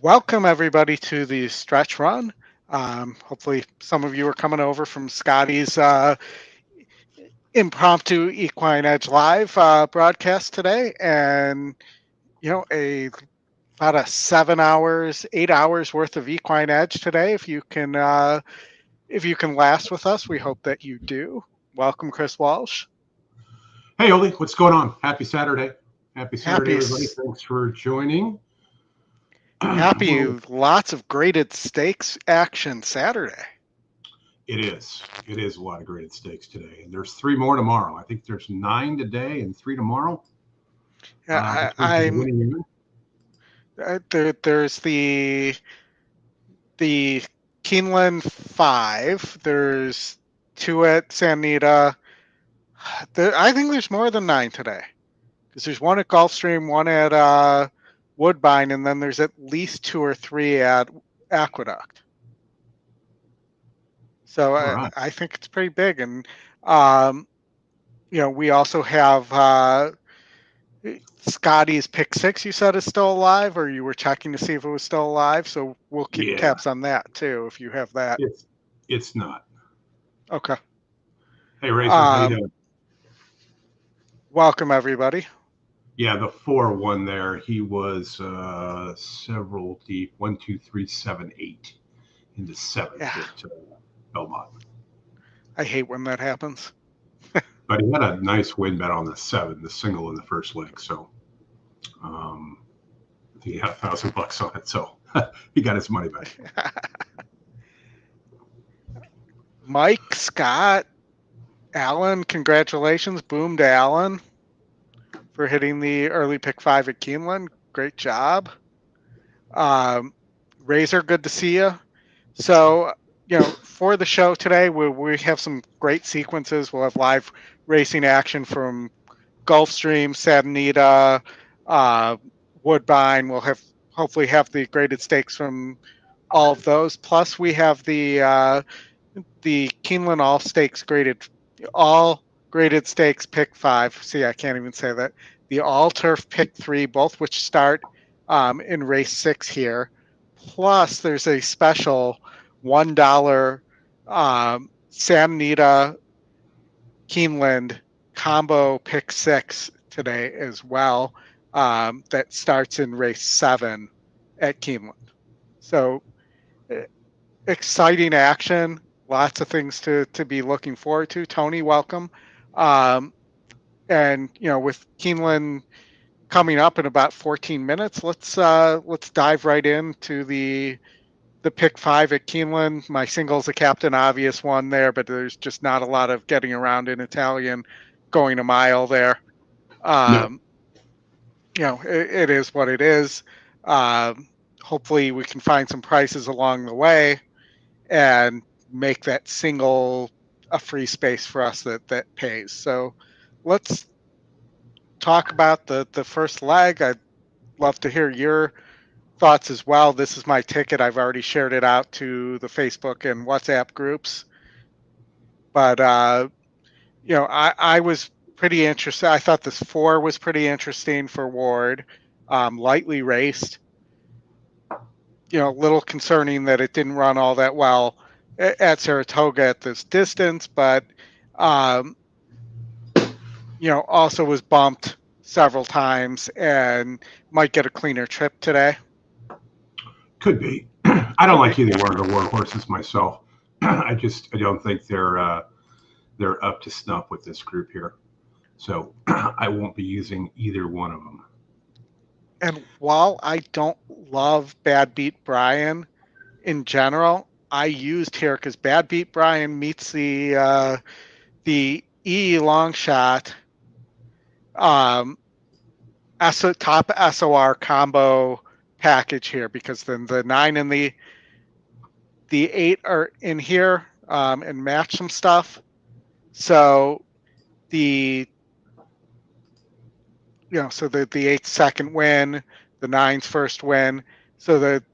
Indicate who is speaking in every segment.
Speaker 1: Welcome everybody to the stretch run. Hopefully, some of you are coming over from Scotty's impromptu EquinEdge live broadcast today, and about a 7 hours, 8 hours worth of EquinEdge today. If you can last with us, we hope that you do. Welcome, Chris Walsh.
Speaker 2: Hey, Oldy, what's going on? Happy Saturday. Happy Saturday,
Speaker 1: Happy,
Speaker 2: everybody. Thanks for joining.
Speaker 1: happy,
Speaker 2: Well,
Speaker 1: lots of graded stakes action Saturday.
Speaker 2: it is. It is a lot of graded stakes today. And there's three more tomorrow. I think there's 9 today and 3 tomorrow.
Speaker 1: Yeah,
Speaker 2: In terms of the winning unit.
Speaker 1: there's the Keeneland 5. There's 2 at Santa Anita. I think there's more than 9 today because there's 1 at Gulfstream, 1 at Woodbine, and then there's at least 2 or 3 at Aqueduct. So
Speaker 2: Right.
Speaker 1: I think it's pretty big. And, we also have Scotty's pick 6, you said, is still alive, or you were checking to see if it was still alive. So we'll keep tabs on that too, if you have that.
Speaker 2: It's not.
Speaker 1: Okay.
Speaker 2: Hey, Razor, how you doing?
Speaker 1: Welcome, everybody.
Speaker 2: Yeah, the 4-1 there. He was several deep. 1, 2, 3, 7, 8 into 7th at Belmont.
Speaker 1: I hate when that happens.
Speaker 2: But he had a nice win bet on the 7, the single in the first leg. So he had $1,000 on it. So he got his money back.
Speaker 1: Mike, Scott, Alan, congratulations. Boom to Alan for hitting the early pick 5 at Keeneland. Great job. Razor, good to see you. So, for the show today, we have some great sequences. We'll have live racing action from Gulfstream, Santa Anita, Woodbine. We'll hopefully have the graded stakes from all of those. Plus, we have the Keeneland all graded stakes pick 5. See, I can't even say that. The all turf pick 3, both which start in race 6 here. Plus, there's a special $1 Santa Anita Keeneland combo pick 6 today as well. That starts in race 7 at Keeneland. So exciting action. Lots of things to be looking forward to. Tony, welcome. And with Keeneland coming up in about 14 minutes, let's dive right into the pick 5 at Keeneland. My single's a Captain Obvious one there, but there's just not a lot of getting around in Italian going a mile there.
Speaker 2: No.
Speaker 1: It is what it is. Hopefully we can find some prices along the way and make that single a free space for us that pays. So let's talk about the first leg. I'd love to hear your thoughts as well. This is my ticket. I've already shared it out to the Facebook and WhatsApp groups. But I was pretty interested. I thought this 4 was pretty interesting for Ward. Lightly raced. A little concerning that it didn't run all that well at Saratoga at this distance, but also was bumped several times and might get a cleaner trip today.
Speaker 2: Could be. I don't like either one of the war horses myself. I don't think they're up to snuff with this group here. So I won't be using either one of them.
Speaker 1: And while I don't love Bad Beat Brian in general, I used here because Bad Beat Brian meets the E long shot top SOR combo package here, because then the 9 and the 8 are in here and match some stuff. So the 8's second win, the 9's first win. So that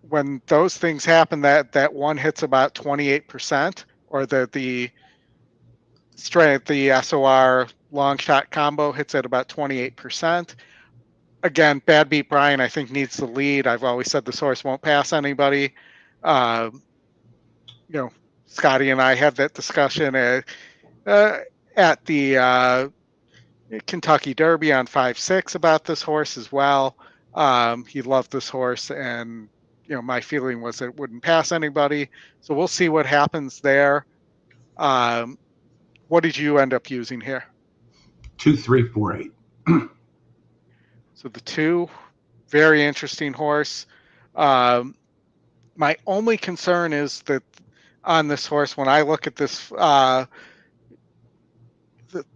Speaker 1: when those things happen, that one hits about 28%, or the strength, the SOR long shot combo hits at about 28%. again, Bad Beat Brian, I think, needs the lead. I've always said this horse won't pass anybody. Um, Scotty and I had that discussion at the Kentucky Derby on 5-6 about this horse as well. He loved this horse, and my feeling was it wouldn't pass anybody. So we'll see what happens there. What did you end up using here?
Speaker 2: 2, 3, 4, 8.
Speaker 1: So the 2, very interesting horse. My only concern is that on this horse, when I look at this,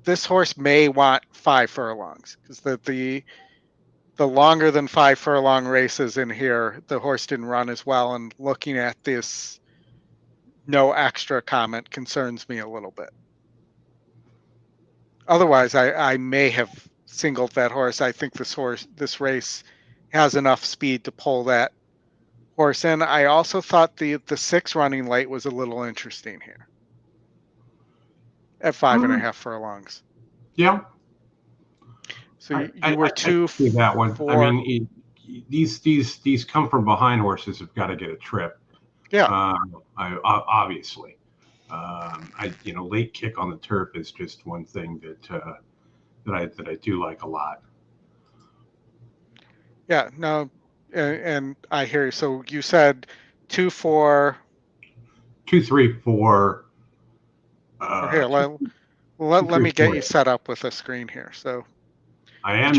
Speaker 1: this horse may want 5 furlongs, because the longer than 5 furlong races in here, the horse didn't run as well. And looking at this no extra comment concerns me a little bit. Otherwise, I may have singled that horse. I think this race has enough speed to pull that horse in. I also thought the 6 running late was a little interesting here at 5.5 furlongs.
Speaker 2: Yeah.
Speaker 1: So you were 2
Speaker 2: for that one.
Speaker 1: 4.
Speaker 2: I mean, these come from behind horses have got to get a trip.
Speaker 1: Yeah.
Speaker 2: Obviously, late kick on the turf is just one thing that I do like a lot.
Speaker 1: Yeah. No. And I hear you. So you said 2, 4.
Speaker 2: 2, 3, 4.
Speaker 1: Here, let me get you set up with a screen here. So
Speaker 2: I am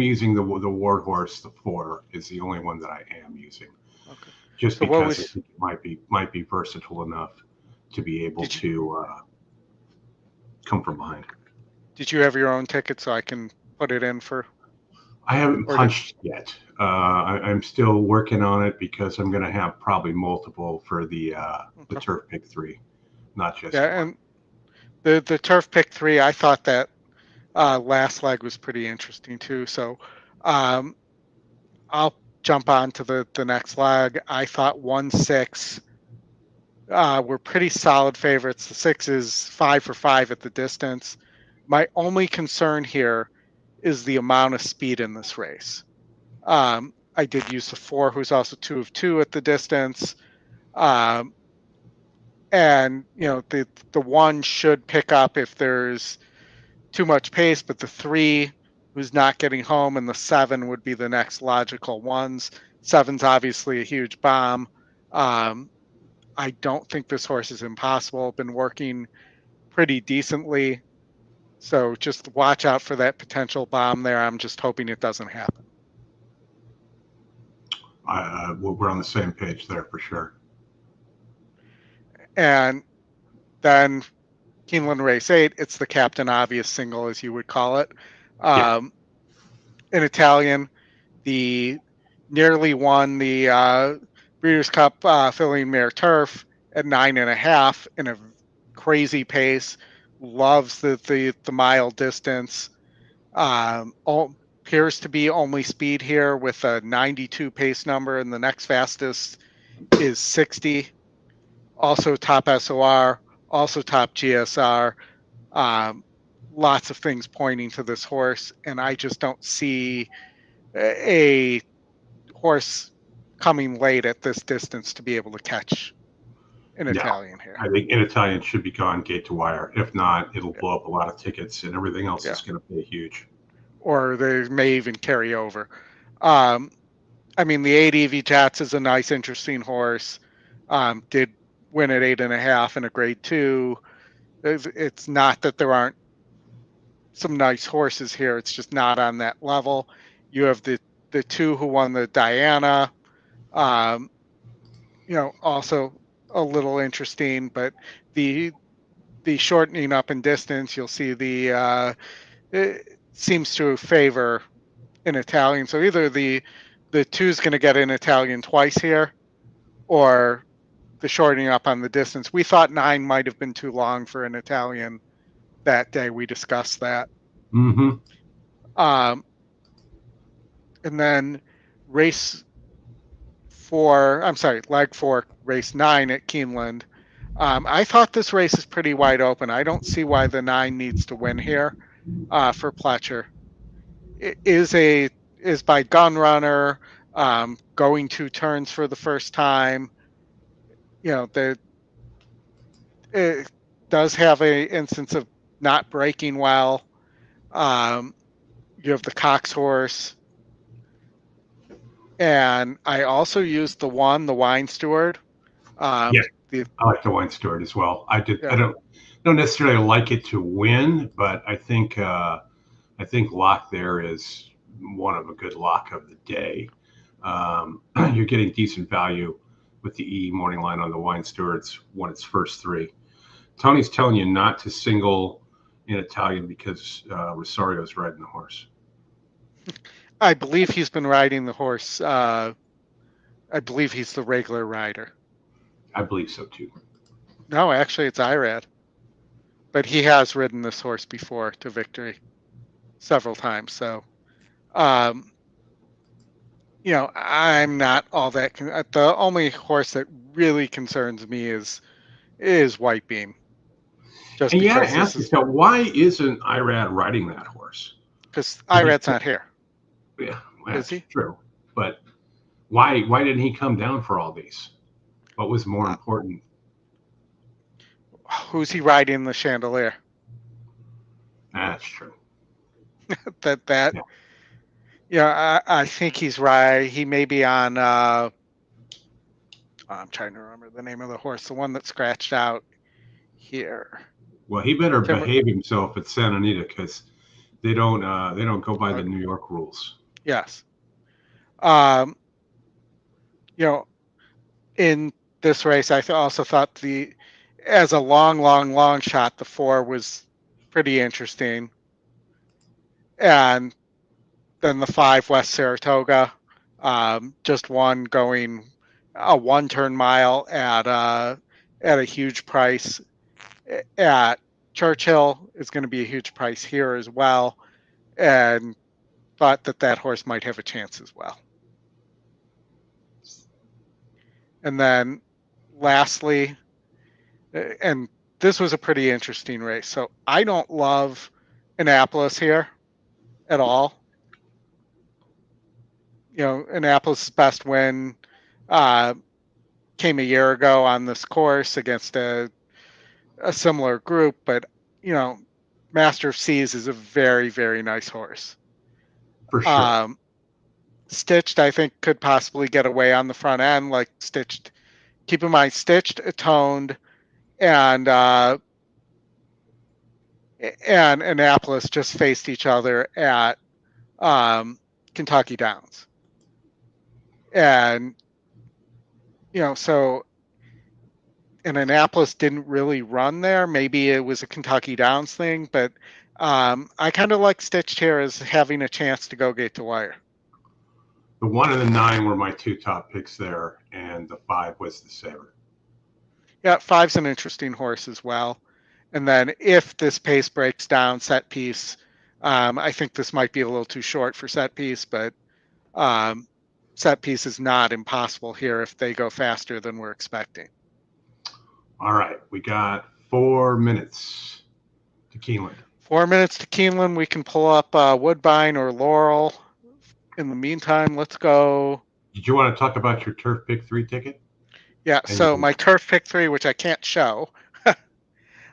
Speaker 2: using the Ward horse. The 4 is the only one that I am using.
Speaker 1: Okay.
Speaker 2: Just so because I think it might be versatile enough to be able to come from behind.
Speaker 1: Did you have your own ticket so I can put it in for?
Speaker 2: I haven't punched yet. I'm still working on it because I'm going to have probably multiple for the turf pick 3, not just one.
Speaker 1: And the turf pick 3. I thought that last leg was pretty interesting too. So I'll jump on to the next leg. I thought 1, 6 were pretty solid favorites. The 6 is 5 for 5 at the distance. My only concern here is the amount of speed in this race. I did use the 4, who's also 2 of 2 at the distance. And the 1 should pick up if there's too much pace, but the 3, who's not getting home, and the 7 would be the next logical ones. 7's obviously a huge bomb. I don't think this horse is impossible. Been working pretty decently. So just watch out for that potential bomb there. I'm just hoping it doesn't happen.
Speaker 2: We're on the same page there for sure.
Speaker 1: And then Keeneland Race 8, it's the Captain Obvious single, as you would call it. In Italian, the nearly won the Breeders' Cup Filling Mare Turf at 9.5 in a crazy pace. Loves the mile distance. Appears to be only speed here with a 92 pace number, and the next fastest is 60. Also top SOR, also top GSR. Lots of things pointing to this horse, and I just don't see a horse coming late at this distance to be able to catch an Italian here.
Speaker 2: I think an Italian should be gone gate to wire. If not, it'll blow up a lot of tickets, and everything else is going to be huge.
Speaker 1: Or they may even carry over. I mean, the 8 EV Jats is a nice, interesting horse. Did win at 8.5 in a grade 2. It's not that there aren't some nice horses here. It's just not on that level. You have the 2 who won the Diana. Also a little interesting, but the shortening up in distance, you'll see it seems to favor an Italian. So either the 2's going to get an Italian twice here, or the shortening up on the distance. We thought 9 might have been too long for an Italian that day. We discussed that.
Speaker 2: Mm-hmm.
Speaker 1: And then leg 4, race 9 at Keeneland. I thought this race is pretty wide open. I don't see why the 9 needs to win here for Pletcher. is by gun runner, going 2 turns for the first time. It does have a instance of not breaking well. You have the Cox horse, and I also used the Wine Steward.
Speaker 2: Yeah,
Speaker 1: The
Speaker 2: I like the Wine Steward as well. I
Speaker 1: yeah,
Speaker 2: don't necessarily like it to win, but I think lock there is one of a good lock of the day. You're getting decent value with the E morning line on the Wine Stewards when it's first 3. Tony's telling you not to single in Italian because Rosario's riding the horse.
Speaker 1: I believe he's been riding the horse. I believe he's the regular rider.
Speaker 2: I believe so too.
Speaker 1: No, actually, it's Irad, but he has ridden this horse before to victory several times. So, um, I'm not all that. The only horse that really concerns me is White Beam, just
Speaker 2: And you got to
Speaker 1: because
Speaker 2: ask yourself, why isn't Irad riding that horse?
Speaker 1: because Irad's not here.
Speaker 2: Yeah,
Speaker 1: Is
Speaker 2: that's
Speaker 1: he?
Speaker 2: true. But why didn't he come down for all these? What was more important?
Speaker 1: Who's he riding the Chandelier?
Speaker 2: That's true.
Speaker 1: that
Speaker 2: Yeah.
Speaker 1: I think he's right. He may be on. I'm trying to remember the name of the horse, the one that scratched out here.
Speaker 2: Well, he better behave himself at Santa Anita because they don't go by the New York rules.
Speaker 1: Yes. In this race, I also thought as a long shot, the 4 was pretty interesting, and then the 5 West Saratoga, just one going a 1-turn mile at a huge price at Churchill is going to be a huge price here as well, and thought that horse might have a chance as well. And then lastly, and this was a pretty interesting race. So I don't love Annapolis here at all. Annapolis' best win came a year ago on this course against a similar group, but Master of Seas is a very, very nice horse.
Speaker 2: For sure.
Speaker 1: Stitched, I think, could possibly get away on the front end, like Stitched. Keep in mind, Stitched, Atoned, and Annapolis just faced each other at Kentucky Downs. And, so Annapolis didn't really run there. Maybe it was a Kentucky Downs thing, but I kind of like Stitched here as having a chance to go gate to wire.
Speaker 2: The 1 and the 9 were my 2 top picks there, and the 5 was the Sabre.
Speaker 1: Yeah, 5's an interesting horse as well. And then if this pace breaks down, set piece, I think this might be a little too short for set piece, but set piece is not impossible here if they go faster than we're expecting.
Speaker 2: All right, we got 4 minutes to Keeneland.
Speaker 1: 4 minutes to Keeneland. We can pull up Woodbine or Laurel. In the meantime, let's go.
Speaker 2: Did you want to talk about your Turf Pick 3 ticket?
Speaker 1: Yeah, so my Turf Pick 3, which I can't show,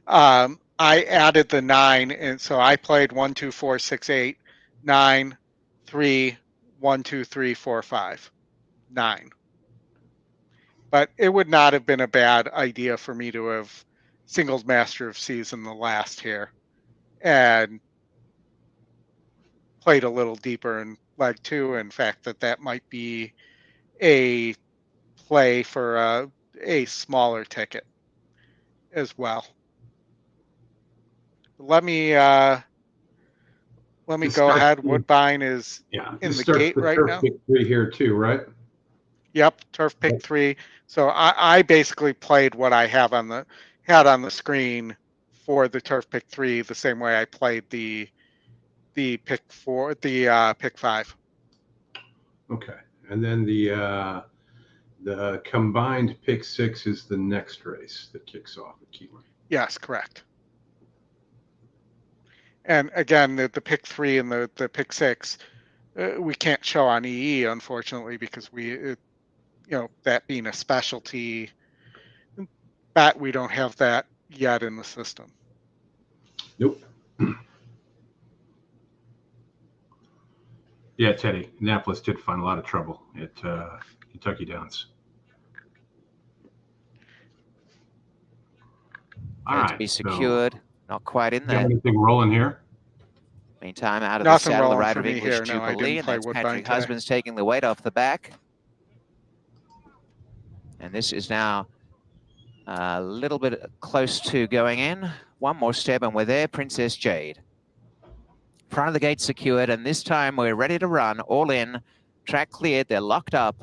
Speaker 1: I added the 9, and so I played 1, 2, 4, 6, 8, 9, 3, 1, 2, 3, 4, 5, 9. But it would not have been a bad idea for me to have singled Master of Seas in the last here and played a little deeper in leg 2. In fact, that might be a play for a smaller ticket as well. Let me go ahead. Woodbine is in the gate right now.
Speaker 2: Turf Pick 3 here too, right?
Speaker 1: Yep, Turf Pick 3. So I basically played what I had on the screen for the Turf Pick 3 the same way I played the pick 4, the pick 5.
Speaker 2: Okay, and then the combined pick 6 is the next race that kicks off at Keeneland.
Speaker 1: Yes, correct. And again, the pick 3 and the pick 6, we can't show on EE, unfortunately, because that being a specialty bet, we don't have that yet in the system.
Speaker 2: Nope. Yeah, Teddy. Annapolis did find a lot of trouble at Kentucky Downs. All
Speaker 3: Going
Speaker 2: right.
Speaker 3: to be secured.
Speaker 2: So,
Speaker 3: Not quite in
Speaker 2: you got
Speaker 3: there.
Speaker 2: anything rolling here?
Speaker 3: Meantime, out of
Speaker 1: Nothing
Speaker 3: the saddle, the
Speaker 1: rolling
Speaker 3: rider
Speaker 1: for
Speaker 3: of
Speaker 1: me
Speaker 3: English
Speaker 1: here. No, I
Speaker 3: Jubilee,
Speaker 1: didn't
Speaker 3: and
Speaker 1: play
Speaker 3: that's
Speaker 1: Woodbine
Speaker 3: Patrick
Speaker 1: today.
Speaker 3: Husbands taking the weight off the back. And this is now a little bit close to going in. One more step, and we're there, Princess Jade. Front of the gate secured, and this time we're ready to run. All in, track cleared, they're locked up.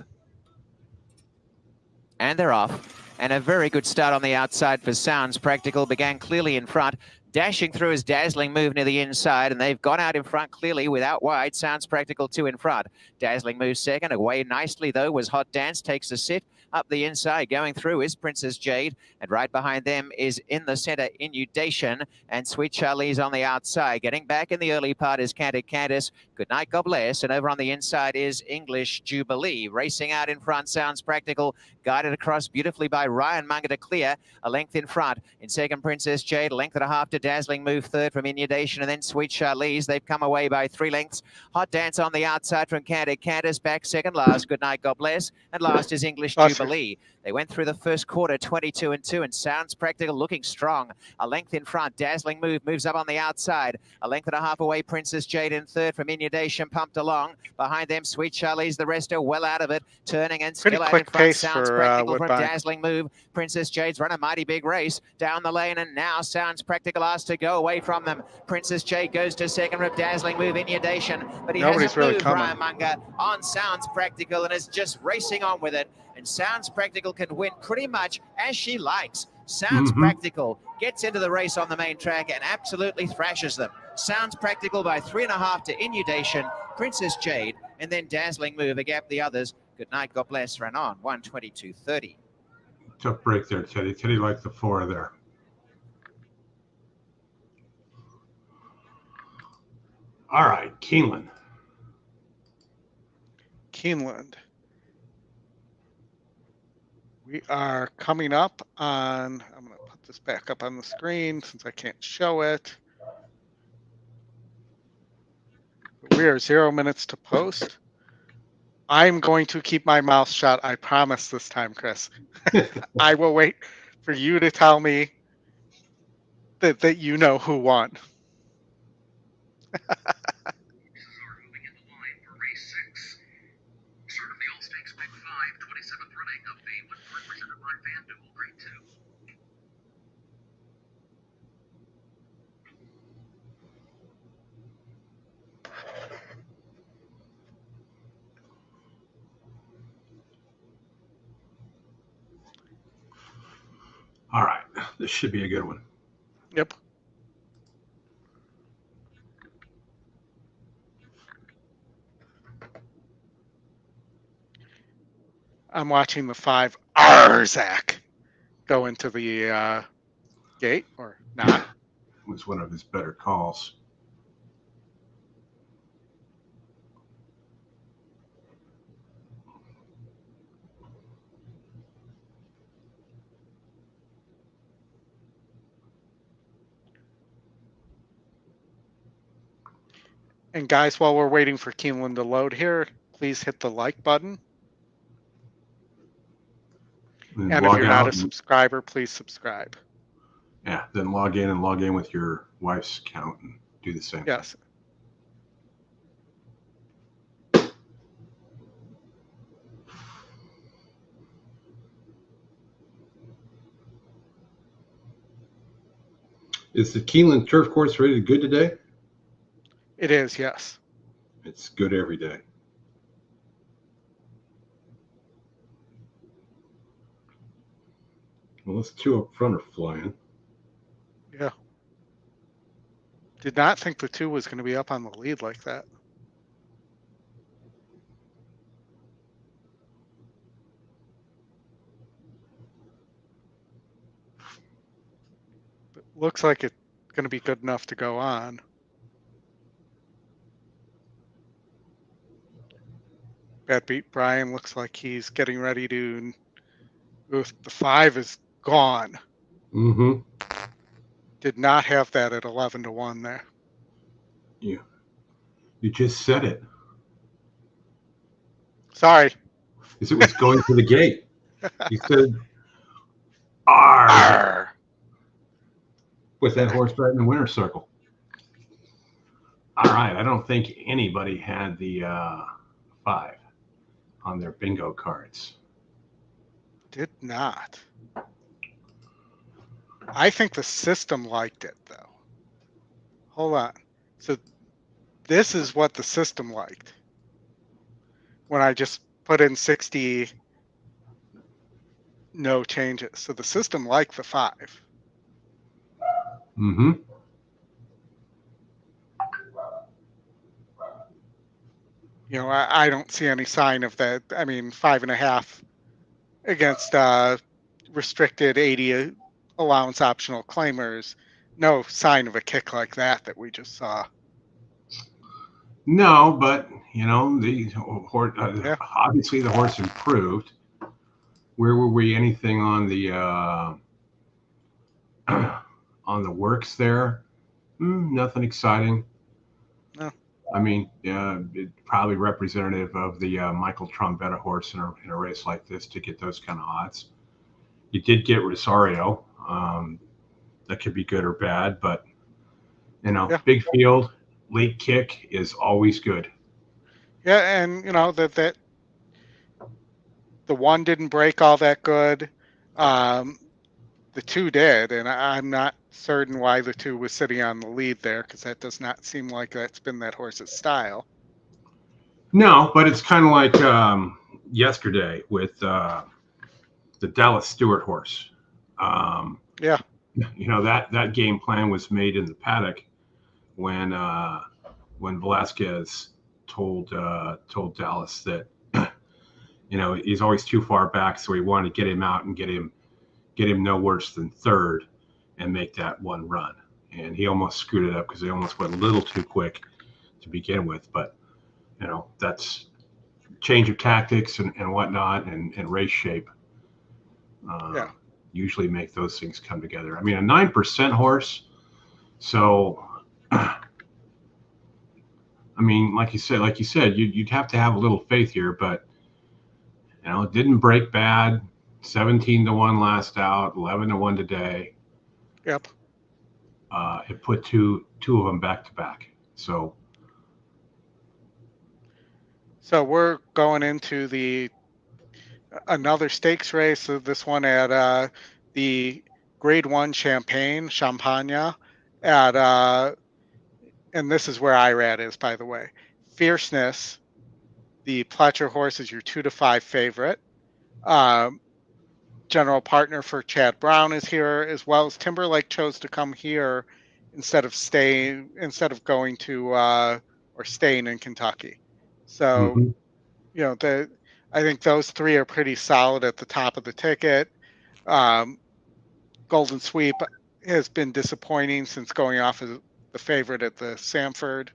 Speaker 3: And they're off. And a very good start on the outside for Sounds Practical. Began clearly in front. Dashing through his Dazzling Move near the inside, and they've gone out in front clearly without wide. Sounds Practical 2 in front. Dazzling Move second. Away nicely, though, was Hot Dance. Takes a sit. Up the inside, going through is Princess Jade. And right behind them is in the center, Inundation. And Sweet Charlie's on the outside. Getting back in the early part is Canted Candace. Good Night, God Bless. And over on the inside is English Jubilee. Racing out in front, Sounds Practical. Guided across beautifully by Ryan Munger to clear. A length in front. In second, Princess Jade. A length and a half to Dazzling Move third from Inundation. And then Sweet Charlie's. They've come away by 3 lengths. Hot Dance on the outside from Canted Candace. Back second last. Good Night, God Bless. And last is English Jubilee. They went through the first quarter 22 and 2, and Sounds Practical looking strong. A length in front. Dazzling Move moves up on the outside. A length and a half away. Princess Jade in third from Inundation, pumped along. Behind them, Sweet Charlie's. The rest are well out of it. Turning and still out in front. Sounds Practical from Dazzling Move. Princess Jade's run a mighty big race down the lane, and now Sounds Practical asked to go away from them. Princess Jade goes to second from Dazzling Move, Inundation, but he hasn't moved, Ryan Munger, on Sounds Practical, and is just racing on with it. And Sounds Practical can win pretty much as she likes. Sounds Practical gets into the race on the main track and absolutely thrashes them. Sounds Practical by 3.5 to Inundation, Princess Jade, and then Dazzling Move, a gap the others. Good Night, God Bless, ran on 122.30.
Speaker 2: Tough break there, Teddy. Teddy liked the 4 there. All right, Keeneland.
Speaker 1: We are coming up on, I'm going to put this back up on the screen since I can't show it. We are 0 minutes to post. I'm going to keep my mouth shut. I promise this time, Chris. I will wait for you to tell me that you know who won.
Speaker 2: All right, this should be a good one.
Speaker 1: Yep. I'm watching the 5 Arzak go into the gate, or not.
Speaker 2: It was one of his better calls.
Speaker 1: And guys, while we're waiting for Keeneland to load here, please hit the like button. And if you're not a subscriber, please subscribe.
Speaker 2: Yeah, then log in with your wife's account and do the same.
Speaker 1: Yes.
Speaker 2: Is the Keeneland turf course rated good today?
Speaker 1: It is, yes.
Speaker 2: It's good every day. Well, those 2 up front are flying.
Speaker 1: Yeah. Did not think the 2 was going to be up on the lead like that. But looks like it's going to be good enough to go on. Bad beat Brian looks like he's getting ready to. Oof, the 5 is gone.
Speaker 2: Mm-hmm.
Speaker 1: Did not have that at 11-1 there.
Speaker 2: You just said it.
Speaker 1: Sorry.
Speaker 2: As it was going to the gate. You said R.
Speaker 1: Arr.
Speaker 2: With that horse right in the winner's circle. All right. I don't think anybody had the 5 on their bingo cards.
Speaker 1: Did not. I think the system liked it, though. Hold on. So this is what the system liked. When I just put in 60, no changes. So the system liked the 5.
Speaker 2: Mm-hmm.
Speaker 1: You know, I don't see any sign of that. I mean, 5.5 against restricted 80 allowance optional claimers. No sign of a kick like that we just saw.
Speaker 2: No, but the horse.
Speaker 1: Yeah.
Speaker 2: Obviously, the horse improved. Where were we? Anything on the on the works there? Nothing exciting.
Speaker 1: No.
Speaker 2: I mean, it's probably representative of the Michael Trombetta horse in a race like this to get those kind of odds. You did get Rosario. That could be good or bad, but
Speaker 1: Yeah.
Speaker 2: big field, late kick is always good.
Speaker 1: Yeah, and that the 1 didn't break all that good. The 2 did, and I'm not certain why the 2 was sitting on the lead there, because that does not seem like that's been that horse's style.
Speaker 2: No, but it's kind of like yesterday with the Dallas Stewart horse.
Speaker 1: Yeah.
Speaker 2: That game plan was made in the paddock when Velasquez told Dallas that he's always too far back, so he wanted to get him out and get him no worse than 3rd and make that 1 run. And he almost screwed it up because he almost went a little too quick to begin with. But that's change of tactics and whatnot and race shape.
Speaker 1: Yeah.
Speaker 2: Usually make those things come together. I mean, a 9% horse. So, I mean, like you said, you'd have to have a little faith here, but it didn't break bad. 17-1 last out, 11-1 today.
Speaker 1: Yep.
Speaker 2: It put two of them back to back. So
Speaker 1: we're going into another stakes race. So this one at the Grade 1 Champagne at and this is where IRAD is, by the way. Fierceness, the Pletcher horse, is your 2-5 favorite. General partner for Chad Brown is here, as well as Timberlake chose to come here instead of going to or staying in Kentucky. So I think those 3 are pretty solid at the top of the ticket. Golden Sweep has been disappointing since going off as the favorite at the Sanford.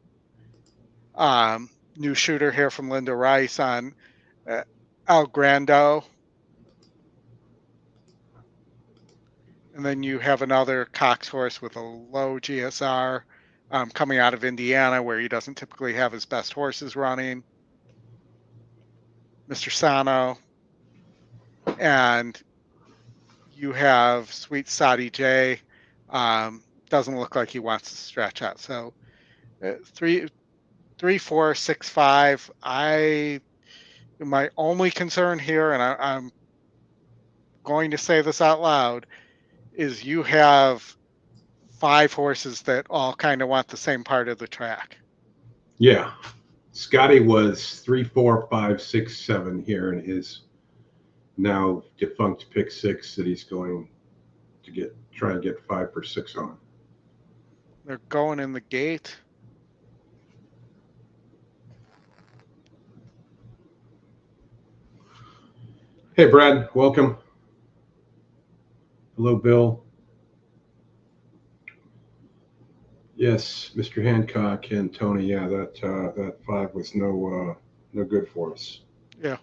Speaker 1: New shooter here from Linda Rice on El Grando. And then you have another Cox horse with a low GSR coming out of Indiana, where he doesn't typically have his best horses running. Mr. Sano. And you have Sweet Sadi J. Doesn't look like he wants to stretch out. So 3, 4, 6, 5. My only concern here, and I'm going to say this out loud, is you have 5 horses that all kind of want the same part of the track.
Speaker 2: Yeah. Scotty was 3, 4, 5, 6, 7 here in his now defunct pick 6 that he's going to try and get 5 for 6 on.
Speaker 1: They're going in the gate.
Speaker 2: Hey, Brad, welcome. Hello, Bill. Yes, Mr. Hancock and Tony. Yeah, that 5 was no good for us.
Speaker 1: Yeah.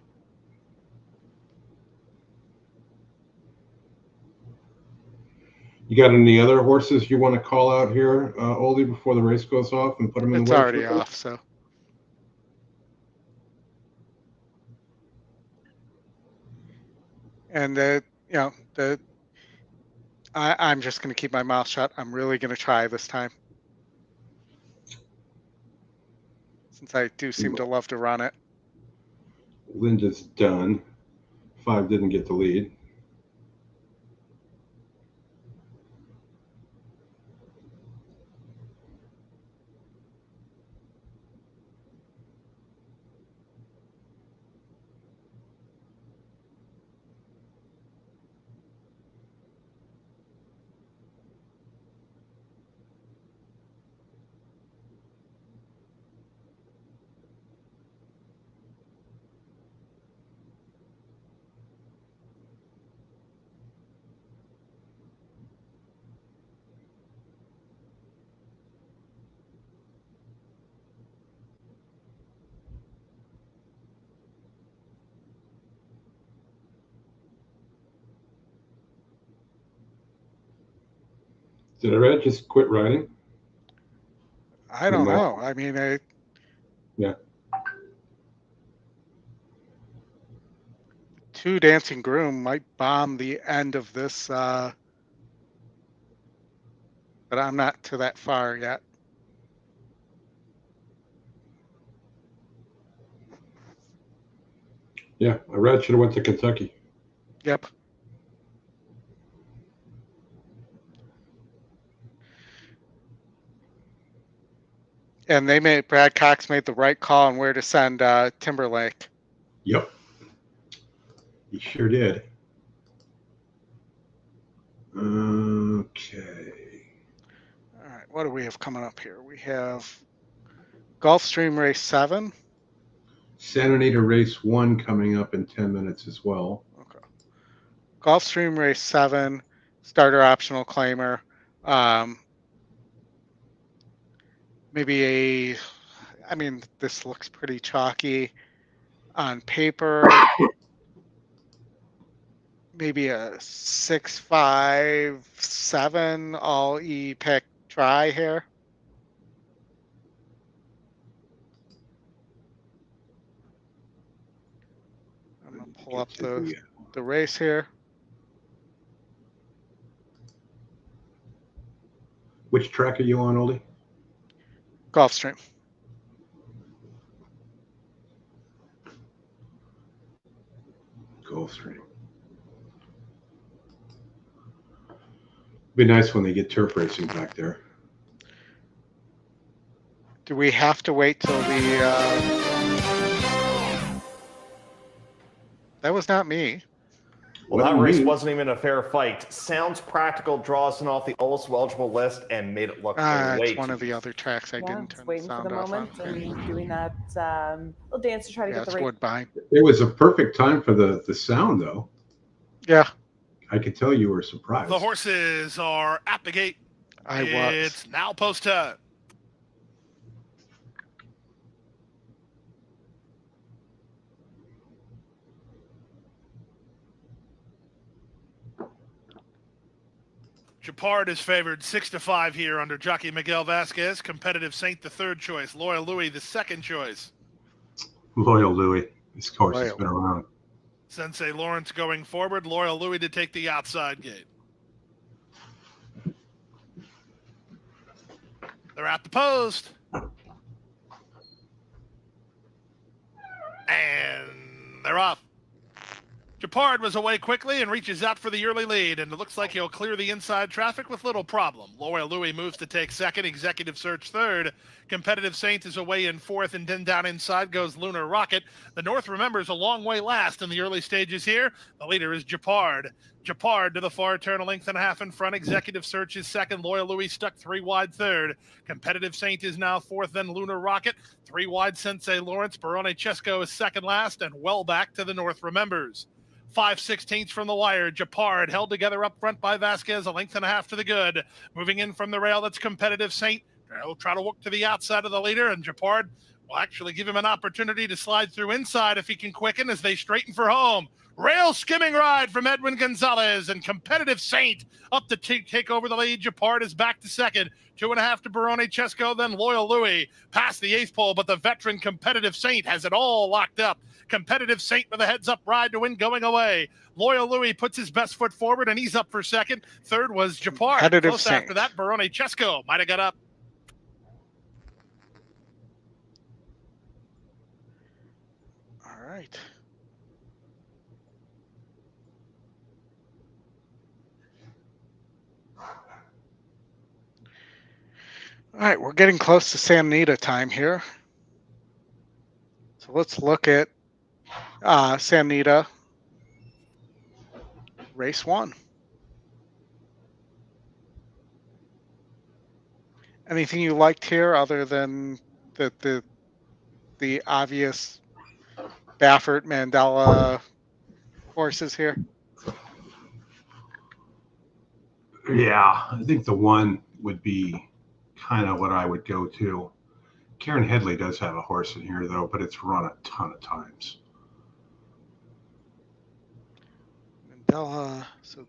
Speaker 2: You got any other horses you want to call out here, Oldie, before the race goes off and put them in
Speaker 1: It's
Speaker 2: the weight?
Speaker 1: already off, so. And I'm just going to keep my mouth shut. I'm really going to try this time, since I do seem to love to run it.
Speaker 2: Linda's done. 5 didn't get the lead. Did Red just quit riding?
Speaker 1: I don't know. I mean,
Speaker 2: Yeah.
Speaker 1: 2 Dancing Groom might bomb the end of this, but I'm not to that far yet.
Speaker 2: Yeah, Red should have went to Kentucky.
Speaker 1: Yep. And Brad Cox made the right call on where to send Timberlake.
Speaker 2: Yep. He sure did. Okay.
Speaker 1: All right, what do we have coming up here? We have Gulfstream Race 7.
Speaker 2: Santa Anita Race 1 coming up in 10 minutes as well.
Speaker 1: Okay. Gulfstream Race 7, starter optional claimer. Maybe I mean, this looks pretty chalky on paper. Maybe a 6-5-7 all E pick try here. I'm gonna pull up the race here.
Speaker 2: Which track are you on, Oldie?
Speaker 1: Gulfstream.
Speaker 2: Gulfstream. Be nice when they get turf racing back there.
Speaker 1: Do we have to wait till the? That was not me.
Speaker 4: Well, that race wasn't even a fair fight. Sounds Practical draws it off the also eligible list and made it look way
Speaker 1: It's one of the other tracks I didn't turn the
Speaker 5: waiting
Speaker 1: sound
Speaker 5: for the
Speaker 1: off
Speaker 5: moment
Speaker 1: on.
Speaker 5: and doing that little dance to try to get the
Speaker 1: it's
Speaker 5: race.
Speaker 1: Woodbine.
Speaker 2: It was a perfect time for the sound, though.
Speaker 1: Yeah.
Speaker 2: I could tell you were surprised.
Speaker 6: The horses are at the gate. It's now post time. Japard is favored 6-5 here under jockey Miguel Vasquez. Competitive Saint, the third choice. Loyal Louis, the second choice.
Speaker 2: Loyal Louis. This horse has been around.
Speaker 6: Sensei Lawrence going forward. Loyal Louis to take the outside gate. They're at the post. And they're off. Japard was away quickly and reaches out for the early lead, and it looks like he'll clear the inside traffic with little problem. Loyal Louis moves to take second, Executive Search third. Competitive Saint is away in fourth, and then down inside goes Lunar Rocket. The North remembers a long way last in the early stages here. The leader is Japard. Japard to the far turn, a length and a half in front. Executive Search is second. Loyal Louis stuck 3 wide third. Competitive Saint is now fourth, then Lunar Rocket. 3 wide Sensei Lawrence. Barone Chesco is second last, and well back to the North remembers. 5/16 from the wire. Japard held together up front by Vasquez, a length and a half to the good. Moving in from the rail, that's Competitive Saint. He'll try to walk to the outside of the leader, and Japard will actually give him an opportunity to slide through inside if he can quicken as they straighten for home. Rail skimming ride from Edwin Gonzalez, and Competitive Saint up to take over the lead. Japard is back to second. 2.5 to Barone Chesco, then Loyal Louis past the 8th pole, but the veteran Competitive Saint has it all locked up. Competitive Saint with a heads-up ride to win going away. Loyal Louis puts his best foot forward, and he's up for second. Third was Japard.
Speaker 1: Competitive
Speaker 6: Close
Speaker 1: Saint.
Speaker 6: after that, Barone Chesco might have got up.
Speaker 1: All right. All right, we're getting close to Santa Anita time here. So let's look at Santa Anita race 1. Anything you liked here other than the obvious Baffert Mandela horses here?
Speaker 2: Yeah, I think the one would be kind of what I would go to. Karen Headley does have a horse in here, though, but it's run a ton of times.
Speaker 1: Mandela. So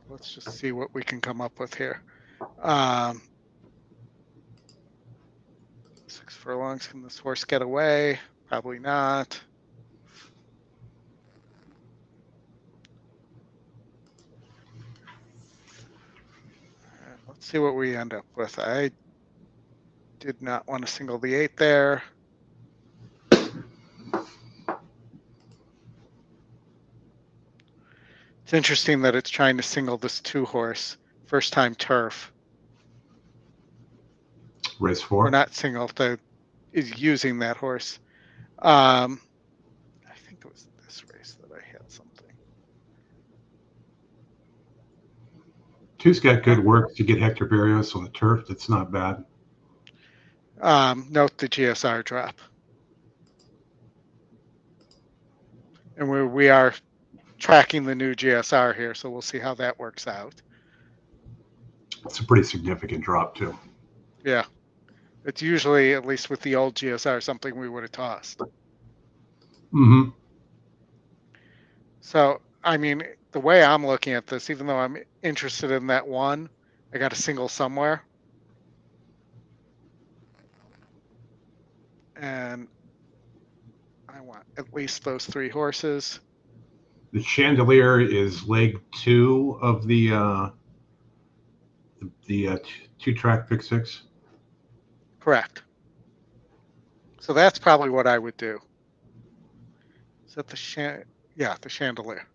Speaker 1: let's just see what we can come up with here. 6 furlongs. Can this horse get away? Probably not. Let's see what we end up with. I did not want to single the 8 there. It's interesting that it's trying to single this 2 horse. First time turf.
Speaker 2: Race 4?
Speaker 1: Or not single, is using that horse. I think it was this race that I had something.
Speaker 2: 2's got good work to get Hector Barrios on the turf. That's not bad.
Speaker 1: Note the GSR drop. And we are tracking the new GSR here, so we'll see how that works out.
Speaker 2: It's a pretty significant drop, too.
Speaker 1: Yeah. It's usually, at least with the old GSR, something we would have tossed.
Speaker 2: Mm-hmm.
Speaker 1: So, I mean, the way I'm looking at this, even though I'm interested in that one, I got a single somewhere. And I want at least those 3 horses.
Speaker 2: The Chandelier is leg 2 of the 2-track pick 6.
Speaker 1: Correct. So that's probably what I would do. Is that the the Chandelier.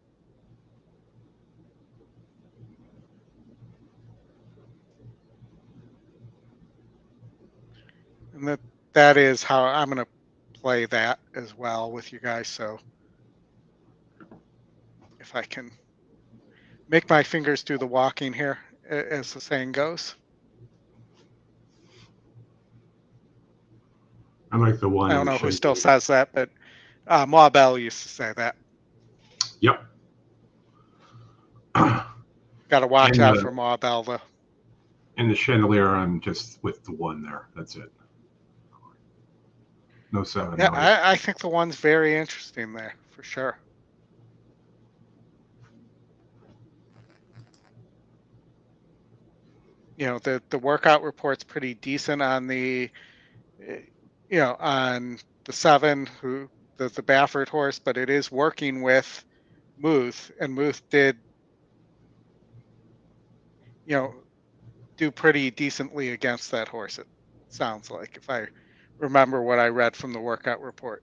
Speaker 1: And that is how I'm going to play that as well with you guys. So if I can make my fingers do the walking here, as the saying goes.
Speaker 2: I like the one.
Speaker 1: I don't know who still says that, but Ma Bell used to say that.
Speaker 2: Yep.
Speaker 1: Got to watch out for Ma Bell, though.
Speaker 2: And the Chandelier, I'm just with the 1 there. That's it. No 7.
Speaker 1: Yeah,
Speaker 2: no
Speaker 1: I think the 1's very interesting there, for sure. You know, the workout report's pretty decent on the, on the 7, the Baffert horse, but it is working with Muth, and Muth did, do pretty decently against that horse, it sounds like, if I remember what I read from the workout report.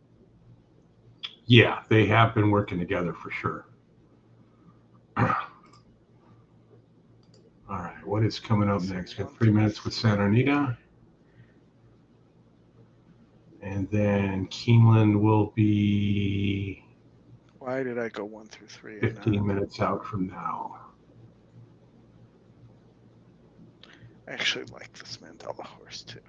Speaker 2: Yeah, they have been working together for sure. All right, what is coming up next? Got 3 minutes with Santa Anita. And then Keeneland will be...
Speaker 1: Why did I go 1 through 3?
Speaker 2: 15 minutes out from now.
Speaker 1: I actually like this Mandela horse, too.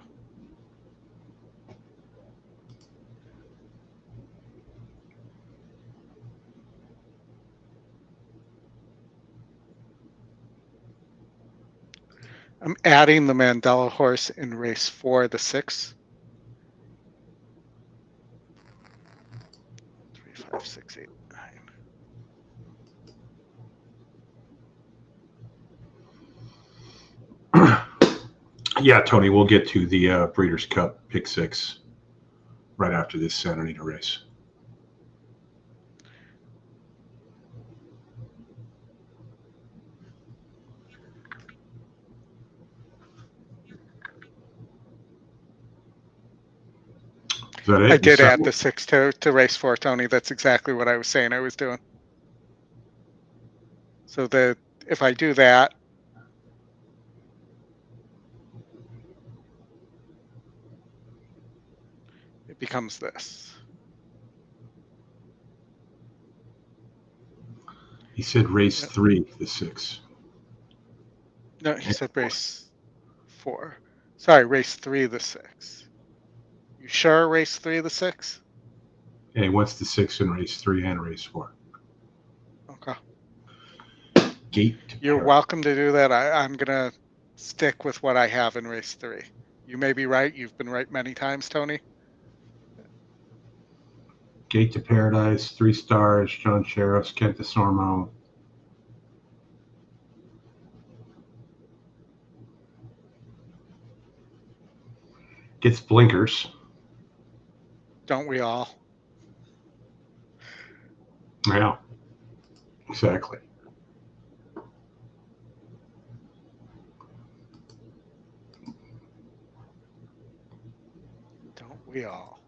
Speaker 1: I'm adding the Mandela horse in race 4, the 6. 3, 5, 6, 8,
Speaker 2: 9. Yeah, Tony, we'll get to the Breeders' Cup Pick 6 right after this Santa Anita race. Is that it?
Speaker 1: I did add the 6 to race 4, Tony. That's exactly what I was saying I was doing. So if I do that, it becomes this.
Speaker 2: He said race 3, the 6.
Speaker 1: No, he said race 4. Sorry, race 3, the 6. You sure race 3, the 6?
Speaker 2: And he wants the 6 in race 3 and race 4.
Speaker 1: Okay.
Speaker 2: Gate.
Speaker 1: You're welcome to do that. I'm going to stick with what I have in race 3. You may be right. You've been right many times, Tony.
Speaker 2: Gate to Paradise, 3 stars, John Sheriffs, Kent DeSormo. Gets blinkers.
Speaker 1: Don't we all?
Speaker 2: Yeah, exactly.
Speaker 1: Don't we all?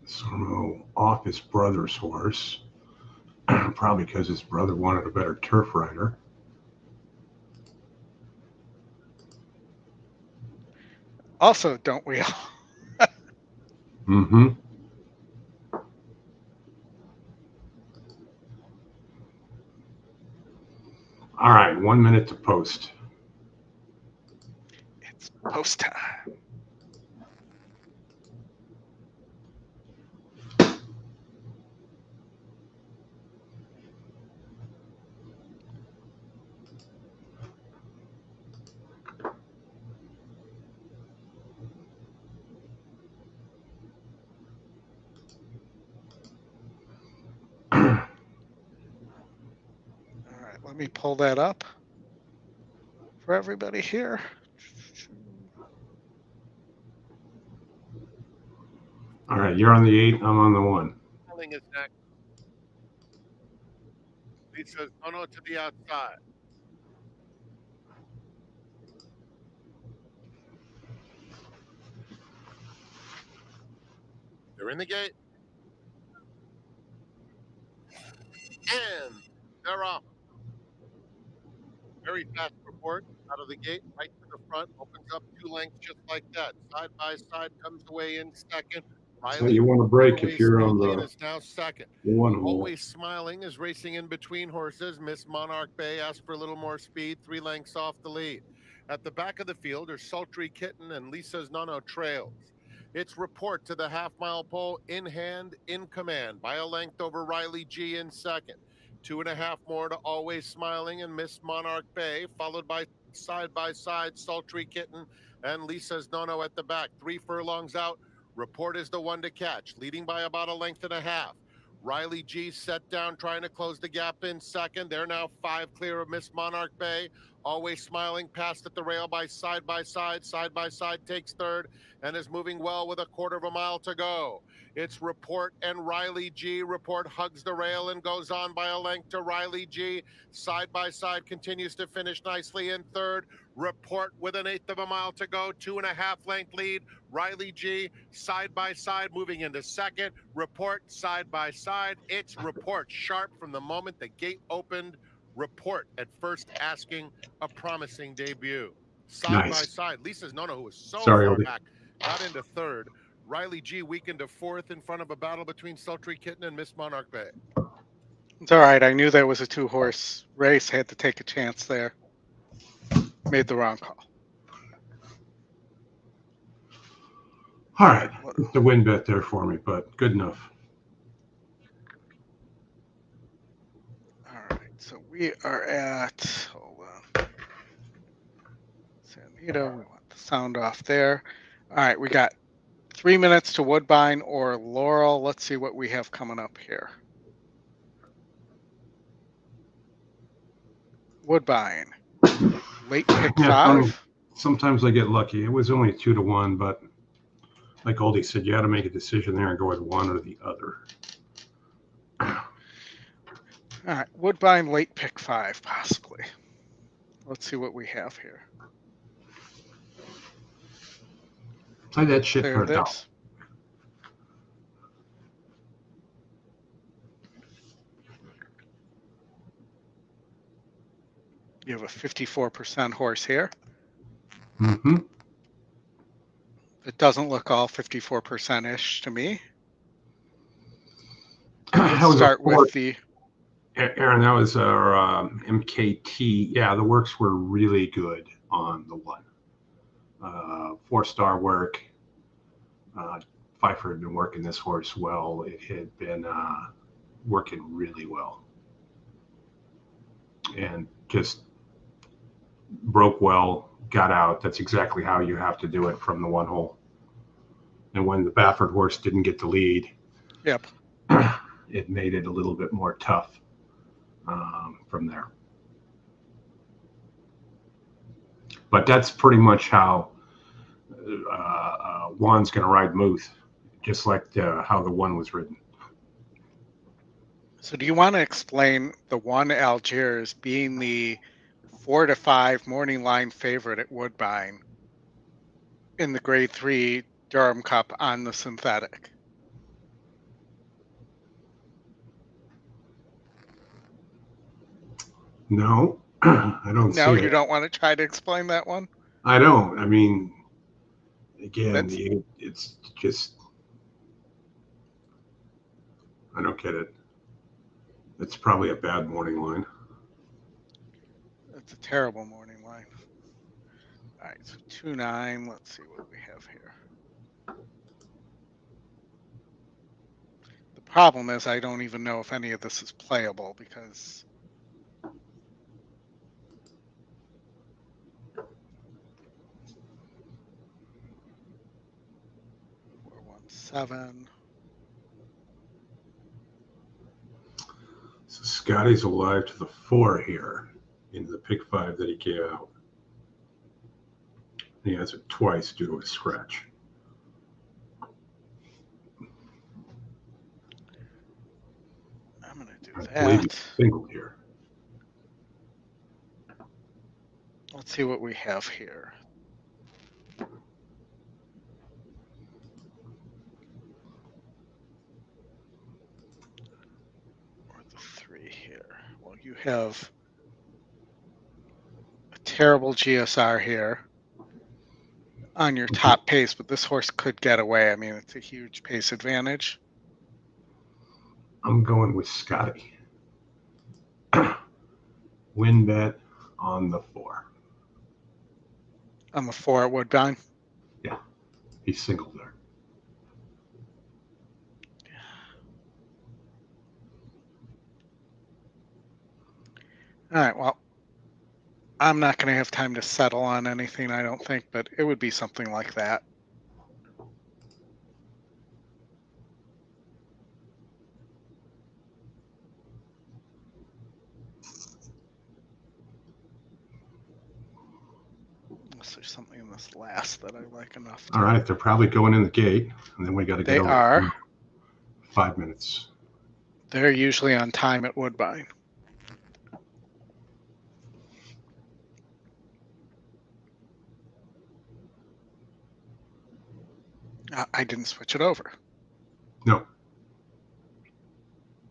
Speaker 2: Sormo off his brother's horse, probably because his brother wanted a better turf rider.
Speaker 1: Also, don't we all?
Speaker 2: Mm-hmm. All right, 1 minute to post.
Speaker 1: It's post time. All right, let me pull that up for everybody here.
Speaker 2: All right, you're on the 8, I'm on the 1.
Speaker 7: Is next. He says, no, to the outside. They're in the gate. And they're off. Very fast report out of the gate, right to the front, opens up 2 lengths just like that. Side by side comes away in second.
Speaker 2: So you want to break if you're on the
Speaker 7: is now second.
Speaker 2: 1 hole.
Speaker 7: Always Smiling is racing in between horses. Miss Monarch Bay asked for a little more speed, 3 lengths off the lead. At the back of the field are Sultry Kitten and Lisa's Nono Trails. It's Report to the half-mile pole, in hand, in command, by a length over Riley G in second. 2.5 more to Always Smiling and Miss Monarch Bay, followed by side, Sultry Kitten and Lisa's Nono at the back. 3 furlongs out. Report is the one to catch, leading by about 1.5 lengths. Riley G set down, trying to close the gap in second. They're now 5 clear of Miss Monarch Bay. Always Smiling, passed at the rail by side by side. Side by side takes third and is moving well with 1/4 mile to go. It's Report and Riley G. Report hugs the rail and goes on by 1 length to Riley G. Side by side continues to finish nicely in third. Report with 1/8 mile to go, 2.5 length lead. Riley G side by side moving into second. Report side by side. It's Report sharp from the moment the gate opened. Report at first asking a promising debut. Side by side. Lisa's Nono, who was so far back, got into third. Riley G weakened to fourth in front of a battle between Sultry Kitten and Miss Monarch Bay.
Speaker 1: It's all right. I knew that was a 2-horse race. Had to take a chance there. Made the wrong call.
Speaker 2: All right, the win bet there for me, but good enough.
Speaker 1: We are at, hold on, Santa Anita. We want the sound off there. All right, we got 3 minutes to Woodbine or Laurel. Let's see what we have coming up here. Woodbine, late pick
Speaker 2: Yeah,
Speaker 1: 5.
Speaker 2: sometimes I get lucky. It was only 2-1, but like Oldie said, you got to make a decision there and go with one or the other.
Speaker 1: All right, Woodbine, late pick 5, possibly. Let's see what we have here.
Speaker 2: Play that shit
Speaker 1: Clear
Speaker 2: for a dollar.
Speaker 1: this. You have a 54% horse here.
Speaker 2: Mm-hmm.
Speaker 1: It doesn't look all 54%-ish to me.
Speaker 2: That
Speaker 1: Let's
Speaker 2: was
Speaker 1: start with the...
Speaker 2: Aaron, that was our MKT. Yeah, the works were really good on the one. 4-star work. Pfeiffer had been working this horse well. It had been working really well. And just broke well, got out. That's exactly how you have to do it from the one hole. And when the Baffert horse didn't get the lead,
Speaker 1: Yep.
Speaker 2: it made it a little bit more tough from there. But that's pretty much how Juan's going to ride Muth, just like how the one was ridden.
Speaker 1: So do you want to explain the one Algiers being the 4-5 morning line favorite at Woodbine in the Grade 3 Durham Cup on the synthetic?
Speaker 2: No, I don't see
Speaker 1: No,
Speaker 2: it.
Speaker 1: you don't want to try to explain that one?
Speaker 2: I don't. I mean, again,
Speaker 1: That's-
Speaker 2: it's just, I don't get it. It's probably a bad morning line.
Speaker 1: It's a terrible morning line. All right, so 2-9. Let's see what we have here. The problem is I don't even know if any of this is playable because we're 1-7.
Speaker 2: So Scotty's alive to the 4 here in the pick 5 that he gave out. He has it twice due to a scratch.
Speaker 1: I'm going to do
Speaker 2: I believe
Speaker 1: that.
Speaker 2: he's single here.
Speaker 1: Let's see what we have here. Or the 3 here. Well, you have a terrible GSR here on your top pace, but this horse could get away. I mean, it's a huge pace advantage.
Speaker 2: I'm going with Scotty. Win bet on the 4.
Speaker 1: On the 4 at Woodbine.
Speaker 2: Yeah, he's single there.
Speaker 1: All right, well, I'm not going to have time to settle on anything, I don't think, but it would be something like that. Unless there's something in this last that I like enough.
Speaker 2: All right, they're probably going in the gate, and then we got to get
Speaker 1: They
Speaker 2: over
Speaker 1: are.
Speaker 2: 5 minutes.
Speaker 1: They're usually on time at Woodbine. I didn't switch it over.
Speaker 2: No.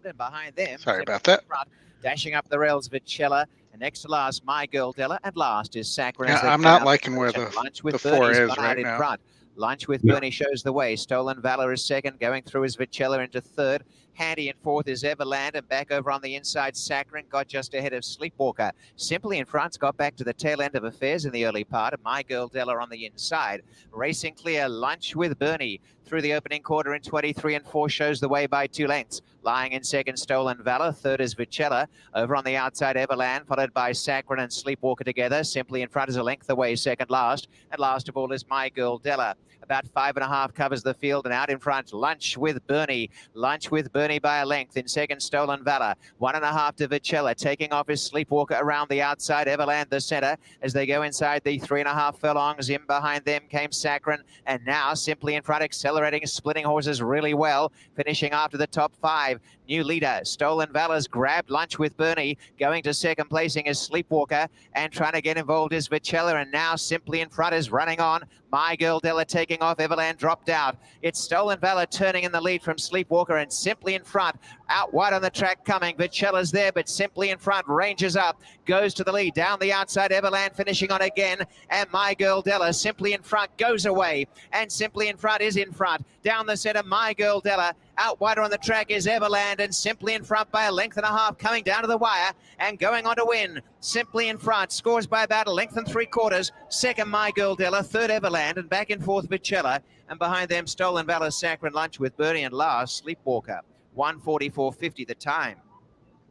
Speaker 3: Then behind them,
Speaker 1: Sorry about that.
Speaker 3: front, dashing up the rails, Vicella. And next to last, My Girl Della. And last is Saccharin.
Speaker 1: Yeah, I'm not liking where the
Speaker 3: Lunch with
Speaker 1: 4
Speaker 3: Bernie's
Speaker 1: is
Speaker 3: gone out
Speaker 1: right
Speaker 3: in
Speaker 1: now.
Speaker 3: front. Lunch with
Speaker 2: Yeah.
Speaker 3: Bernie shows the way. Stolen Valor is second. Going through is Vicella into third. Handy in fourth is Everland. And back over on the inside, Saccharin got just ahead of Sleepwalker. Simply in front, got back to the tail end of affairs in the early part. My Girl Della on the inside. Racing clear, Lunch with Bernie. through the opening quarter in 23 and 4 shows the way by 2 lengths. Lying in second, Stolen Valor. Third is Vicella. Over on the outside, Everland, followed by Saccharin and Sleepwalker together. Simply in front is a length away, second last. And last of all is My Girl Della. About 5.5 covers the field, and out in front, Lunch with Bernie. Lunch with Bernie by a length. In second, Stolen Valor. 1.5 to Vicella. Taking off his Sleepwalker around the outside. Everland the center as they go inside the 3.5 furlongs. In behind them came Saccharin, and now Simply in front, accelerating, splitting horses really well. Finishing after the top 5. New leader, Stolen Valor's grabbed Lunch with Bernie. Going to second placing is Sleepwalker, and trying to get involved is Vicella, and now Simply in front is running on. My Girl Della taking off. Everland dropped out. It's Stolen Valor turning in the lead from Sleepwalker, and Simply in front. Out wide on the track coming. Vicella's there, but Simply in front ranges up. Goes to the lead. Down the outside, Everland finishing on again. And My Girl Della simply in front goes away. And Simply in front is in front. Down the center, My Girl Della. Out wider on the track is Everland, and Simply in front by a length and a half, coming down to the wire and going on to win. Simply in front, scores by about a length and 3/4. Second, My Girl Della. Third, Everland, and back and forth, Vicella. And behind them, Stolen Valor, Saccharin, Lunch with Bernie, and last, Sleepwalker. 1:44.50 the time.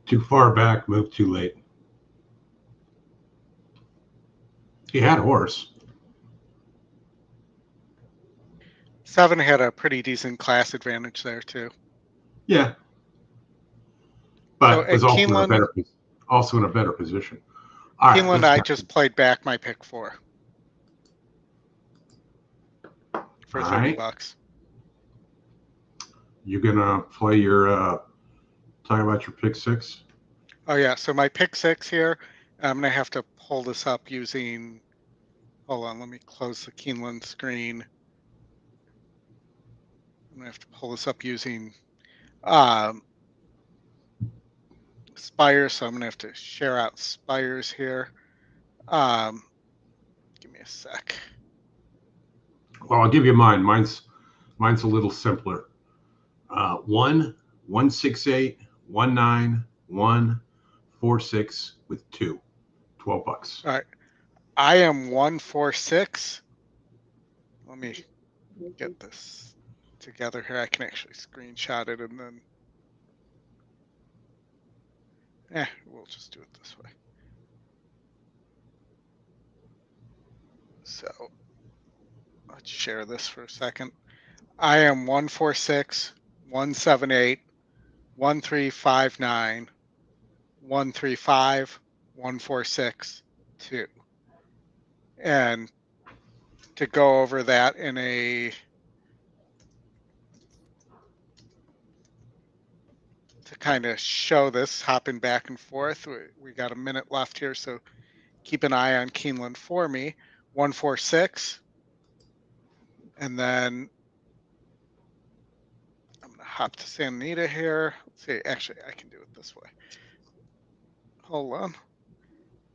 Speaker 2: Too far back, moved too late. He had a horse.
Speaker 1: 7 had a pretty decent class advantage there too.
Speaker 2: Yeah. But
Speaker 1: So,
Speaker 2: was
Speaker 1: at
Speaker 2: also
Speaker 1: Keeneland-
Speaker 2: in a better position. All right,
Speaker 1: Keeneland, I just played back my pick 4 for
Speaker 2: All
Speaker 1: 30
Speaker 2: right.
Speaker 1: bucks.
Speaker 2: You gonna play your talk about your pick 6?
Speaker 1: Oh yeah, so my pick 6 here, I'm gonna have to pull this up using, hold on, let me close the Keeneland screen. I'm gonna have to pull this up using Spires, so I'm gonna have to share out Spires here. Give me a sec.
Speaker 2: Well, I'll give you mine. Mine's a little simpler. 1, 168, 19, 1, 46 with 2. 12 bucks.
Speaker 1: All right, I am 146. Let me get this together here. I can actually screenshot it and then, we'll just do it this way. So let's share this for a second. I am 146, 178, 1359, 135, 146, 2. And to go over that in to kind of show this, hopping back and forth, we got a minute left here, so keep an eye on Keeneland for me. 146, and then I'm gonna hop to Santa Anita here. Let's see, actually, I can do it this way. Hold on.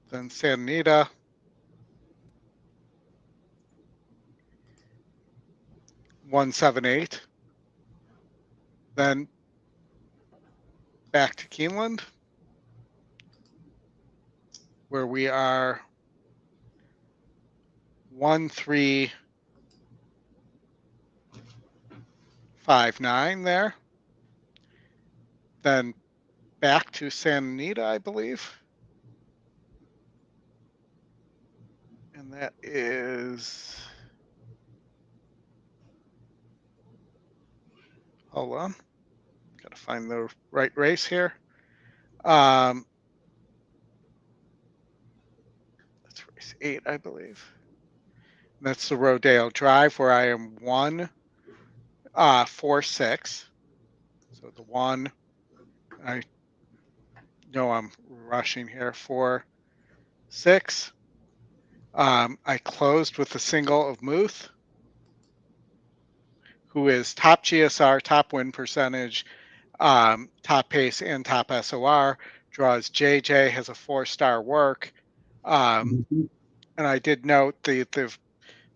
Speaker 1: Then Santa Anita. $178. Then back to Keeneland, where we are 1359 there. Then back to Santa Anita, I believe. And that is, hold on, gotta find the right race here. That's race 8, I believe. And that's the Rodeo Drive, where I am 146. So the 1, I know I'm rushing here, 4, 6. I closed with a single of Muth, who is top GSR, top win percentage, top pace, and top SOR. Draws JJ, has a 4-star work. And I did note the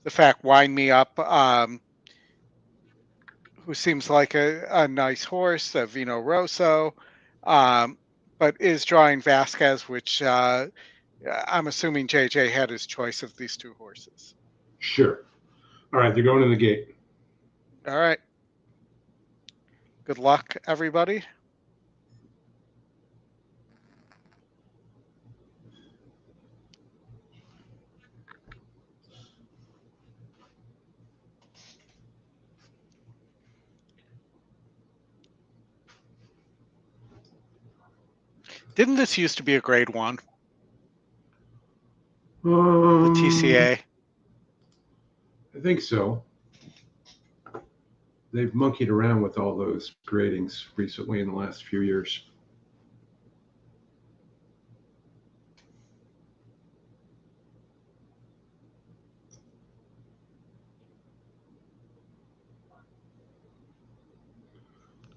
Speaker 1: fact Wind Me Up, who seems like a nice horse, Vino Rosso, but is drawing Vasquez, which I'm assuming JJ had his choice of these 2 horses.
Speaker 2: Sure. All right, they're going in the gate.
Speaker 1: All right. Good luck, everybody. Didn't this used to be a grade 1? The TCA.
Speaker 2: I think so. They've monkeyed around with all those gradings recently in the last few years.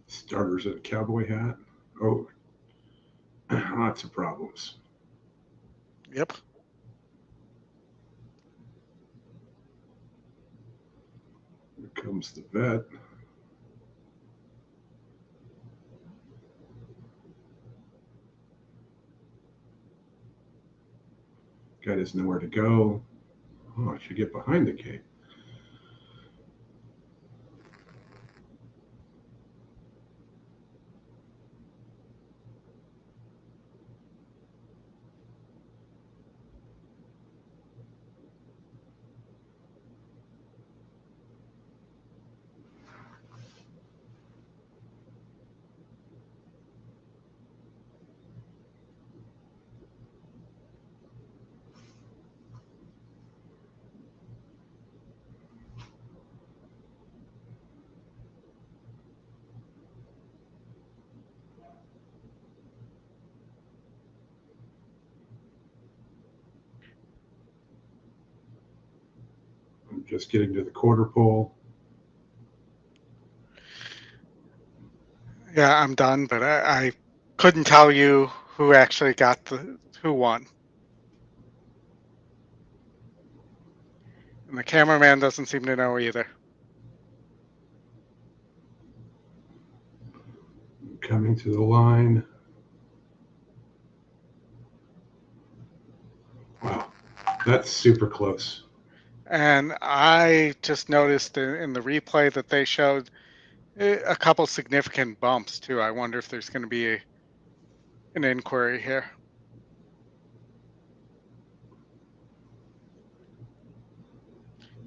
Speaker 2: Starters at a cowboy hat. Oh, lots of problems.
Speaker 1: Yep.
Speaker 2: Here comes the vet. Guy doesn't know where to go. Oh, I should get behind the gate. I'm just getting to the quarter pole.
Speaker 1: Yeah, I'm done, but I couldn't tell you who actually got who won. And the cameraman doesn't seem to know either.
Speaker 2: Coming to the line. Wow, that's super close.
Speaker 1: And I just noticed in the replay that they showed a couple significant bumps too. I wonder if there's going to be an inquiry here.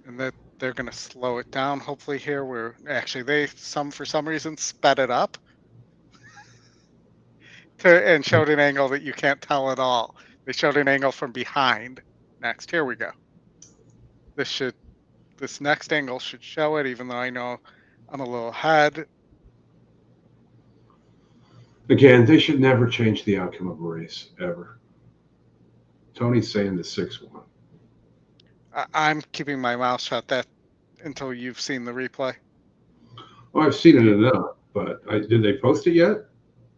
Speaker 1: And that they're going to slow it down hopefully here. Where actually for some reason sped it up and showed an angle that you can't tell at all. They showed an angle from behind. Next, here we go. This next angle should show it, even though I know I'm a little ahead.
Speaker 2: Again, they should never change the outcome of a race, ever. Tony's saying the 6-1.
Speaker 1: I'm keeping my mouth shut until you've seen the replay.
Speaker 2: Well, I've seen it enough, but did they post it yet?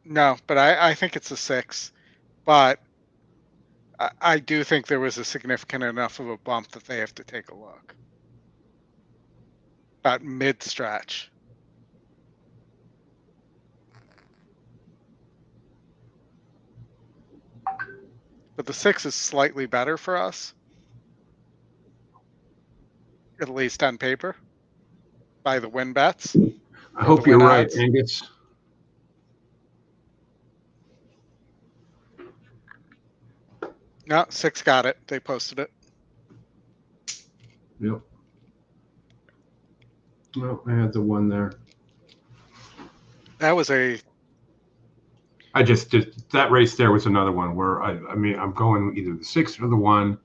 Speaker 1: No, but I think it's a 6. But I do think there was a significant enough of a bump that they have to take a look. About mid-stretch. But the 6 is slightly better for us. At least on paper. By the win bets.
Speaker 2: I hope you're right, Angus.
Speaker 1: No, 6 got it. They posted it.
Speaker 2: Yep. Well, I had the 1 there.
Speaker 1: That was
Speaker 2: I just did that race. There was another one where I'm going either the 6 or the 1.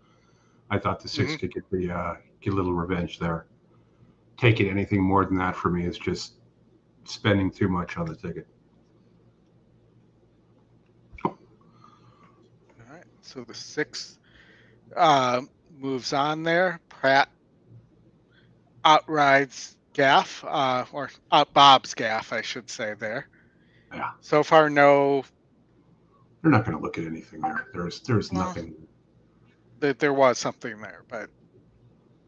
Speaker 2: I thought the 6 could get a little revenge there. Taking anything more than that for me is just spending too much on the ticket.
Speaker 1: All right. So the 6 moves on there. Pratt outrides Gaff, or Bob's Gaff, I should say there.
Speaker 2: Yeah.
Speaker 1: So far, no.
Speaker 2: They're not going to look at anything there. There's nothing.
Speaker 1: There was something there, but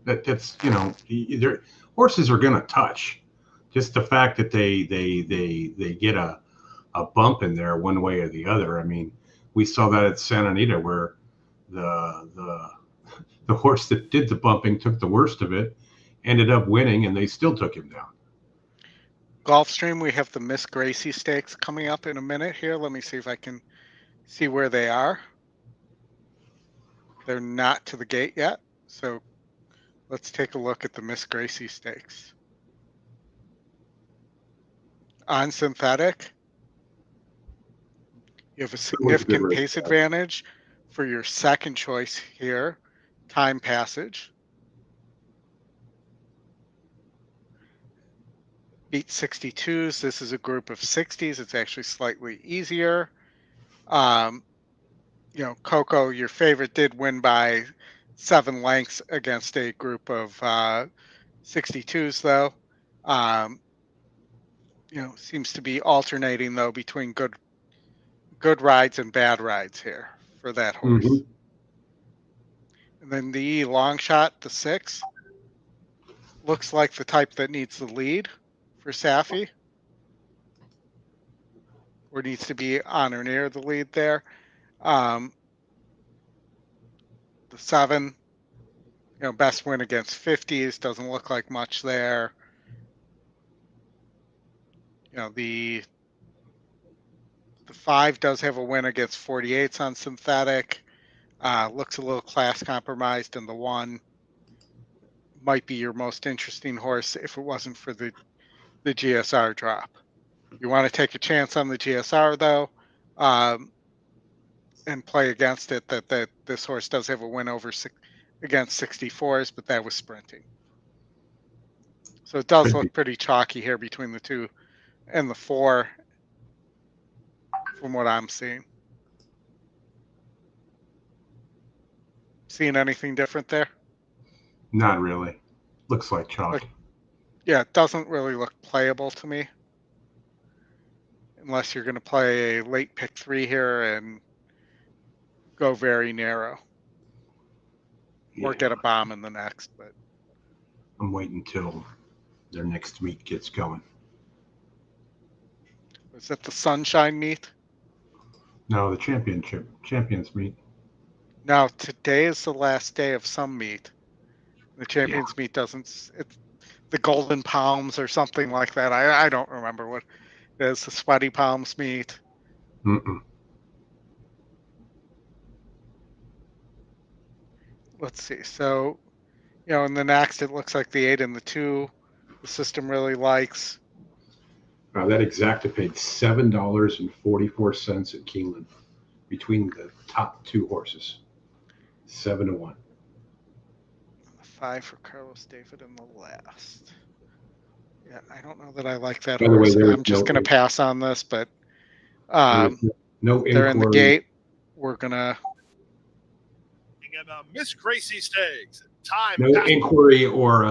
Speaker 2: that's horses are going to touch. Just the fact that they get a bump in there one way or the other. I mean, we saw that at Santa Anita where the horse that did the bumping took the worst of it, ended up winning, and they still took him down.
Speaker 1: Gulfstream, we have the Miss Gracie Stakes coming up in a minute here. Let me see if I can see where they are. They're not to the gate yet. So let's take a look at the Miss Gracie Stakes. On synthetic, you have a significant pace advantage for your second choice here, Time Passage. Beat 62s. This is a group of 60s. It's actually slightly easier. You know, Coco, your favorite, did win by 7 lengths against a group of 62s, though. You know, seems to be alternating though between good rides and bad rides here for that horse. And then the long shot, the 6, looks like the type that needs the lead for Safi, or needs to be on or near the lead there. The 7, you know, best win against 50s, doesn't look like much there. You know, the 5 does have a win against 48s on synthetic. Looks a little class compromised, and the 1 might be your most interesting horse if it wasn't for the GSR drop. You want to take a chance on the GSR though, and play against it. That this horse does have a win over against 64s, but that was sprinting. So it does look pretty chalky here between the 2 and the 4, from what I'm seeing. Seeing anything different there?
Speaker 2: Not really. Looks like chalk.
Speaker 1: Yeah, it doesn't really look playable to me. Unless you're going to play a late pick 3 here and go very narrow. Or get a bomb in the next. But
Speaker 2: I'm waiting until their next meet gets going.
Speaker 1: Is that the Sunshine meet?
Speaker 2: No, the champions meet.
Speaker 1: No, today is the last day of some meet. The champions meet doesn't. It's the Golden Palms or something like that. I don't remember what it is. The Sweaty Palms meet. Let's see. So, you know, in the next, it looks like the 8 and the 2, the system really likes.
Speaker 2: That exacta paid $7.44 at Keeneland between the top 2 horses. 7-1.
Speaker 1: The 5 for Carlos David in the last. Yeah, I don't know that I like that
Speaker 2: By the way,
Speaker 1: horse. I'm just going to pass on this, but
Speaker 2: no
Speaker 1: they're in the gate. We're going to.
Speaker 6: Miss Gracie Stakes. Time.
Speaker 2: No inquiry or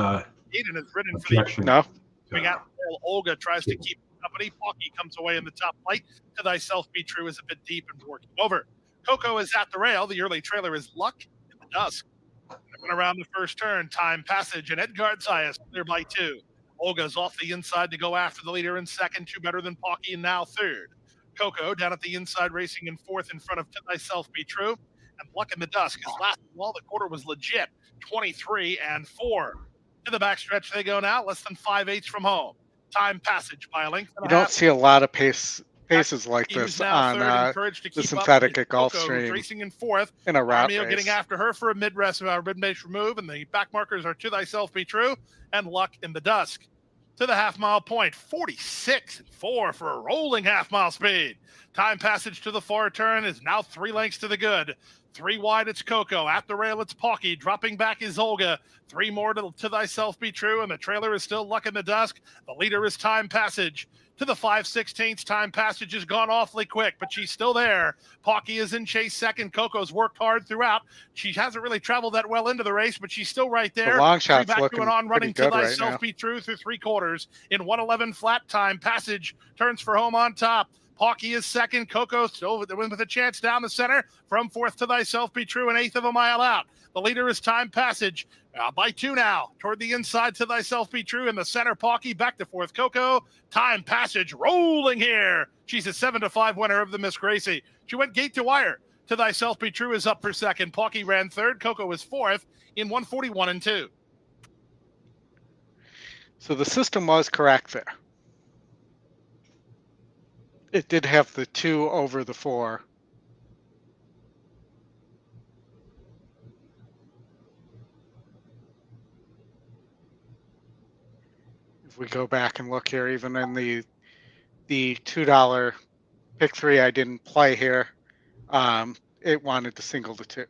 Speaker 6: Eden is ridden
Speaker 2: objection.
Speaker 6: for the.
Speaker 1: No.
Speaker 6: We got Olga tries to keep company. Pocky comes away in the top flight. To Thyself Be True is a bit deep and working over. Coco is at the rail. The early trailer is Luck in the Dusk. Went around the first turn. Time Passage and Edgard's highest. Clear by 2. Olga's off the inside to go after the leader in second. 2 better than Pocky and now third. Coco down at the inside racing in fourth in front of To Thyself Be True. And Luck in the Dusk is last. Well, the quarter was legit. 23-4. To the backstretch they go now. Less than 5/8 from home. Time Passage by a length.
Speaker 1: You don't see a lot of paces like this on the synthetic at Gulfstream.
Speaker 6: Racing in fourth.
Speaker 1: In a route race.
Speaker 6: Getting after her for a mid-base remove, and the back markers are To Thyself Be True and Luck in the Dusk. To the half-mile point, 46-4 for a rolling half-mile speed. Time Passage to the far turn is now 3 lengths to the good. 3 wide, it's Coco. At the rail, it's Pocky. Dropping back is Olga. 3 more to Thyself Be True, and the trailer is still Luck in the Dusk. The leader is Time Passage. To the 5/16, Time Passage has gone awfully quick, but she's still there. Pocky is in chase second. Coco's worked hard throughout. She hasn't really traveled that well into the race, but she's still right there.
Speaker 1: The long shot's
Speaker 6: back
Speaker 1: looking
Speaker 6: to an on running To
Speaker 1: pretty good
Speaker 6: Thyself
Speaker 1: right now.
Speaker 6: Be True through 3/4 in 1:11 flat. Time Passage turns for home on top. Pocky is second. Coco still with a chance down the center. From fourth To Thyself Be True, 1/8 of a mile out. The leader is Time Passage. By 2 now. Toward the inside, To Thyself Be True. In the center, Pocky. Back to fourth, Coco. Time Passage rolling here. She's a 7-5 winner of the Miss Gracie. She went gate to wire. To Thyself Be True is up for second. Pocky ran third. Coco was fourth in 1:41-2.
Speaker 1: So the system was correct there. It did have the 2 over the 4. If we go back and look here, even in the $2 pick 3 I didn't play here, it wanted to single the 2.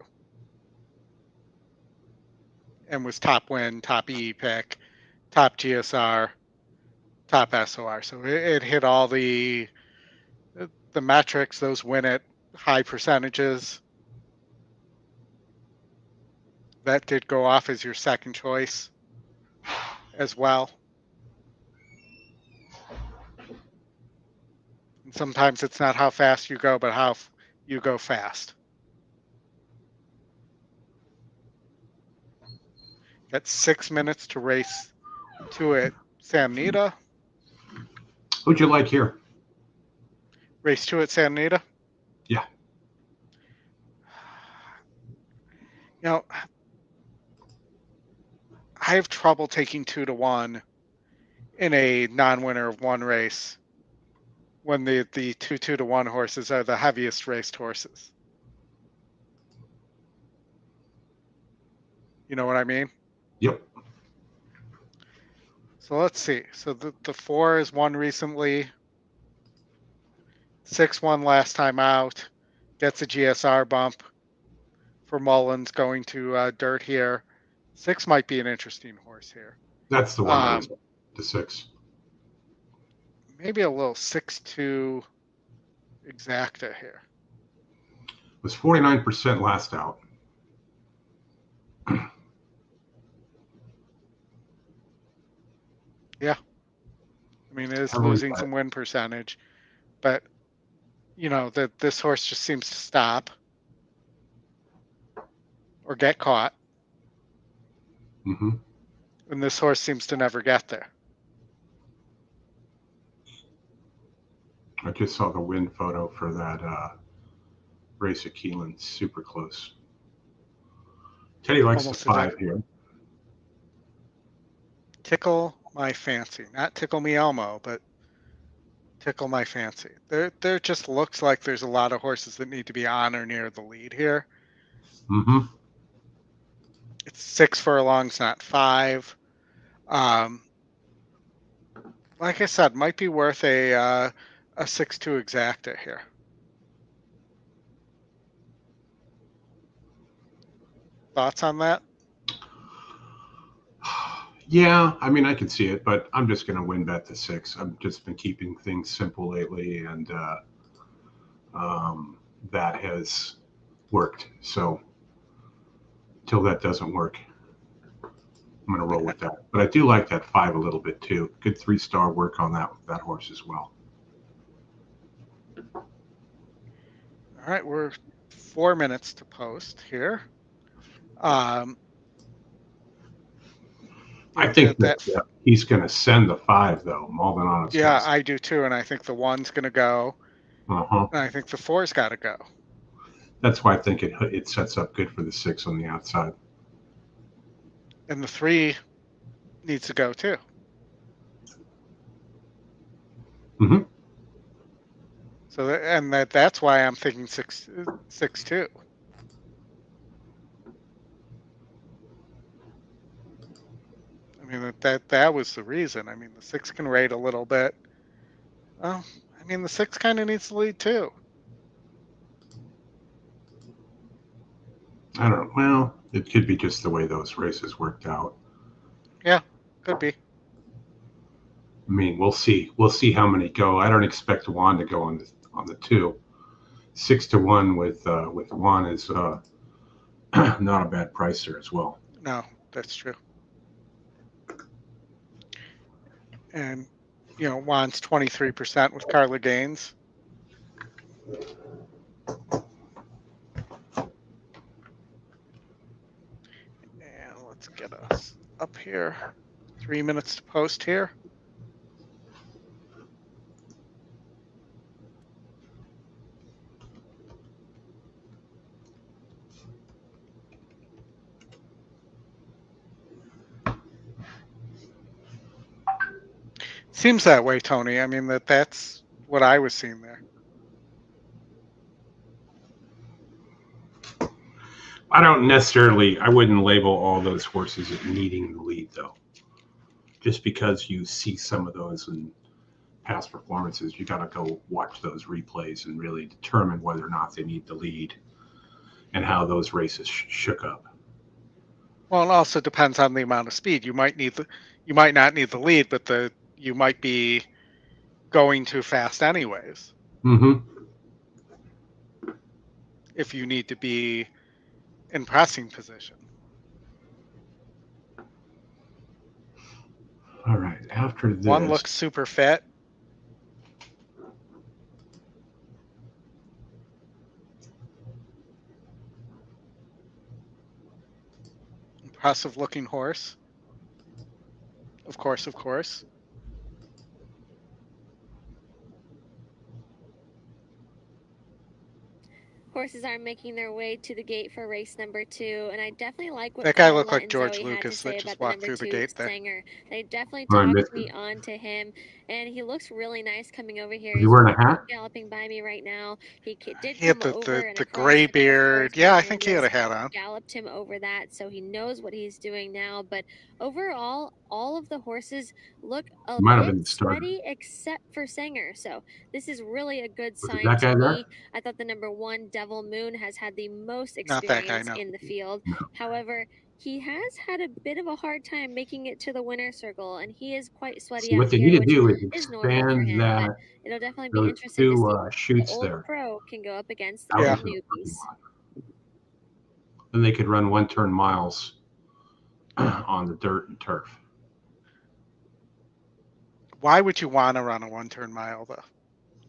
Speaker 1: And was top win, top EE pick, top GSR, top SOR. So it hit all the metrics. Those win at high percentages. That did go off as your second choice as well. And sometimes it's not how fast you go, but how you go fast. Got 6 minutes to race to it. Santa Anita.
Speaker 2: Who'd you like here?
Speaker 1: Race 2 at Santa Anita?
Speaker 2: Yeah.
Speaker 1: You know, I have trouble taking 2 to 1 in a non-winner of 1 race when the 2 to 1 horses are the heaviest raced horses. You know what I mean?
Speaker 2: Yep.
Speaker 1: So let's see. So the 4 is won recently. 6 won last time out. Gets a GSR bump for Mullins going to dirt here. 6 might be an interesting horse here.
Speaker 2: That's the one. The 6.
Speaker 1: Maybe a little 6-2 exacta here.
Speaker 2: It was 49% last out.
Speaker 1: Yeah. I mean, it is losing some win percentage, but you know, this horse just seems to stop or get caught.
Speaker 2: Mm-hmm.
Speaker 1: And this horse seems to never get there.
Speaker 2: I just saw the win photo for that race at Keeneland. Super close. Teddy likes
Speaker 1: Almost
Speaker 2: the 5 here.
Speaker 1: Tickle my fancy. Not tickle me Elmo, but tickle my fancy. There just looks like there's a lot of horses that need to be on or near the lead here.
Speaker 2: Mm-hmm.
Speaker 1: It's 6 furlongs, not 5. Like I said, might be worth a 6-2 exacta here. Thoughts on that?
Speaker 2: Yeah, I mean, I can see it, but I'm just going to win bet the 6. I've just been keeping things simple lately, and that has worked. So until that doesn't work, I'm going to roll with that. But I do like that 5 a little bit too. Good 3-star work on that horse as well.
Speaker 1: All right, we're 4 minutes to post here.
Speaker 2: I think that he's going to send the 5 though, Malden on his
Speaker 1: Yeah, I do too, and I think the 1's going to go.
Speaker 2: Uh-huh.
Speaker 1: And I think the 4's got to go.
Speaker 2: That's why I think it sets up good for the 6 on the outside.
Speaker 1: And the 3 needs to go too.
Speaker 2: Mm-hmm.
Speaker 1: So that's why I'm thinking 6-2. I mean that was the reason. I mean the 6 can rate a little bit. Well, I mean the 6 kind of needs to lead too.
Speaker 2: I don't know. Well, it could be just the way those races worked out.
Speaker 1: Yeah, could be.
Speaker 2: I mean, we'll see. We'll see how many go. I don't expect Juan to go on the 2. 6 to 1 with Juan is not a bad price there as well.
Speaker 1: No, that's true. And you know, Juan's 23% with Carla Gaines. And let's get us up here. 3 minutes to post here. Seems that way, Tony. I mean that's what I was seeing there.
Speaker 2: I wouldn't label all those horses as needing the lead, though. Just because you see some of those in past performances, you got to go watch those replays and really determine whether or not they need the lead and how those races shook up.
Speaker 1: Well, it also depends on the amount of speed. You might not need the lead, but you might be going too fast anyways.
Speaker 2: Mm-hmm.
Speaker 1: If you need to be in pressing position.
Speaker 2: All right. After this,
Speaker 1: One looks super fit. Impressive looking horse. Of course, of course.
Speaker 8: Horses are making their way to the gate for race number 2, and I definitely like what
Speaker 1: that guy
Speaker 8: Pharoah
Speaker 1: looked like
Speaker 8: and
Speaker 1: George
Speaker 8: Zoe had
Speaker 1: Lucas
Speaker 8: to say
Speaker 1: that just
Speaker 8: about
Speaker 1: walked
Speaker 8: the
Speaker 1: through
Speaker 8: number
Speaker 1: the
Speaker 8: 2
Speaker 1: gate there.
Speaker 8: Sanger. They definitely
Speaker 2: I
Speaker 8: talked
Speaker 2: missed
Speaker 8: me on to him, and he looks really nice coming over here.
Speaker 2: Is he wearing a hat?
Speaker 8: Galloping by me right now. He did
Speaker 1: He had
Speaker 8: come over and
Speaker 1: the
Speaker 8: across
Speaker 1: gray
Speaker 8: the course
Speaker 1: beard. Yeah, I think he had a
Speaker 8: just
Speaker 1: hat on.
Speaker 8: galloped him over that, so he knows what he's doing now. But overall, all of the horses look a
Speaker 2: Might have been
Speaker 8: bit
Speaker 2: the starter.
Speaker 8: sweaty except for Sanger. So this is really a good
Speaker 2: Was it
Speaker 8: sign
Speaker 2: that guy
Speaker 8: to
Speaker 2: there?
Speaker 8: me. I thought the number 1 Devil Moon has had the most
Speaker 1: Not that guy,
Speaker 8: experience
Speaker 1: no.
Speaker 8: in the field.
Speaker 2: No.
Speaker 8: However, he has had a bit of a hard time making it to the winner's circle, and he is quite sweaty
Speaker 2: So
Speaker 8: out
Speaker 2: what they
Speaker 8: here,
Speaker 2: need to
Speaker 8: which
Speaker 2: do is
Speaker 8: is normal for
Speaker 2: expand
Speaker 8: him.
Speaker 2: that.
Speaker 8: But it'll definitely be
Speaker 2: Those
Speaker 8: interesting to see
Speaker 2: two
Speaker 8: if the
Speaker 2: shoots
Speaker 8: old
Speaker 2: there.
Speaker 8: pro can go up against the
Speaker 2: out
Speaker 1: Yeah.
Speaker 2: into the parking
Speaker 8: newbies.
Speaker 2: lot. Then they could run 1-turn miles on the dirt and turf.
Speaker 1: Why would you want to run a 1-turn mile though?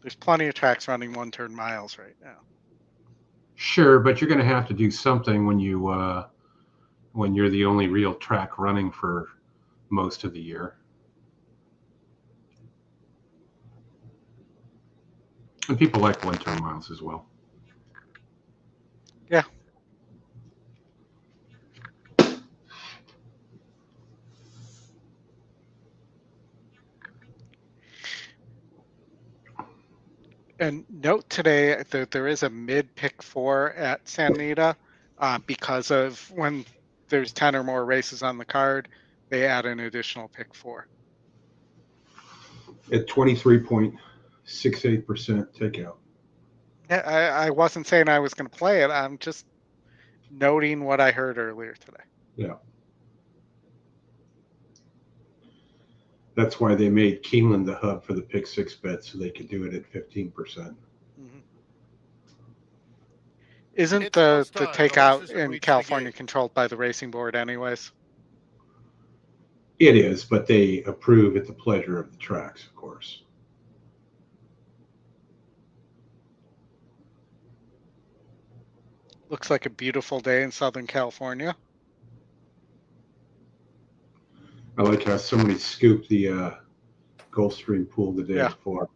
Speaker 1: There's plenty of tracks running 1-turn miles right now.
Speaker 2: Sure, but you're going to have to do something when you're the only real track running for most of the year. And people like 1-turn miles as well.
Speaker 1: Yeah. And note today that there is a mid pick 4 at Santa Anita because of when there's 10 or more races on the card, they add an additional pick 4.
Speaker 2: At 23.68% takeout.
Speaker 1: Yeah, I wasn't saying I was going to play it. I'm just noting what I heard earlier today.
Speaker 2: Yeah. That's why they made Keeneland the hub for the pick 6 bet, so they could do it at 15%.
Speaker 1: Mm-hmm. Isn't
Speaker 7: It's
Speaker 1: the
Speaker 7: almost time. The
Speaker 1: takeout
Speaker 7: horses have
Speaker 1: in
Speaker 7: reached the
Speaker 1: California
Speaker 7: gate.
Speaker 1: controlled by the racing board anyways?
Speaker 2: It is, but they approve at the pleasure of the tracks, of course.
Speaker 1: Looks like a beautiful day in Southern California.
Speaker 2: I like how somebody scooped the Gulfstream pool the day
Speaker 1: Yeah.
Speaker 2: before.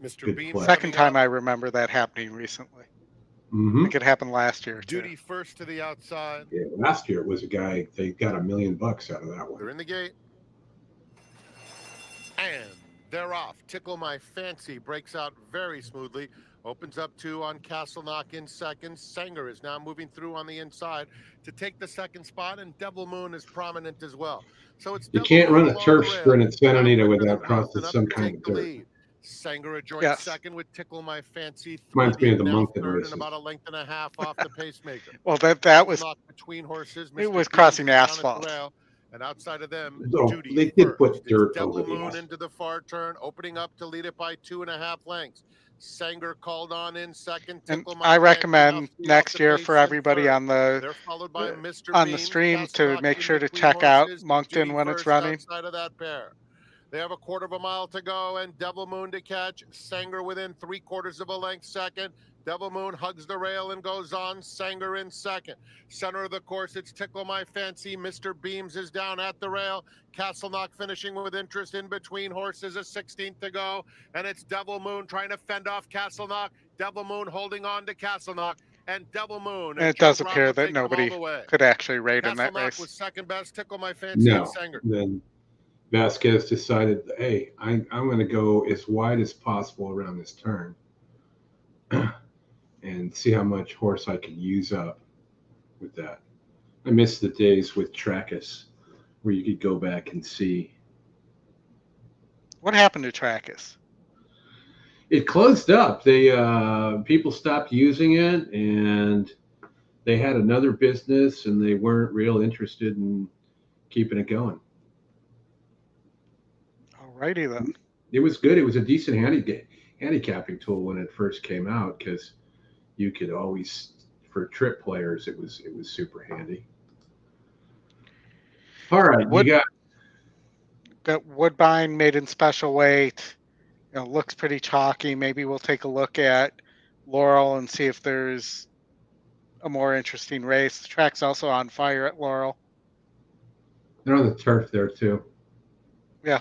Speaker 7: Mr.
Speaker 2: Good
Speaker 7: Beam.
Speaker 2: play.
Speaker 1: Second time I remember that happening recently. I
Speaker 2: Mm-hmm.
Speaker 1: think it happened last year too.
Speaker 7: Duty first to the outside.
Speaker 2: Yeah, last year it was a guy, they got $1 million out of that
Speaker 7: They're
Speaker 2: one.
Speaker 7: in the gate. And they're off. Tickle My Fancy breaks out very smoothly. Opens up 2 on Castle Knock in second. Sanger is now moving through on the inside to take the second spot, and Devil Moon is prominent as well. So it's
Speaker 2: You
Speaker 7: Devil
Speaker 2: can't
Speaker 7: Moon
Speaker 2: run a
Speaker 7: along
Speaker 2: turf
Speaker 7: the rail.
Speaker 2: sprint at Santa Anita
Speaker 7: Quicker
Speaker 2: without
Speaker 7: than
Speaker 2: crossing
Speaker 7: Wilson up
Speaker 2: some
Speaker 7: to
Speaker 2: kind
Speaker 7: take
Speaker 2: of
Speaker 7: the
Speaker 2: dirt.
Speaker 7: lead. Sanger a joint
Speaker 1: Yes.
Speaker 7: second with Tickle My Fancy.
Speaker 2: Reminds me of the
Speaker 7: now
Speaker 2: Moncton
Speaker 7: third
Speaker 2: races.
Speaker 7: and about a length and a half off the pacemaker.
Speaker 1: Well, that was
Speaker 7: Knock between horses.
Speaker 1: it
Speaker 7: Mr.
Speaker 1: was
Speaker 7: Beam
Speaker 1: crossing
Speaker 7: down at the
Speaker 1: asphalt.
Speaker 7: rail, and outside of them,
Speaker 2: No,
Speaker 7: Duty
Speaker 2: they did
Speaker 7: first.
Speaker 2: put
Speaker 7: It's
Speaker 2: dirt
Speaker 7: Devil
Speaker 2: over the
Speaker 7: Moon
Speaker 2: asphalt.
Speaker 7: into the far turn, opening up to lead it by 2.5 lengths. Sanger called on in second.
Speaker 1: And
Speaker 7: Tickle My
Speaker 1: I
Speaker 7: Fancy now
Speaker 1: recommend
Speaker 7: three off
Speaker 1: next
Speaker 7: the
Speaker 1: year
Speaker 7: pace
Speaker 1: for
Speaker 7: in
Speaker 1: everybody
Speaker 7: third.
Speaker 1: on
Speaker 7: They're followed by Mr.
Speaker 1: the
Speaker 7: Beam,
Speaker 1: stream
Speaker 7: Castle
Speaker 1: to
Speaker 7: Knock
Speaker 1: make
Speaker 7: in
Speaker 1: sure to
Speaker 7: between
Speaker 1: check out
Speaker 7: horses,
Speaker 1: Moncton
Speaker 7: Duty
Speaker 1: when it's
Speaker 7: first
Speaker 1: running.
Speaker 7: outside of that pair. They have a quarter of a mile to go, and Devil Moon to catch. Sanger within 3/4 of a length second. Devil Moon hugs the rail and goes on. Sanger in second. Center of the course, it's Tickle My Fancy. Mr. Beams is down at the rail. Castle Knock finishing with interest in between horses, a 16th to go. And it's Devil Moon trying to fend off Castle Knock. Devil Moon holding on to Castle Knock. And Devil Moon.
Speaker 1: And it does appear that nobody could actually rate in
Speaker 7: Castle
Speaker 1: that
Speaker 7: Knock
Speaker 1: race.
Speaker 7: was second best. Tickle My Fancy and
Speaker 2: No,
Speaker 7: Sanger.
Speaker 2: then Vasquez decided, hey, I'm going to go as wide as possible around this turn and see how much horse I can use up with that. I miss the days with Trackus where you could go back and see.
Speaker 1: What happened to Trackus?
Speaker 2: It closed up. They people stopped using it, and they had another business, and they weren't real interested in keeping it going.
Speaker 1: Alrighty then.
Speaker 2: It was good. It was a decent handicapping tool when it first came out because you could always, for trip players, it was super handy. All right, you
Speaker 1: got Woodbine maiden special weight. Looks pretty chalky. Maybe we'll take a look at Laurel and see if there's a more interesting race. The track's also on fire at Laurel.
Speaker 2: They're on the turf there too.
Speaker 1: Yeah.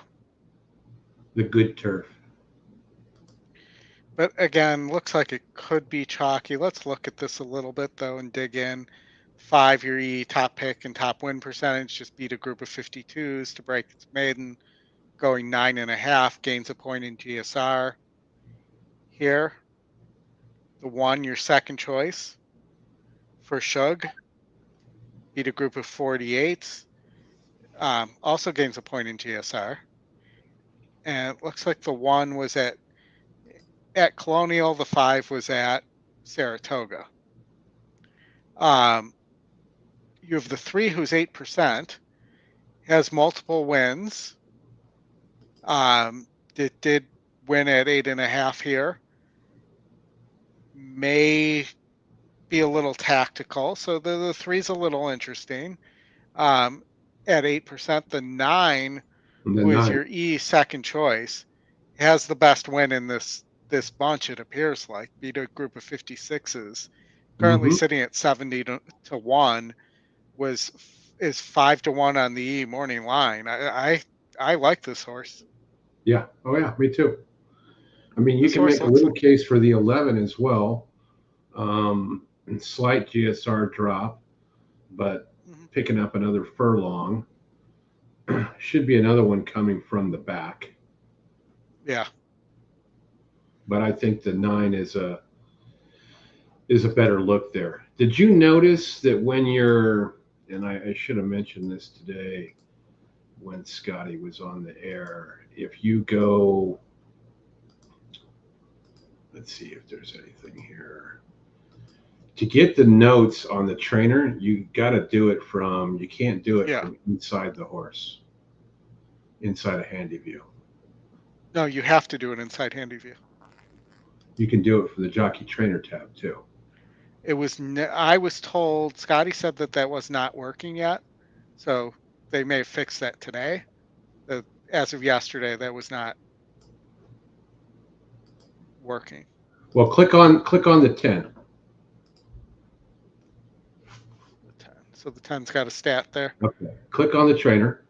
Speaker 2: The good turf.
Speaker 1: But again, looks like it could be chalky. Let's look at this a little bit though and dig in. 5-year E, top pick and top win percentage, just beat a group of 52s to break its maiden, going 9.5, gains a point in GSR. Here, the 1, your second choice for Shug, beat a group of 48s, also gains a point in GSR. And it looks like the 1 was at Colonial, the 5 was at Saratoga. You have the 3 who's 8%, has multiple wins. It did win at 8.5 here. May be a little tactical, so the 3's a little interesting. At 8%, the 9 was your E second choice. Has the best win in this bunch, it appears like. Beat a group of 56s. Currently sitting at 70 to 1. Is 5 to 1 on the E morning line. I like this horse.
Speaker 2: Yeah. Oh yeah, me too. I mean, you can make a little case for the 11 as well. Slight GSR drop, but picking up another furlong. Should be another one coming from the back.
Speaker 1: Yeah.
Speaker 2: But I think the 9 is a better look there. Did you notice that when you're, and I should have mentioned this today when Scotty was on the air, if you go, let's see if there's anything here. To get the notes on the trainer, you got to do it from, you can't do it from inside the horse, inside a handy view.
Speaker 1: No, you have to do it inside handy view.
Speaker 2: You can do it from the jockey trainer tab too.
Speaker 1: I was told, Scotty said that was not working yet. So they may have fixed that today. As of yesterday, that was not working.
Speaker 2: Well, click on the 10.
Speaker 1: So the 10's got a stat there.
Speaker 2: Okay. Click on the trainer.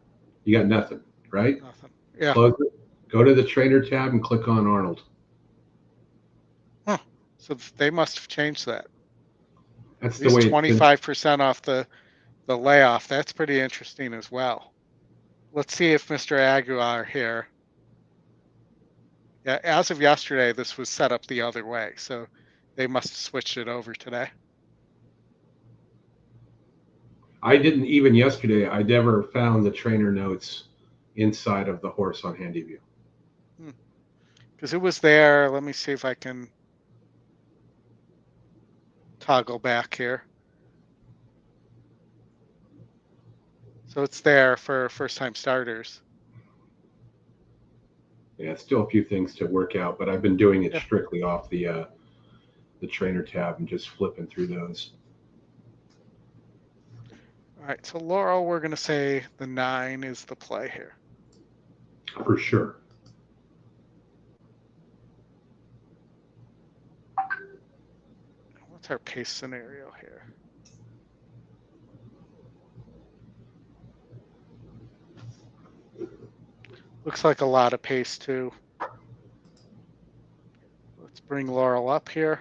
Speaker 2: You got nothing, right?
Speaker 1: Nothing. Yeah.
Speaker 2: Close it. Go to the trainer tab and click on Arnold.
Speaker 1: Huh. So they must have changed that.
Speaker 2: That's the way.
Speaker 1: 25% off the layoff. That's pretty interesting as well. Let's see if Mr. Aguilar here. Yeah, as of yesterday, this was set up the other way. So they must have switched it over today.
Speaker 2: I didn't even yesterday. I never found the trainer notes inside of the horse on handy view.
Speaker 1: Because it was there. Let me see if I can toggle back here. So it's there for first-time starters.
Speaker 2: Yeah, still a few things to work out, but I've been doing it strictly off the trainer tab and just flipping through those.
Speaker 1: All right, so Laurel, we're going to say the 9 is the play here.
Speaker 2: For sure.
Speaker 1: What's our pace scenario here? Looks like a lot of pace too. Let's bring Laurel up here.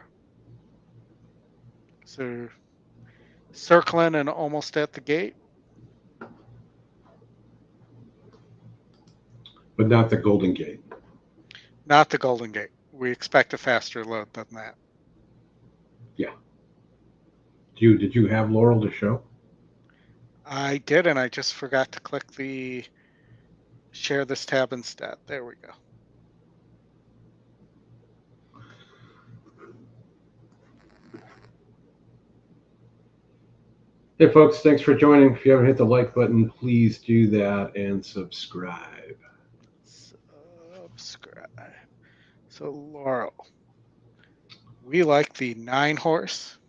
Speaker 1: So circling and almost at the gate.
Speaker 2: But not the Golden Gate.
Speaker 1: Not the Golden Gate. We expect a faster load than that.
Speaker 2: Yeah. Did you have Laurel to show?
Speaker 1: I did, and I just forgot to click the share this tab instead. There we go.
Speaker 2: Hey, folks, thanks for joining. If you haven't hit the like button, please do that and subscribe.
Speaker 1: Subscribe. So, Laurel, we like the 9 horse.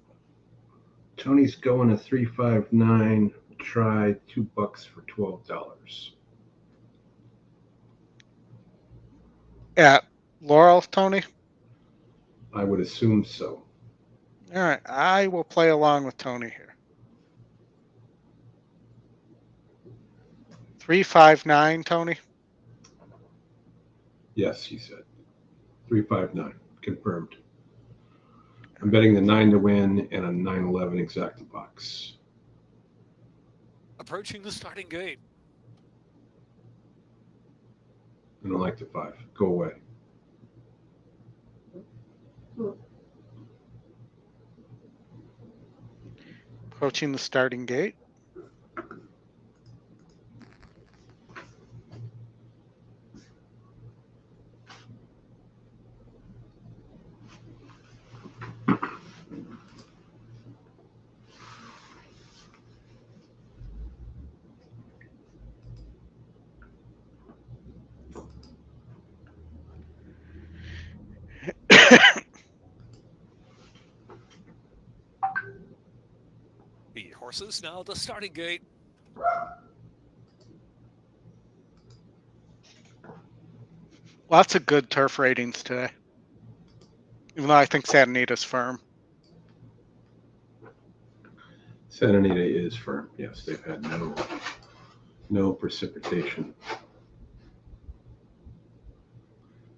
Speaker 2: Tony's going to 359. Try $2 for $12.
Speaker 1: At Laurel, Tony?
Speaker 2: I would assume so.
Speaker 1: All right, I will play along with Tony here. 359, Tony?
Speaker 2: Yes, he said. 359. Confirmed. I'm betting the 9 to win and a 9-11 exacta box.
Speaker 9: Approaching the starting gate.
Speaker 2: I don't like the 5. Go away.
Speaker 1: Approaching the starting gate.
Speaker 9: The horses now at the starting gate.
Speaker 1: Lots of good turf ratings today. Even though I think Santa Anita's firm.
Speaker 2: Santa Anita is firm. Yes, they've had no precipitation.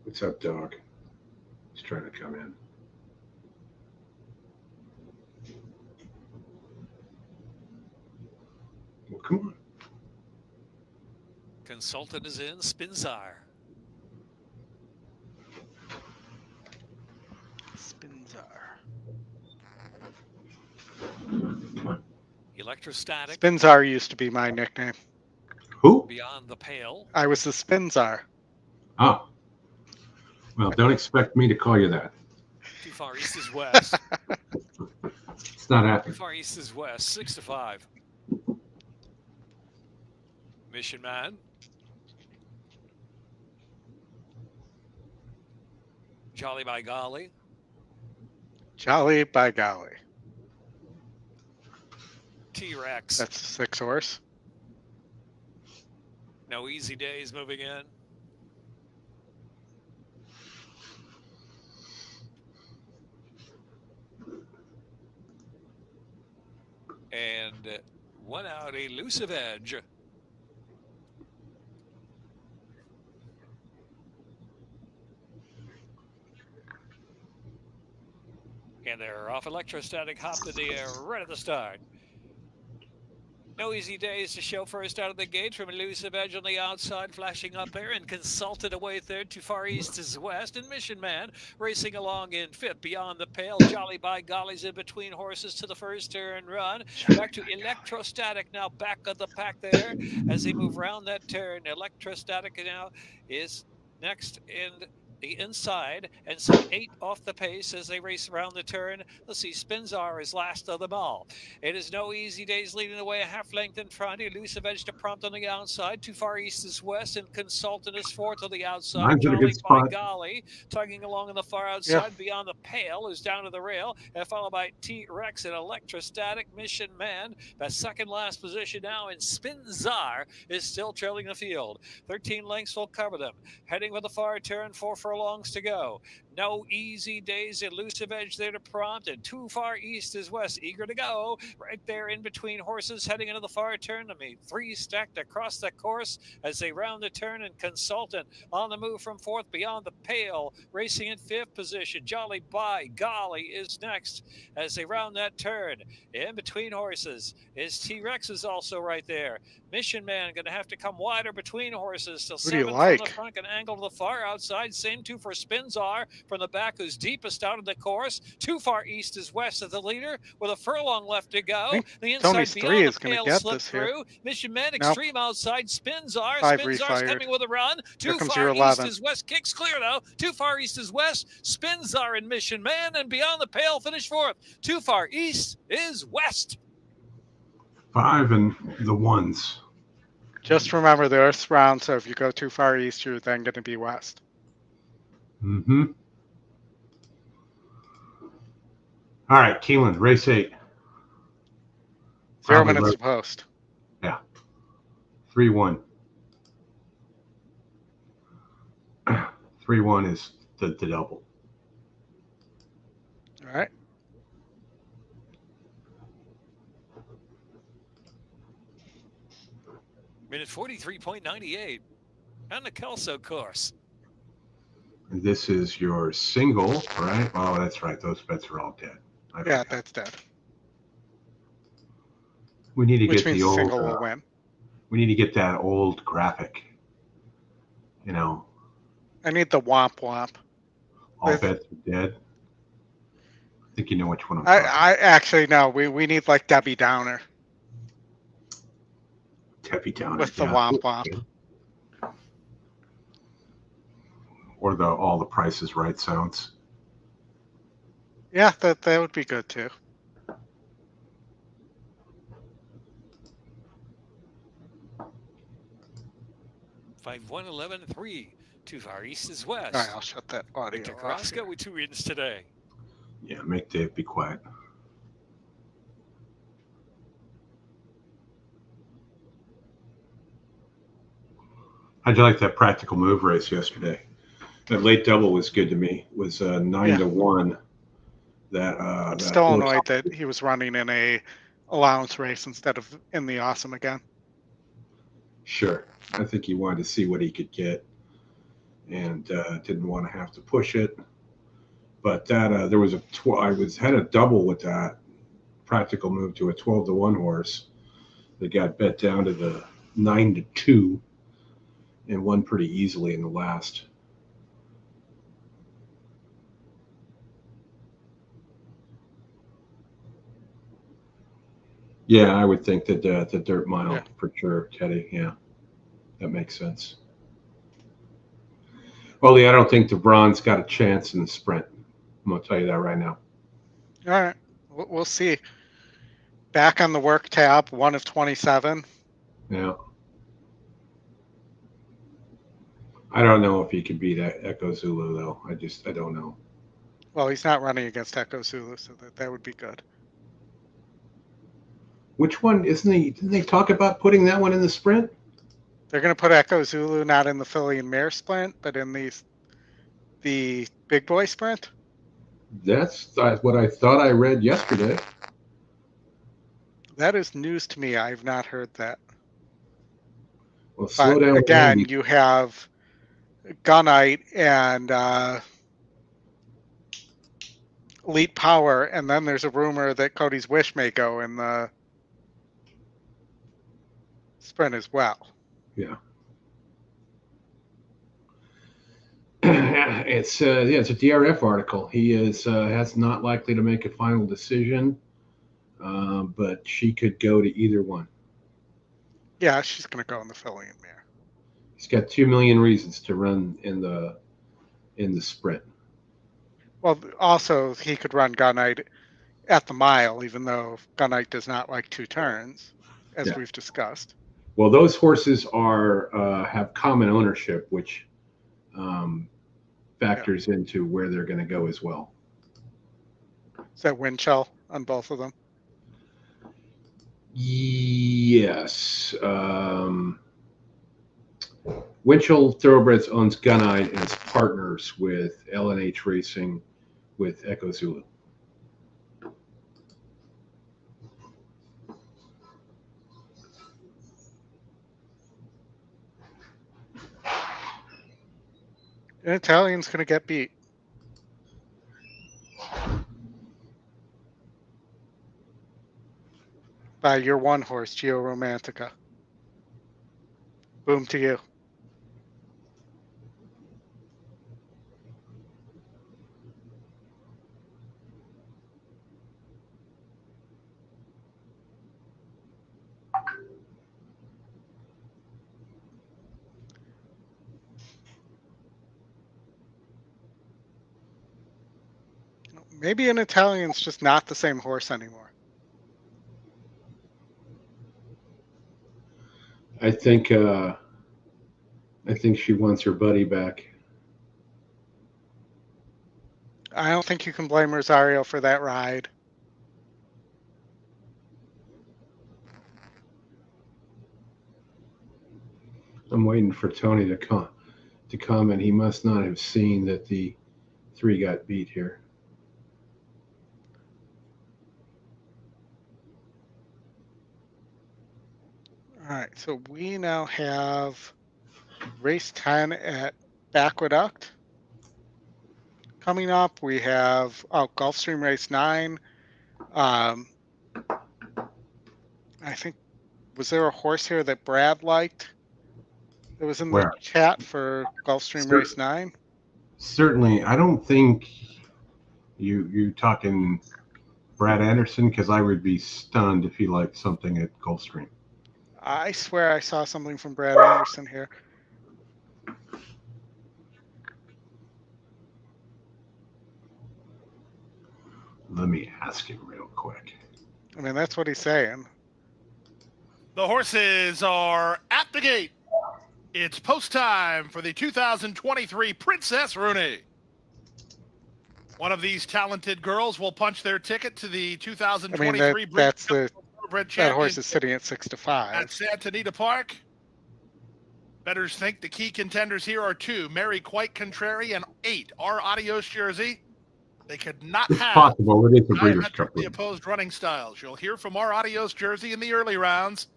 Speaker 2: What's up, dog? He's trying to come in. Well, come on.
Speaker 9: Consultant is in. Spinzar. Electrostatic.
Speaker 1: Spinzar used to be my nickname.
Speaker 2: Who?
Speaker 9: Beyond the pale.
Speaker 1: I was the Spinzar.
Speaker 2: Oh. Well, don't expect me to call you that.
Speaker 9: Too far east is west.
Speaker 2: It's not
Speaker 9: Too
Speaker 2: happening.
Speaker 9: far east is west. 6 to 5. Mission Man. Jolly by golly.
Speaker 1: Jolly by golly.
Speaker 9: T-Rex.
Speaker 1: That's 6 horse.
Speaker 9: No easy days moving in. And one out, Elusive Edge. And they're off. Electrostatic hopped in the air right at the start. No easy days to show first out of the gate from Elusive Edge on the outside, flashing up there, and Consulted away third. Too far east is west, and Mission Man racing along in fifth. Beyond the pale, Jolly by golly's in between horses to the first turn run. Back to Electrostatic now back of the pack there as they move around that turn. Electrostatic now is next in the inside, and so 8 off the pace as they race around the turn. Let's see, Spinzar is last of them all. It is No Easy Days leading the way a half length in front. Elusive Edge to prompt on the outside. Too far east is west, and Consultant is fourth on the outside.
Speaker 2: Mine's in a
Speaker 9: Jolly
Speaker 2: good
Speaker 9: by
Speaker 2: spot.
Speaker 9: golly, tugging along on the far outside. Beyond the pale is down to the rail, and followed by T-Rex and Electrostatic. Mission Man, that second last position now, and Spinzar is still trailing the field. 13 lengths will cover them. Heading with the far turn, 4 furlongs furlongs to go. No Easy Days, Elusive Edge there to prompt, and Too Far East is West, eager to go. Right there in between horses heading into the far turn. I mean, 3 stacked across the course as they round the turn, and Consultant on the move from 4th beyond the pale, racing in 5th position. Jolly By Golly is next as they round that turn. In between horses is T-Rex is also right there. Mission Man going to have to come wider between horses. Still
Speaker 1: Who do you
Speaker 9: 7
Speaker 1: like?
Speaker 9: from the front and angle to the far outside. Same 2 for Spinzar from the back, who's deepest out of the course. Too Far East is West of the leader with a furlong left to go. The inside
Speaker 1: Tony's
Speaker 9: beyond
Speaker 1: 3
Speaker 9: the
Speaker 1: is going
Speaker 9: pale
Speaker 1: to get
Speaker 9: slipped
Speaker 1: this here.
Speaker 9: through. Mission Man
Speaker 1: Nope.
Speaker 9: extreme outside. Spinzar.
Speaker 1: 5
Speaker 9: Spinzar's
Speaker 1: refired.
Speaker 9: coming with a run.
Speaker 1: Here
Speaker 9: Too
Speaker 1: comes
Speaker 9: Far
Speaker 1: your
Speaker 9: East
Speaker 1: 11.
Speaker 9: is West. Kicks clear though. Too Far East is West. Spinzar and Mission Man, and beyond the pale finish 4th. Too Far East is West.
Speaker 2: 5 and the 1s.
Speaker 1: Just remember the Earth's round, so if you go too far east, you're then going to be west.
Speaker 2: Mm-hmm. All right, Keeneland, race 8.
Speaker 1: 0
Speaker 2: Probably
Speaker 1: minutes
Speaker 2: right.
Speaker 1: to post.
Speaker 2: Yeah. 3-1. 3-1 is the double.
Speaker 1: All right.
Speaker 9: Minute 43.98 on the Kelso course.
Speaker 2: And this is your single, right? Oh, that's right. Those bets are all dead.
Speaker 1: Yeah, that's dead.
Speaker 2: We need to
Speaker 1: Which
Speaker 2: get
Speaker 1: means
Speaker 2: the
Speaker 1: the
Speaker 2: old.
Speaker 1: single will win.
Speaker 2: We need to get that old graphic. You know,
Speaker 1: I need the womp womp.
Speaker 2: all
Speaker 1: With-
Speaker 2: bets are dead. I think you know which one I'm talking about.
Speaker 1: I actually no. We need like Debbie Downer
Speaker 2: Teppy Town.
Speaker 1: with the womp womp.
Speaker 2: Or the all the prices right sounds.
Speaker 1: Yeah, that would be good too.
Speaker 9: Five 1-11-3. Too Far East is West.
Speaker 1: All right, I'll shut that audio
Speaker 9: Victor
Speaker 1: off.
Speaker 9: Kraska with 2 readings today.
Speaker 2: Yeah, make Dave be quiet. How'd you like that practical move race yesterday? That late double was good to me. It was 9-1.
Speaker 1: I'm still annoyed that he was running in a allowance race instead of in the awesome again.
Speaker 2: Sure. I think he wanted to see what he could get and didn't want to have to push it. But that there was had a double with that practical move to a 12-1 horse that got bet down to the 9-2 and won pretty easily in the last. Yeah, I would think that the dirt mile for sure, Teddy. Yeah, that makes sense. Well, I don't think DeBron's got a chance in the sprint. I'm going to tell you that right now.
Speaker 1: All right, we'll see. Back on the work tab, 1 of 27.
Speaker 2: Yeah. I don't know if he could beat Echo Zulu, though. I don't know.
Speaker 1: Well, he's not running against Echo Zulu, so that would be good.
Speaker 2: Which one? Didn't they talk about putting that one in the sprint?
Speaker 1: They're going to put Echo Zulu not in the filly and mare sprint, but in the big boy sprint.
Speaker 2: That's what I thought I read yesterday.
Speaker 1: That is news to me. I've not heard that.
Speaker 2: Well, slow down.
Speaker 1: Again, you have Gunite and Elite Power, and then there's a rumor that Cody's Wish may go in the sprint as well.
Speaker 2: Yeah. It's a DRF article. He has not likely to make a final decision, but she could go to either one.
Speaker 1: Yeah, she's going to go in the filly and mare.
Speaker 2: He's got 2 million reasons to run in the sprint.
Speaker 1: Well, also he could run Gunite at the mile, even though Gunite does not like 2 turns, as we've discussed.
Speaker 2: Well, those horses have common ownership, which factors into where they're going to go as well.
Speaker 1: Is that wind chill on both of them?
Speaker 2: Yes. Winchell Thoroughbreds owns Gunite and is partners with L&H Racing with Echo Zulu.
Speaker 1: An Italian's going to get beat. By your one horse, Geo Romantica. Boom to you. Maybe an Italian's just not the same horse anymore.
Speaker 2: I think she wants her buddy back.
Speaker 1: I don't think you can blame Rosario for that ride.
Speaker 2: I'm waiting for Tony to comment. He must not have seen that the 3 got beat here.
Speaker 1: All right, so we now have race 10 at Aqueduct. Coming up, we have Gulfstream race 9. I think, was there a horse here that Brad liked? It was in the chat for Gulfstream race 9.
Speaker 2: Certainly, I don't think you talking Brad Anderson, because I would be stunned if he liked something at Gulfstream.
Speaker 1: I swear I saw something from Brad Anderson here.
Speaker 2: Let me ask him real quick.
Speaker 1: I mean, that's what he's saying.
Speaker 6: The horses are at the gate. It's post time for the 2023 Princess Rooney. One of these talented girls will punch their ticket to the 2023
Speaker 1: that horse is sitting at 6-5
Speaker 6: at Santa Anita Park. Bettors think the key contenders here are 2, Mary Quite Contrary, and 8, Our Adios Jersey. They could not
Speaker 2: It's
Speaker 6: have
Speaker 2: possible. It is a Breeders' Cup.
Speaker 6: diametrically opposed running styles. You'll hear from Our Adios Jersey in the early rounds.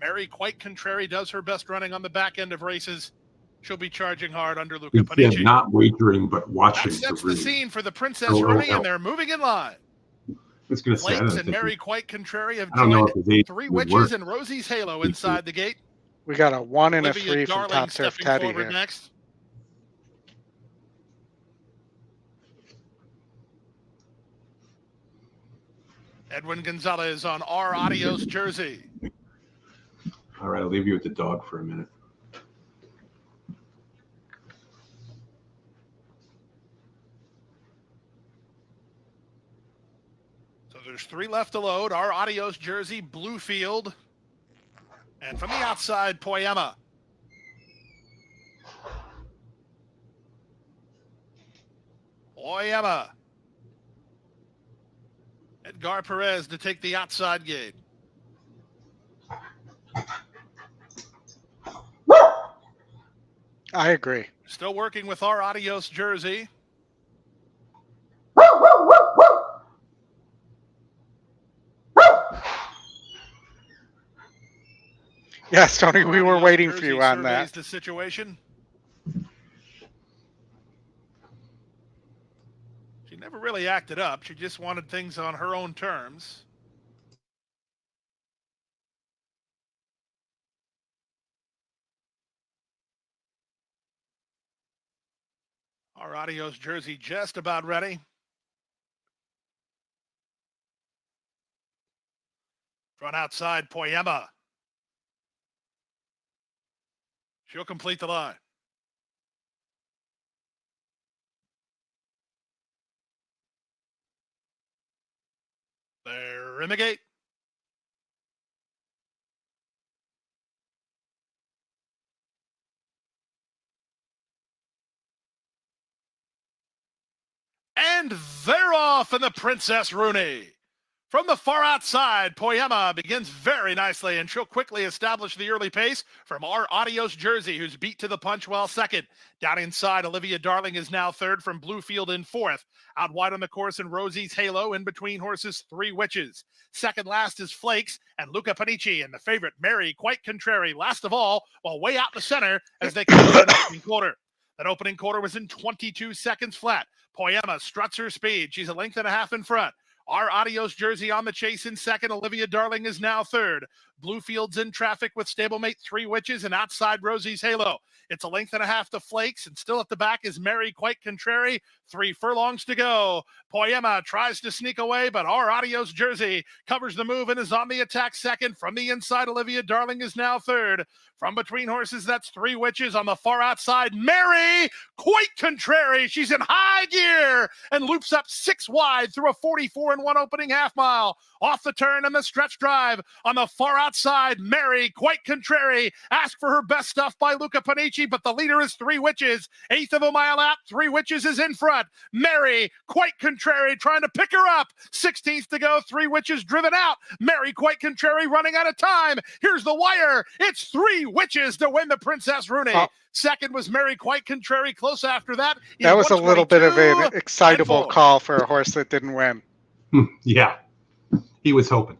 Speaker 6: Mary Quite Contrary does her best running on the back end of races. She'll be charging hard under Luca Panici.
Speaker 2: Not wagering, but watching.
Speaker 6: That sets the scene for the Princess Rooney, and they're moving in line.
Speaker 2: I was going to say,
Speaker 6: Lakes and Mary Quite Contrary have joined 3 Witches and Rosie's Halo inside the gate.
Speaker 1: We got a 1 and a
Speaker 6: Olivia
Speaker 1: 3 from
Speaker 6: Darling
Speaker 1: Top Turf
Speaker 6: stepping
Speaker 1: Teddy
Speaker 6: forward
Speaker 1: here.
Speaker 6: next. Edwin Gonzalez on Our Adios Jersey.
Speaker 2: All right, I'll leave you with the dog for a minute.
Speaker 6: So there's 3 left to load. Our Adios Jersey, Bluefield. And from the outside, Poema. Poema. Edgar Perez to take the outside gate.
Speaker 1: I agree.
Speaker 6: Still working with Our Adios Jersey.
Speaker 1: Yes, Tony, we were waiting for you on that.
Speaker 6: The situation. She never really acted up. She just wanted things on her own terms. Our Adios Jersey just about ready. Front outside, Poema. She'll complete the line. They're in the gate. And they're off in the Princess Rooney. From the far outside, Poema begins very nicely, and she'll quickly establish the early pace from our Adios Jersey, who's beat to the punch well second. Down inside, Olivia Darling is now third from Bluefield in fourth. Out wide on the course in Rosie's Halo, in between horses, Three Witches. Second last is Flakes and Luca Panici, and the favorite, Mary, quite contrary, last of all, while way out in the center as they come to an opening quarter. That opening quarter was in 22 seconds flat. Poema struts her speed. She's a length and a half in front. Our Adios Jersey on the chase in second. Olivia Darling is now third. Bluefield's in traffic with stablemate Three Witches and outside Rosie's Halo. It's a length and a half to Flakes, and still at the back is Mary, quite contrary. 3 furlongs to go. Poema tries to sneak away, but our Adios Jersey covers the move and is on the attack second. From the inside, Olivia Darling is now third. From between horses, that's Three Witches. On the far outside, Mary, quite contrary. She's in high gear and loops up 6 wide through a 44-1 opening half mile. Off the turn and the stretch drive. On the far outside, Mary, quite contrary. Asked for her best stuff by Luca Panici, but the leader is Three Witches. 1/8 of a mile out, Three Witches is in front. Mary, quite contrary, trying to pick her up. 16th to go, Three Witches driven out. Mary, quite contrary, running out of time. Here's the wire. It's Three Witches to win the Princess Rooney.
Speaker 1: Oh.
Speaker 6: Second was Mary, quite contrary. Close after that.
Speaker 1: That was a little bit of an
Speaker 6: 122
Speaker 1: excitable
Speaker 6: and 4.
Speaker 1: call for a horse that didn't win.
Speaker 2: Yeah, he was hoping.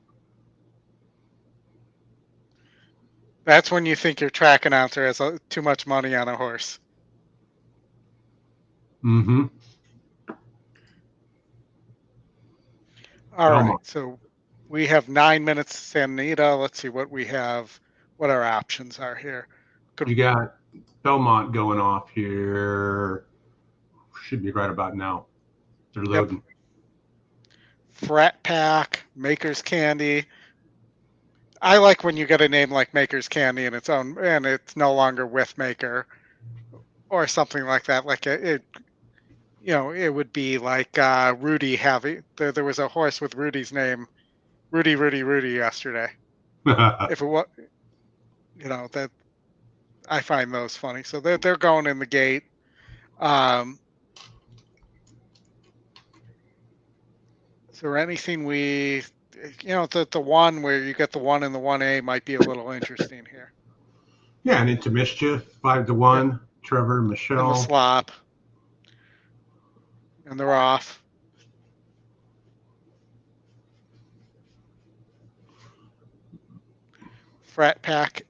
Speaker 1: That's when you think your track announcer has too much money on a horse.
Speaker 2: Mm-hmm.
Speaker 1: All right,
Speaker 2: Almost.
Speaker 1: so we have 9 minutes to Santa Anita. Let's see what we have, what our options are here.
Speaker 2: You got Belmont going off here. Should be right about now. They're loading.
Speaker 1: Frat Pack, Maker's Candy. I like when you get a name like Maker's Candy and it's no longer with Maker or something like that. Like it would be like Rudy having. There was a horse with Rudy's name, Rudy yesterday. If it was, that I find those funny. So they're going in the gate. Is there anything the one where you get the 1 and the 1A might be a little interesting here.
Speaker 2: Yeah, and into Mischief, 5-1.
Speaker 1: Yep.
Speaker 2: Trevor,
Speaker 1: And the
Speaker 2: Michelle.
Speaker 1: slop. And they're off. Frat Pack.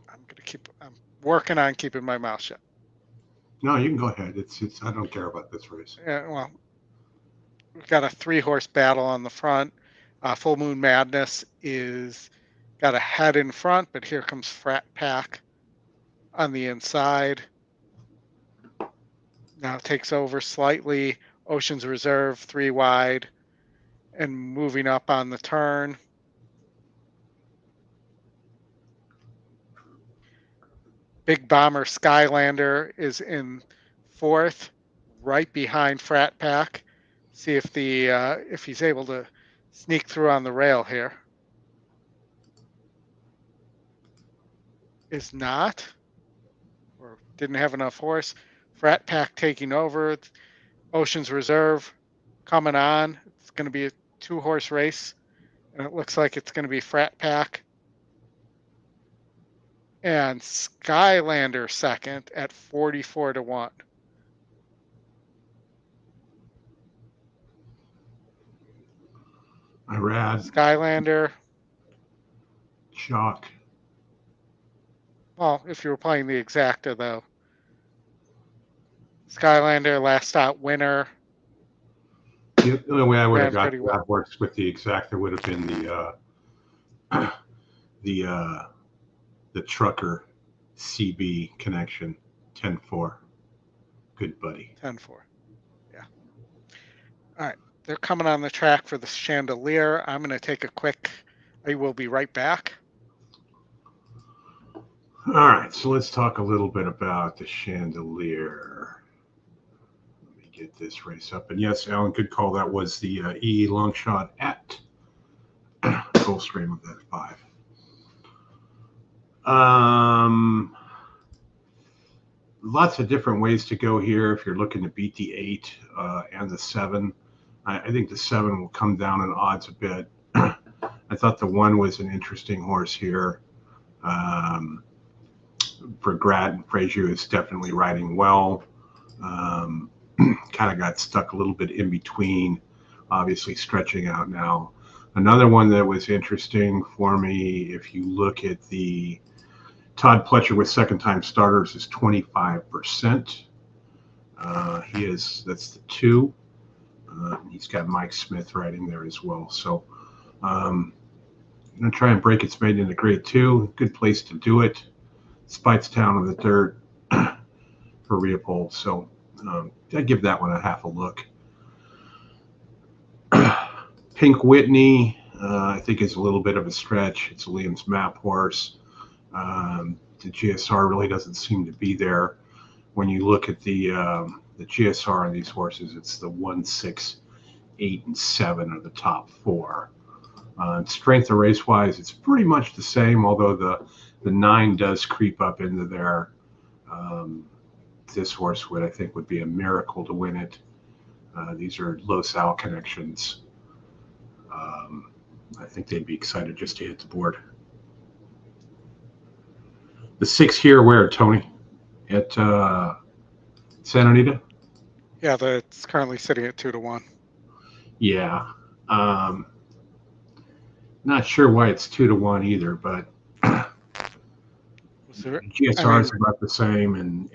Speaker 1: I'm working on keeping my mouth shut.
Speaker 2: No, you can go ahead. It's. I don't care about this race.
Speaker 1: Yeah, well, we've got a 3-horse battle on the front. Full Moon Madness is got a head in front, but here comes Frat Pack on the inside. Now takes over slightly. Ocean's Reserve 3 wide and moving up on the turn. Big Bomber Skylander is in 4th, right behind Frat Pack. See if he's able to sneak through on the rail here. Is not, or didn't have enough horse. Frat Pack taking over. Ocean's Reserve coming on. It's going to be a 2-horse race, and it looks like it's going to be Frat Pack and Skylander second at 44-1.
Speaker 2: Irad.
Speaker 1: Skylander.
Speaker 2: Shock.
Speaker 1: Well, if you were playing the exacta, though. Skylander, last stop winner.
Speaker 2: The only way I would have
Speaker 1: Ran
Speaker 2: got
Speaker 1: pretty well.
Speaker 2: that works with the exacta would have been the trucker CB connection 10-4. Good buddy.
Speaker 1: 10-4. Yeah. All right. They're coming on the track for the Chandelier. I'm going to take a quick. I will be right back.
Speaker 2: All right, so let's talk a little bit about the Chandelier. Let me get this race up. And yes, Alan, good call. That was the E long shot at Gulfstream of that 5. Lots of different ways to go here if you're looking to beat the 8 and the 7. I think the 7 will come down in odds a bit. I thought the 1 was an interesting horse here. Grat and Frazier is definitely riding well. Kind of got stuck a little bit in between, obviously stretching out now. Another one that was interesting for me, if you look at the Todd Pletcher with second-time starters, is 25%. That's the 2. He's got Mike Smith riding there as well. So I'm going to try and break its maiden into grade 2. Good place to do it. Speightstown in the 3rd for Leopold. So I'd give that one a half a look. Pink Whitney, I think, is a little bit of a stretch. It's a Liam's Map horse. The GSR really doesn't seem to be there. When you look at the GSR on these horses, it's the 1, 6, 8, and 7 are the top 4. Strength of race-wise, it's pretty much the same, although the 9 does creep up into there. This horse I think would be a miracle to win it. These are Los Al connections. I think they'd be excited just to hit the board. The 6 here, where, Tony? At Santa Anita?
Speaker 1: Yeah, it's currently sitting at 2-1.
Speaker 2: Yeah. Not sure why it's 2-1 either, but GSR is about the same, and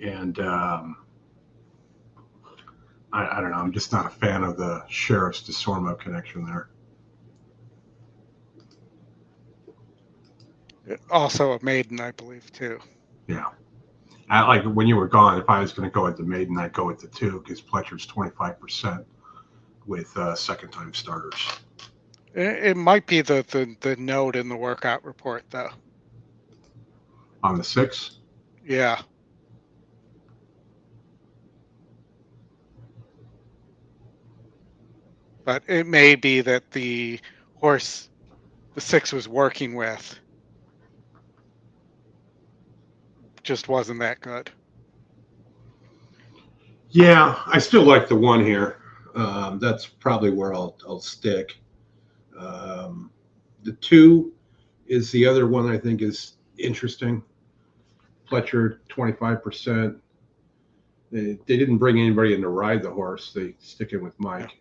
Speaker 2: I don't know. I'm just not a fan of the Sheriff's DeSormo connection there.
Speaker 1: Also a maiden, I believe, too.
Speaker 2: Yeah. Like when you were gone, if I was going to go with the maiden, I'd go with the 2 because Pletcher's 25% with second-time starters.
Speaker 1: It might be the note in the workout report, though.
Speaker 2: On the 6?
Speaker 1: Yeah. But it may be that the horse the 6 was working with just wasn't that good.
Speaker 2: Yeah, I still like the 1 here. That's probably where I'll stick. The 2 is the other one I think is interesting. Pletcher, 25%. They didn't bring anybody in to ride the horse. They stick in with Mike.
Speaker 1: Yeah.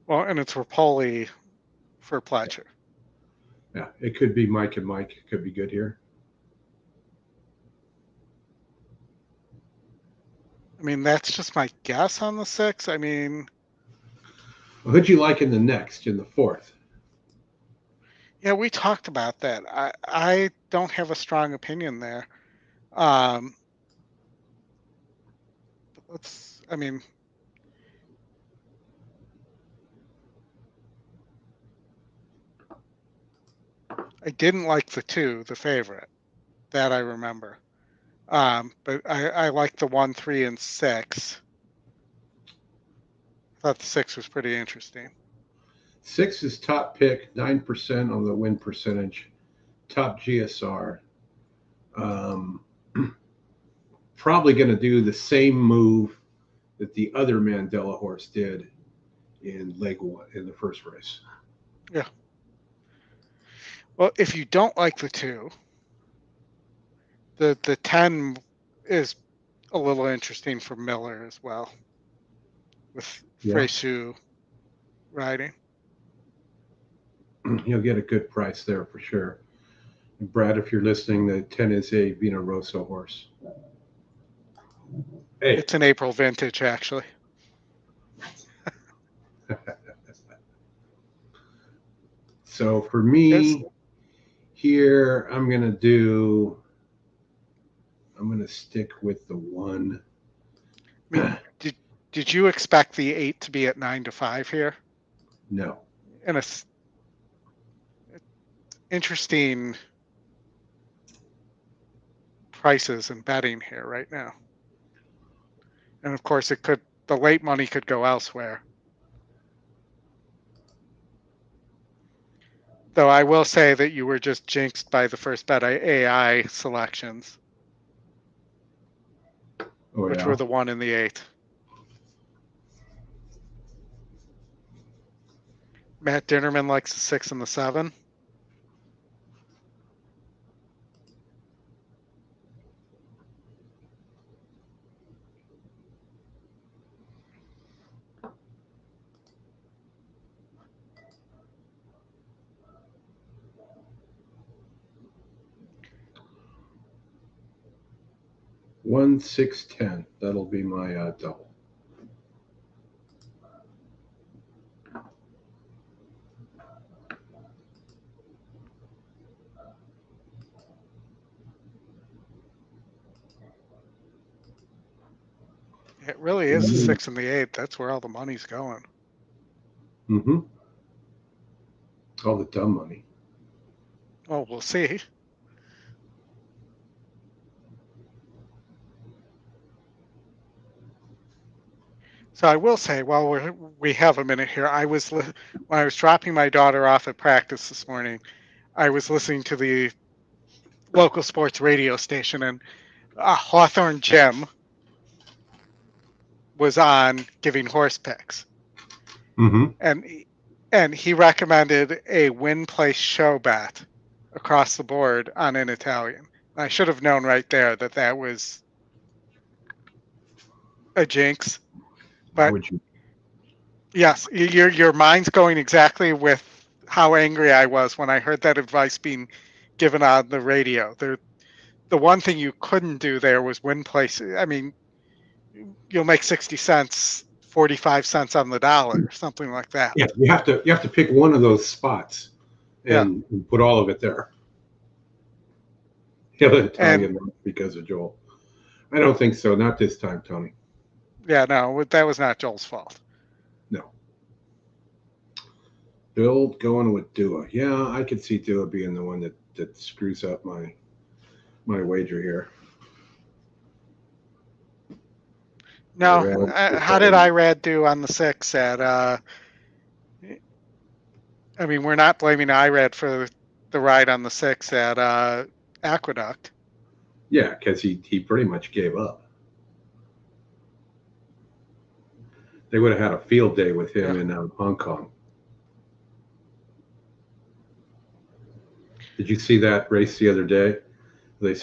Speaker 1: Well, and it's Rapoli for Pletcher.
Speaker 2: Yeah, it could be Mike and Mike. It could be good here.
Speaker 1: I mean, that's just my guess on the 6. I mean,
Speaker 2: well, who'd you like in the 4th?
Speaker 1: Yeah, we talked about that. I don't have a strong opinion there. I mean, I didn't like the 2, the favorite. That I remember. But I like the 1, 3, and 6. I thought the 6 was pretty interesting.
Speaker 2: 6 is top pick, 9% on the win percentage, top GSR. Probably going to do the same move that the other Mandela horse did in leg 1 in the first race.
Speaker 1: Yeah. Well, if you don't like the 2, the 10 is a little interesting for Miller as well, with Freysu riding.
Speaker 2: You'll get a good price there for sure. And Brad, if you're listening, the 10 is a Vino Rosso horse. Hey.
Speaker 1: It's an April vintage, actually.
Speaker 2: So for me, here, I'm going to stick with the 1.
Speaker 1: I mean, did you expect the 8 to be at 9-5 here?
Speaker 2: No.
Speaker 1: And interesting prices and betting here right now. And of course, the late money could go elsewhere. Though I will say that you were just jinxed by the first bet AI selections, which were the 1 and the 8. Matt Dinnerman likes the 6 and the 7.
Speaker 2: One 6-10. That'll be my double.
Speaker 1: It really is the 6 and the 8. That's where all the money's going.
Speaker 2: Mm-hmm. All the dumb money.
Speaker 1: Oh, we'll see. So I will say, while we have a minute here, when I was dropping my daughter off at practice this morning, I was listening to the local sports radio station, and Hawthorne Jim was on giving horse picks.
Speaker 2: Mm-hmm.
Speaker 1: And he recommended a win place show bet across the board on an Italian. I should have known right there that was a jinx. But yes, your mind's going exactly with how angry I was when I heard that advice being given on the radio. The one thing you couldn't do there was win place. I mean, you'll make 60 cents, 45 cents on the dollar, or something like that.
Speaker 2: Yeah, you have to pick one of those spots and put all of it there. Yeah, Italian because of Joel. I don't think so. Not this time, Tony.
Speaker 1: Yeah, no, that was not Joel's fault.
Speaker 2: No. Bill going with Dua. Yeah, I could see Dua being the one that screws up my wager here.
Speaker 1: No, how did Irad do on the 6 at? I mean, we're not blaming Irad for the ride on the 6 at Aqueduct.
Speaker 2: Yeah, because he pretty much gave up. They would have had a field day with him in Hong Kong. Did you see that race the other day?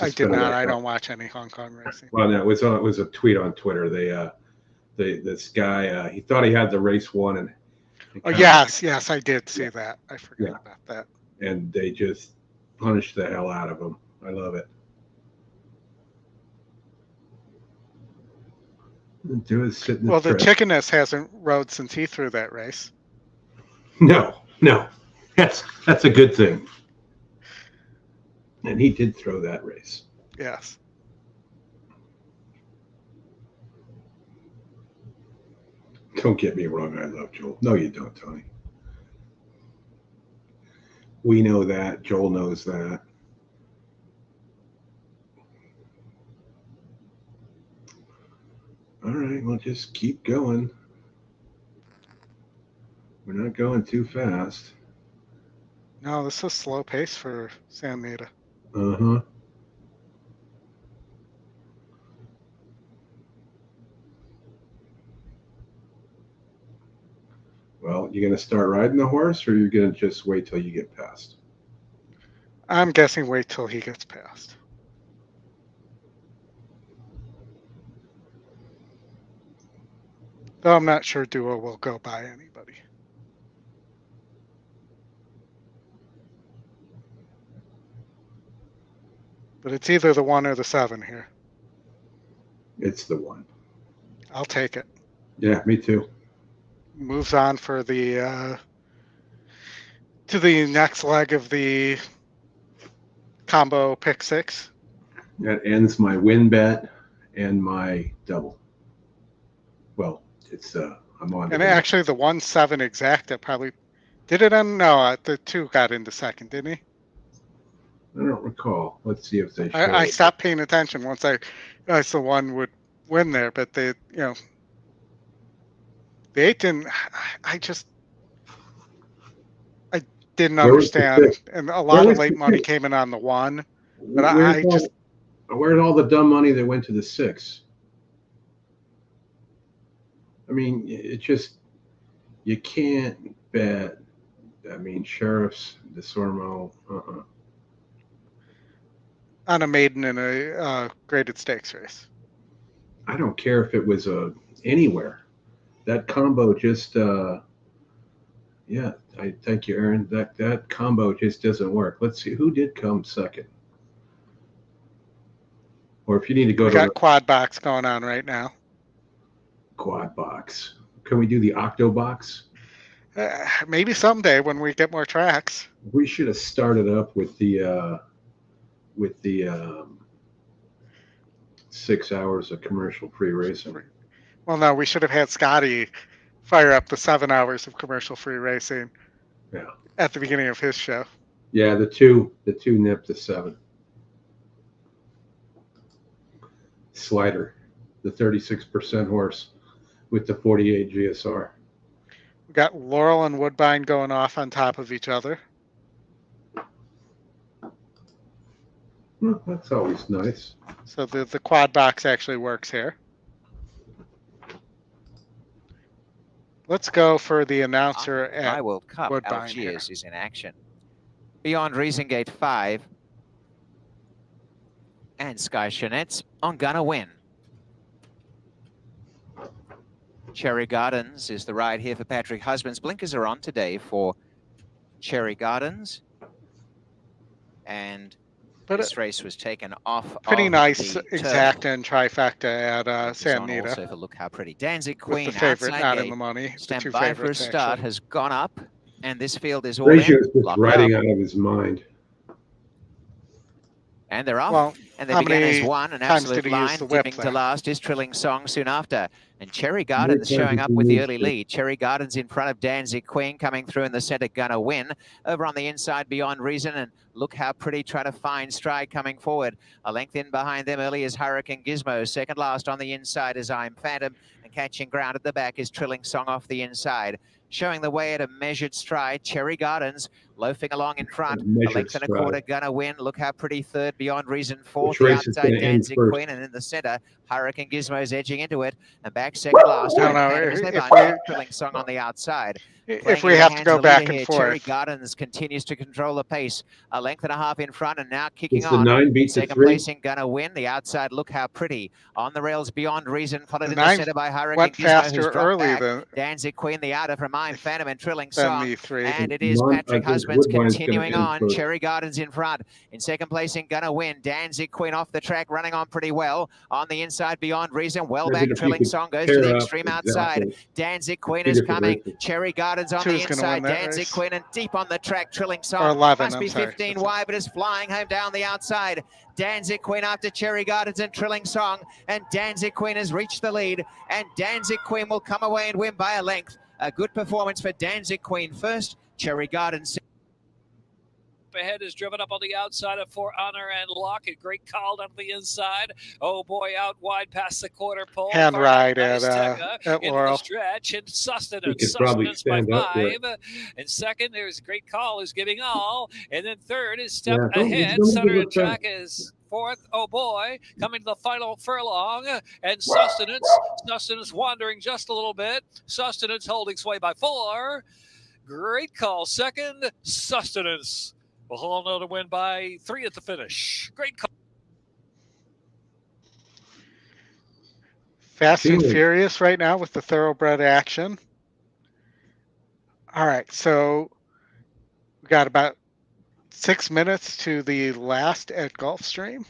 Speaker 1: I did not. I don't watch any Hong Kong racing.
Speaker 2: Well, no, it was a tweet on Twitter. This guy he thought he had the race won, and
Speaker 1: yes, I did see that. I forgot about that.
Speaker 2: And they just punished the hell out of him. I love it.
Speaker 1: Well, the chickeness hasn't rode since he threw that race.
Speaker 2: No, that's a good thing. And he did throw that race.
Speaker 1: Yes.
Speaker 2: Don't get me wrong. I love Joel. No, you don't, Tony. We know that. Joel knows that. All right, well, just keep going. We're not going too fast.
Speaker 1: No, this is a slow pace for Santa Anita.
Speaker 2: Uh-huh. Well, you going to start riding the horse, or you're going to just wait till you get past?
Speaker 1: I'm guessing wait till he gets past. Though I'm not sure Duo will go by anybody. But it's either the 1 or the 7 here.
Speaker 2: It's the 1.
Speaker 1: I'll take it.
Speaker 2: Yeah, me too.
Speaker 1: Moves on for the to the next leg of the combo pick 6.
Speaker 2: That ends my win bet and my double. Well, it's I'm on.
Speaker 1: And actually, the 1-7 exact that probably did it on. No, the 2 got into second, didn't he?
Speaker 2: I don't recall. Let's see if they.
Speaker 1: I stopped paying attention once I the 1 would win there, but the 8 didn't. I didn't understand, and a lot of late money came in on the 1, but
Speaker 2: where's all the dumb money that went to the 6? I mean, it just, you can't bet I mean, Sheriff's, DeSormo,
Speaker 1: On a maiden in a graded stakes race.
Speaker 2: I don't care if it was anywhere. That combo just, yeah, I thank you, Aaron. That combo just doesn't work. Let's see, who did come second? Or if you need to go
Speaker 1: We
Speaker 2: to
Speaker 1: got quad box going on right now.
Speaker 2: quad box. Can we do the octo box?
Speaker 1: Maybe someday when we get more tracks.
Speaker 2: We should have started up with the 6 hours of commercial-free racing.
Speaker 1: Well, no, we should have had Scotty fire up the 7 hours of commercial-free racing.
Speaker 2: Yeah.
Speaker 1: At the beginning of his show.
Speaker 2: Yeah, the two nipped the 7. Slider, the 36% horse with the 48 GSR.
Speaker 1: We got Laurel and Woodbine going off on top of each other.
Speaker 2: Well, that's always nice.
Speaker 1: So the quad box actually works here.
Speaker 3: Oh,
Speaker 1: Let's go for the announcer at
Speaker 3: World Cup.
Speaker 1: Woodbine
Speaker 3: Algiers is in action. Beyond Reason Gate 5. And Sky Chanet's on Gonna Win. Cherry Gardens is the ride here for Patrick Husbands. Blinkers are on today for Cherry Gardens. And this race was taken off.
Speaker 1: Pretty
Speaker 3: of
Speaker 1: nice
Speaker 3: the
Speaker 1: exacta
Speaker 3: turf.
Speaker 1: and trifecta at Santa Anita.
Speaker 3: Also for Look How Pretty. Danzig Queen
Speaker 1: With the favorite
Speaker 3: outside
Speaker 1: not
Speaker 3: gate.
Speaker 1: in the money. The
Speaker 3: Stand
Speaker 1: two
Speaker 3: by for a
Speaker 1: favorites,
Speaker 3: start
Speaker 1: actually.
Speaker 3: has gone up. And this field is all
Speaker 2: Ratio's
Speaker 3: in.
Speaker 2: just
Speaker 3: Locked
Speaker 2: riding
Speaker 3: up.
Speaker 2: out of his mind.
Speaker 3: And they're off.
Speaker 1: Well,
Speaker 3: and they
Speaker 1: how
Speaker 3: began as
Speaker 1: many
Speaker 3: one, an
Speaker 1: times
Speaker 3: absolute
Speaker 1: did he use
Speaker 3: line,
Speaker 1: the whip
Speaker 3: dipping to
Speaker 1: there?
Speaker 3: last is Trilling Song soon after. And Cherry Gardens showing up with the early lead. Cherry Gardens in front of Danzig Queen, coming through in the center, Gonna Win. Over on the inside, Beyond Reason, and Look How Pretty, trying to find stride coming forward. A length in behind them early is Hurricane Gizmo. Second last on the inside is I'm Phantom, and catching ground at the back is Trilling Song off the inside. Showing the way at a measured stride, Cherry Gardens loafing along in front. A length and a quarter, Gonna Win. Look How Pretty third, Beyond Reason fourth. The outside, Danzig Queen, and in the center, Hurricane Gizmo's edging into it. And back second last, Trilling Song on the outside.
Speaker 1: If we have to go back and forth.
Speaker 3: Cherry Gardens continues to control the pace. A length and a half in front and now kicking
Speaker 2: Does the
Speaker 3: on.
Speaker 2: 9 beat the
Speaker 3: Second
Speaker 2: 3?
Speaker 3: placing, Gonna Win. The outside, Look How Pretty. On the rails, Beyond Reason. Followed in the
Speaker 1: 9
Speaker 3: center by Hurricane
Speaker 1: went
Speaker 3: Gizmo,
Speaker 1: faster
Speaker 3: who's dropped
Speaker 1: early
Speaker 3: back.
Speaker 1: than
Speaker 3: Danzig Queen, the outer from I'm Phantom and Trilling
Speaker 1: than
Speaker 3: Song.
Speaker 1: the 3.
Speaker 3: And it is
Speaker 2: I
Speaker 3: Patrick
Speaker 2: think
Speaker 3: Husbands
Speaker 2: Woodbine's gonna
Speaker 3: continuing
Speaker 2: end
Speaker 3: on.
Speaker 2: first.
Speaker 3: Cherry Gardens in front. In second placing, Gonna Win. Danzig Queen off the track, running on pretty well. On the inside, Beyond Reason. Well back,
Speaker 2: Imagine if you
Speaker 3: Trilling
Speaker 2: could
Speaker 3: Song goes to
Speaker 2: pair
Speaker 3: the
Speaker 2: up
Speaker 3: extreme
Speaker 2: exactly
Speaker 3: outside. Danzig Queen
Speaker 2: two
Speaker 3: is
Speaker 2: different
Speaker 3: coming.
Speaker 2: races.
Speaker 3: Cherry Gardens on
Speaker 1: Who's
Speaker 3: the
Speaker 1: gonna
Speaker 3: inside.
Speaker 1: win that
Speaker 3: Danzig
Speaker 1: race?
Speaker 3: Queen and deep on the track, Trilling
Speaker 1: Or
Speaker 3: Song.
Speaker 1: 11,
Speaker 3: Must be
Speaker 1: I'm sorry.
Speaker 3: 15 wide, but is flying home down the outside. Danzig Queen after Cherry Gardens and Trilling Song. And Danzig Queen has reached the lead. And Danzig Queen will come away and win by a length. A good performance for Danzig Queen first. Cherry Gardens
Speaker 9: ahead is driven up on the outside of For Honor and Lockett. Great call down the inside. Oh boy, out wide past the quarter pole.
Speaker 1: Hand ride
Speaker 9: Nice
Speaker 1: at
Speaker 9: into
Speaker 1: Laurel.
Speaker 9: the stretch and sustenance.
Speaker 2: He could probably
Speaker 9: Sustenance by
Speaker 2: stand up there.
Speaker 9: 5. And second, there's a great call who's giving all. And then third is Step
Speaker 2: Yeah, don't-
Speaker 9: Ahead.
Speaker 2: don't
Speaker 9: Center
Speaker 2: give
Speaker 9: and
Speaker 2: it
Speaker 9: track is fourth. Oh boy, coming to the final furlong. And Sustenance wandering just a little bit. Sustenance holding sway by 4. Great call. Second, Sustenance will hold on to win by 3 at the finish. Great call.
Speaker 1: Fast and
Speaker 2: Keeneland.
Speaker 1: Furious right now with the thoroughbred action. All right, so we got about 6 minutes to the last at Gulfstream.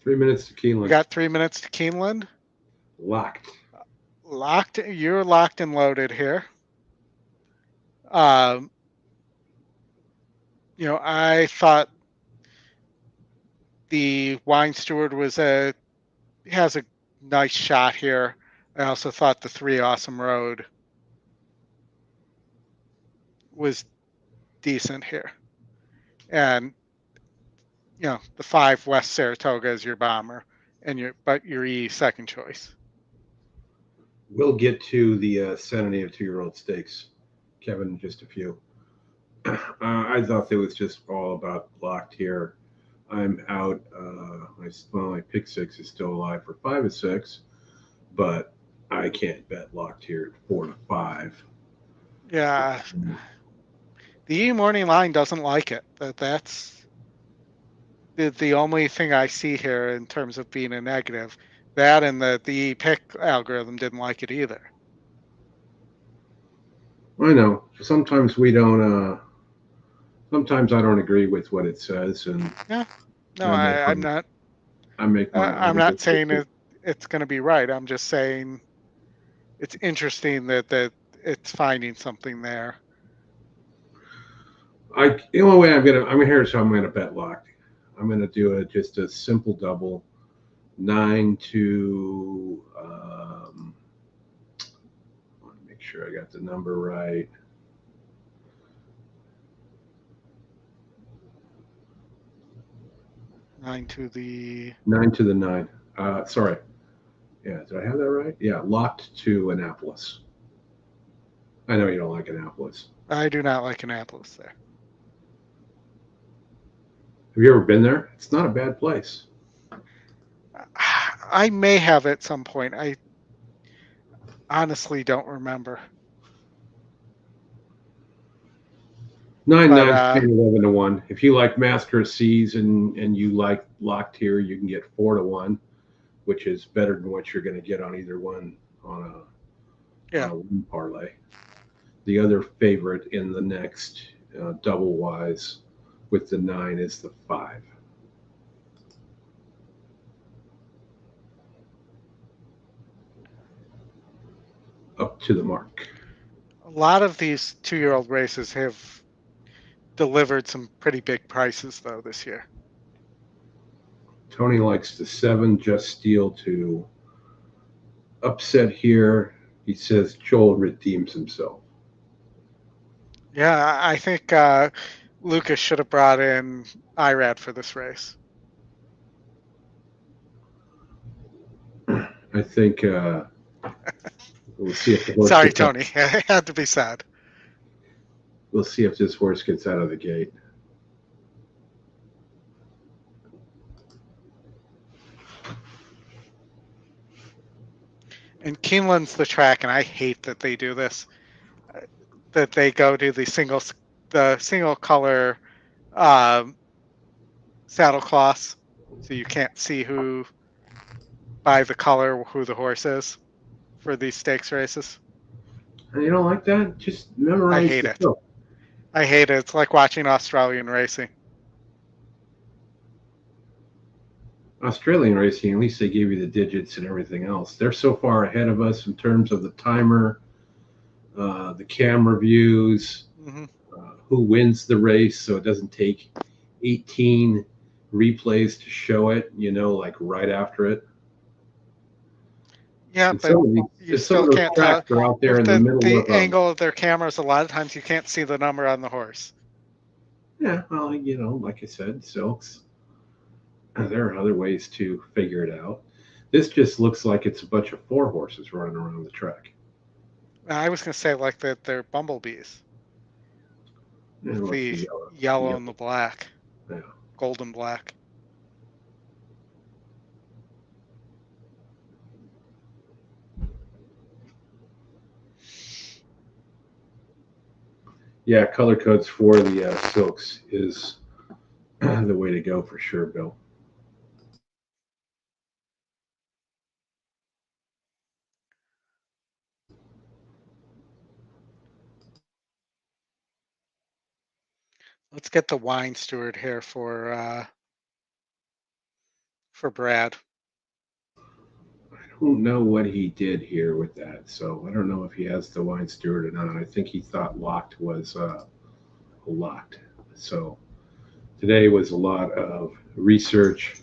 Speaker 2: 3 minutes to
Speaker 1: We
Speaker 2: Keeneland.
Speaker 1: got 3 minutes to Keeneland.
Speaker 2: Locked.
Speaker 1: You're locked and loaded here. You know, I thought the Wine Steward has a nice shot here. I also thought the 3 Awesome Road was decent here. And you know, the 5 West Saratoga is your bomber and your E second choice.
Speaker 2: We'll get to the Santa Anita 2-year-old stakes, Kevin, in just a few. I thought it was just all about locked here. I'm out. My pick 6 is still alive for 5 of 6, but I can't bet locked here at 4 to 5.
Speaker 1: Yeah. The morning line doesn't like it. That's the only thing I see here in terms of being a negative. That and the pick algorithm didn't like it either.
Speaker 2: I know. Sometimes we don't. Sometimes I don't agree with what it says, and
Speaker 1: Yeah. No,
Speaker 2: I
Speaker 1: I'm not.
Speaker 2: I make my.
Speaker 1: I'm not saying it's going to be right. I'm just saying it's interesting that it's finding something there.
Speaker 2: The only way I'm here, so I'm gonna bet locked. I'm gonna do just a simple double, 9 to. I want to make sure I got the number right.
Speaker 1: 9 to the
Speaker 2: 9 to the 9. Sorry. Yeah, did I have that right? Yeah, locked to Annapolis. I know you don't like Annapolis.
Speaker 1: I do not like Annapolis there.
Speaker 2: Have you ever been there? It's not a bad place.
Speaker 1: I may have at some point. I honestly don't remember.
Speaker 2: 9, 9, 10, 11 to 1. If you like Master of Seas and you like locked here, you can get 4 to 1, which is better than what you're going to get on either one on a win parlay. The other favorite in the next double wise with the 9 is the 5. Up to the mark.
Speaker 1: A lot of these 2-year-old races have delivered some pretty big prices though this year.
Speaker 2: Tony likes the 7 Just Steel to upset here. He says Joel redeems himself.
Speaker 1: Yeah, I think Lucas should have brought in IRAD for this race.
Speaker 2: I think we'll see if the horse.
Speaker 1: Sorry, Tony. It had to be said.
Speaker 2: We'll see if this horse gets out of the gate.
Speaker 1: And Keeneland's the track, and I hate that they do this. That they go to the single color saddle cloths, so you can't see who by the color who the horse is for these stakes races.
Speaker 2: You don't like that? Just memorize.
Speaker 1: I hate it. I hate it. It's like watching Australian racing.
Speaker 2: Australian racing, at least they give you the digits and everything else. They're so far ahead of us in terms of the timer, the camera views, who wins the race, so it doesn't take 18 replays to show it, like right after it.
Speaker 1: Yeah,
Speaker 2: and
Speaker 1: but you still can't tell.
Speaker 2: Are out there in the middle
Speaker 1: the
Speaker 2: of
Speaker 1: angle of their cameras, a lot of times you can't see the number on the horse.
Speaker 2: Yeah, well, like I said, silks. There are other ways to figure it out. This just looks like it's a bunch of 4 horses running around the track.
Speaker 1: I was going to say like that they're bumblebees. The yellow and the black.
Speaker 2: Yeah.
Speaker 1: Golden black.
Speaker 2: Yeah, color codes for the silks is the way to go for sure, Bill.
Speaker 1: Let's get the wine steward here for Brad.
Speaker 2: I don't know what he did here with that, so I don't know if he has the wine steward or not. I think he thought locked was locked. So today was a lot of research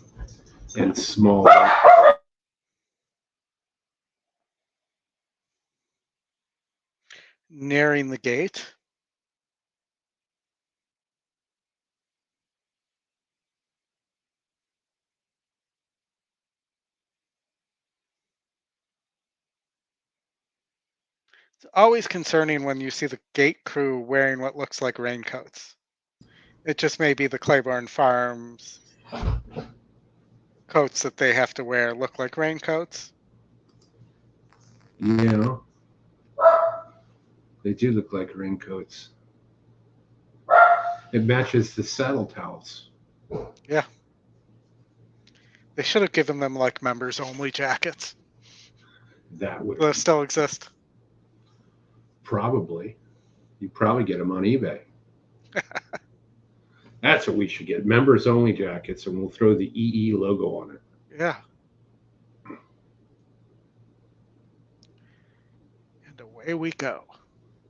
Speaker 2: and small.
Speaker 1: Nearing the gate. It's always concerning when you see the gate crew wearing what looks like raincoats. It just may be the Claiborne Farms coats that they have to wear look like raincoats.
Speaker 2: Yeah, they do look like raincoats. It matches the saddle towels.
Speaker 1: Yeah. They should have given them like members only jackets.
Speaker 2: That would
Speaker 1: Those still exist.
Speaker 2: probably. You probably get them on eBay. That's what we should get. Members only jackets, and we'll throw the EE logo on it.
Speaker 1: Yeah. And away we go.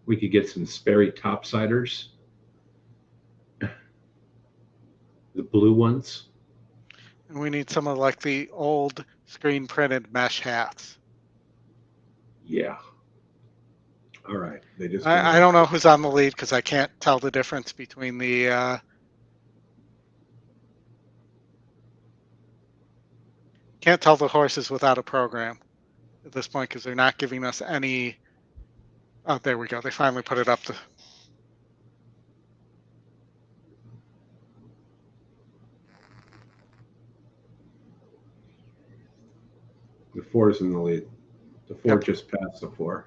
Speaker 2: We could get some Sperry topsiders. The blue ones.
Speaker 1: And we need some of like the old screen printed mesh hats.
Speaker 2: Yeah. All right. They just.
Speaker 1: I don't know who's on the lead because I can't tell the difference between the. Can't tell the horses without a program at this point because they're not giving us any. Oh, there we go. They finally put it up to.
Speaker 2: The 4's in the lead. The 4
Speaker 1: Yep.
Speaker 2: just passed the 4.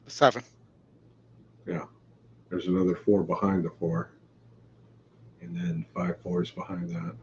Speaker 1: 7.
Speaker 2: Yeah. There's another 4 behind the 4. And then 5 4s behind that.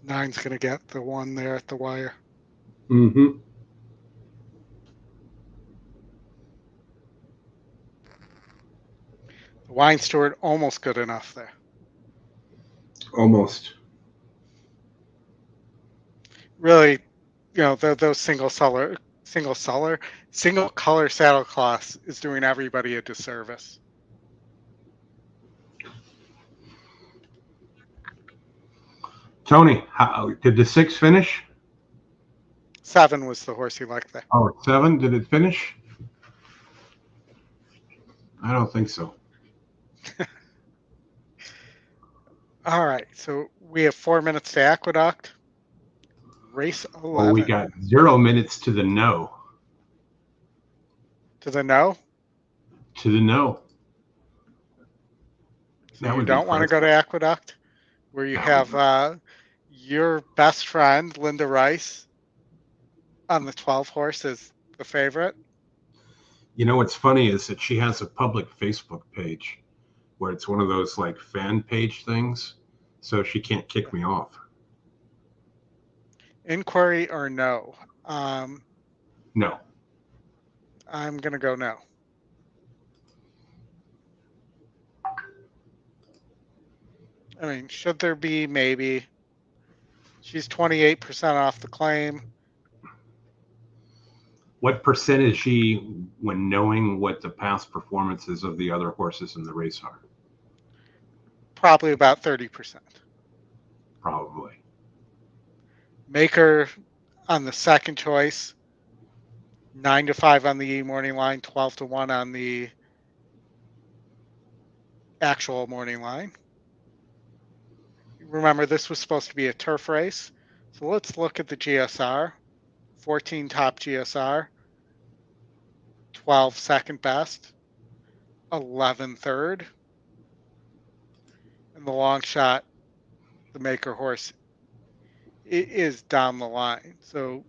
Speaker 1: Nine's going to get the one there at the wire.
Speaker 2: Mm-hmm.
Speaker 1: The Wine Steward almost good enough there.
Speaker 2: Almost.
Speaker 1: Really, those single color saddlecloths is doing everybody a disservice.
Speaker 2: Tony, how did the 6 finish?
Speaker 1: 7 was the horse he liked there.
Speaker 2: Oh, 7. Did it finish? I don't think so.
Speaker 1: All right, so we have 4 minutes to Aqueduct. Race 11.
Speaker 2: Oh, we got 0 minutes to the no.
Speaker 1: To the no?
Speaker 2: To the no.
Speaker 1: So you don't want to go to Aqueduct, where you have your best friend, Linda Rice, on the 12 horse as the favorite.
Speaker 2: You know what's funny is that she has a public Facebook page where it's one of those like fan page things, so she can't kick me off.
Speaker 1: Inquiry or no?
Speaker 2: No.
Speaker 1: I'm going to go no. I mean, should there be? Maybe. She's 28% off the claim.
Speaker 2: What percent is she when knowing what the past performances of the other horses in the race are?
Speaker 1: Probably about 30%.
Speaker 2: Probably.
Speaker 1: Maker on the second choice. 9-5 on the E morning line. 12-1 on the actual morning line. Remember, this was supposed to be a turf race. So let's look at the GSR. 14 top GSR. 12 second best. 11 third. And the long shot, the Maker horse, it is down the line. So,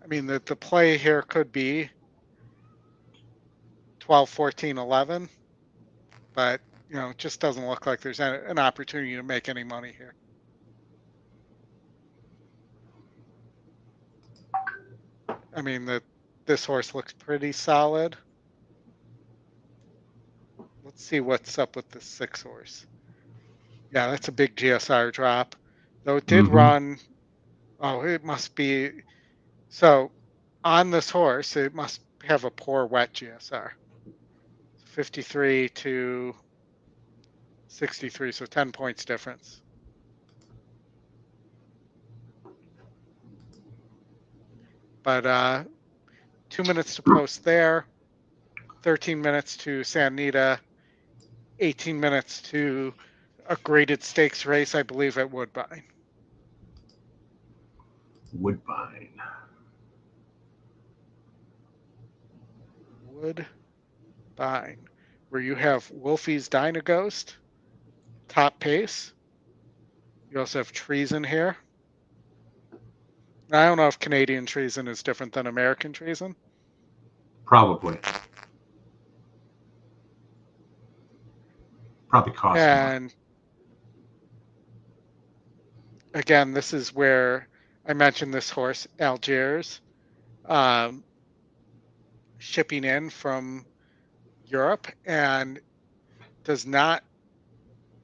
Speaker 1: I mean, the play here could be 12, 14, 11. But, it just doesn't look like there's an opportunity to make any money here. I mean, this horse looks pretty solid. Let's see what's up with the 6 horse. Yeah, that's a big GSR drop. Though it did run. Oh, it must be. So on this horse, it must have a poor wet GSR. 53 to 63, so 10 points difference. But 2 minutes to post there, 13 minutes to Santa Anita, 18 minutes to a graded stakes race, I believe, at Woodbine.
Speaker 2: Woodbine.
Speaker 1: Woodbine, where you have Wolfie's Dynaghost, top pace. You also have treason here. I don't know if Canadian treason is different than American treason.
Speaker 2: Probably. Probably cost more.
Speaker 1: And again, this is where I mentioned this horse, Algiers, shipping in from Europe, and does not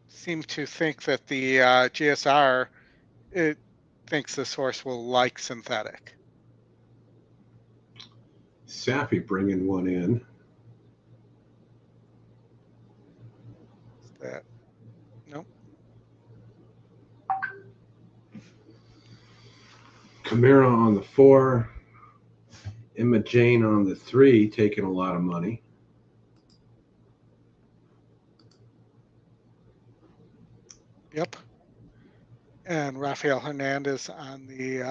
Speaker 1: seem to think that the GSR thinks this horse will like synthetic.
Speaker 2: Safi bringing one in.
Speaker 1: Is that nope?
Speaker 2: Camara on the 4. Emma Jane on the 3, taking a lot of money.
Speaker 1: Yep. And Rafael Hernandez on the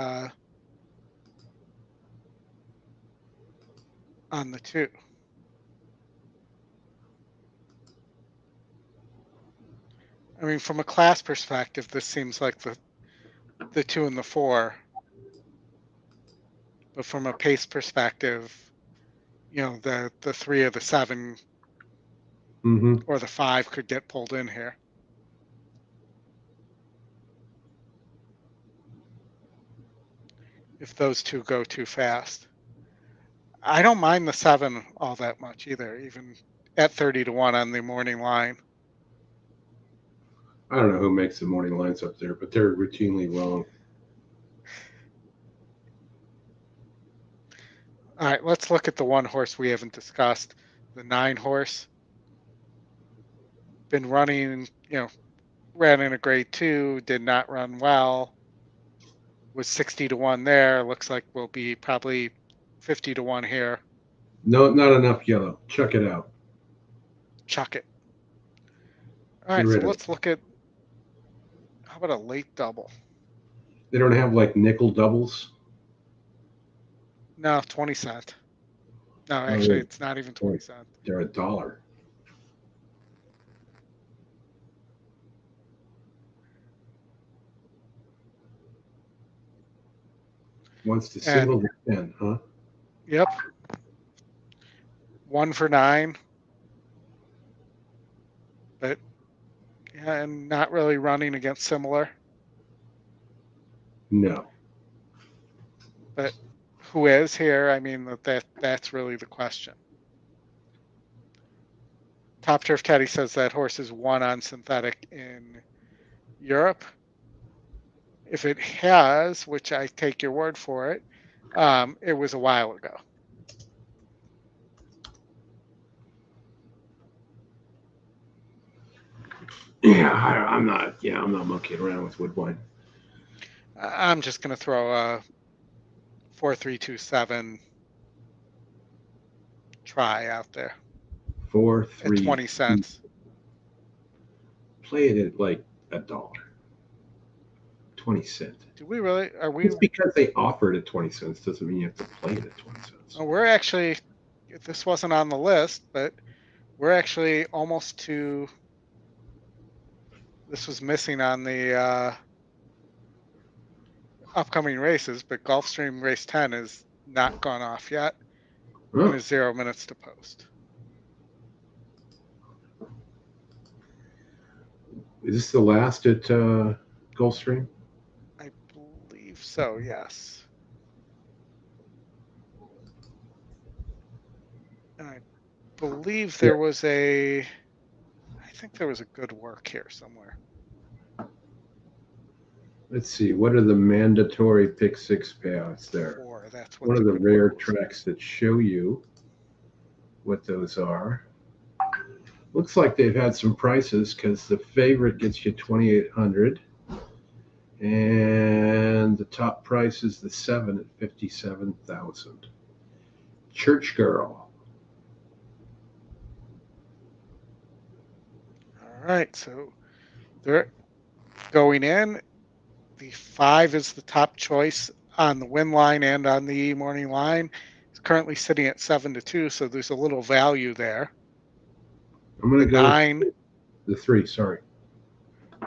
Speaker 1: 2. I mean, from a class perspective, this seems like the 2 and the 4. But from a pace perspective, you know, the 3 or the 7 or the 5 could get pulled in here. If those 2 go too fast. I don't mind the 7 all that much either, even at 30-1 on the morning line.
Speaker 2: I don't know who makes the morning lines up there, but they're routinely wrong.
Speaker 1: All right, let's look at the 1 horse we haven't discussed, the 9 horse. Been running, you know, ran in a grade 2, did not run well. Was 60-1 there. Looks like we'll be probably 50-1 here.
Speaker 2: No, not enough yellow. Chuck it out.
Speaker 1: Chuck it. All right, so let's look at, how about a late double?
Speaker 2: They don't have like nickel doubles?
Speaker 1: No, 20 cent. No, actually, it's not even 20 cent.
Speaker 2: They're $1. Wants to single the 10, huh?
Speaker 1: Yep. 1 for 9. But yeah, and not really running against similar.
Speaker 2: No.
Speaker 1: But who is here? I mean, that's really the question. Top Turf Caddy says that horse is 1 on synthetic in Europe. If it has, which I take your word for it, it was a while ago.
Speaker 2: Yeah, I'm not monkeying around with Woodbine.
Speaker 1: I'm just going to throw a 4-3-2-7 try out there.
Speaker 2: 4, 3.
Speaker 1: At 20 cents.
Speaker 2: Play it at like $1. 20 cents.
Speaker 1: Do we really? Are we?
Speaker 2: It's because they offered at 20 cents doesn't mean you have to play it at 20 cents.
Speaker 1: Oh, we're actually, this wasn't on the list, but we're actually almost to, this was missing on the upcoming races, but Gulfstream race 10 is not gone off yet. And is 0 minutes to post.
Speaker 2: Is this the last at Gulfstream?
Speaker 1: I believe so, yes. And I believe there was I think there was a good work here somewhere.
Speaker 2: Let's see. What are the mandatory pick 6 payouts there?
Speaker 1: 4, that's what
Speaker 2: one of the rare tracks that show you what those are. Looks like they've had some prices because the favorite gets you 2,800, and the top price is the 7 at 57,000. Church Girl.
Speaker 1: All right, so they're going in. The 5 is the top choice on the win line and on the morning line. It's currently sitting at 7-2, so there's a little value there.
Speaker 2: I'm going to go
Speaker 1: 9.
Speaker 2: with the 3, sorry.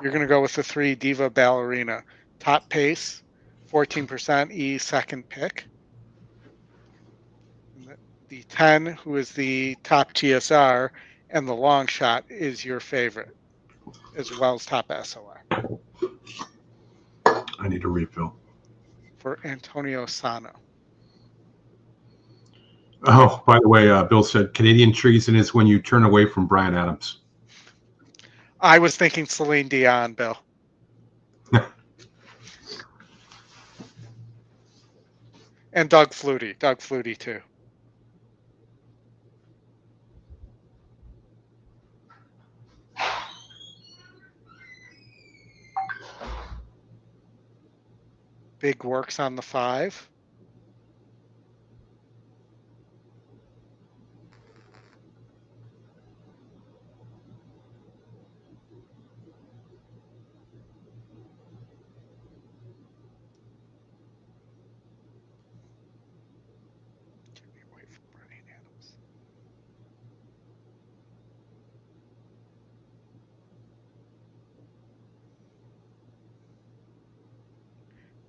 Speaker 1: You're going to go with the 3, Diva Ballerina. Top pace, 14% E, second pick. The 10, who is the top TSR, and the long shot is your favorite, as well as top SOR.
Speaker 2: I need a refill.
Speaker 1: For Antonio Sano.
Speaker 2: Oh, by the way, Bill said Canadian treason is when you turn away from Bryan Adams.
Speaker 1: I was thinking Celine Dion, Bill. And Doug Flutie too. Big works on the 5.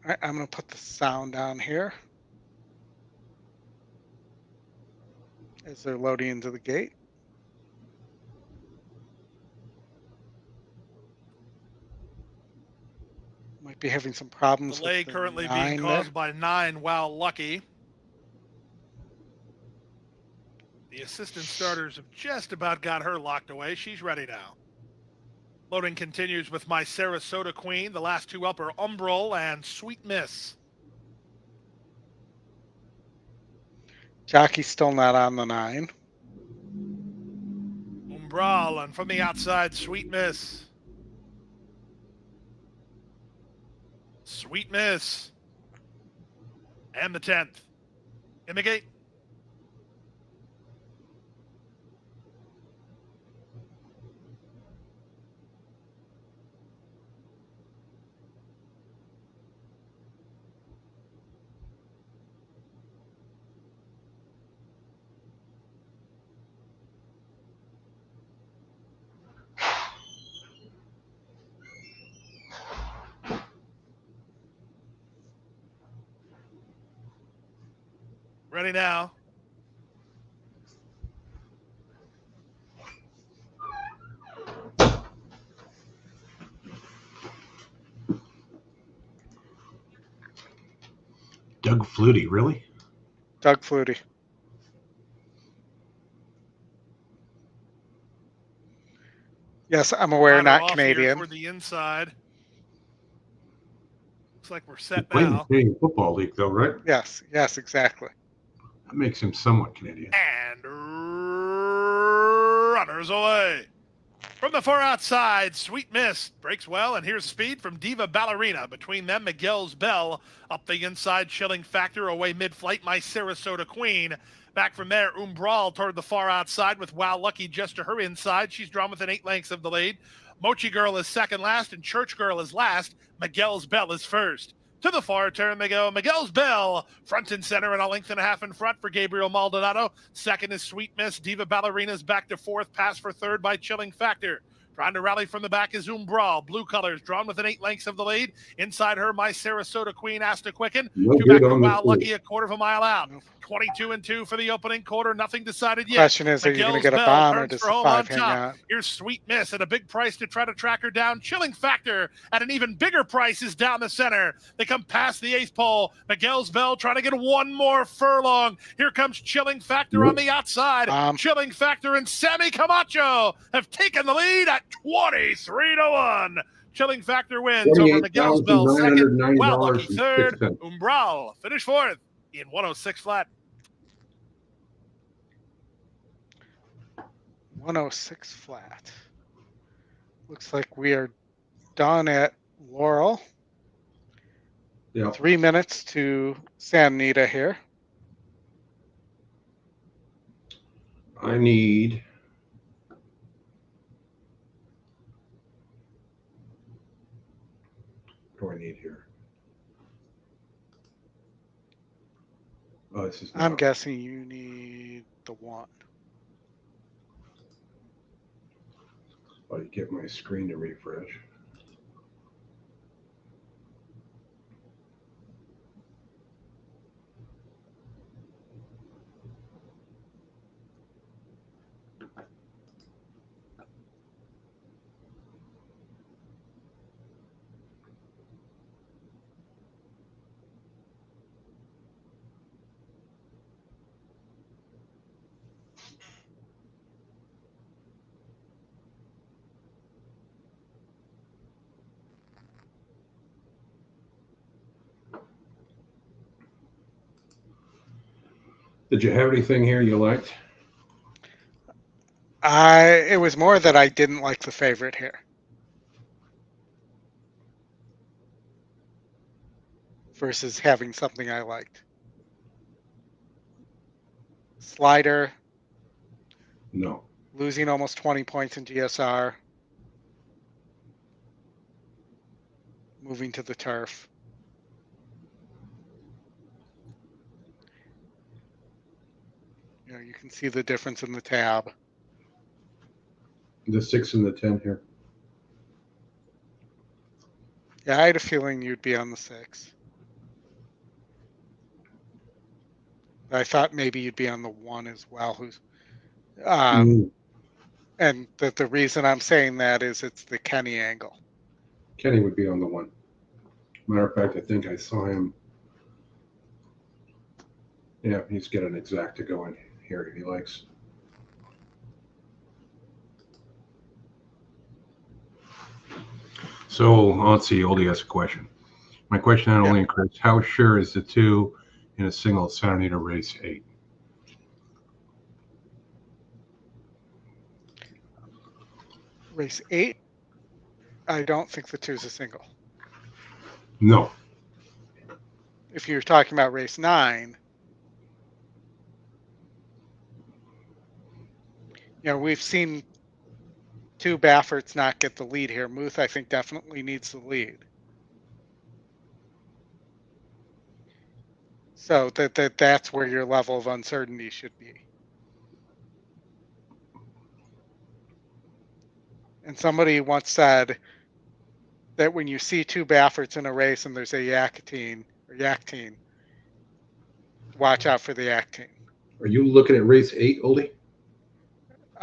Speaker 1: All right, I'm going to put the sound on here as they're loading into the gate. Might be having some problems.
Speaker 6: Delay
Speaker 1: with the
Speaker 6: currently
Speaker 1: 9
Speaker 6: being
Speaker 1: there.
Speaker 6: caused by 9. Wow, Lucky. The assistant starters have just about got her locked away. She's ready now. Loading continues with my Sarasota Queen. The last 2 up are Umbral and Sweet Miss.
Speaker 1: Jockey's still not on the 9.
Speaker 6: Umbral, and from the outside, Sweet Miss. Sweet Miss. And the 10th. In the gate. Ready now.
Speaker 2: Doug Flutie, really?
Speaker 1: Doug Flutie. Yes, I'm aware,
Speaker 6: Ladder
Speaker 1: not
Speaker 6: off
Speaker 1: Canadian.
Speaker 6: Here toward the inside. Looks like we're set
Speaker 2: Playing the
Speaker 6: now.
Speaker 2: Canadian Football League, though, right?
Speaker 1: Yes, exactly.
Speaker 2: That makes him somewhat Canadian.
Speaker 6: And runners away. From the far outside, Sweet Miss breaks well, and here's speed from Diva Ballerina. Between them, Miguel's Bell. Up the inside, Chilling Factor away mid-flight, my Sarasota Queen. Back from there, Umbral toward the far outside with Wow Lucky just to her inside. She's drawn within 8 lengths of the lead. Mochi Girl is second last, and Church Girl is last. Miguel's Bell is first. To the far turn they go. Miguel's Bell, front and center, and a length and a half in front for Gabriel Maldonado. Second is Sweet Miss. Diva Ballerina's back to fourth. Pass for third by Chilling Factor. Trying to rally from the back is Umbral. Blue colors drawn within 8 lengths of the lead. Inside her, my Sarasota Queen asked to quicken.
Speaker 2: No
Speaker 6: 2
Speaker 2: good
Speaker 6: back for
Speaker 2: on the
Speaker 6: Wow
Speaker 2: field.
Speaker 6: Lucky, a quarter of a mile out. 22-2 for the opening quarter. Nothing decided yet.
Speaker 1: Question is, are you going to get a
Speaker 6: Bell
Speaker 1: bomb or
Speaker 6: turns
Speaker 1: does
Speaker 6: for
Speaker 1: the
Speaker 6: home
Speaker 1: 5
Speaker 6: on
Speaker 1: hang
Speaker 6: top.
Speaker 1: out?
Speaker 6: Here's Sweet Miss at a big price to try to track her down. Chilling Factor at an even bigger price is down the center. They come past the 8th pole. Miguel's Bell trying to get one more furlong. Here comes Chilling Factor on the outside. Chilling Factor and Sammy Camacho have taken the lead at 23-1. Chilling Factor wins over Miguel's Bell second. Wow Lucky third. Umbral finish fourth in 106 flat.
Speaker 1: 106 flat. Looks like we are done at Laurel.
Speaker 2: Yeah.
Speaker 1: 3 minutes to Santa Anita here.
Speaker 2: I need. What do I need here? Oh, this is.
Speaker 1: I'm guessing you need the 1.
Speaker 2: Oh, you get my screen to refresh. Did you have anything here you liked?
Speaker 1: It was more that I didn't like the favorite here. Versus having something I liked. Slider.
Speaker 2: No.
Speaker 1: Losing almost 20 points in GSR. Moving to the turf. You know, you can see the difference in the tab.
Speaker 2: The 6 and the 10 here.
Speaker 1: Yeah, I had a feeling you'd be on the 6. I thought maybe you'd be on the 1 as well. And the reason I'm saying that is it's the Kenny angle.
Speaker 2: Kenny would be on the 1. Matter of fact, I think I saw him. Yeah, he's got an exact to go in here if he likes. So let's see. Oldie has a question. My question not only Chris, how sure is the 2 in a single Santa Anita race 8?
Speaker 1: Race 8, I don't think the 2's a single.
Speaker 2: No.
Speaker 1: If you're talking about race 9, you know, we've seen 2 Bafferts not get the lead here. Muth, I think, definitely needs the lead. So that's where your level of uncertainty should be. And somebody once said that when you see 2 Bafferts in a race and there's a Yakteen, watch out for the Yakteen.
Speaker 2: Are you looking at race 8, Oldie?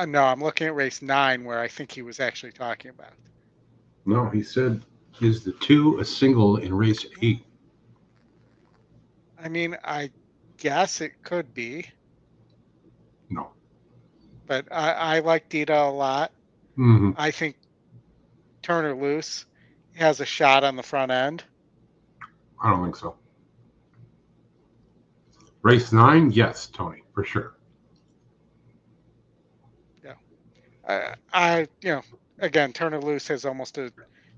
Speaker 1: No, I'm looking at race 9 where I think he was actually talking about.
Speaker 2: No, he said, is the 2 a single in race 8?
Speaker 1: I mean, I guess it could be.
Speaker 2: No.
Speaker 1: But I like Dita a lot.
Speaker 2: Mm-hmm.
Speaker 1: I think Turner Loose has a shot on the front end.
Speaker 2: I don't think so. Race 9, yes, Tony, for sure.
Speaker 1: Yeah. You know, again, Turner Loose has almost a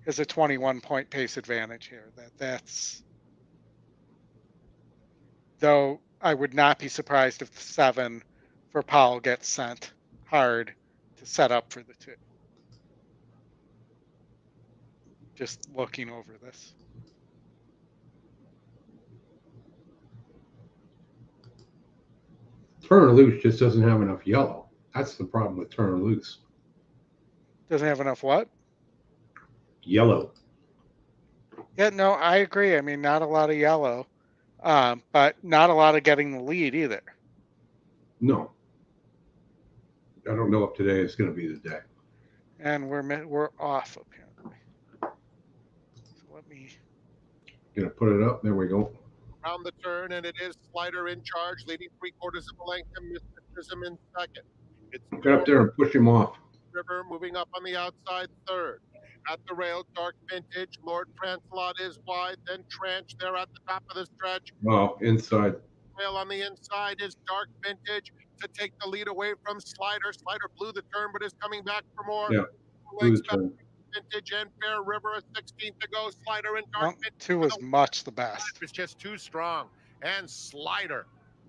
Speaker 1: 21-point pace advantage here. That's though I would not be surprised if the 7 for Powell gets sent hard to set up for the 2. Just looking over this.
Speaker 2: Turner Loose just doesn't have enough yellow. That's the problem with Turner Loose.
Speaker 1: Doesn't have enough what?
Speaker 2: Yellow.
Speaker 1: Yeah, no, I agree. I mean, not a lot of yellow, but not a lot of getting the lead either.
Speaker 2: No. I don't know if today is going to be the day.
Speaker 1: And we're off apparently. So let me.
Speaker 2: Gonna put it up. There we go.
Speaker 7: Around the turn, and it is Slider in charge, leading 3/4 of a length, and Mr. Chisholm in second. It's
Speaker 2: Get up there and push him off.
Speaker 7: River moving up on the outside third. At the rail, Dark Vintage. Lord Prancelot is wide, then Tranch there at the top of the stretch.
Speaker 2: Wow, inside.
Speaker 7: Trail on the inside is Dark Vintage to take the lead away from Slider. Slider blew the turn, but is coming back for more.
Speaker 2: Yeah, blew the turn.
Speaker 7: Vintage and Fair River, a 16 to go. Slider and Dark
Speaker 1: Well,
Speaker 7: Vintage.
Speaker 1: 2 was much the best.
Speaker 7: It's just too strong. And Slider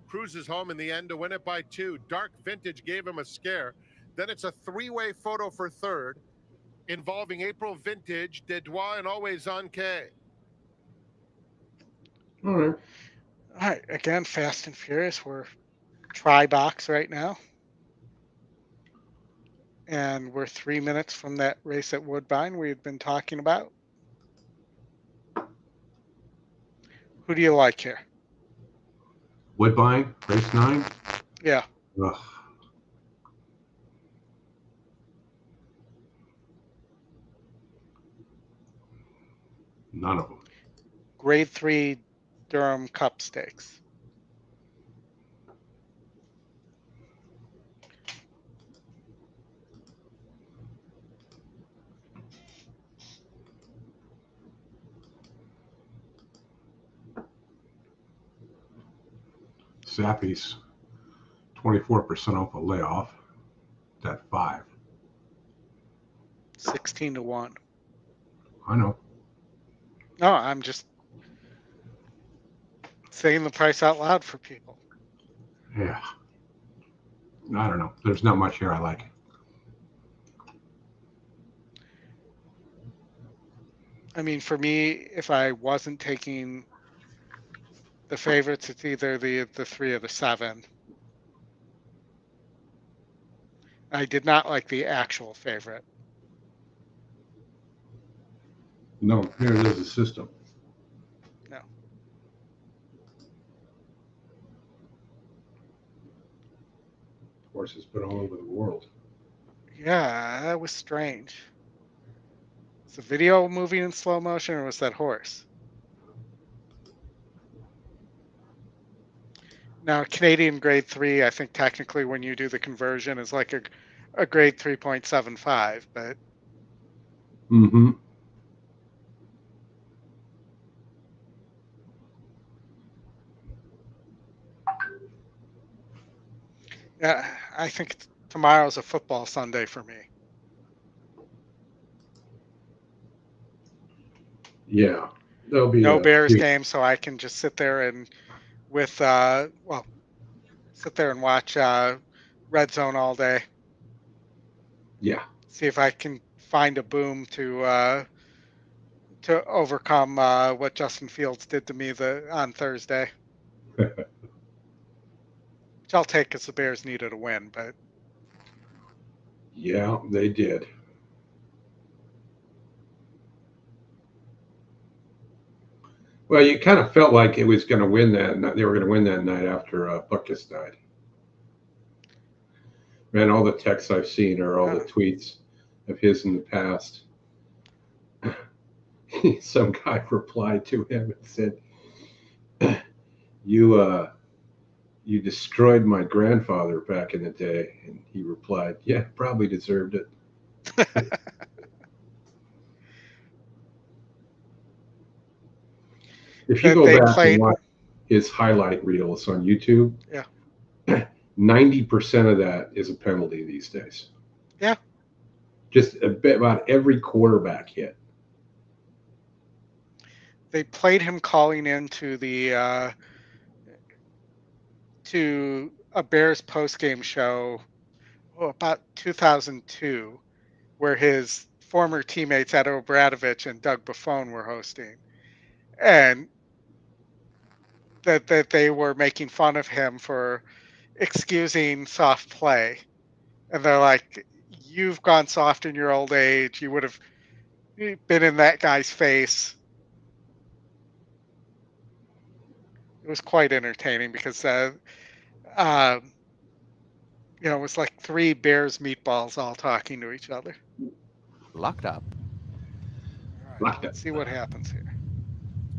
Speaker 7: cruises home in the end to win it by 2. Dark Vintage gave him a scare. Then it's a 3-way photo for third involving April Vintage, Dedois, and Always on K.
Speaker 2: All right.
Speaker 1: All right, again, Fast and Furious. We're tri-box right now. And we're 3 minutes from that race at Woodbine we had been talking about. Who do you like here?
Speaker 2: Woodbine, race 9?
Speaker 1: Yeah.
Speaker 2: Ugh. None of them.
Speaker 1: Grade 3 Durham Cup Stakes.
Speaker 2: Zappy's 24% off a layoff. At 5.
Speaker 1: 16 to 1.
Speaker 2: I know.
Speaker 1: No, I'm just saying the price out loud for people.
Speaker 2: Yeah. I don't know. There's not much here I like.
Speaker 1: I mean, for me, if I wasn't taking the favorites, it's either the 3 or the 7. I did not like the actual favorite.
Speaker 2: No, here it is, a system.
Speaker 1: No.
Speaker 2: Horse has been all over the world.
Speaker 1: Yeah, that was strange. Is the video moving in slow motion, or was that horse? Now, Canadian grade 3, I think technically when you do the conversion is like a grade 3.75, but
Speaker 2: Mm-hmm.
Speaker 1: yeah, I think tomorrow's a football Sunday for me.
Speaker 2: Yeah. There'll be
Speaker 1: No Bears game, so I can just sit there and sit there and watch Red Zone all day.
Speaker 2: Yeah.
Speaker 1: See if I can find a boom to overcome what Justin Fields did to me on Thursday. Which I'll take because the Bears needed a win, but
Speaker 2: Yeah, they did. Well, you kind of felt like it was going to win that night. They were going to win that night after Buckus died. Man, all the texts I've seen or all the tweets of his in the past. Some guy replied to him and said, you destroyed my grandfather back in the day. And he replied, yeah, probably deserved it. If you go back and watch his highlight reels on YouTube, 90% of that is a penalty these days.
Speaker 1: Yeah.
Speaker 2: Just about every quarterback hit.
Speaker 1: They played him calling into the to a Bears postgame show about 2002, where his former teammates Edo Bradovich and Doug Buffone were hosting, and that they were making fun of him for excusing soft play, and they're like, "You've gone soft in your old age. You would have been in that guy's face." It was quite entertaining because, it was like 3 Bears meatballs all talking to each other.
Speaker 3: Locked up.
Speaker 1: All right, let's see what happens here.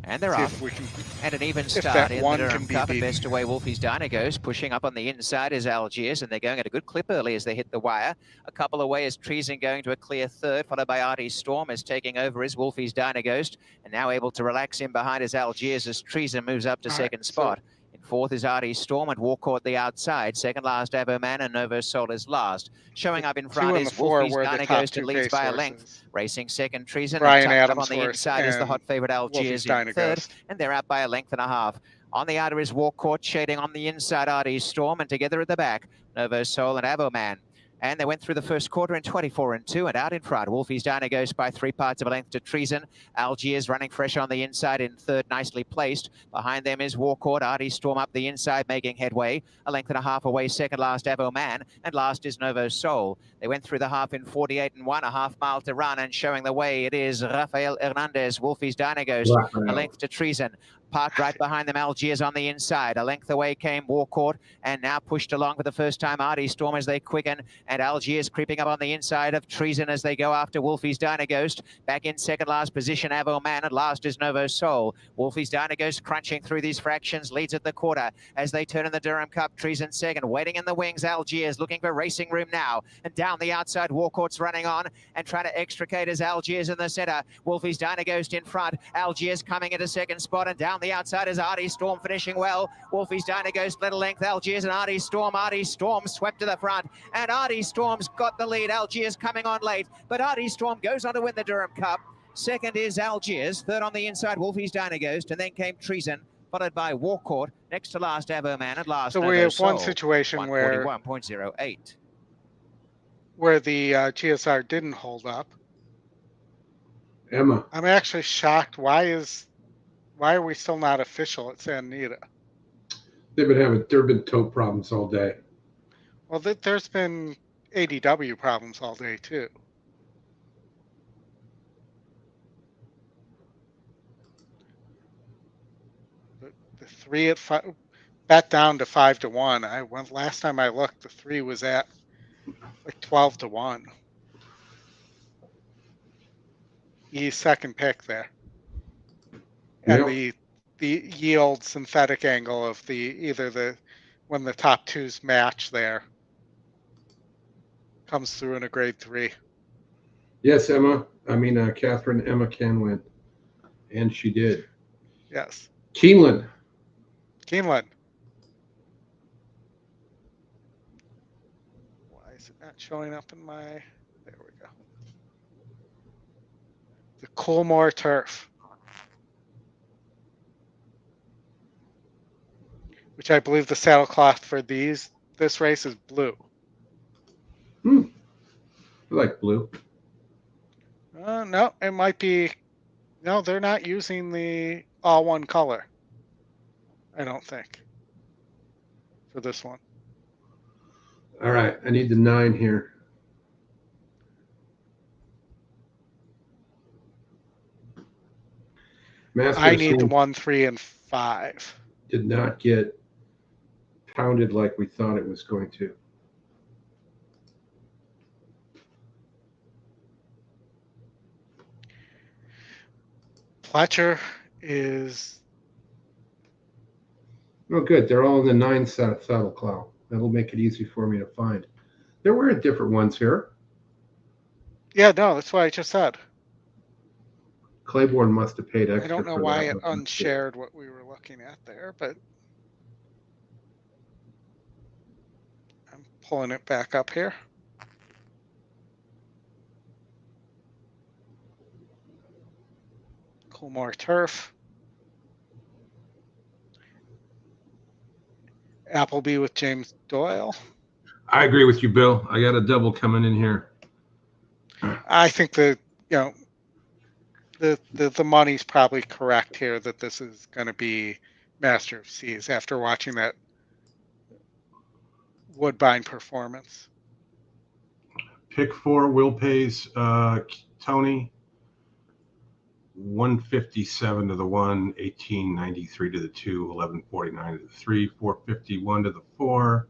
Speaker 3: And they're
Speaker 1: see
Speaker 3: off.
Speaker 1: if we can,
Speaker 3: And an even
Speaker 1: if
Speaker 3: start
Speaker 1: that
Speaker 3: in the
Speaker 1: one
Speaker 3: Durham
Speaker 1: can be
Speaker 3: Cup. And
Speaker 1: beaten.
Speaker 3: best away Wolfie's Dynagos. Pushing up on the inside is Algiers, and they're going at a good clip early as they hit the wire. A couple away is Treason going to a clear third, followed by Artie's Storm as taking over is Wolfie's Dynagos. And now able to relax in behind is Algiers as Treason moves up to second spot. In Fourth is Artie Storm and Walcourt the outside. Second last Aboman and Novo Sol is last. Showing up in front is Wolfie's Dana Ghost and leads by a length. Racing second Treason.
Speaker 1: Brian
Speaker 3: and tucked
Speaker 1: Adams
Speaker 3: up on the inside is the hot favourite Algiers in third. And they're out by a length and a half. On the outer is Walcourt, shading on the inside Artie Storm, and together at the back, Novo Sol and Aboman. And they went through the first quarter in 24-2 and out in front. Wolfie's Dana goes by 3 parts of a length to Treason. Algiers running fresh on the inside in third, nicely placed. Behind them is Walcourt. Artie Storm up the inside, making headway. A length and a half away, second last Aboman. And last is Novo Sol. They went through the half in 48-1, a half mile to run. And showing the way, it is Rafael Hernandez. Wolfie's Dana goes a length to Treason. Parked right behind them, Algiers on the inside. A length away came Walcourt, and now pushed along for the first time Artie Storm as they quicken, and Algiers creeping up on the inside of Treason as they go after Wolfie's Dana Ghost. Back in second last position, Aboman, and last is Novo Sol. Wolfie's Dana Ghost crunching through these fractions, leads at the quarter as they turn in the Durham Cup. Treason second, waiting in the wings, Algiers looking for racing room now, and down the outside, Walcourt's running on and trying to extricate as Algiers in the centre. Wolfie's Dana Ghost in front, Algiers coming into second spot, and down the outside is Artie Storm finishing well. Wolfie's Dana Ghost little length, Algiers and Artie Storm. Artie Storm swept to the front, and Artie Storm's got the lead. Algiers coming on late, but Artie Storm goes on to win the Durham Cup. Second is Algiers, third on the inside, Wolfie's Dana Ghost, and then came Treason, followed by Walcourt, next to last Aboman, and last.
Speaker 1: So we have one situation where
Speaker 3: 141.08,
Speaker 1: where the GSR didn't hold up.
Speaker 2: Emma,
Speaker 1: I'm actually shocked. Why are we still not official at Santa Anita?
Speaker 2: there have been tow problems all day.
Speaker 1: Well, there's been ADW problems all day too. The 3 at 5, bet down to 5-1. I went last time I looked. The 3 was at like 12-1. He's second pick there. And
Speaker 2: Yep.
Speaker 1: the yield synthetic angle of when the top twos match there comes through in a grade 3.
Speaker 2: Yes, Catherine, Emma can win. And she did.
Speaker 1: Yes.
Speaker 2: Keeneland.
Speaker 1: Keeneland. Why is it not showing up in my... There we go. The Coolmore turf. Which I believe the saddlecloth for this race is blue.
Speaker 2: I like blue.
Speaker 1: No, it might be. No, they're not using the all one color. I don't think. For this one.
Speaker 2: All right, I need the 9 here.
Speaker 1: I need the 1, 3, and 5.
Speaker 2: Did not get pounded like we thought it was going to.
Speaker 1: Fletcher is...
Speaker 2: Oh, good. They're all in the 9 saddle clow. That'll make it easy for me to find. They're wearing different ones here.
Speaker 1: Yeah, no, that's what I just said.
Speaker 2: Claiborne must have paid extra.
Speaker 1: I don't know why it unshared what we were looking at there, but I'm pulling it back up here. Coolmore turf. Appleby with James Doyle.
Speaker 2: I agree with you, Bill. I got a double coming in here.
Speaker 1: I think the money's probably correct here that this is going to be Master of Seas after watching that Woodbine performance.
Speaker 2: Pick 4, Will pays Tony. 157 to the 1, 1893 to the 2, 1149 to the 3, 451 to the 4,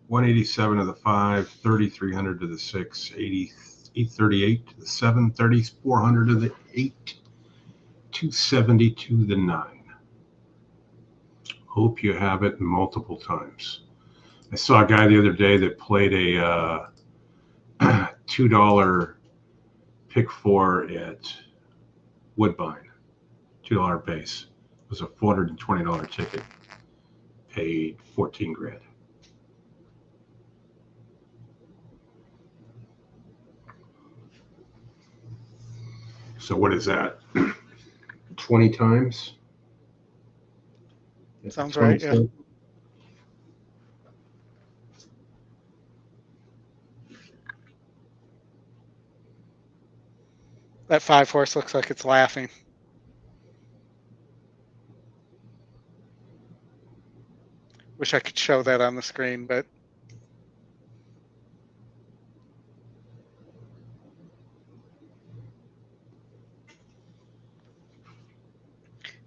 Speaker 2: 187 to the 5, 3300 to the 6, 838 to the 7, 3400 to the 8, 270 to the 9. Hope you have it multiple times. I saw a guy the other day that played a $2 pick 4 at Woodbine, $2 base. It was a $420 ticket. paid 14 grand. So what is that? 20 times?
Speaker 1: Sounds right, yeah. That 5-horse looks like it's laughing. Wish I could show that on the screen, but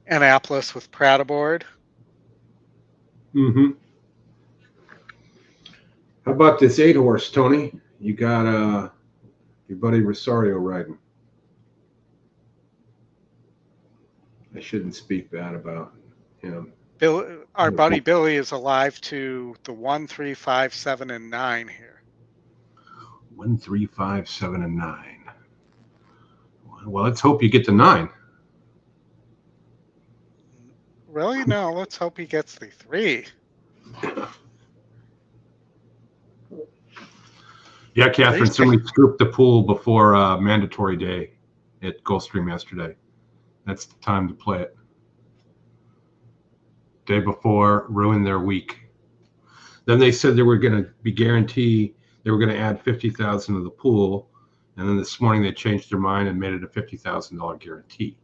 Speaker 1: Annapolis with Prada board.
Speaker 2: Mm-hmm. How about this 8-horse, Tony? You got your buddy Rosario riding. I shouldn't speak bad about him.
Speaker 1: Bill, our buddy Billy is alive to the 1, 3, 5, 7, and 9 here.
Speaker 2: 1, 3, 5, 7, and 9. Well, let's hope you get the 9.
Speaker 1: Really? No, let's hope he gets the 3.
Speaker 2: Yeah, Catherine, somebody scooped the pool before mandatory day at Gulfstream yesterday. That's the time to play it. Day before, ruined their week. Then they said they were going to be guaranteed, they were going to add $50,000 to the pool. And then this morning they changed their mind and made it a $50,000 guarantee.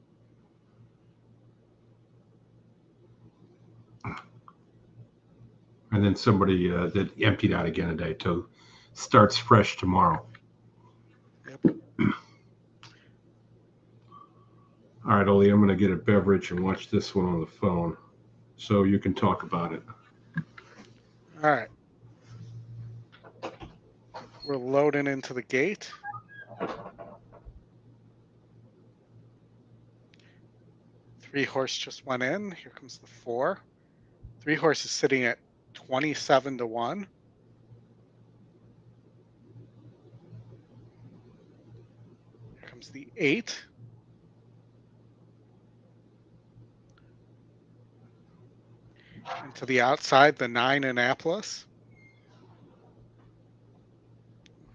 Speaker 2: And then somebody that emptied out again today too. Starts fresh tomorrow.
Speaker 1: Yep.
Speaker 2: All right, Ollie, I'm going to get a beverage and watch this one on the phone so you can talk about it.
Speaker 1: All right. We're loading into the gate. Three horse just went in. Here comes the 4. 3 horse is sitting at 27 to 1. Here comes the 8. And to the outside, the 9 Annapolis.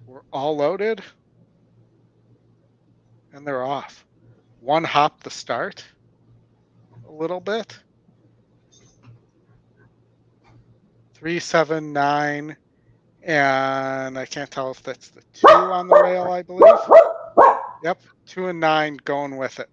Speaker 1: We're all loaded. And they're off. One hop the start a little bit. 3, 7, 9. And I can't tell if that's the 2 on the rail, I believe. Yep, 2 and 9 going with it.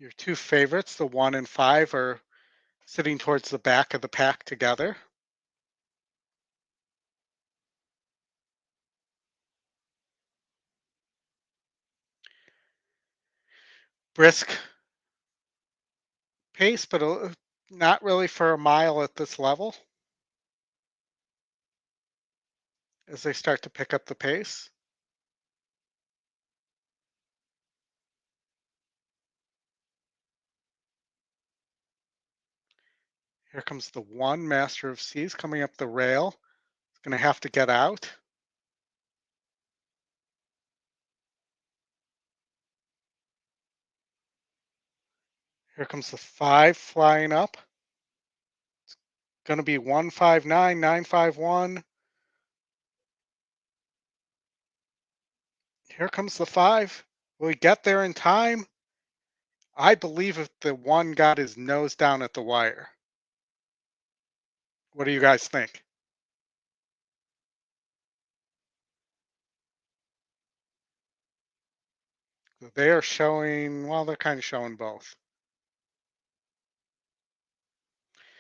Speaker 1: Your 2 favorites, the 1 and 5, are sitting towards the back of the pack together. Brisk pace, but not really for a mile at this level as they start to pick up the pace. Here comes the 1 Master of Seas coming up the rail. It's going to have to get out. Here comes the 5 flying up. It's going to be 159, 951. Here comes the 5. Will he get there in time? I believe if the 1 got his nose down at the wire. What do you guys think? They are showing, well, they're kind of showing both.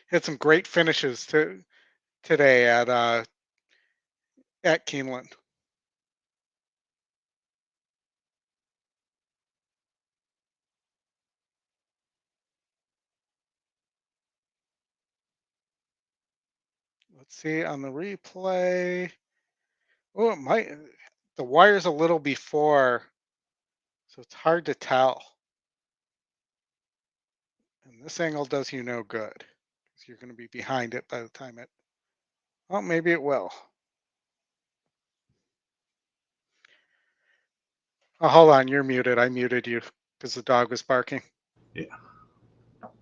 Speaker 1: Had some great finishes today at Keeneland. Let's see on the replay. Oh, the wire's a little before, so it's hard to tell. And this angle does you no good, because you're going to be behind it by the time it... Well, maybe it will. Oh, hold on, you're muted. I muted you because the dog was barking.
Speaker 2: Yeah.
Speaker 1: All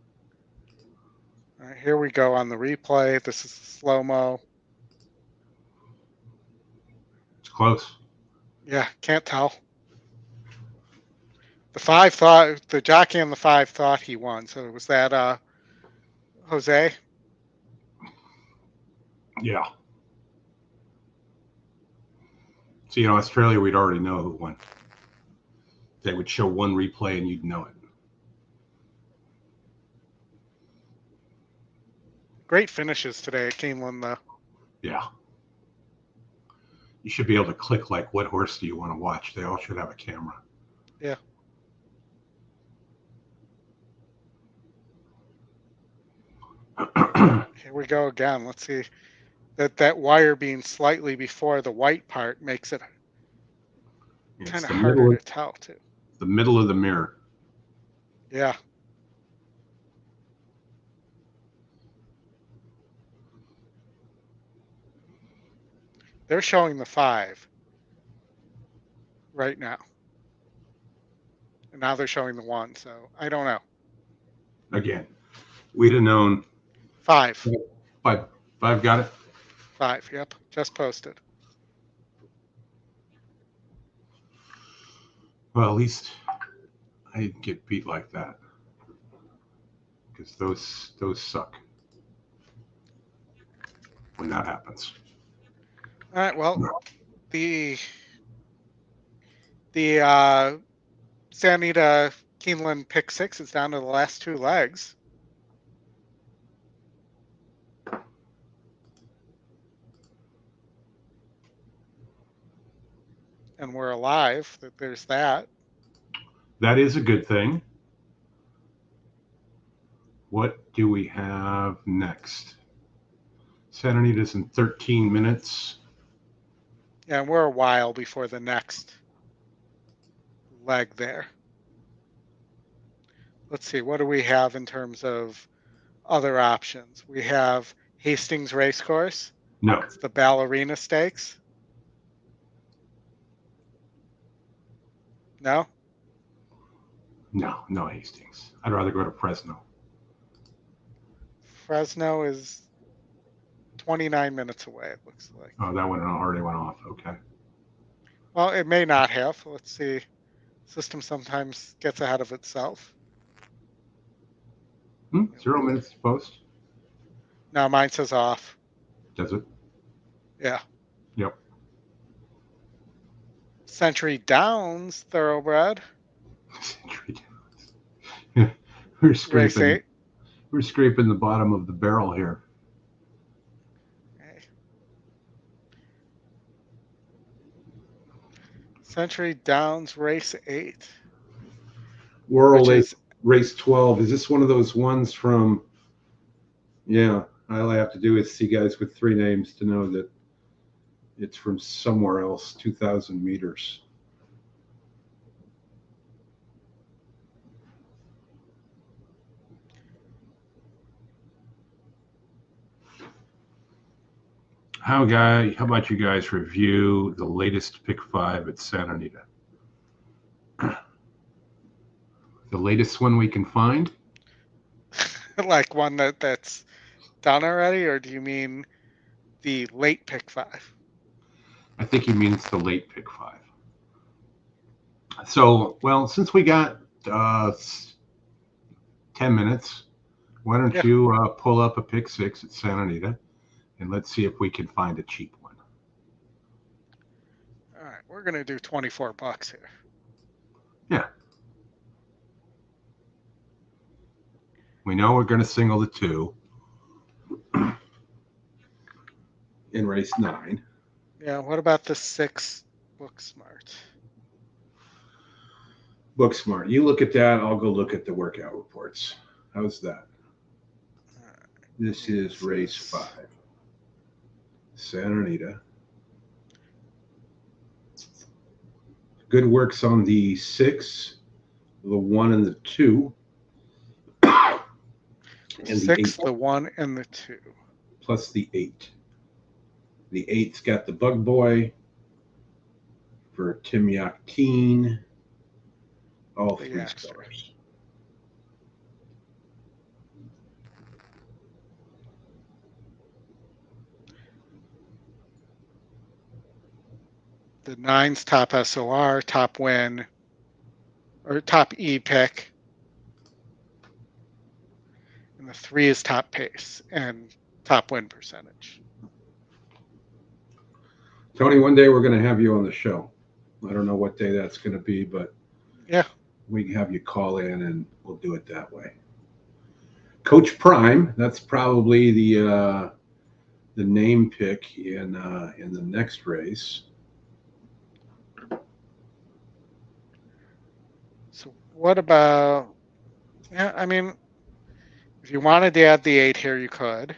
Speaker 1: right, here we go on the replay. This is slow-mo.
Speaker 2: It's close.
Speaker 1: Yeah, can't tell. The jockey on the 5 thought he won. So was that Jose?
Speaker 2: Yeah. So, Australia, we'd already know who won. They would show one replay and you'd know it.
Speaker 1: Great finishes today at Keeneland, though.
Speaker 2: Yeah. You should be able to click, like, what horse do you want to watch? They all should have a camera.
Speaker 1: Yeah. Here we go again. Let's see. That wire being slightly before the white part makes it kind of harder to tell, too.
Speaker 2: The middle of the mirror.
Speaker 1: Yeah. They're showing the 5 right now. And now they're showing the 1, so I don't know.
Speaker 2: Again, we'd have known.
Speaker 1: 5.
Speaker 2: 5 got it?
Speaker 1: 5, yep. Just posted.
Speaker 2: Well, at least I didn't get beat like that. Because those suck when that happens.
Speaker 1: All right, well, the Santa Anita Keeneland pick 6 is down to the last 2 legs. And we're alive. There's that.
Speaker 2: That is a good thing. What do we have next? Santa Anita's in 13 minutes.
Speaker 1: Yeah, and we're a while before the next leg there. Let's see, what do we have in terms of other options? We have Hastings Racecourse.
Speaker 2: No.
Speaker 1: It's the Ballerina Stakes. No?
Speaker 2: No Hastings. I'd rather go to Fresno.
Speaker 1: Fresno is 29 minutes away, it looks like.
Speaker 2: Oh, that one already went off. Okay.
Speaker 1: Well, it may not have. Let's see. System sometimes gets ahead of itself.
Speaker 2: 0 minutes to post.
Speaker 1: No, mine says off.
Speaker 2: Does it?
Speaker 1: Yeah.
Speaker 2: Yep.
Speaker 1: Century Downs Thoroughbred.
Speaker 2: Century Downs. We're
Speaker 1: Race
Speaker 2: scraping.
Speaker 1: 8.
Speaker 2: We're scraping the bottom of the barrel here.
Speaker 1: Okay. Century Downs Race 8.
Speaker 2: World 8, Race 12. Is this one of those ones from... Yeah, all I have to do is see guys with 3 names to know that it's from somewhere else, 2,000 meters. How about you guys review the latest pick 5 at Santa Anita? The latest one we can find?
Speaker 1: Like one that's done already, or do you mean the late pick 5?
Speaker 2: I think he means the late pick 5. So, well, since we got 10 minutes, why don't you pull up a pick 6 at Santa Anita, and let's see if we can find a cheap one.
Speaker 1: All right, we're going to do $24 here.
Speaker 2: Yeah. We know we're going to single the 2 in race 9.
Speaker 1: Yeah, what about the 6 Booksmart?
Speaker 2: Booksmart. You look at that, I'll go look at the workout reports. How's that? This is race 5. Santa Anita. Good works on the 6, the 1, and the 2. And the
Speaker 1: 6,
Speaker 2: 8.
Speaker 1: the 1, and the 2.
Speaker 2: Plus the 8. The 8's got the bug boy for Timyak Teen. All
Speaker 1: The
Speaker 2: 3
Speaker 1: extra.
Speaker 2: stars.
Speaker 1: The 9's top SOR, top win, or top E pick. And the 3 is top pace and top win percentage.
Speaker 2: Tony, one day we're going to have you on the show. I don't know what day that's going to be, but
Speaker 1: yeah,
Speaker 2: we can have you call in and we'll do it that way. Coach Prime, that's probably the name pick in the next race.
Speaker 1: So what about? Yeah, I mean, if you wanted to add the 8 here, you could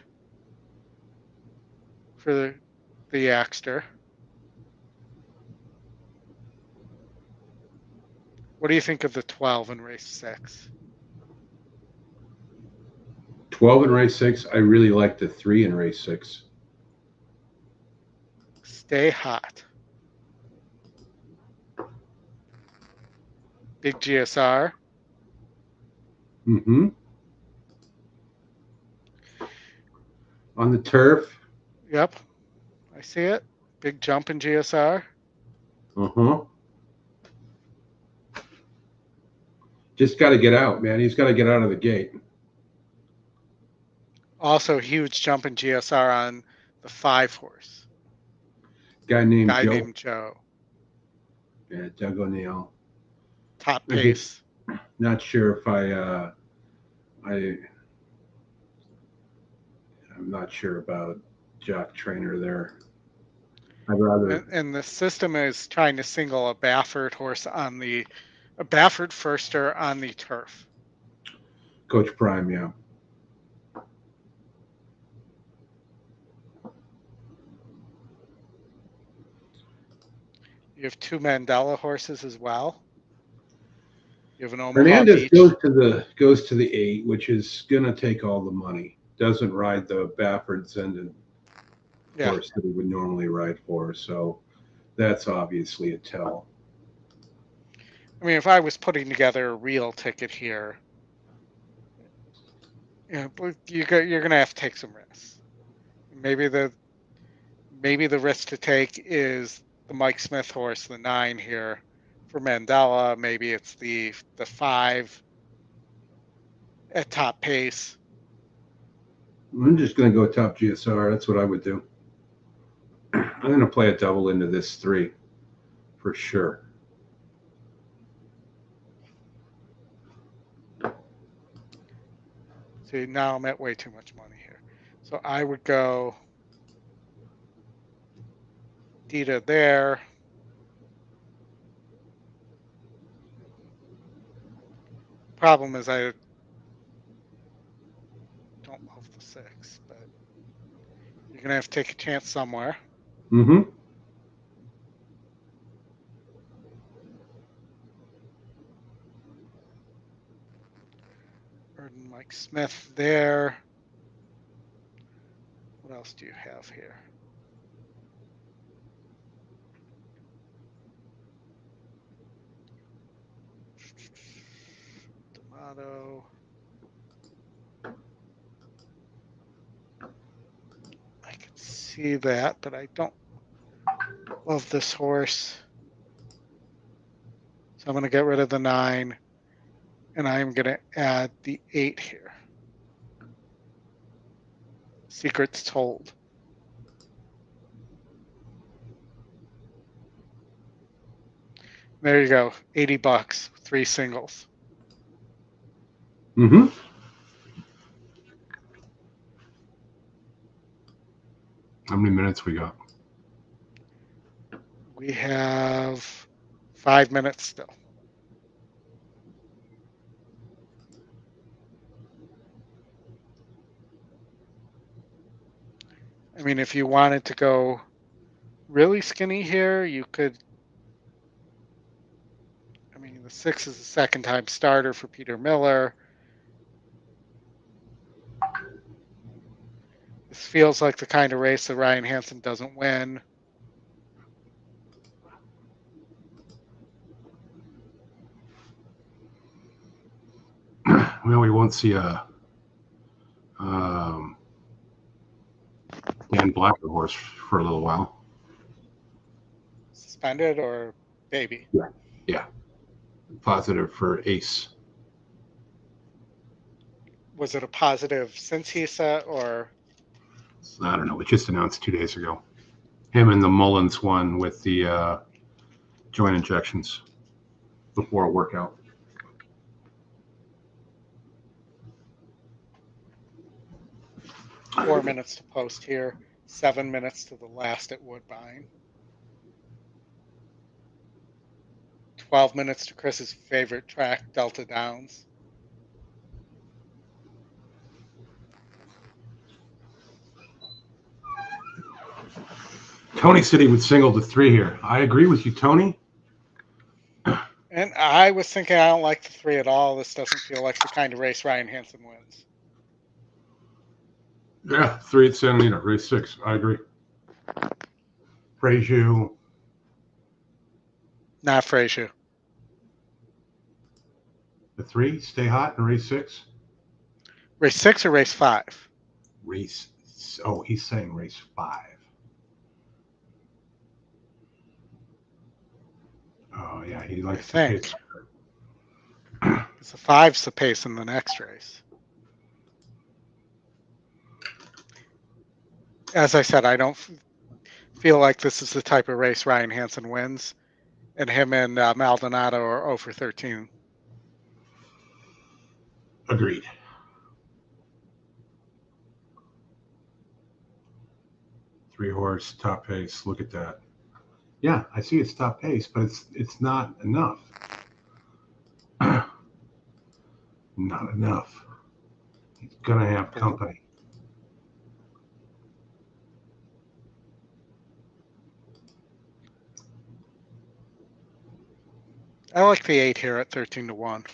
Speaker 1: for the Yaxter. What do you think of the 12 in race 6?
Speaker 2: 12 in race 6. I really like the 3 in race 6.
Speaker 1: Stay hot. Big GSR.
Speaker 2: Mm-hmm. On the turf.
Speaker 1: Yep, I see it. Big jump in GSR.
Speaker 2: Uh-huh. Just got to get out, man. He's got to get out of the gate.
Speaker 1: Also, huge jump in GSR on the 5 horse.
Speaker 2: Guy named
Speaker 1: Joe.
Speaker 2: Yeah, Doug O'Neill.
Speaker 1: Top pace.
Speaker 2: Not sure if I'm not sure about Jock Trainer there. I'd rather.
Speaker 1: And the system is trying to single a Baffert horse on a Baffert firster on the turf.
Speaker 2: Coach Prime, yeah.
Speaker 1: You have 2 Mandela horses as well. You have an Omaha
Speaker 2: Hernandez
Speaker 1: Beach.
Speaker 2: goes to the 8, which is gonna take all the money. Doesn't ride the Baffert Zenden horse that he would normally ride for, so that's obviously a tell.
Speaker 1: I mean, if I was putting together a real ticket here, you're gonna have to take some risks. Maybe the risk to take is the Mike Smith horse, the 9 here for Mandela. Maybe it's the 5 at top pace.
Speaker 2: I'm just going to go top GSR. That's what I would do. I'm going to play a double into this 3 for sure.
Speaker 1: See, now I'm at way too much money here. So I would go Dita there. Problem is I don't love the 6, but you're going to have to take a chance somewhere.
Speaker 2: Mm-hmm.
Speaker 1: Mike Smith there. What else do you have here? Tomato. I can see that, but I don't love this horse. So I'm going to get rid of the 9, and I'm going to add the 8 here. Secrets Told. There you go. $80, 3 singles.
Speaker 2: Mm-hmm. How many minutes we got?
Speaker 1: We have 5 minutes still. I mean, if you wanted to go really skinny here, you could. I mean, the 6 is a second-time starter for Peter Miller. This feels like the kind of race that Ryan Hansen doesn't win.
Speaker 2: Well, we won't see a Dan Blacker horse for a little while.
Speaker 1: Suspended or baby?
Speaker 2: Yeah. Positive for Ace.
Speaker 1: Was it a positive since he set, or?
Speaker 2: I don't know. It just announced 2 days ago. Him and the Mullins one with the joint injections before a workout.
Speaker 1: Four minutes to post here, 7 minutes to the last at Woodbine. 12 minutes to Chris's favorite track, Delta Downs.
Speaker 2: Tony said he would single to 3 here. I agree with you, Tony.
Speaker 1: And I was thinking I don't like the 3 at all. This doesn't feel like the kind of race Ryan Hansen wins.
Speaker 2: Yeah, 3 at Santa Anita, race 6. I agree. Praise you.
Speaker 1: Not Frazier.
Speaker 2: The 3, stay hot in race 6.
Speaker 1: Race 6 or race 5?
Speaker 2: Oh, he's saying race 5. Oh, yeah, he likes to pace.
Speaker 1: It's a 5's the pace in the next race. As I said, I don't feel like this is the type of race Ryan Hansen wins, and him and Maldonado are 0 for 13.
Speaker 2: Agreed. Three horse, top pace. Look at that. Yeah, I see it's top pace, but it's not enough. Not enough. He's gonna have company.
Speaker 1: I like the 8 here at 13-1.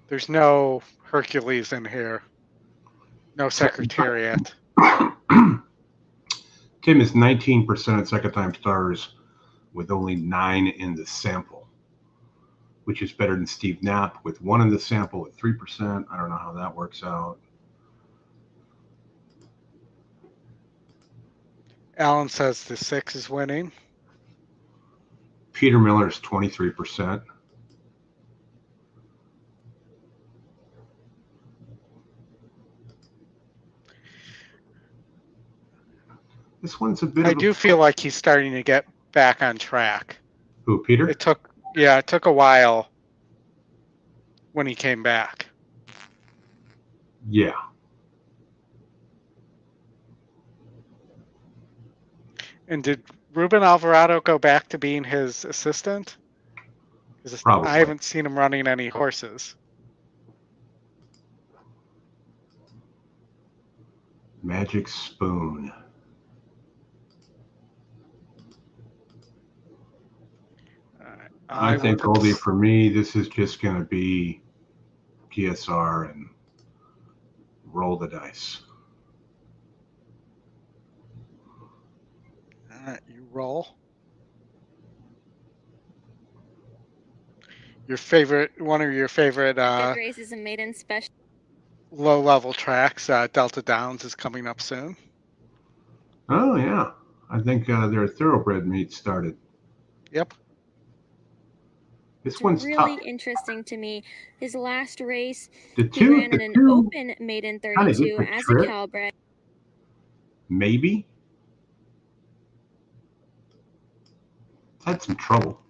Speaker 1: There's no Hercules in here. No Secretariat.
Speaker 2: Tim is 19% at second time starters with only 9 in the sample, which is better than Steve Knapp with 1 in the sample at 3%. I don't know how that works out.
Speaker 1: Alan says the 6 is winning.
Speaker 2: Peter Miller is 23%. This one's a bit.
Speaker 1: I do feel like he's starting to get back on track.
Speaker 2: Who, Peter?
Speaker 1: It took a while when he came back.
Speaker 2: Yeah.
Speaker 1: And did Ruben Alvarado go back to being his assistant?
Speaker 2: Probably.
Speaker 1: I haven't seen him running any horses.
Speaker 2: Magic Spoon. I think Goldie, for me, this is just going to be PSR and roll the dice.
Speaker 1: All right, you roll. One of your favorite
Speaker 8: Good races and maiden special.
Speaker 1: Low-level tracks, Delta Downs is coming up soon.
Speaker 2: Oh, yeah. I think their thoroughbred meet started.
Speaker 1: Yep.
Speaker 2: This one's
Speaker 8: really
Speaker 2: tough.
Speaker 8: Interesting to me. His last race,
Speaker 2: he
Speaker 8: ran in an open maiden 32 as a Calbred.
Speaker 2: Maybe. Had some trouble.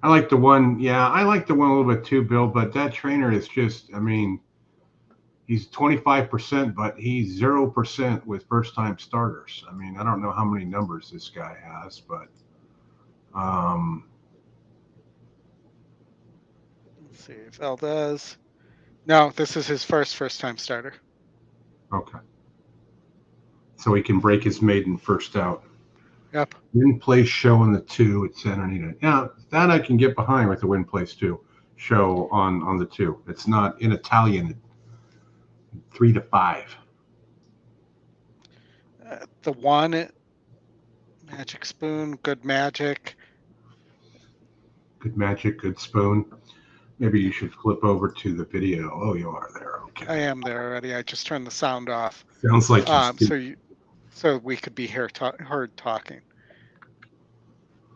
Speaker 2: I like the one. Yeah, I like the one a little bit too, Bill. But that trainer is just. I mean, he's 25%, but he's 0% with first-time starters. I mean, I don't know how many numbers this guy has, but.
Speaker 1: Let's see if L does. No, this is his first-time starter.
Speaker 2: Okay. So he can break his maiden first out.
Speaker 1: Yep.
Speaker 2: Win place show in the 2 at Santa Anita. Yeah, that I can get behind with the win place 2. show on the 2. It's not in Italian. 3 to 5.
Speaker 1: The 1, Magic Spoon, Good Magic.
Speaker 2: Good Magic, Good Spoon. Maybe you should flip over to the video. Oh, you are there. Okay.
Speaker 1: I am there already. I just turned the sound off.
Speaker 2: Sounds like
Speaker 1: so we could be heard talking.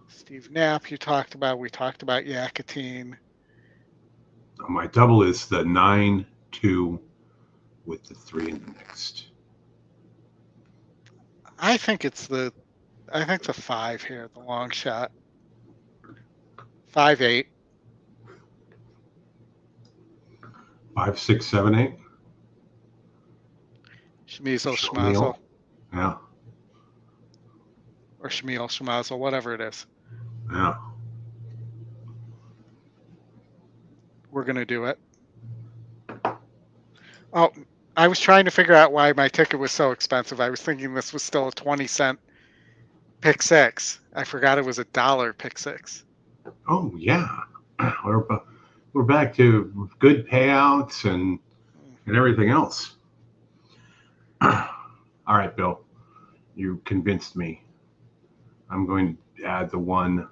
Speaker 1: Steve Knapp, you talked about. We talked about Yakatine.
Speaker 2: My double is the 9-2 with the 3 in the next.
Speaker 1: I think the 5 here, the long shot. 5-8.
Speaker 2: 5, 6, 7, 8.
Speaker 1: Shmizel, Schmazel.
Speaker 2: Yeah.
Speaker 1: Or Shmiel, Schmazel, whatever it is.
Speaker 2: Yeah.
Speaker 1: We're going to do it. Oh, I was trying to figure out why my ticket was so expensive. I was thinking this was still a 20-cent pick 6. I forgot it was $1 pick 6.
Speaker 2: Oh, yeah. We're back to good payouts and everything else. All right, Bill. You convinced me. I'm going to add the 1,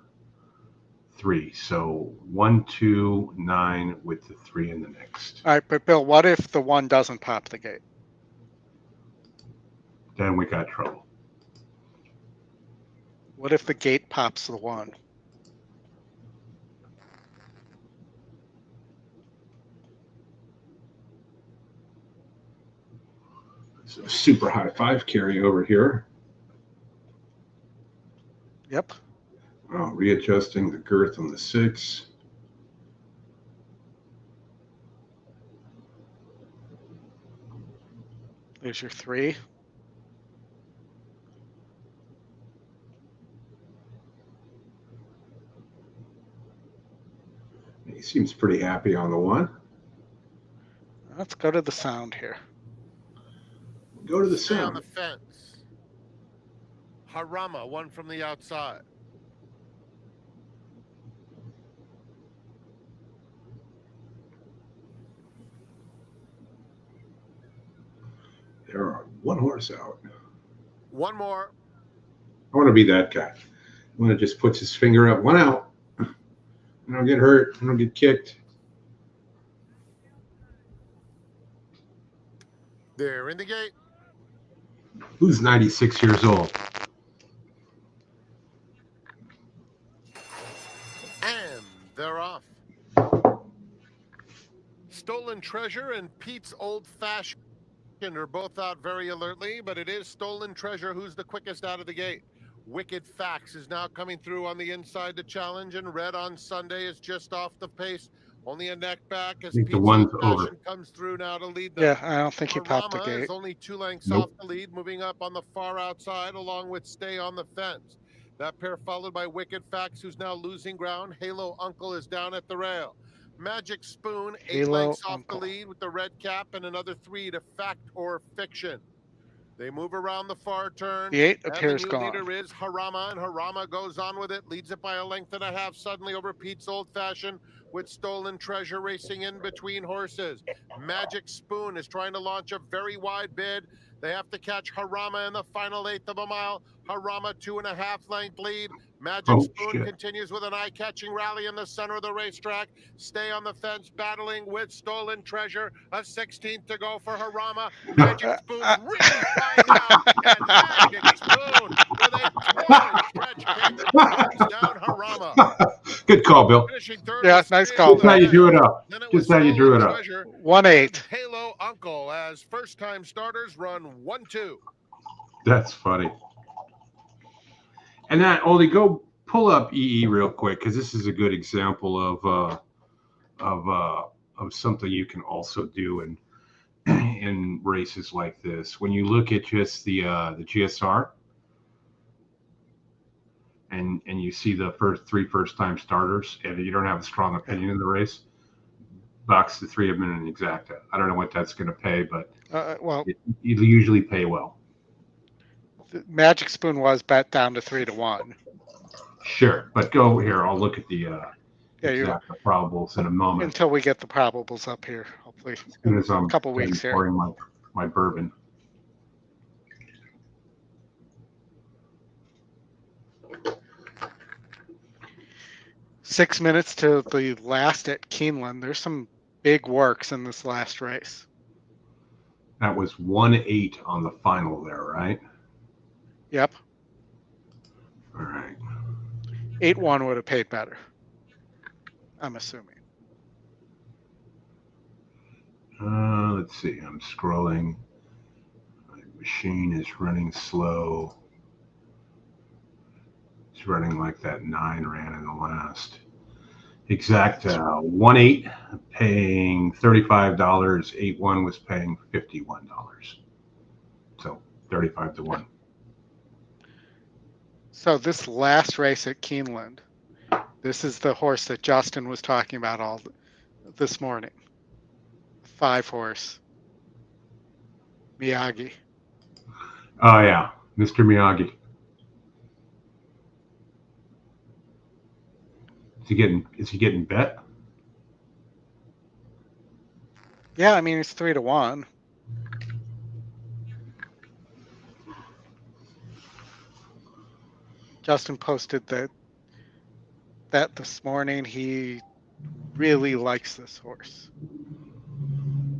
Speaker 2: 3. So 1, 2, 9 with the 3 in the next.
Speaker 1: All right, but Bill, what if the 1 doesn't pop the gate?
Speaker 2: Then we got trouble.
Speaker 1: What if the gate pops the 1?
Speaker 2: So super high 5 carry over here.
Speaker 1: Yep.
Speaker 2: Readjusting the girth on the 6.
Speaker 1: There's your 3.
Speaker 2: He seems pretty happy on the 1.
Speaker 1: Let's go to the sound here.
Speaker 2: Go to the
Speaker 7: Stay on
Speaker 2: sound.
Speaker 7: the fence. Harama, 1 from the outside.
Speaker 2: There are 1 horse out.
Speaker 7: 1 more.
Speaker 2: I want to be that guy. One that just puts his finger up. 1 out. I don't get hurt. I don't get kicked.
Speaker 7: They're in the gate.
Speaker 2: Who's 96 years old?
Speaker 7: And they're off. Stolen Treasure and Pete's Old Fashioned are both out very alertly, but it is Stolen Treasure who's the quickest out of the gate. Wicked Facts is now coming through on the inside to challenge, and Red on Sunday is just off the pace. Only a neck back as Pete's Old Fashioned comes through now to lead them.
Speaker 1: Yeah, I don't think he popped the
Speaker 7: Harama
Speaker 1: gate.
Speaker 7: is only 2 lengths off the lead, moving up on the far outside along with Stay on the Fence. That pair followed by Wicked Facts, who's now losing ground. Halo Uncle is down at the rail. Magic Spoon, 8 lengths off the lead with the red cap and another 3 to Fact or Fiction. They move around the far turn.
Speaker 1: The 8 appears
Speaker 7: the new
Speaker 1: gone.
Speaker 7: leader is Harama, and Harama goes on with it, leads it by a length and a half suddenly over Pete's Old Fashioned, with Stolen Treasure racing in between horses. Magic Spoon is trying to launch a very wide bid. They have to catch Harama in the final 1/8 of a mile. Harama 2.5 length lead. Magic Spoon continues with an eye-catching rally in the center of the racetrack. Stay on the Fence battling with Stolen Treasure. A 16th to go for Harama. Magic Spoon really flying out. And Magic Spoon with a 12 stretch kick brings down Harama.
Speaker 2: Good call, Bill.
Speaker 1: Yeah, nice call.
Speaker 2: Just how you drew it up. Just how you drew it up.
Speaker 1: 1-8.
Speaker 7: Halo Uncle as first-time starters run 1-2.
Speaker 2: That's funny. And that, Oldy, go pull up EE real quick, because this is a good example of something you can also do in races like this. When you look at just the GSR, and you see the first-time starters, and you don't have a strong opinion of the race, box the 3 of them in an exacta. I don't know what that's going to pay, but you usually pay well.
Speaker 1: The Magic Spoon was bet down to 3 to 1.
Speaker 2: Sure, but go here. I'll look at the
Speaker 1: Yeah,
Speaker 2: exact probables in a moment.
Speaker 1: until we get the probables up here, hopefully
Speaker 2: As soon as
Speaker 1: in
Speaker 2: I'm
Speaker 1: a couple weeks here.
Speaker 2: pouring my bourbon.
Speaker 1: Six minutes to the last at Keeneland. There's some big works in this last race.
Speaker 2: That was 1-8 on the final there, right?
Speaker 1: Yep.
Speaker 2: All right.
Speaker 1: 8-1 would have paid better, I'm assuming.
Speaker 2: Let's see. I'm scrolling. My machine is running slow. It's running like that 9 ran in the last. Exact 1-8 paying $35. 8-1 was paying $51. So 35 to 1.
Speaker 1: So this last race at Keeneland, this is the horse that Justin was talking about all this morning. 5-horse Miyagi.
Speaker 2: Oh yeah, Mr. Miyagi. Is he getting bet?
Speaker 1: Yeah, I mean it's 3-1. Justin posted that this morning. He really likes this horse.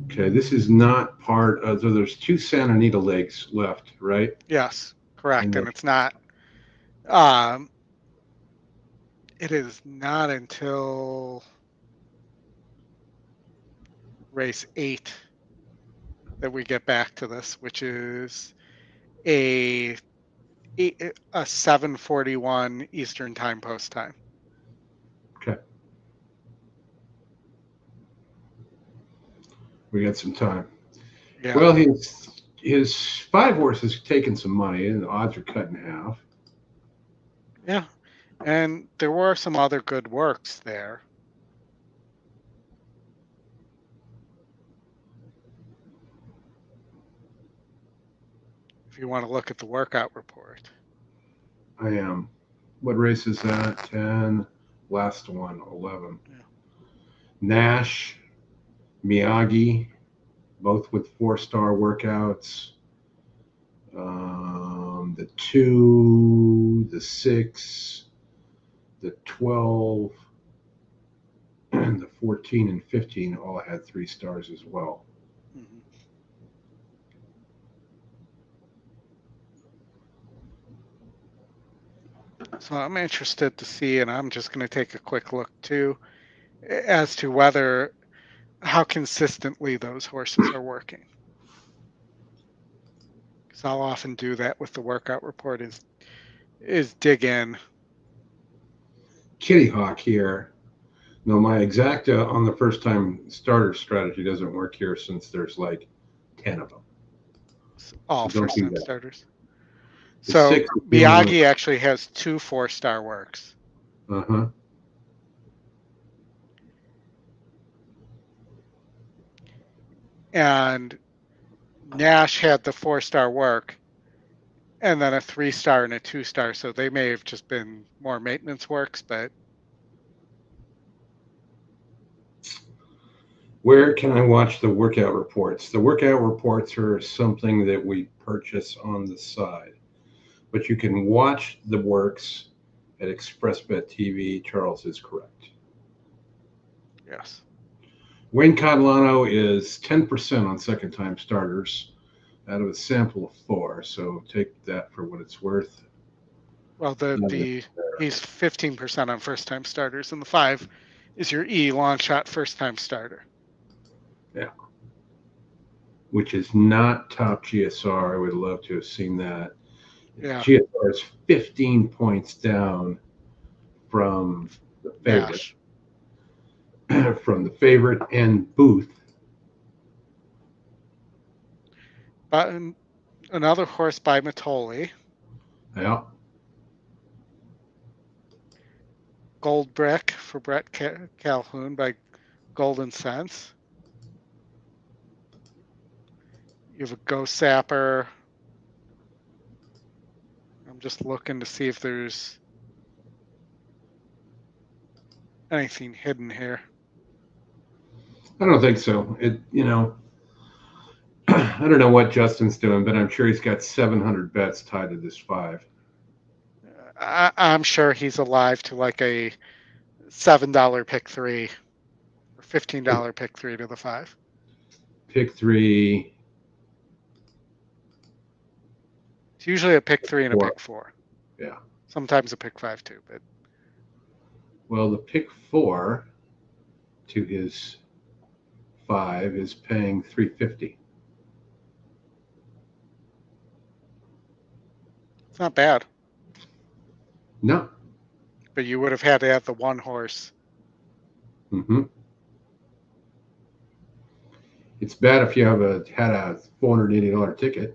Speaker 2: Okay, this is not part of. So there's 2 Santa Anita legs left, right?
Speaker 1: Yes, correct, and it's not. It is not until race 8 that we get back to this, which is a 7:41 Eastern time post time.
Speaker 2: Okay. We got some time.
Speaker 1: Yeah.
Speaker 2: Well, his 5-horse has taken some money, and the odds are cut in half.
Speaker 1: Yeah, and there were some other good works there. If you want to look at the workout report.
Speaker 2: I am. What race is that? 10. Last one, 11.
Speaker 1: Yeah.
Speaker 2: Nash, Miyagi, both with 4-star workouts. The 2, the 6, the 12, and the 14 and 15 all had 3 stars as well.
Speaker 1: Mm-hmm. So I'm interested to see, and I'm just going to take a quick look too, as to how consistently those horses are working. Because I'll often do that with the workout report is dig in.
Speaker 2: Kitty Hawk here. No, my exacta on the first time starter strategy doesn't work here since there's like 10 of them.
Speaker 1: All
Speaker 2: So
Speaker 1: first time starters.
Speaker 2: The
Speaker 1: So
Speaker 2: 6
Speaker 1: Miyagi actually has 2 4-star works.
Speaker 2: Uh-huh.
Speaker 1: And Nash had the 4-star work and then a 3-star and a 2-star. So they may have just been more maintenance works, but.
Speaker 2: Where can I watch the workout reports? The workout reports are something that we purchase on the side, but you can watch the works at ExpressBet TV. Charles is correct.
Speaker 1: Yes.
Speaker 2: Wayne Catalano is 10% on second-time starters out of a sample of 4, so take that for what it's worth.
Speaker 1: Well, he's 15% on first-time starters, and the 5 is your long shot first-time starter.
Speaker 2: Yeah. Which is not top GSR. I would love to have seen that.
Speaker 1: Yeah.
Speaker 2: GSR is 15 points down from the favorite. From the favorite and Booth.
Speaker 1: But another horse by Matoli.
Speaker 2: Yeah.
Speaker 1: Gold Brick for Brett Calhoun by Golden Sense. You have a Go Sapper. I'm just looking to see if there's anything hidden here.
Speaker 2: I don't think so. I don't know what Justin's doing, but I'm sure he's got 700 bets tied to this 5.
Speaker 1: I'm sure he's alive to like a $7 pick 3 or $15 pick 3 to the 5.
Speaker 2: Pick 3.
Speaker 1: It's usually a pick 3 and a
Speaker 2: 4.
Speaker 1: pick 4.
Speaker 2: Yeah.
Speaker 1: Sometimes a pick 5 too, but
Speaker 2: Well, the pick 4 to his 5 is paying $350.
Speaker 1: it's not bad.
Speaker 2: No.
Speaker 1: But you would have had to have the 1 horse.
Speaker 2: Mm-hmm. It's bad if you had a $480 ticket.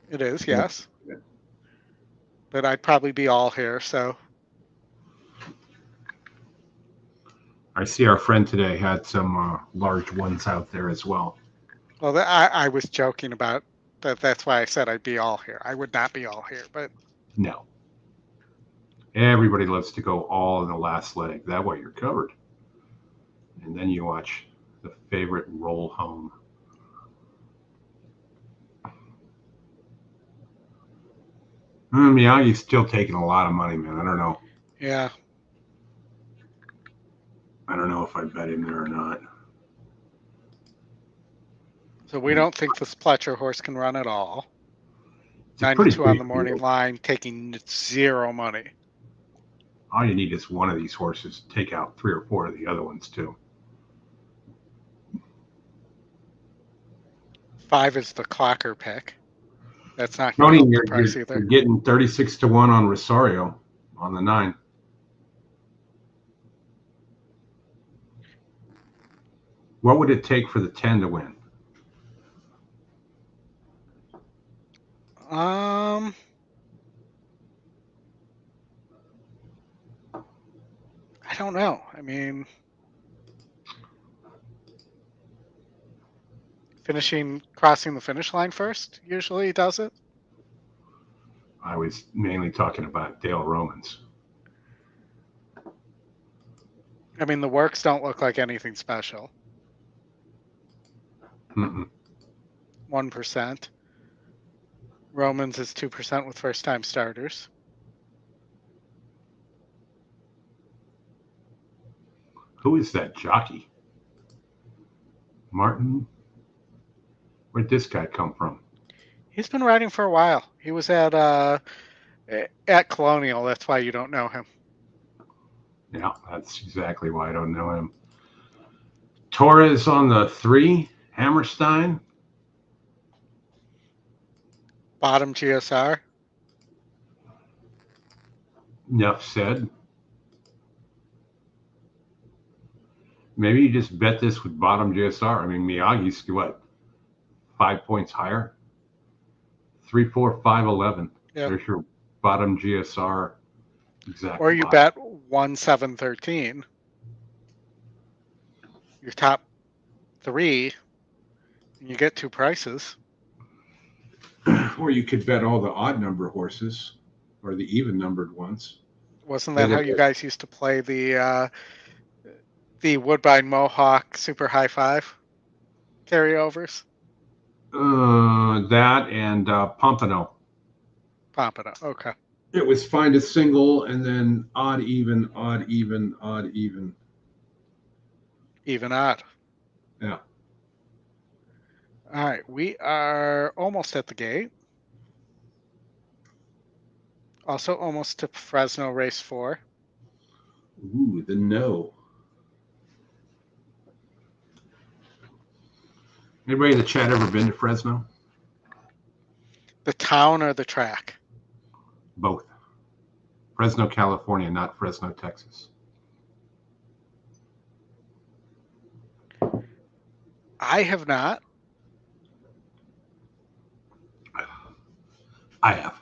Speaker 1: It is, yes. Yeah. But I'd probably be all here, so.
Speaker 2: I see our friend today had some large ones out there as well.
Speaker 1: Well, I was joking about that. That's why I said I'd be all here. I would not be all here, but.
Speaker 2: No. Everybody loves to go all in the last leg. That way you're covered. And then you watch the favorite roll home. Miyagi's still taking a lot of money, man. I don't know.
Speaker 1: Yeah.
Speaker 2: I don't know if I bet him there or not.
Speaker 1: So we don't think this Pletcher horse can run at all.
Speaker 2: It's a
Speaker 1: 92 on the
Speaker 2: big
Speaker 1: morning
Speaker 2: field.
Speaker 1: line, taking 0 money.
Speaker 2: All you need is one of these horses to take out 3 or 4 of the other ones, too.
Speaker 1: 5 is the clocker pick. That's not
Speaker 2: Tony,
Speaker 1: going to
Speaker 2: you're,
Speaker 1: the price
Speaker 2: you're,
Speaker 1: either.
Speaker 2: you're getting 36 to 1 on Rosario on the 9. What would it take for the 10 to win?
Speaker 1: I don't know. I mean, crossing the finish line first usually does it.
Speaker 2: I was mainly talking about Dale Romans.
Speaker 1: I mean, the works don't look like anything special.
Speaker 2: Mm-mm.
Speaker 1: 1%. Romans is 2% with first-time starters.
Speaker 2: Who is that jockey? Martin? Where'd this guy come from?
Speaker 1: He's been riding for a while. He was at Colonial. That's why you don't know him.
Speaker 2: Yeah, that's exactly why I don't know him. Torres on the 3, Hammerstein.
Speaker 1: Bottom GSR.
Speaker 2: Enough said. Maybe you just bet this with bottom GSR. I mean, Miyagi's what? 5 points higher? 3, 4, 5, 11.
Speaker 1: Yep.
Speaker 2: There's your bottom GSR. Exactly.
Speaker 1: Or you bet 1, 7, 13. Your top 3, and you get 2 prices.
Speaker 2: Or you could bet all the odd number horses or the even numbered ones.
Speaker 1: Wasn't that how you guys used to play the Woodbine Mohawk Super High 5 carryovers?
Speaker 2: That and Pompano.
Speaker 1: Pompano, okay.
Speaker 2: It was find a single and then odd, even, odd, even, odd, even.
Speaker 1: Even odd.
Speaker 2: Yeah.
Speaker 1: All right, we are almost at the gate. Also almost to Fresno Race 4.
Speaker 2: Ooh, the no. Anybody in the chat ever been to Fresno?
Speaker 1: The town or the track?
Speaker 2: Both. Fresno, California, not Fresno, Texas.
Speaker 1: I have not.
Speaker 2: I have.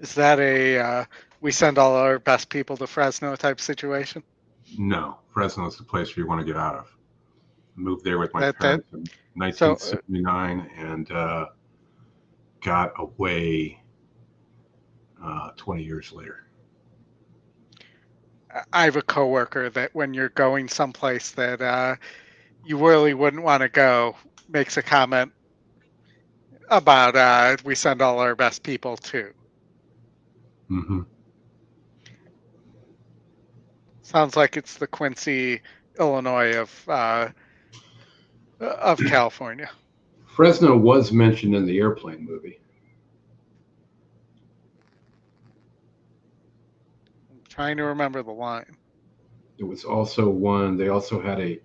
Speaker 1: Is that a we send all our best people to Fresno type situation?
Speaker 2: No, Fresno is the place where you want to get out of. I moved there with my parents in 1979, and got away 20 years later.
Speaker 1: I have a coworker that when you're going someplace that you really wouldn't want to go, makes a comment about we send all our best people to.
Speaker 2: Mm-hmm.
Speaker 1: Sounds like it's the Quincy, Illinois of California.
Speaker 2: Fresno was mentioned in the Airplane movie.
Speaker 1: I'm trying to remember the line.
Speaker 2: It was also one. They also had a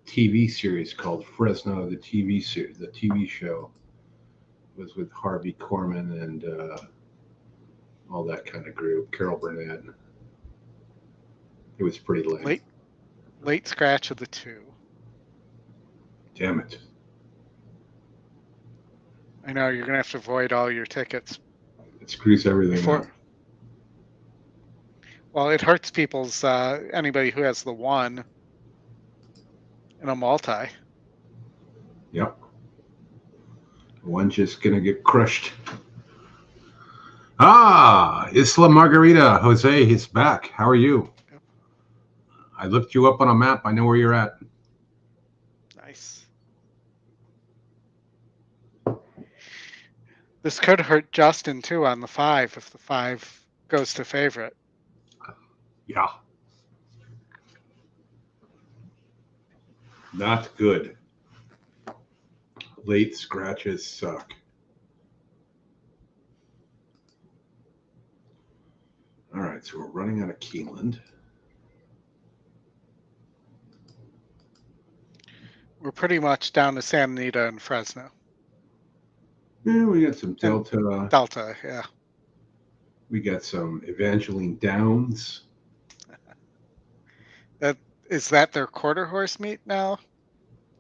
Speaker 2: TV series called Fresno, the TV series. The TV show was with Harvey Korman and all that kind of group. Carol Burnett. It was pretty lame.
Speaker 1: Late scratch of the 2.
Speaker 2: Damn it.
Speaker 1: I know you're gonna have to void all your tickets.
Speaker 2: It screws everything up.
Speaker 1: Well, it hurts people's anybody who has the 1 in a multi.
Speaker 2: Yep. One's just gonna get crushed. Isla Margarita, Jose, he's back. How are you?
Speaker 1: Yep.
Speaker 2: I looked you up on a map. I know where you're at.
Speaker 1: Nice. This could hurt Justin too on the 5 if the 5 goes to favorite.
Speaker 2: Yeah. Not good. Late scratches suck. All right, so we're running out of Keeneland.
Speaker 1: We're pretty much down to Santa Anita and Fresno.
Speaker 2: Yeah, we got some Delta.
Speaker 1: Delta, yeah.
Speaker 2: We got some Evangeline Downs.
Speaker 1: Is that their quarter horse meet now?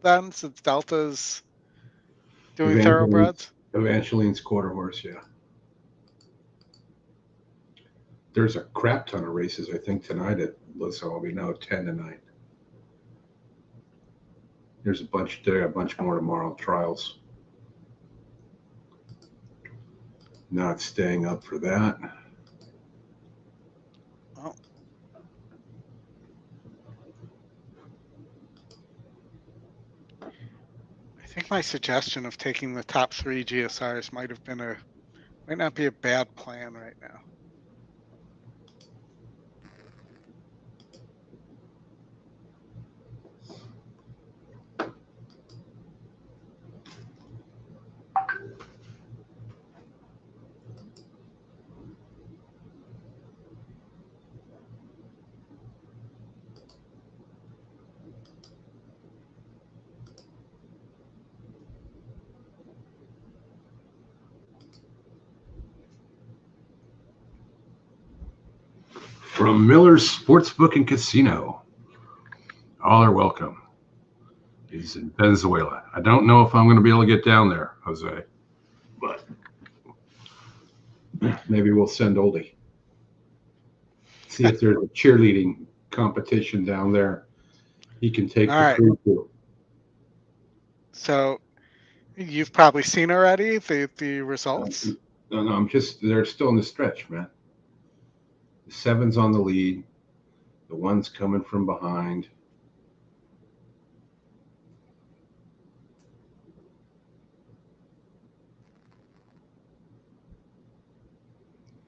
Speaker 1: Then, since Delta's doing thoroughbreds?
Speaker 2: Evangeline's quarter horse, yeah. There's a crap ton of races, I think, tonight at Los Albi. No, 10-9. There's a bunch more tomorrow. Trials. Not staying up for that.
Speaker 1: Oh. I think my suggestion of taking the top 3 GSRs might not be a bad plan right now.
Speaker 2: From Miller's Sportsbook and Casino. All are welcome. He's in Venezuela. I don't know if I'm going to be able to get down there, Jose, but maybe we'll send Oldy. See if there's a cheerleading competition down there. He can take the crew too.
Speaker 1: So you've probably seen already the results?
Speaker 2: No, they're still in the stretch, man. The 7's on the lead. The 1's coming from behind.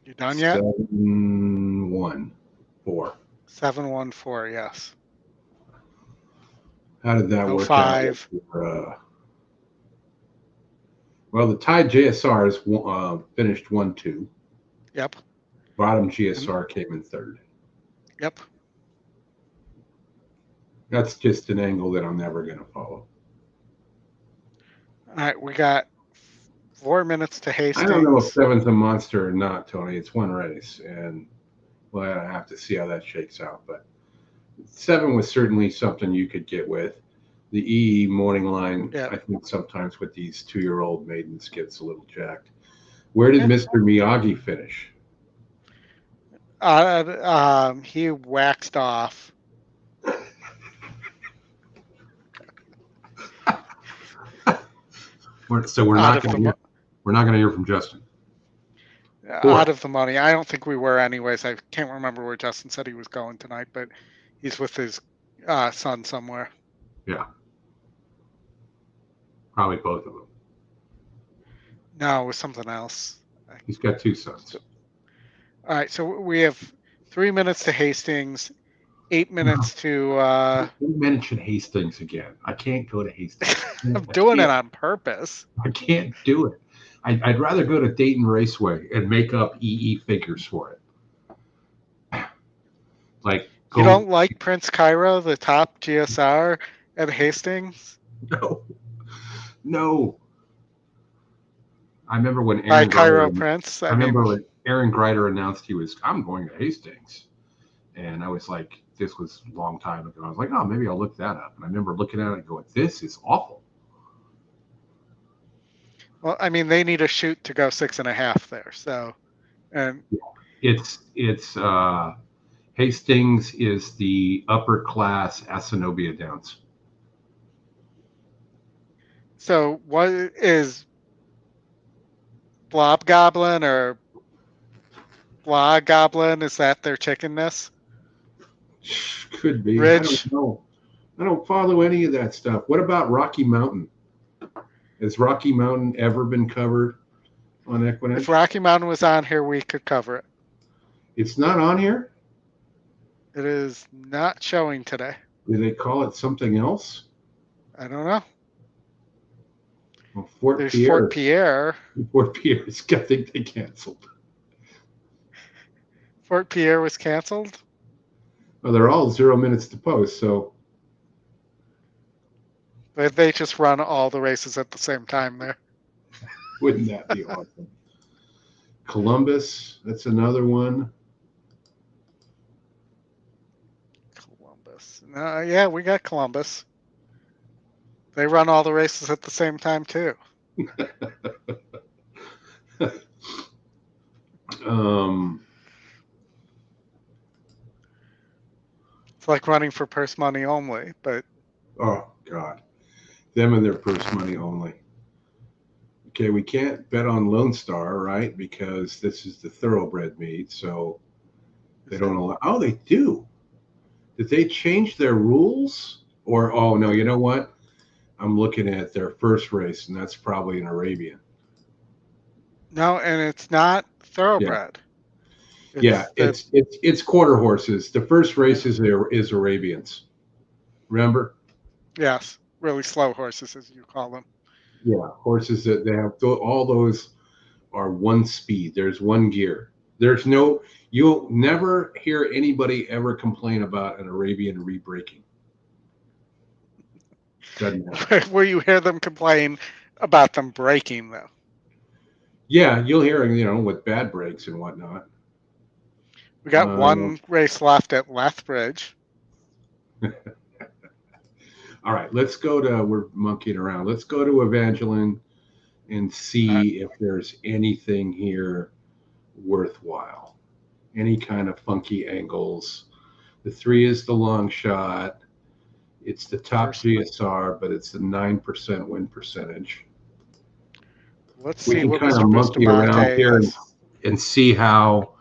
Speaker 1: You done yet?
Speaker 2: 7-1-4.
Speaker 1: 7-1-4, yes.
Speaker 2: How did that work
Speaker 1: 5.
Speaker 2: out? Well, the tied JSRs finished 1-2.
Speaker 1: Yep.
Speaker 2: Bottom GSR came in 3rd.
Speaker 1: Yep.
Speaker 2: That's just an angle that I'm never going to follow.
Speaker 1: All right, we got 4 minutes to Hastings.
Speaker 2: I don't know if 7's a monster or not, Tony. It's one race, and well, I have to see how that shakes out. But 7 was certainly something you could get with. The EE morning line, yeah. I think sometimes with these 2-year-old maidens gets a little jacked. Where did Mr. Miyagi finish?
Speaker 1: He waxed off.
Speaker 2: So we're not going to We're not going to hear from Justin.
Speaker 1: Out of the money. I don't think we were anyways. I can't remember where Justin said he was going tonight, but he's with his son somewhere.
Speaker 2: Yeah. Probably both of them.
Speaker 1: No, it was something else.
Speaker 2: He's got 2 sons.
Speaker 1: All right, so we have 3 minutes to Hastings, 8 minutes to...
Speaker 2: You mentioned Hastings again. I can't go to Hastings.
Speaker 1: I'm doing it on purpose.
Speaker 2: I can't do it. I'd rather go to Dayton Raceway and make up EE figures for it. Like,
Speaker 1: you don't like Prince Cairo, the top GSR at Hastings?
Speaker 2: No. I remember when
Speaker 1: Aaron Cairo Prince.
Speaker 2: I remember when Aaron Greider announced I'm going to Hastings, and I was like, this was a long time ago. I was like, oh, maybe I'll look that up. And I remember looking at it and going, this is awful.
Speaker 1: Well, I mean, they need a chute to go 6.5 there. So, and
Speaker 2: it's Hastings is the upper class Asanobia Downs.
Speaker 1: So, what is Blob Goblin or Blah Goblin? Is that their chickenness?
Speaker 2: Could be.
Speaker 1: Rich?
Speaker 2: I don't know. I don't follow any of that stuff. What about Rocky Mountain? Has Rocky Mountain ever been covered on EquinEdge?
Speaker 1: If Rocky Mountain was on here, we could cover it.
Speaker 2: It's not on here?
Speaker 1: It is not showing today.
Speaker 2: Do they call it something else?
Speaker 1: I don't know.
Speaker 2: Well,
Speaker 1: There's Fort Pierre.
Speaker 2: Fort Pierre, I think they canceled.
Speaker 1: Fort Pierre was canceled?
Speaker 2: Well, they're all 0 minutes to post, so.
Speaker 1: They just run all the races at the same time there.
Speaker 2: Wouldn't that be awesome? Columbus, that's another one.
Speaker 1: Columbus. Yeah, we got Columbus. They run all the races at the same time, too. It's like running for purse money only, but...
Speaker 2: Oh, God. Them and their purse money only. Okay, we can't bet on Lone Star, right? Because this is the thoroughbred meet, so they don't allow... Oh, they do. Did they change their rules? Or, oh, no, you know what? I'm looking at their first race, and that's probably an Arabian.
Speaker 1: No, and it's not thoroughbred.
Speaker 2: Yeah, it's quarter horses. The first race is Arabians. Remember?
Speaker 1: Yes, really slow horses, as you call them.
Speaker 2: Yeah, horses that they have. All those are one speed. There's one gear. There's no. You'll never hear anybody ever complain about an Arabian re-braking.
Speaker 1: Where you hear them complain about them braking, though.
Speaker 2: Yeah, you'll hear them, with bad brakes and whatnot.
Speaker 1: We got one race left at Lethbridge.
Speaker 2: All right, let's go to, we're monkeying around. Let's go to Evangeline and see if there's anything here worthwhile. Any kind of funky angles. The 3 is the long shot. It's the top GSR, but it's the 9% win percentage.
Speaker 1: Let's see what
Speaker 2: we can kind of monkey around here and see how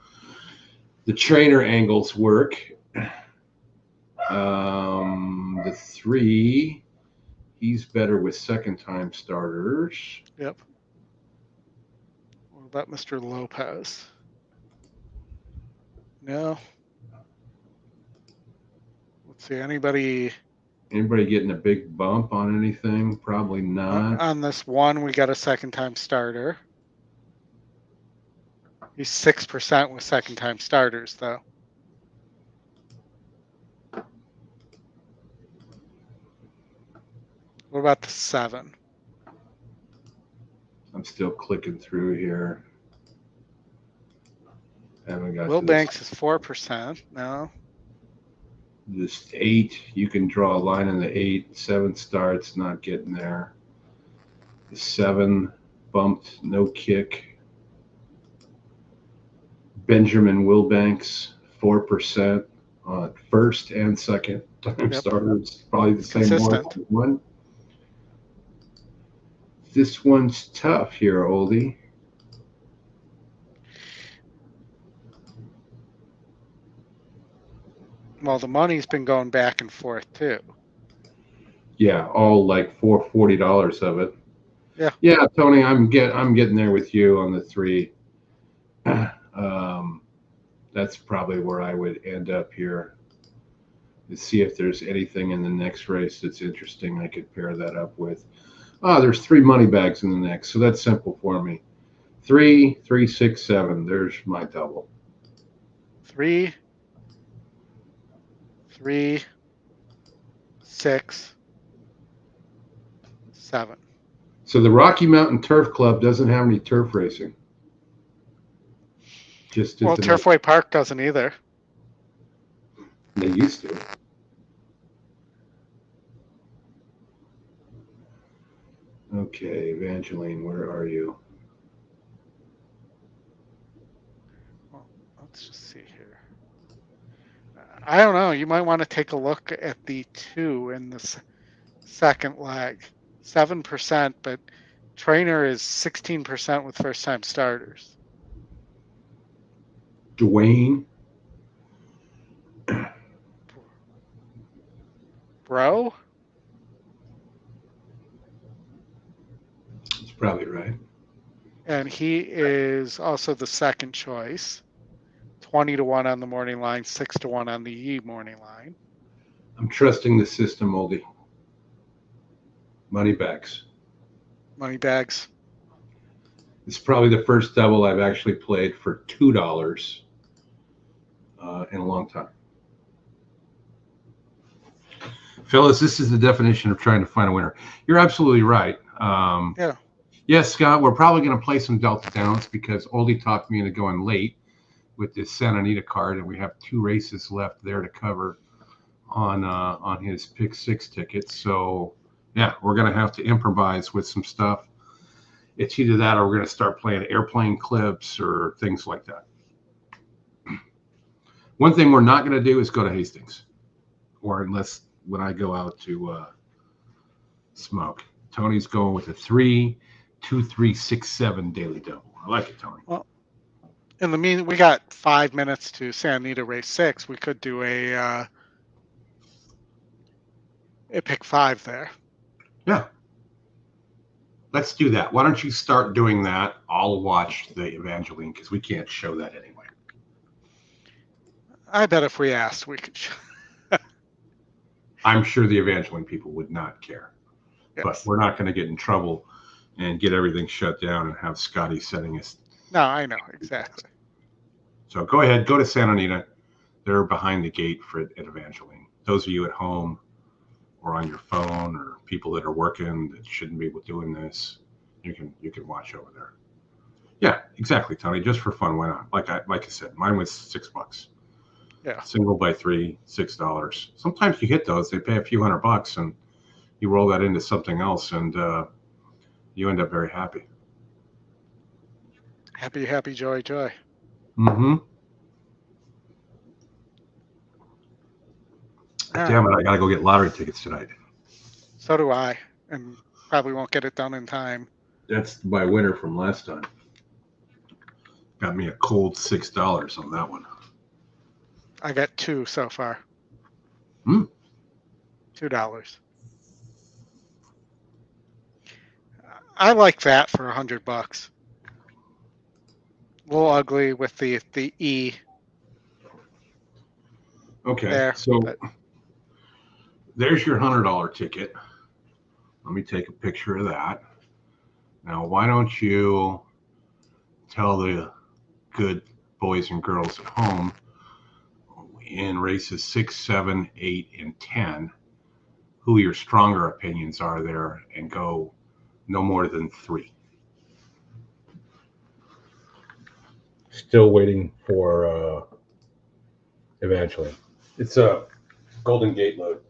Speaker 2: the trainer angles work. The 3, he's better with second-time starters.
Speaker 1: Yep. What about Mr. Lopez? No. Let's see, anybody
Speaker 2: getting a big bump on anything? Probably not.
Speaker 1: On this one, we got a second-time starter. He's 6% with second-time starters, though. What about the 7?
Speaker 2: I'm still clicking through here. Haven't got
Speaker 1: Will Banks is 4%. No.
Speaker 2: This 8, you can draw a line in the 8. 7 starts, not getting there. The 7 bumped, no kick. Benjamin Wilbanks, 4% on first and second time starters. Probably the same one. This one's tough here, Oldie.
Speaker 1: Well, the money's been going back and forth too.
Speaker 2: Yeah, all like $40 of it.
Speaker 1: Yeah.
Speaker 2: Yeah, Tony, I'm getting there with you on the 3. That's probably where I would end up here. To see if there's anything in the next race that's interesting I could pair that up with. There's 3 money bags in the next, so that's simple for me. 3, 3, 6, 7. There's my double.
Speaker 1: 3, 3, 6, 7.
Speaker 2: So the Rocky Mountain Turf Club doesn't have any turf racing. Just
Speaker 1: Well, Turfway Park doesn't either.
Speaker 2: They used to. Okay, Evangeline, where are you?
Speaker 1: Well, let's just see here. I don't know. You might want to take a look at the 2 in the second leg. 7%, but Trainer is 16% with first-time starters.
Speaker 2: Dwayne.
Speaker 1: Bro?
Speaker 2: That's probably right.
Speaker 1: And he is also the second choice. 20-1 on the morning line, 6-1 on the E morning line.
Speaker 2: I'm trusting the system, Oldie. Money bags.
Speaker 1: Money bags.
Speaker 2: It's probably the first double I've actually played for $2 in a long time. Phyllis, this is the definition of trying to find a winner. You're absolutely right.
Speaker 1: Yeah.
Speaker 2: Yes, Scott, we're probably going to play some Delta Downs because Oldie talked me into going late with this Santa Anita card, and we have 2 races left there to cover on his pick 6 ticket. So, yeah, we're going to have to improvise with some stuff. It's either that or we're going to start playing airplane clips or things like that. One thing we're not going to do is go to Hastings, or unless when I go out to smoke. Tony's going with a 3, 2, 3, 6, 7 daily double. I like it, Tony.
Speaker 1: Well, in the mean, we got 5 minutes to Santa Anita race 6. We could do a pick 5 there.
Speaker 2: Yeah. Let's do that. Why don't you start doing that? I'll watch the Evangeline because we can't show that anyway.
Speaker 1: I bet if we asked, we could show.
Speaker 2: I'm sure the Evangeline people would not care.
Speaker 1: Yes.
Speaker 2: But we're not going to get in trouble and get everything shut down and have Scotty setting us.
Speaker 1: No, I know, exactly.
Speaker 2: So go ahead, go to Santa Anita. They're behind the gate at Evangeline. Those of you at home or on your phone or people that are working that shouldn't be doing this, you can watch over there. Yeah, exactly, Tony. Just for fun, why not? Like I said, mine was $6.
Speaker 1: Yeah.
Speaker 2: Single by 3, $6. Sometimes you hit those. They pay a few $100 and you roll that into something else and you end up very happy.
Speaker 1: Happy, happy, joy, joy.
Speaker 2: Mm-hmm. Damn it, I got to go get lottery tickets tonight.
Speaker 1: So do I, and probably won't get it done in time.
Speaker 2: That's my winner from last time. Got me a cold $6 on that one.
Speaker 1: I got 2 so far.
Speaker 2: $2.
Speaker 1: I like that for $100. A little ugly with the E.
Speaker 2: Okay,
Speaker 1: there,
Speaker 2: so
Speaker 1: but
Speaker 2: there's your $100 ticket. Let me take a picture of that. Now, why don't you tell the good boys and girls at home in races 6, 7, 8, and 10 who your stronger opinions are there and go no more than 3. Still waiting for Evangeline. It's a Golden Gate load.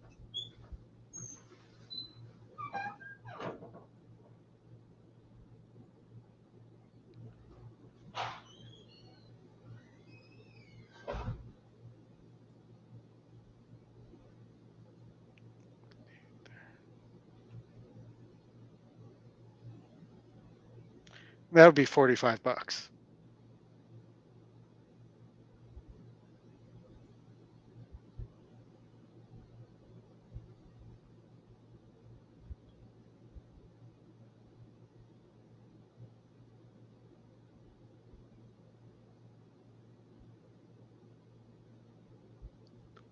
Speaker 1: That would be $45.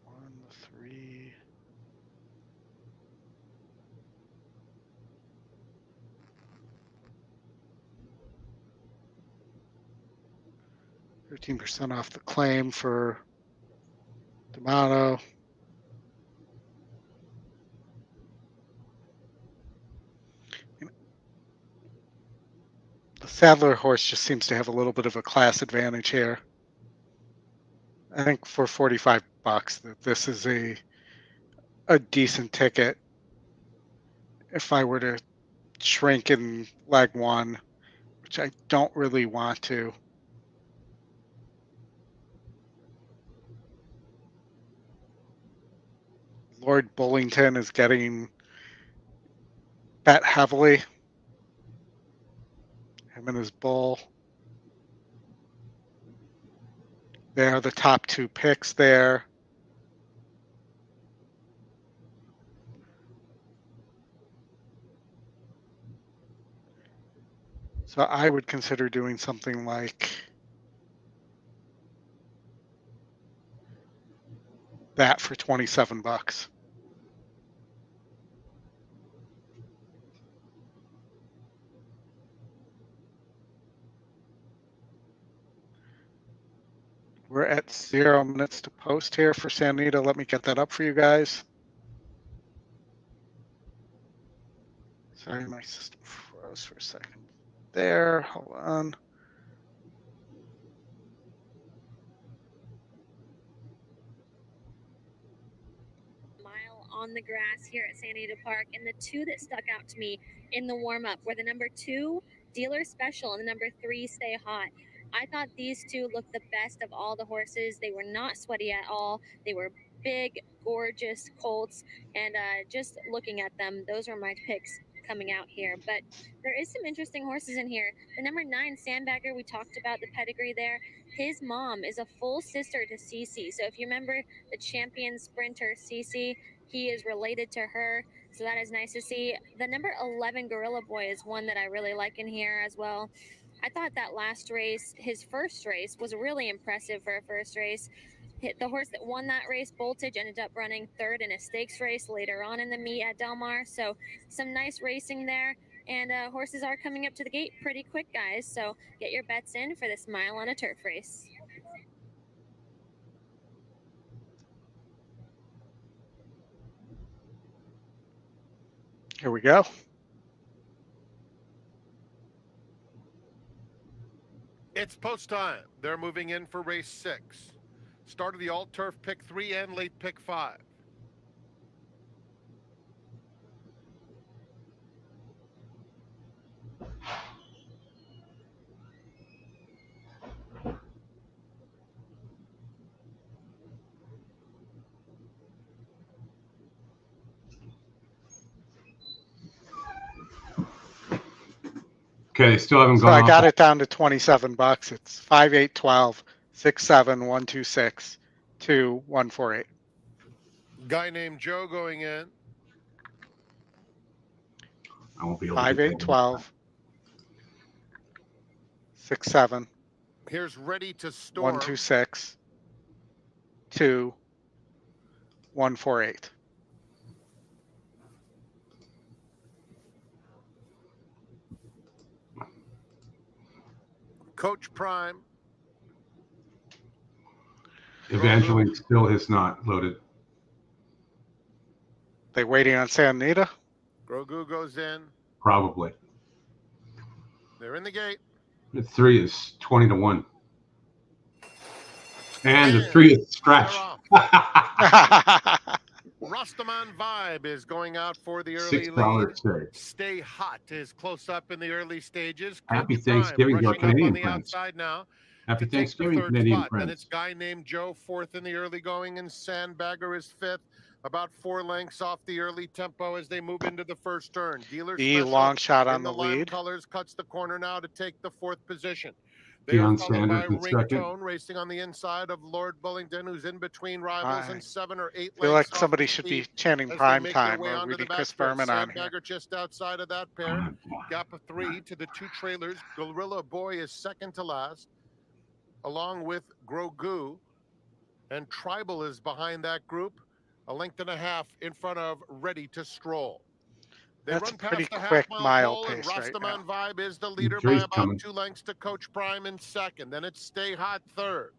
Speaker 1: One, three. %15 off the claim for D'Amato. The Sadler horse just seems to have a little bit of a class advantage here. I think for $45 that this is a decent ticket. If I were to shrink in leg one, which I don't really want to. Lord Bullington is getting bet heavily. Him and his bull. They are the top two picks there. So I would consider doing something like that for $27. We're at 0 minutes to post here for Santa Anita. Let me get that up for you guys. Sorry, my system froze for a second. There, hold on.
Speaker 8: Mile on the grass here at Santa Anita Park, and the two that stuck out to me in the warm-up were the number 2 Dealer Special and the number 3 Stay Hot. I thought these two looked the best of all the horses. They were not sweaty at all. They were big, gorgeous colts, and just looking at them, those were my picks coming out here. But there is some interesting horses in here. The number 9 Sandbagger, we talked about the pedigree there. His mom is a full sister to Cece. So if you remember the champion sprinter Cece, he is related to her. So that is nice to see. The number 11 Gorilla Boy is one that I really like in here as well. I thought that last race, his first race, was really impressive for a first race. The horse that won that race, Voltage, ended up running 3rd in a stakes race later on in the meet at Del Mar. So some nice racing there. And horses are coming up to the gate pretty quick, guys. So get your bets in for this mile on a turf race.
Speaker 1: Here we go.
Speaker 7: It's post time. They're moving in for race 6. Start of the alt turf pick 3 and late pick 5.
Speaker 2: Okay, still haven't
Speaker 1: So
Speaker 2: gone
Speaker 1: I got
Speaker 2: off.
Speaker 1: it down to $27. It's 5, 8, 12, 6, 7, 1, 2, 6, 2, 1, 4, 8.
Speaker 7: Guy named Joe going in.
Speaker 2: I won't be able
Speaker 1: 5,
Speaker 2: to
Speaker 1: 8, 12, 6, 7,
Speaker 7: Here's ready to storm.
Speaker 1: 1, 2, 6, 2, 1, 4, 8.
Speaker 7: Coach Prime.
Speaker 2: Evangeline still is not loaded.
Speaker 1: They waiting on Santa Anita?
Speaker 7: Grogu goes in.
Speaker 2: Probably.
Speaker 7: They're in the gate.
Speaker 2: The 3 is 20 to 1. And the 3 is scratch.
Speaker 7: Rastaman Vibe is going out for the early
Speaker 2: $6
Speaker 7: lead.
Speaker 2: save.
Speaker 7: Stay Hot is close up in the early stages.
Speaker 2: Happy
Speaker 7: Coach Prime
Speaker 2: Thanksgiving to our
Speaker 7: rushing up
Speaker 2: Canadian
Speaker 7: on the
Speaker 2: friends.
Speaker 7: outside now.
Speaker 2: Happy
Speaker 7: to take the
Speaker 2: Thanksgiving,
Speaker 7: 3rd
Speaker 2: Canadian
Speaker 7: spot. Then
Speaker 2: friends.
Speaker 7: it's Guy named Joe 4th in the early going, and Sandbagger is 5th. about 4 lengths off the early tempo as they move into the first turn. Dealer
Speaker 1: The
Speaker 7: Special
Speaker 1: long shot
Speaker 7: in
Speaker 1: on the
Speaker 7: lime
Speaker 1: lead.
Speaker 7: colors cuts the corner now to take the 4th position. They
Speaker 2: Deion
Speaker 7: are followed by
Speaker 2: Sanders in second.
Speaker 7: Ringtone racing on the inside of Lord Bullington, who's in between rivals and 7 or 8
Speaker 1: I feel
Speaker 7: lengths
Speaker 1: like somebody
Speaker 7: off
Speaker 1: should
Speaker 7: the
Speaker 1: be
Speaker 7: speed
Speaker 1: chanting
Speaker 7: as they
Speaker 1: prime
Speaker 7: make their
Speaker 1: time,
Speaker 7: way
Speaker 1: or
Speaker 7: onto
Speaker 1: we
Speaker 7: the
Speaker 1: need Chris
Speaker 7: backstretch.
Speaker 1: Berman on here.
Speaker 7: Sandbagger just outside of that pair. Gap of 3 to the 2 trailers. Gorilla Boy is second to last, along with Grogu, and Tribal is behind that group, a length and a half in front of Ready to Stroll. They
Speaker 1: That's
Speaker 7: run
Speaker 1: a pretty
Speaker 7: past the
Speaker 1: quick
Speaker 7: half-mile
Speaker 1: mile
Speaker 7: pole, and
Speaker 1: pace right now.
Speaker 7: Rastaman Vibe is the leader
Speaker 2: Three's
Speaker 7: by about
Speaker 2: coming.
Speaker 7: 2 lengths to Coach Prime in second. Then it's Stay Hot third.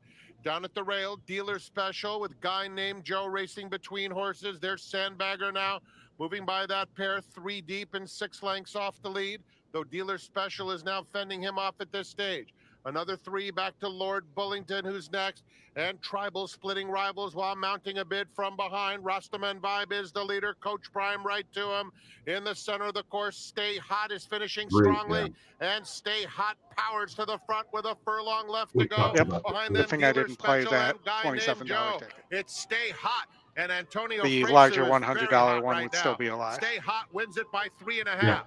Speaker 7: Down at the rail, Dealer Special with Guy Named Joe racing between horses. There's Sandbagger now, moving by that pair 3 deep and 6 lengths off the lead, though Dealer Special is now fending him off at this stage. Another 3 back to Lord Bullington, who's next, and Tribal splitting rivals while mounting a bid from behind. Rastaman Vibe is the leader. Coach Prime right to him. In the center of the course, Stay Hot is finishing strongly, and Stay Hot powers to the front with a furlong left to go. Behind them,
Speaker 1: Good thing I
Speaker 7: Dealer
Speaker 1: didn't play
Speaker 7: Special
Speaker 1: that
Speaker 7: and Guy Named
Speaker 1: $27
Speaker 7: Joe.
Speaker 1: ticket.
Speaker 7: It's Stay Hot, and Antonio
Speaker 1: The
Speaker 7: Fraser
Speaker 1: larger
Speaker 7: is
Speaker 1: $100
Speaker 7: very hot
Speaker 1: one
Speaker 7: right
Speaker 1: would
Speaker 7: now.
Speaker 1: still be alive.
Speaker 7: Stay Hot wins it by 3.5.
Speaker 2: Yeah.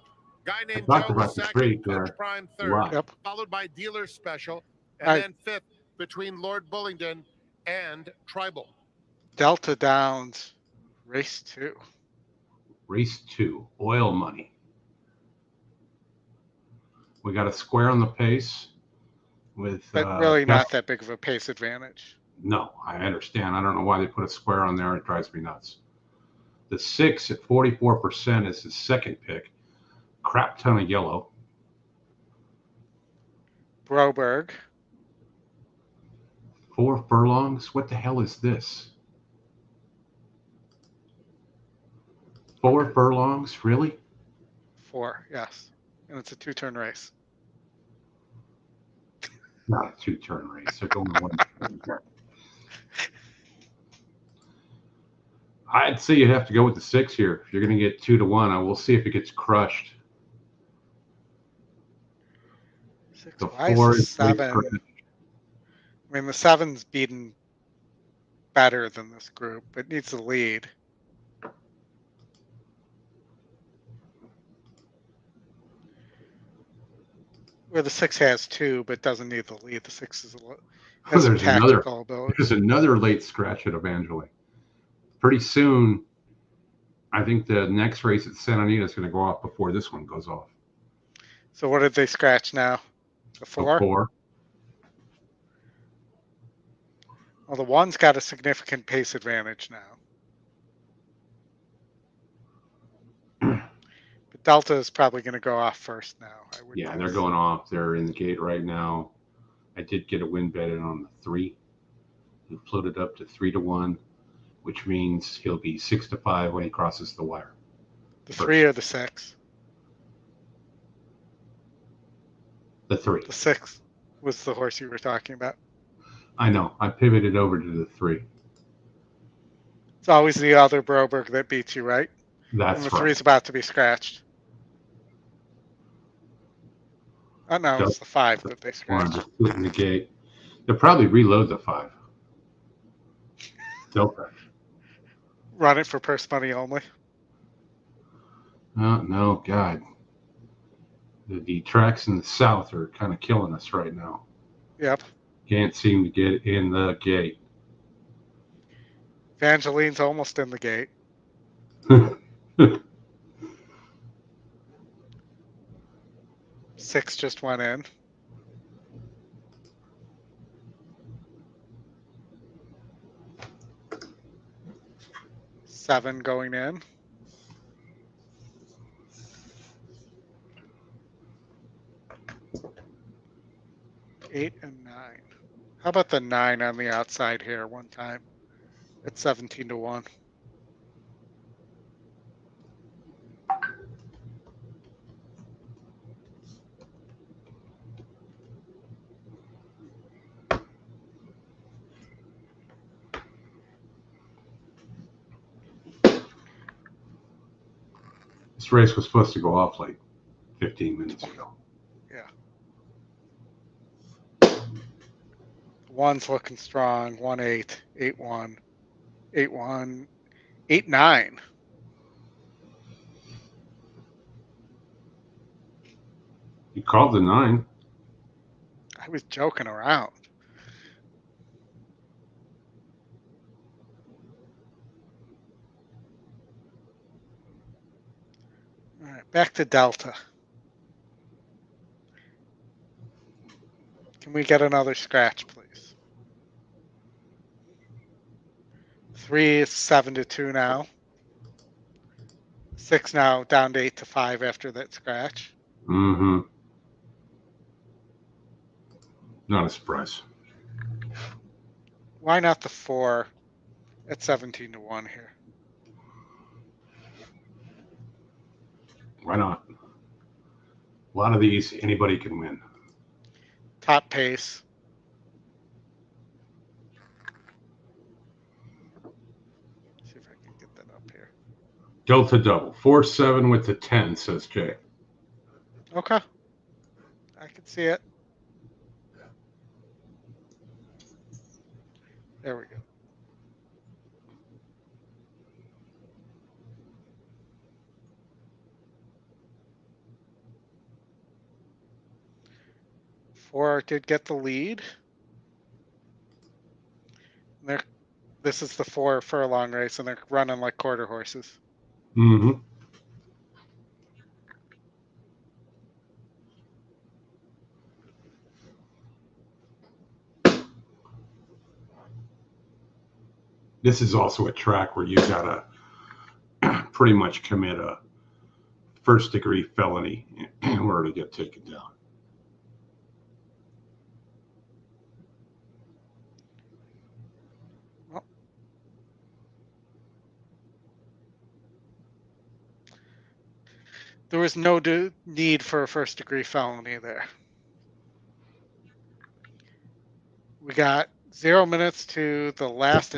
Speaker 7: Guy Named
Speaker 2: talked
Speaker 7: Joe
Speaker 2: about
Speaker 7: was
Speaker 2: the
Speaker 7: second,
Speaker 2: streak
Speaker 7: Coach
Speaker 2: there.
Speaker 7: Prime third,
Speaker 2: Wow.
Speaker 7: followed by Dealer Special, and
Speaker 1: Right.
Speaker 7: then 5th between Lord Bullington and Tribal.
Speaker 1: Delta Downs, race 2.
Speaker 2: Race 2, oil money. We got a square on the pace with.
Speaker 1: But really not that big of a pace advantage.
Speaker 2: No, I understand. I don't know why they put a square on there. It drives me nuts. The 6 at 44% is his second pick. Crap ton of yellow.
Speaker 1: Broberg.
Speaker 2: 4 furlongs. What the hell is this? 4 furlongs? Really?
Speaker 1: 4, yes. And it's a 2-turn race.
Speaker 2: Not a 2-turn race. They're going 1 turn. I'd say you'd have to go with the 6 here. If you're going to get 2 to 1, I will see if it gets crushed.
Speaker 1: 6.
Speaker 2: The
Speaker 1: Why
Speaker 2: 4
Speaker 1: is the
Speaker 2: is
Speaker 1: 7? I mean, the 7's beaten better than this group. It needs the lead. Where the 6 has 2, but doesn't need the lead. The 6 is has some tactical ability.
Speaker 2: There's another late scratch at Evangeline. Pretty soon, I think the next race at Santa Anita is going to go off before this one goes off.
Speaker 1: So what did they scratch now? The 4?
Speaker 2: 4.
Speaker 1: Well, the 1's got a significant pace advantage now. But Delta is probably going to go off first now.
Speaker 2: Yeah, they're going off. They're in the gate right now. I did get a win bet in on the 3. He floated up to 3 to 1, which means he'll be 6 to 5 when he crosses the wire.
Speaker 1: The 3 or the 6?
Speaker 2: The 3.
Speaker 1: The 6 was the horse you were talking about.
Speaker 2: I know. I pivoted over to the 3.
Speaker 1: It's always the other Broberg that beats you, right?
Speaker 2: That's
Speaker 1: and the
Speaker 2: right.
Speaker 1: 3's about to be scratched. Oh, no, it's the 5 that they scratched.
Speaker 2: In the gate. They'll probably reload the 5. Delta.
Speaker 1: Run it for purse money only.
Speaker 2: No, God. The tracks in the south are kind of killing us right now.
Speaker 1: Yep.
Speaker 2: Can't seem to get in the gate.
Speaker 1: Evangeline's almost in the gate. 6 just went in. Seven going in. Eight and 9. How about the 9 on the outside here one time? It's 17 to 1.
Speaker 2: This race was supposed to go off like 15 minutes ago.
Speaker 1: Yeah. 1's looking strong. 1-8, 8-1, 8-1, 8-9.
Speaker 2: You called the 9.
Speaker 1: I was joking around. All right, back to Delta. Can we get another scratch, please? 3 is 7-2 now. 6 now, down to 8-5 after that scratch.
Speaker 2: Mm-hmm. Not a surprise.
Speaker 1: Why not the 4 at 17-1 here?
Speaker 2: Why not? A lot of these, anybody can win.
Speaker 1: Top pace. See if I can get that up here.
Speaker 2: Delta double. 4-7 with the 10, says Jay.
Speaker 1: Okay. I can see it. There we go. Four did get the lead. This is the 4 furlong race, and they're running like quarter horses.
Speaker 2: Mm-hmm. This is also a track where you gotta pretty much commit a first-degree felony in order to get taken down.
Speaker 1: Well, there was no need for a first-degree felony there. We got 0 minutes to the last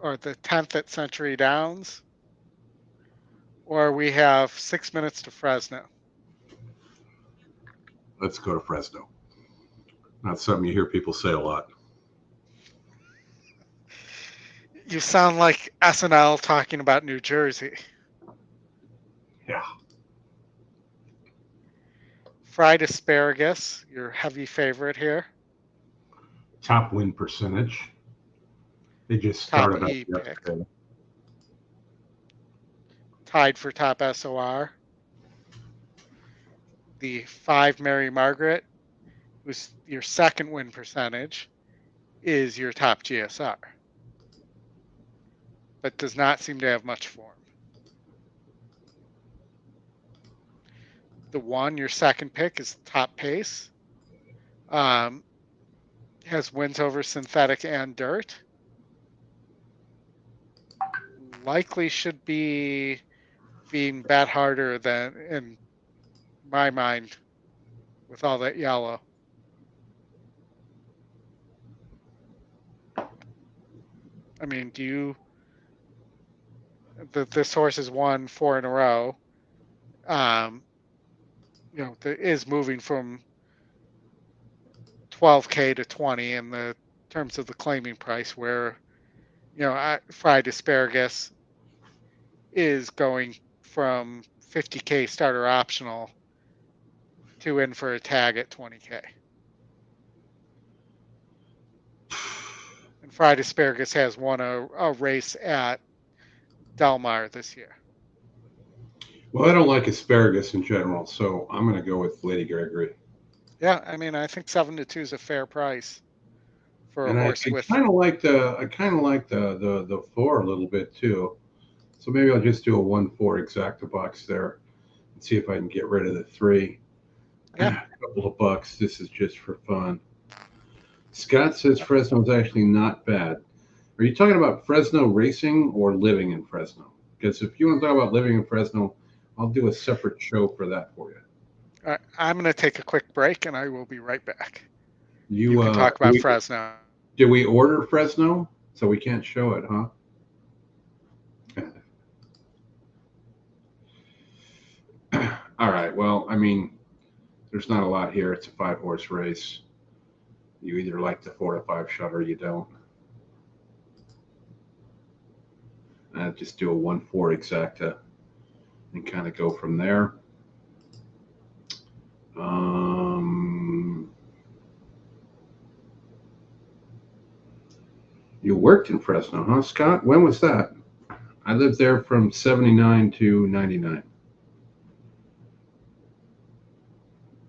Speaker 1: or the 10th at Century Downs, or we have 6 minutes to Fresno.
Speaker 2: Let's go to Fresno. Not something you hear people say a lot.
Speaker 1: You sound like SNL talking about New Jersey.
Speaker 2: Yeah.
Speaker 1: Fried asparagus, your heavy favorite here.
Speaker 2: Top win percentage. They just
Speaker 1: Top
Speaker 2: started up
Speaker 1: E pick.
Speaker 2: yesterday.
Speaker 1: Tied for top SOR. The 5 Mary Margaret, who's your second win percentage, is your top GSR, but does not seem to have much form. The 1, your second pick, is top pace. Has wins over synthetic and dirt. Likely should be being bet harder than, in my mind, with all that yellow. I mean, this horse has won 4 in a row. Is moving from 12K to 20 in the terms of the claiming price, where, fried asparagus is going from 50K starter optional to in for a tag at 20K. And fried asparagus has won a race at Del Mar this year.
Speaker 2: Well, I don't like asparagus in general, so I'm going to go with Lady Gregory.
Speaker 1: Yeah, I mean, I think 7-2 is a fair price for a horse with.
Speaker 2: I kind of like the 4 a little bit too. So maybe I'll just do a 1-4 exacta box there and see if I can get rid of the 3.
Speaker 1: Yeah.
Speaker 2: A couple of bucks. This is just for fun. Scott says Fresno's actually not bad. Are you talking about Fresno racing or living in Fresno? Because if you want to talk about living in Fresno, I'll do a separate show for that for you.
Speaker 1: All right, I'm going to take a quick break, and I will be right back.
Speaker 2: You
Speaker 1: can talk about Fresno.
Speaker 2: Did we order Fresno? So we can't show it, huh? All right. Well, I mean, there's not a lot here. It's a 5-horse race. You either like the 4 to 5 shot or you don't. Just do a 1-4 exacta and kind of go from there. You worked in Fresno, huh, Scott? When was that? I lived there from 79 to 99.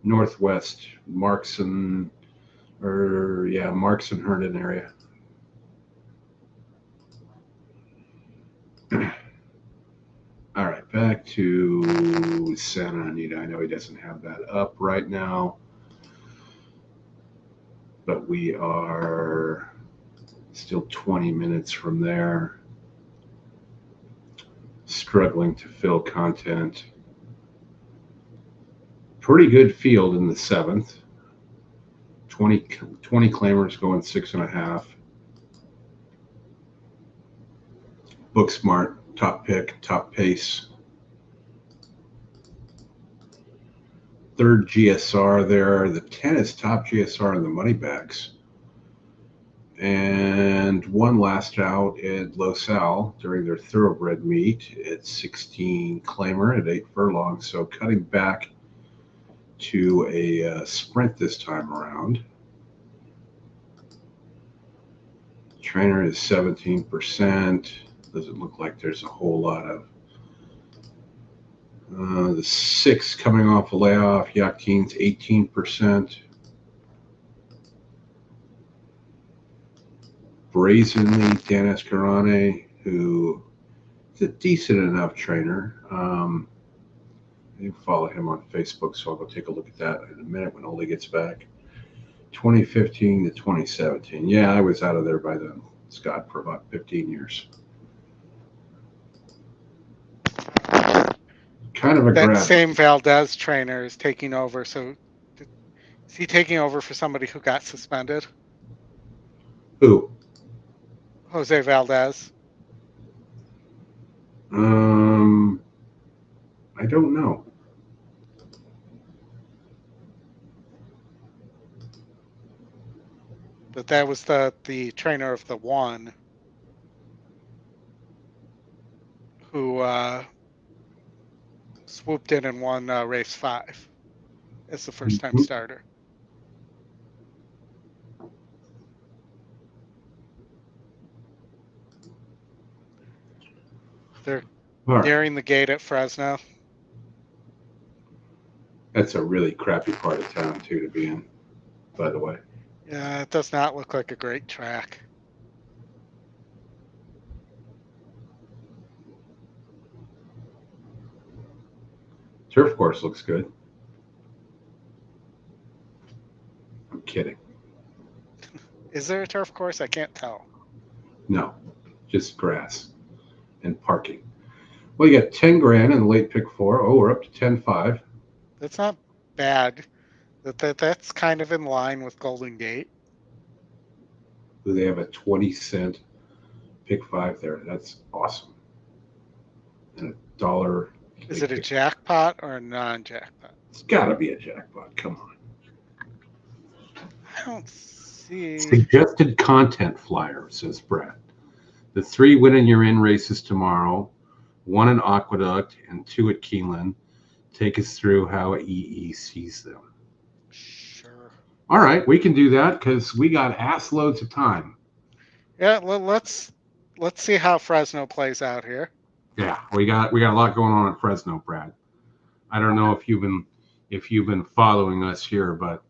Speaker 2: Northwest, Marks and Herndon area. All right, back to Santa Anita. I know he doesn't have that up right now, but we are still 20 minutes from there. Struggling to fill content. Pretty good field in the 7th. 20 claimers going 6.5. Book smart. Top pick, top pace. 3rd GSR there. The 10 is top GSR in the money bags. And one last out at Los Al during their thoroughbred meet at 16 claimer at 8 furlongs. So cutting back to a sprint this time around. Trainer is 17%. Doesn't look like there's a whole lot of the 6 coming off a layoff. Yakin's 18%. Brazenly, Dan Escarane, who is a decent enough trainer. You can follow him on Facebook, so I'll go take a look at that in a minute when Oldy gets back. 2015 to 2017. Yeah, I was out of there by then, Scott, for about 15 years. Kind of a
Speaker 1: that
Speaker 2: grab.
Speaker 1: same Valdez trainer is taking over. So is he taking over for somebody who got suspended?
Speaker 2: Who?
Speaker 1: Jose Valdez.
Speaker 2: I don't know.
Speaker 1: But that was the trainer of the 1 who swooped in and won race 5 as the first time starter. They're nearing the gate at Fresno.
Speaker 2: That's a really crappy part of town, too, to be in, by the way.
Speaker 1: Yeah, it does not look like a great track.
Speaker 2: Turf course looks good. I'm kidding.
Speaker 1: Is there a turf course? I can't tell.
Speaker 2: No, just grass and parking. Well, you got 10 grand in the late pick 4. Oh, we're up to 10.5.
Speaker 1: That's not bad. That's kind of in line with Golden Gate.
Speaker 2: Do they have a 20-cent pick 5 there? That's awesome. And $1.
Speaker 1: Is it a jackpot or a non-jackpot?
Speaker 2: It's got to be a jackpot. Come on.
Speaker 1: I don't see.
Speaker 2: Suggested content flyer, says Brad. The 3 winning you're in races tomorrow, 1 in Aqueduct and 2 at Keeneland. Take us through how EE sees them.
Speaker 1: Sure.
Speaker 2: All right, we can do that because we got ass loads of time.
Speaker 1: Yeah, well, let's see how Fresno plays out here.
Speaker 2: Yeah, we got a lot going on at Fresno, Brad. I don't know if you've been following us here, but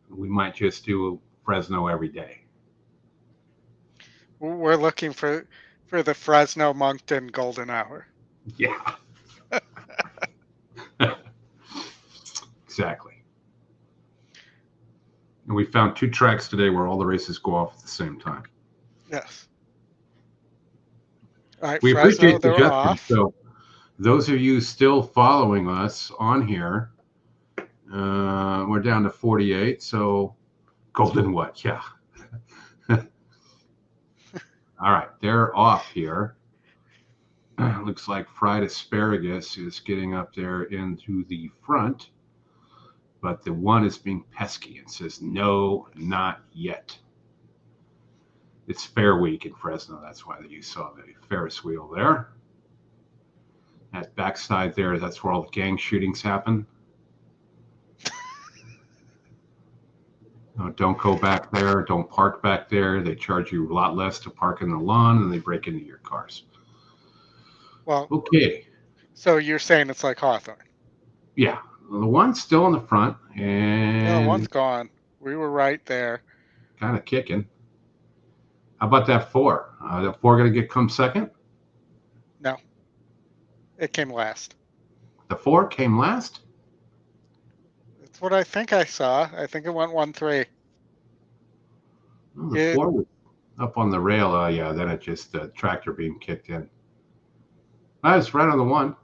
Speaker 2: we might just do Fresno every day.
Speaker 1: We're looking for the Fresno Moncton Golden Hour.
Speaker 2: Yeah. Exactly. And we found 2 tracks today where all the races go off at the same time.
Speaker 1: Yes. All right,
Speaker 2: We
Speaker 1: Fresno,
Speaker 2: appreciate the
Speaker 1: they're
Speaker 2: suggestion.
Speaker 1: off.
Speaker 2: So those of you still following us on here, we're down to 48. So Golden what? Yeah. All right, they're off here. Looks like fried asparagus is getting up there into the front, but the 1 is being pesky and says, no, not yet. It's fair week in Fresno. That's why you saw the Ferris wheel there. That backside there, that's where all the gang shootings happen. No, don't go back there. Don't park back there. They charge you a lot less to park in the lawn, and they break into your cars.
Speaker 1: Well,
Speaker 2: okay.
Speaker 1: So you're saying it's like Hawthorne?
Speaker 2: Yeah. The one's still in the front, and
Speaker 1: no, one's gone. We were right there.
Speaker 2: Kind of kicking. How about that 4? The 4 going to come second?
Speaker 1: No. It came last.
Speaker 2: The 4 came last?
Speaker 1: That's what I think I saw. I think it went 1-3.
Speaker 2: Well, the 4 was up on the rail. Yeah, then it just the tractor beam kicked in. I was right on the 1.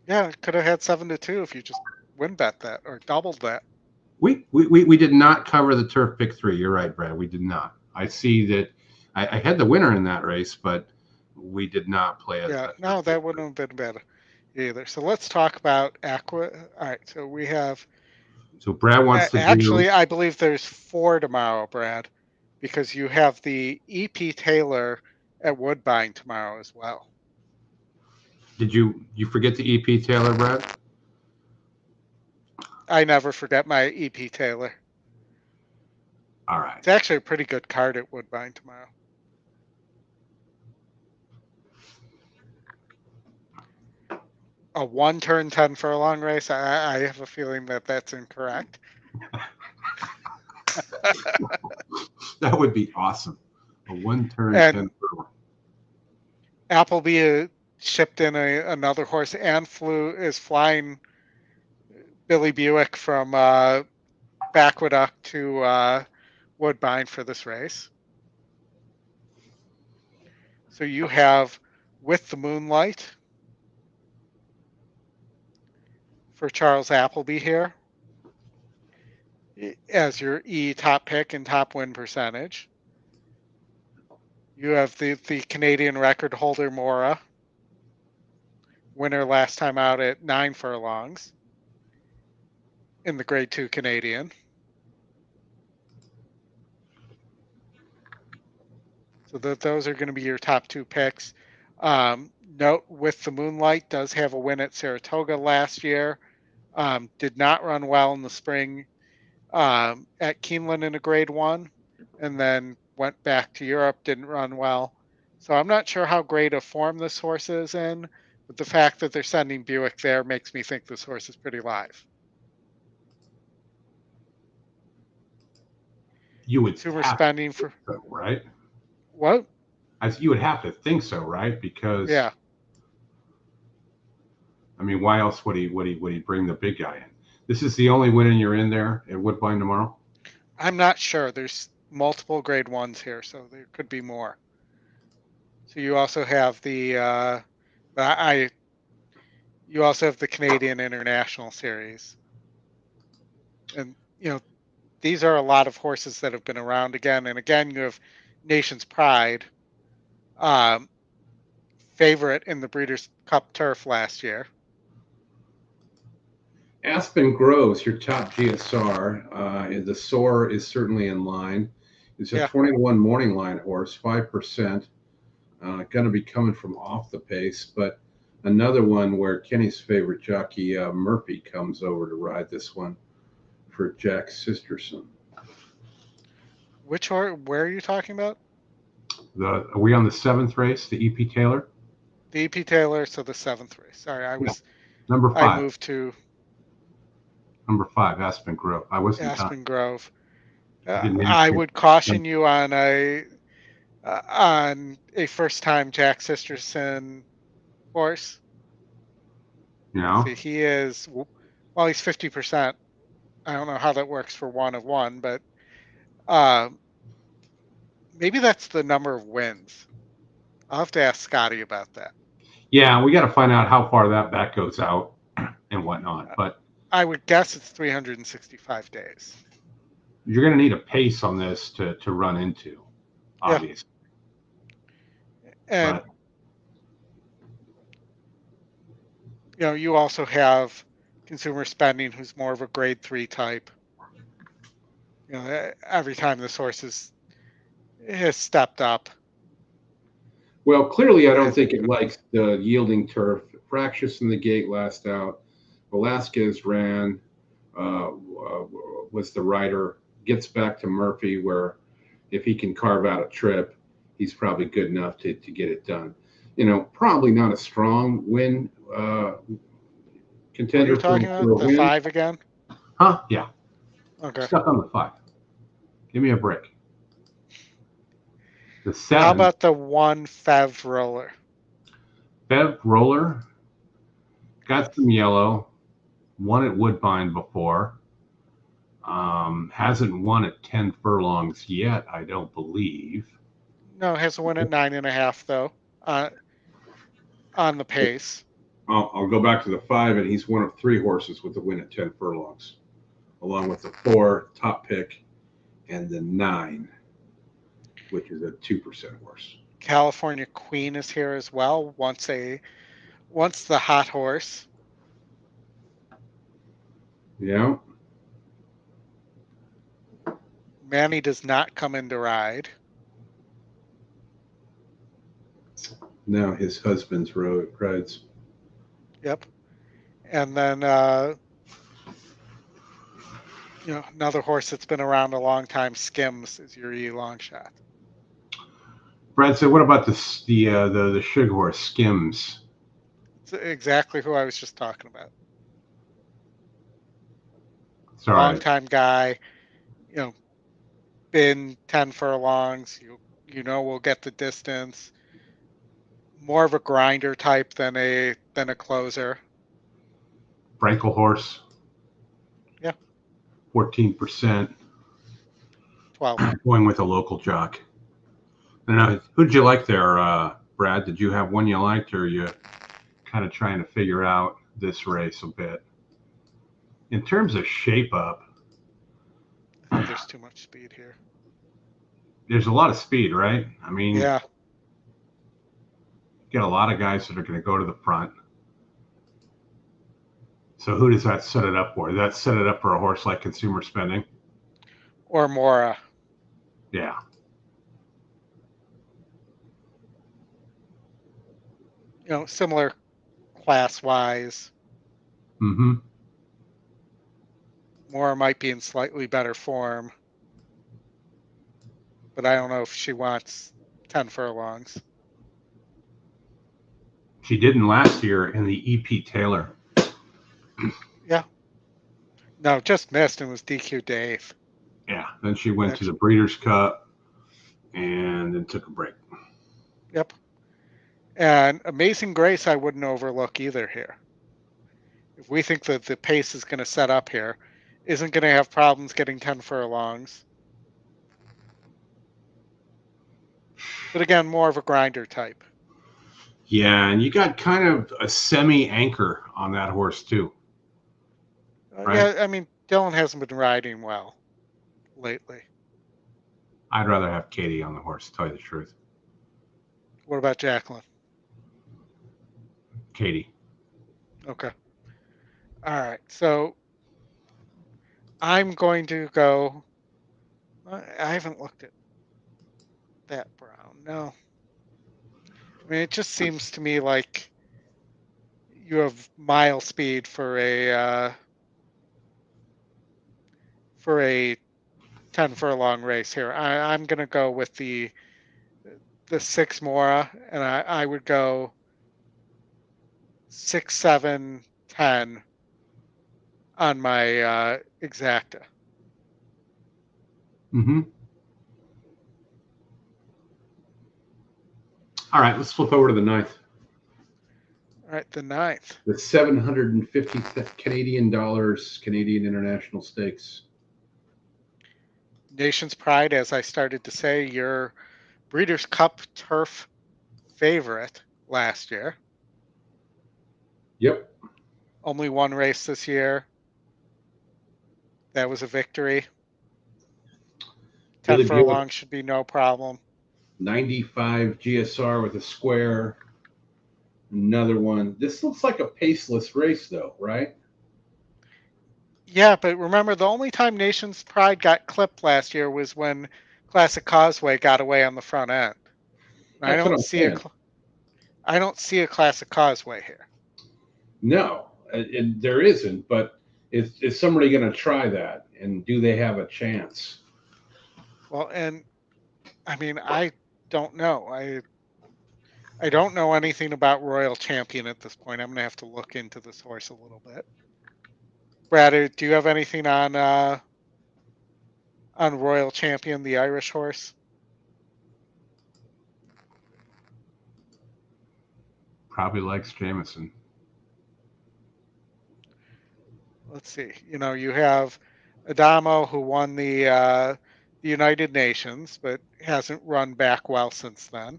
Speaker 1: Yeah, it could have had 7-2 if you just win bet that or doubled that.
Speaker 2: We did not cover the turf pick 3. You're right, Brad. We did not. I see that I had the winner in that race, but we did not play it.
Speaker 1: Yeah, no, that wouldn't have been bad either. So let's talk about All right, so we have.
Speaker 2: So Brad wants to
Speaker 1: actually, I believe there's 4 tomorrow, Brad, because you have the EP Taylor at Woodbine tomorrow as well.
Speaker 2: Did you forget the EP Taylor, Brad?
Speaker 1: I never forget my EP Taylor.
Speaker 2: All right.
Speaker 1: It's actually a pretty good card at Woodbine tomorrow. A 1-turn 10 furlong race. I have a feeling that that's incorrect.
Speaker 2: That would be awesome. A 1-turn 10 furlong.
Speaker 1: Appleby shipped in another horse and is flying Billy Buick from Aqueduct to Woodbine for this race. So you have With the Moonlight for Charles Appleby here as your top pick and top win percentage. You have the Canadian record holder Mora, winner last time out at 9 furlongs in the Grade 2 Canadian. So those are going to be your top 2 picks. Note, With the Moonlight does have a win at Saratoga last year. Did not run well in the spring at Keeneland in a Grade 1, and then went back to Europe, didn't run well. So I'm not sure how great a form this horse is in, but the fact that they're sending Buick there makes me think this horse is pretty live.
Speaker 2: You would
Speaker 1: consumer spending for
Speaker 2: so, right?
Speaker 1: What?
Speaker 2: You would have to think so, right? Because
Speaker 1: yeah,
Speaker 2: I mean, why else would he bring the big guy in? This is the only winner you're in there at Woodbine tomorrow?
Speaker 1: I'm not sure. There's multiple Grade 1s here, so there could be more. So you also have the Canadian International Series, and these are a lot of horses that have been around again and again. You have Nation's Pride, favorite in the Breeders' Cup Turf last year.
Speaker 2: Aspen Groves, your top GSR. The Soar is certainly in line. It's a 21 morning line horse, 5%. Going to be coming from off the pace, but another one where Kenny's favorite jockey Murphy comes over to ride this one for Jack Sisterson.
Speaker 1: Which horse? Where are you talking about?
Speaker 2: Are we on the 7th race, the EP Taylor?
Speaker 1: The EP Taylor, so the 7th race. Sorry,
Speaker 2: number 5.
Speaker 1: I moved to
Speaker 2: number 5, Aspen Grove. I wasn't
Speaker 1: Aspen Grove. I would caution you on a first-time Jack Sisterson horse. See, he is, well, he's 50%. I don't know how that works for 1 of 1, but maybe that's the number of wins. I'll have to ask Scotty about that.
Speaker 2: Yeah, we got to find out how far that back goes out and whatnot. But
Speaker 1: I would guess it's 365 days.
Speaker 2: You're going to need a pace on this to run into, obviously.
Speaker 1: And you also have consumer spending, who's more of a Grade 3 type. Every time this horse has stepped up.
Speaker 2: Well, clearly, I don't think it likes the yielding turf. Fractious in the gate last out. Velasquez ran, was the rider. Gets back to Murphy, where if he can carve out a trip, he's probably good enough to get it done. You know, probably not a strong win contender.
Speaker 1: Are you talking about the 5 again?
Speaker 2: Huh? Yeah.
Speaker 1: Okay.
Speaker 2: Stuck on the 5. Give me a break. The 7.
Speaker 1: How about the 1 Fev Roller?
Speaker 2: Fev Roller got some yellow. Won at Woodbine before. Hasn't won at 10 furlongs yet, I don't believe.
Speaker 1: No, has a win at 9.5 though. On the pace.
Speaker 2: I'll go back to the 5, and he's one of 3 horses with a win at 10 furlongs, along with the 4 top pick and the 9, which is a 2% horse.
Speaker 1: California Queen is here as well. Once the hot horse.
Speaker 2: Yeah.
Speaker 1: Manny does not come in to ride.
Speaker 2: No, his husband's rides.
Speaker 1: Yep. And then, another horse that's been around a long time, Skims, is your long shot.
Speaker 2: Brad said, what about the sugar horse, Skims?
Speaker 1: It's exactly who I was just talking about.
Speaker 2: Sorry.
Speaker 1: Long time guy, been 10 furlongs, we'll get the distance. More of a grinder type than a closer.
Speaker 2: Frankel horse.
Speaker 1: Yeah.
Speaker 2: 14%.
Speaker 1: 12.
Speaker 2: Going with a local jock. I don't know, who did you like there, Brad? Did you have one you liked, or are you kind of trying to figure out this race a bit? In terms of shape up,
Speaker 1: there's too much speed here.
Speaker 2: There's a lot of speed, right? I mean,
Speaker 1: yeah.
Speaker 2: Get a lot of guys that are going to go to the front. So who does that set it up for? Does that set it up for a horse like Consumer Spending?
Speaker 1: Or Mora.
Speaker 2: Yeah.
Speaker 1: Similar class-wise.
Speaker 2: Mm-hmm.
Speaker 1: Mora might be in slightly better form. But I don't know if she wants 10 furlongs.
Speaker 2: She didn't last year in the EP Taylor.
Speaker 1: Yeah. No, just missed and was DQ Dave.
Speaker 2: Yeah. Then she went to the Breeders' Cup and then took a break.
Speaker 1: Yep. And Amazing Grace I wouldn't overlook either here. If we think that the pace is going to set up here, isn't going to have problems getting 10 furlongs. But again, more of a grinder type.
Speaker 2: Yeah, and you got kind of a semi-anchor on that horse too. Right?
Speaker 1: Yeah, I mean, Dylan hasn't been riding well lately.
Speaker 2: I'd rather have Katie on the horse, to tell you the truth.
Speaker 1: What about Jacqueline?
Speaker 2: Katie.
Speaker 1: Okay. All right, so I'm going to go. I haven't looked at that brown. No. I mean, it just seems to me like you have mile speed for a 10 furlong race here. I'm going to go with the 6 Mora, and I would go 6, 7, 10 on my exacta.
Speaker 2: Mm-hmm. All right, let's flip over to the 9th.
Speaker 1: All right, the 9th.
Speaker 2: The $750 Canadian dollars Canadian International Stakes.
Speaker 1: Nation's Pride, as I started to say, your Breeders' Cup Turf favorite last year.
Speaker 2: Yep.
Speaker 1: Only one race this year. That was a victory. 10 furlongs should be no problem.
Speaker 2: 95 GSR with a square. Another one. This looks like a paceless race, though, right?
Speaker 1: Yeah, but remember, the only time Nation's Pride got clipped last year was when Classic Causeway got away on the front end. I
Speaker 2: That's what
Speaker 1: don't
Speaker 2: I'm
Speaker 1: see
Speaker 2: saying.
Speaker 1: I don't see a Classic Causeway here.
Speaker 2: No, there isn't. But is somebody going to try that? And do they have a chance?
Speaker 1: Well, and I mean, I don't know. I don't know anything about Royal Champion at this point. I'm gonna have to look into this horse a little bit. Brad, do you have anything on Royal Champion, the Irish horse?
Speaker 2: Probably likes Jameson.
Speaker 1: Let's see. You know, you have Adamo, who won the United Nations, but hasn't run back well since then.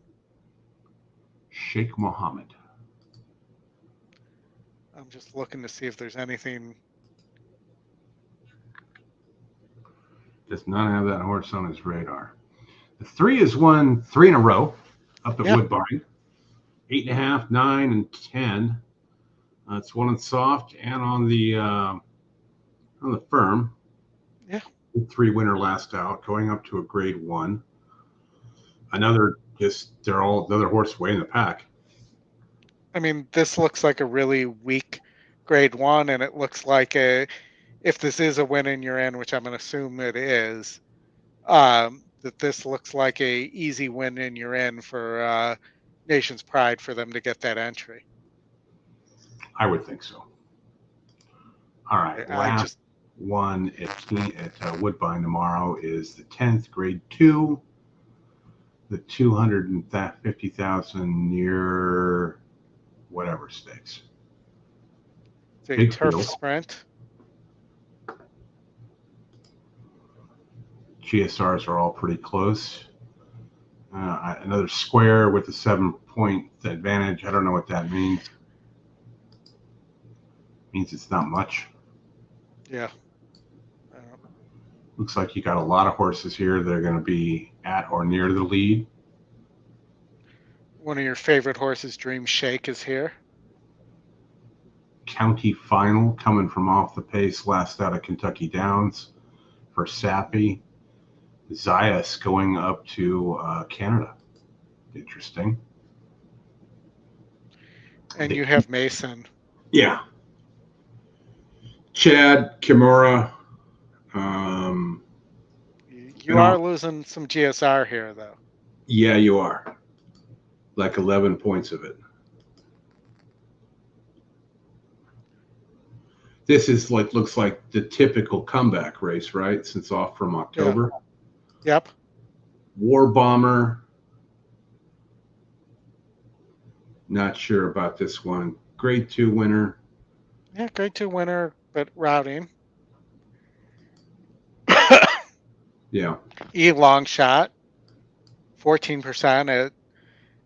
Speaker 2: Sheikh Mohammed.
Speaker 1: I'm just looking to see if there's anything.
Speaker 2: Does not have that horse on his radar. The 3 has won 3 in a row up at Woodbine. 8.5, 9, and 10. It's won on soft and on the firm.
Speaker 1: Yeah.
Speaker 2: 3 winner last out, going up to a grade 1. Another horse way in the pack.
Speaker 1: I mean, this looks like a really weak grade 1, and it looks like if this is a win in your end, which I'm going to assume it is, that this looks like a easy win in your end for Nation's Pride for them to get that entry.
Speaker 2: I would think so. All right, last one at Woodbine tomorrow is the 10th, grade 2, the 250,000 near whatever stakes.
Speaker 1: It's a
Speaker 2: Big
Speaker 1: turf
Speaker 2: field.
Speaker 1: sprint.
Speaker 2: GSRs are all pretty close. Another square with a 7-point advantage. I don't know what that means. Means it's not much.
Speaker 1: Yeah.
Speaker 2: Looks like you got a lot of horses here that are going to be at or near the lead.
Speaker 1: One of your favorite horses, Dream Shake, is here.
Speaker 2: County final coming from off the pace last out of Kentucky Downs for Sappy. Zayas going up to Canada. Interesting.
Speaker 1: And you have Mason.
Speaker 2: Yeah. Chad, Kimura.
Speaker 1: You are losing some GSR here, though.
Speaker 2: Yeah, you are. Like 11 points of it. This is looks like the typical comeback race, right? Since off from October.
Speaker 1: Yeah. Yep.
Speaker 2: War Bomber. Not sure about this one. Grade 2 winner.
Speaker 1: Yeah, grade 2 winner, but routing.
Speaker 2: Yeah.
Speaker 1: E long shot. 14%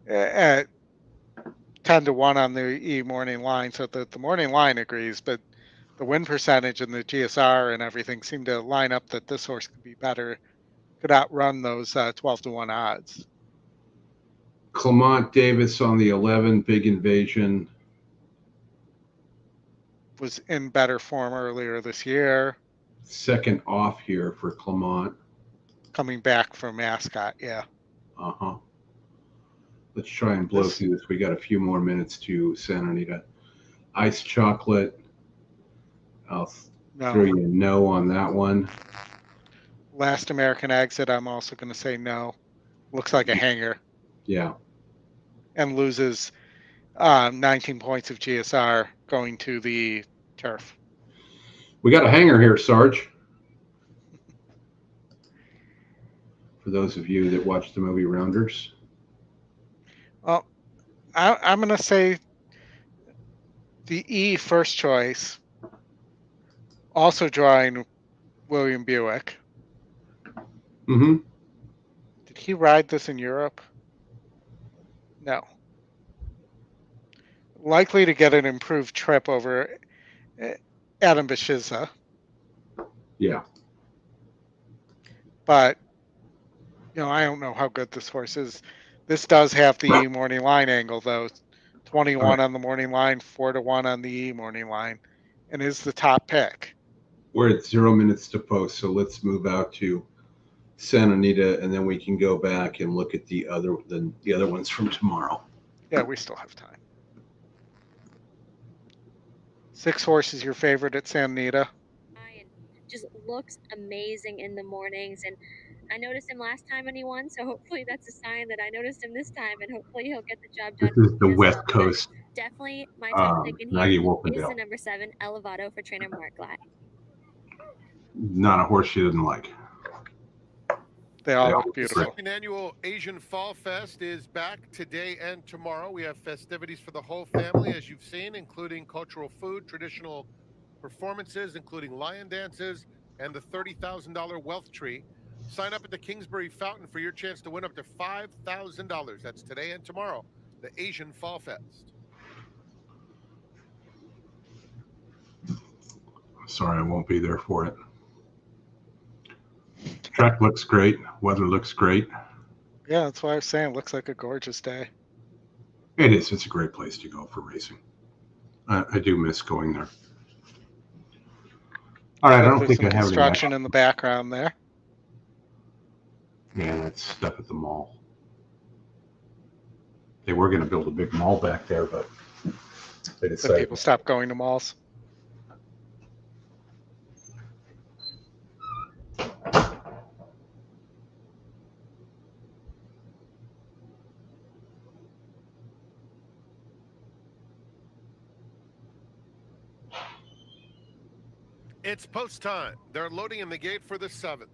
Speaker 1: at 10-1 on the E morning line. So the morning line agrees, but the win percentage and the GSR and everything seem to line up that this horse could be better, could outrun those 12-1 odds.
Speaker 2: Clement Davis on the 11, Big Invasion.
Speaker 1: Was in better form earlier this year.
Speaker 2: Second off here for Clement.
Speaker 1: Coming back from Ascot, yeah.
Speaker 2: Uh-huh. Let's try and blow through this. We got a few more minutes to Santa Anita. Ice Chocolate. I'll throw you a no on that one.
Speaker 1: Last American Exit, I'm also going to say no. Looks like a hanger.
Speaker 2: Yeah.
Speaker 1: And loses 19 points of GSR going to the turf.
Speaker 2: We got a hanger here, Sarge. For those of you that watch the movie Rounders.
Speaker 1: Well, I'm going to say the E first choice, also drawing William Buick.
Speaker 2: Mm-hmm.
Speaker 1: Did he ride this in Europe? No. Likely to get an improved trip over Adam Bashiza.
Speaker 2: Yeah.
Speaker 1: But, you know, I don't know how good this horse is. This does have the E morning line angle, though. 21 on the morning line, 4-1 on the E morning line, and is the top pick.
Speaker 2: We're at 0 minutes to post, so let's move out to Santa Anita, and then we can go back and look at the other ones from tomorrow.
Speaker 1: Yeah, we still have time. 6 horses your favorite at Santa Anita?
Speaker 8: Just looks amazing in the mornings, and I noticed him last time and he won, so hopefully that's a sign that I noticed him this time, and hopefully he'll get the job done.
Speaker 2: This is the
Speaker 8: as
Speaker 2: West
Speaker 8: well.
Speaker 2: Coast.
Speaker 8: But definitely my top pick in here
Speaker 2: Maggie
Speaker 8: is
Speaker 2: Wolfendale.
Speaker 8: the number 7 Elevado for trainer Mark Glatt.
Speaker 2: Not a horse she didn't like.
Speaker 1: They all look beautiful.
Speaker 7: The second annual Asian Fall Fest is back today and tomorrow. We have festivities for the whole family, as you've seen, including cultural food, traditional performances, including lion dances, and the $30,000 wealth tree. Sign up at the Kingsbury Fountain for your chance to win up to $5,000. That's today and tomorrow, the Asian Fall Fest.
Speaker 2: Sorry, I won't be there for it. Track looks great. Weather looks great.
Speaker 1: Yeah, that's why I was saying it looks like a gorgeous day.
Speaker 2: It is. It's a great place to go for racing. I do miss going there. All right, I don't think I have any.
Speaker 1: Construction in the background there.
Speaker 2: Yeah, that's stuff at the mall. They were going to build a big mall back there, but they
Speaker 1: Then
Speaker 2: decided.
Speaker 1: people stop going to malls.
Speaker 7: It's post time. They're loading in the gate for the 7th.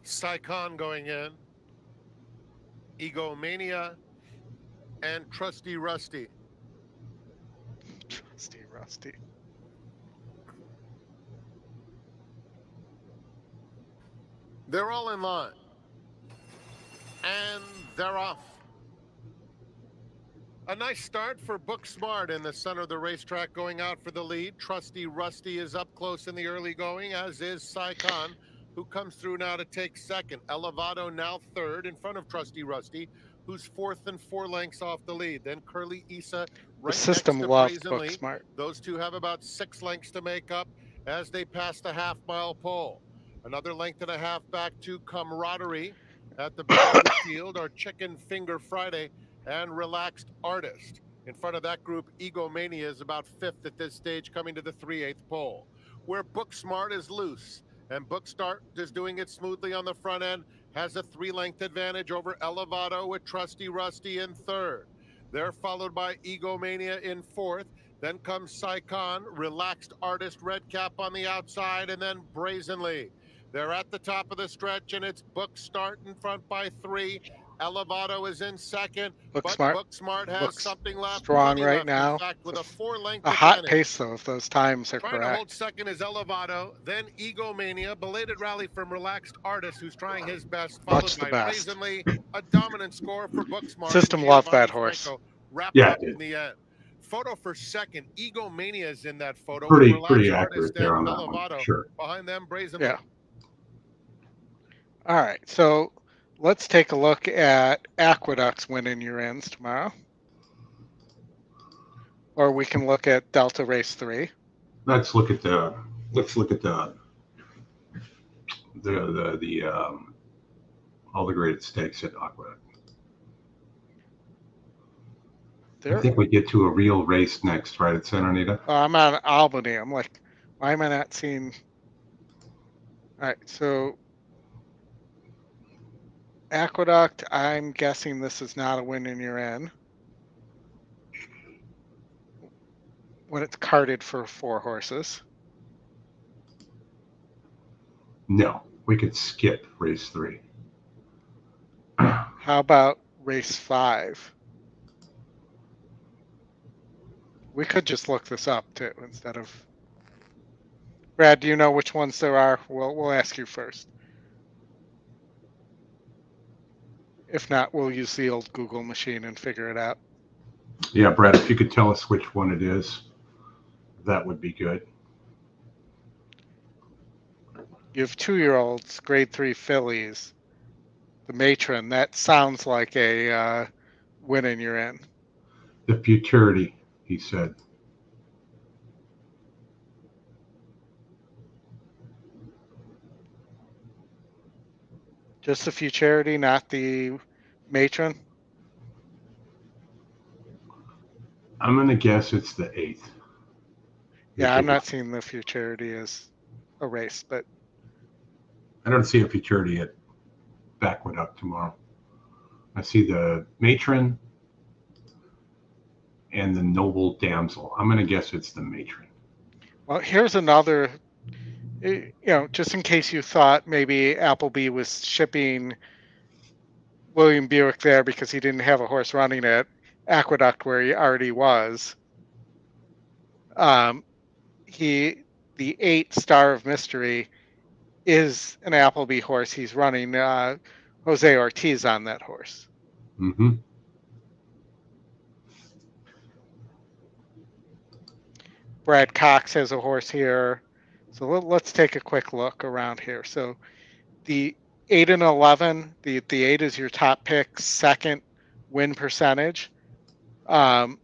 Speaker 7: Sycon going in. Egomania and Trusty Rusty.
Speaker 1: Trusty Rusty.
Speaker 7: They're all in line. And they're off. A nice start for Book Smart in the center of the racetrack, going out for the lead. Trusty Rusty is up close in the early going, as is Sycon, who comes through now to take second. Elevado now third in front of Trusty Rusty, who's 4th and 4 lengths off the lead. Then Curly Isa right
Speaker 1: The system
Speaker 7: next to
Speaker 1: loves
Speaker 7: Brazenly.
Speaker 1: Book Smart.
Speaker 7: Those two have about 6 lengths to make up as they pass the half-mile pole. Another length and a half back to Camaraderie. At the back of the field are Chicken Finger Friday and Relaxed Artist. In front of that group, Egomania is about 5th at this stage, coming to the 3/8 pole. Where Book Smart is loose and Book Start is doing it smoothly on the front end, has a 3-length advantage over Elevado with Trusty Rusty in 3rd. They're followed by Egomania in 4th. Then comes Sycon, Relaxed Artist, Red Cap on the outside, and then Brazenly. They're at the top of the stretch, and it's Book Start in front by 3. Elevado is in 2nd, but Book Smart has something left.
Speaker 1: Strong right now.
Speaker 7: In fact, with a 4-length
Speaker 1: A hot
Speaker 7: advantage.
Speaker 1: pace, though, if those times are
Speaker 7: Trying to hold
Speaker 1: correct.
Speaker 7: 2nd is Elevado, then Egomania, belated rally from Relaxed Artist, who's trying his best,
Speaker 1: Much
Speaker 7: followed
Speaker 1: the
Speaker 7: by
Speaker 1: best.
Speaker 7: Brazenly, a dominant score for Book Smart.
Speaker 1: System
Speaker 7: and
Speaker 1: loved that
Speaker 7: Giovanni
Speaker 1: horse.
Speaker 7: Franco wrapped
Speaker 2: Yeah,
Speaker 7: up
Speaker 2: it
Speaker 7: in the end. Photo for 2nd, Egomania is in that photo.
Speaker 2: Pretty
Speaker 7: with Relaxed
Speaker 2: accurate
Speaker 7: Artist
Speaker 2: there
Speaker 7: and
Speaker 2: on that one.
Speaker 7: Elevado.
Speaker 2: Sure.
Speaker 7: Behind them, Brazenly.
Speaker 1: Yeah. All right, so let's take a look at Aqueduct's winning your ends tomorrow. Or we can look at Delta Race 3.
Speaker 2: Let's look at the all the graded stakes at Aqueduct. I think we get to a real race next, right, at Santa Anita?
Speaker 1: I'm on Albany. I'm like, why am I not seeing? All right, so Aqueduct, I'm guessing this is not a win in your end. When it's carded for 4 horses.
Speaker 2: No, we could skip race 3.
Speaker 1: How about race 5? We could just look this up too instead of. Brad, do you know which ones there are? We'll ask you first. If not, we'll use the old Google machine and figure it out.
Speaker 2: Yeah, Brad, if you could tell us which one it is, that would be good.
Speaker 1: You have 2-year-olds, grade 3 fillies. The matron, that sounds like a winning you're in.
Speaker 2: The futurity, he said.
Speaker 1: Just the futurity, not the matron.
Speaker 2: I'm going to guess it's the 8th.
Speaker 1: Yeah, I'm not seeing the futurity as a race, but
Speaker 2: I don't see a futurity at Aqueduct tomorrow. I see the matron and the noble damsel. I'm going to guess it's the matron.
Speaker 1: well, here's another. Just in case you thought maybe Appleby was shipping William Buick there because he didn't have a horse running at Aqueduct where he already was. The 8 Star of Mystery is an Appleby horse. He's running Jose Ortiz on that horse.
Speaker 2: Mm-hmm.
Speaker 1: Brad Cox has a horse here. So let's take a quick look around here. So the 8 and 11, the 8 is your top pick, second win percentage. Your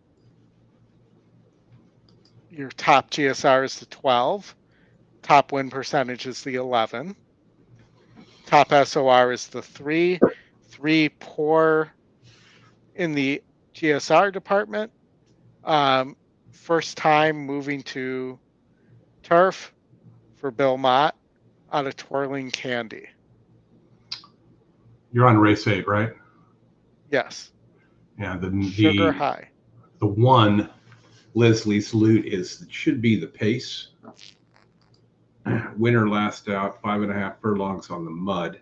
Speaker 1: top GSR is the 12. Top win percentage is the 11. Top SOR is the 3. 3 poor in the GSR department. First time moving to turf for Bill Mott out of Twirling Candy.
Speaker 2: You're on race 8, right?
Speaker 1: Yes.
Speaker 2: Yeah.
Speaker 1: Sugar High.
Speaker 2: The 1, Leslie's Loot, should be the pace. Winner last out, 5.5 furlongs on the mud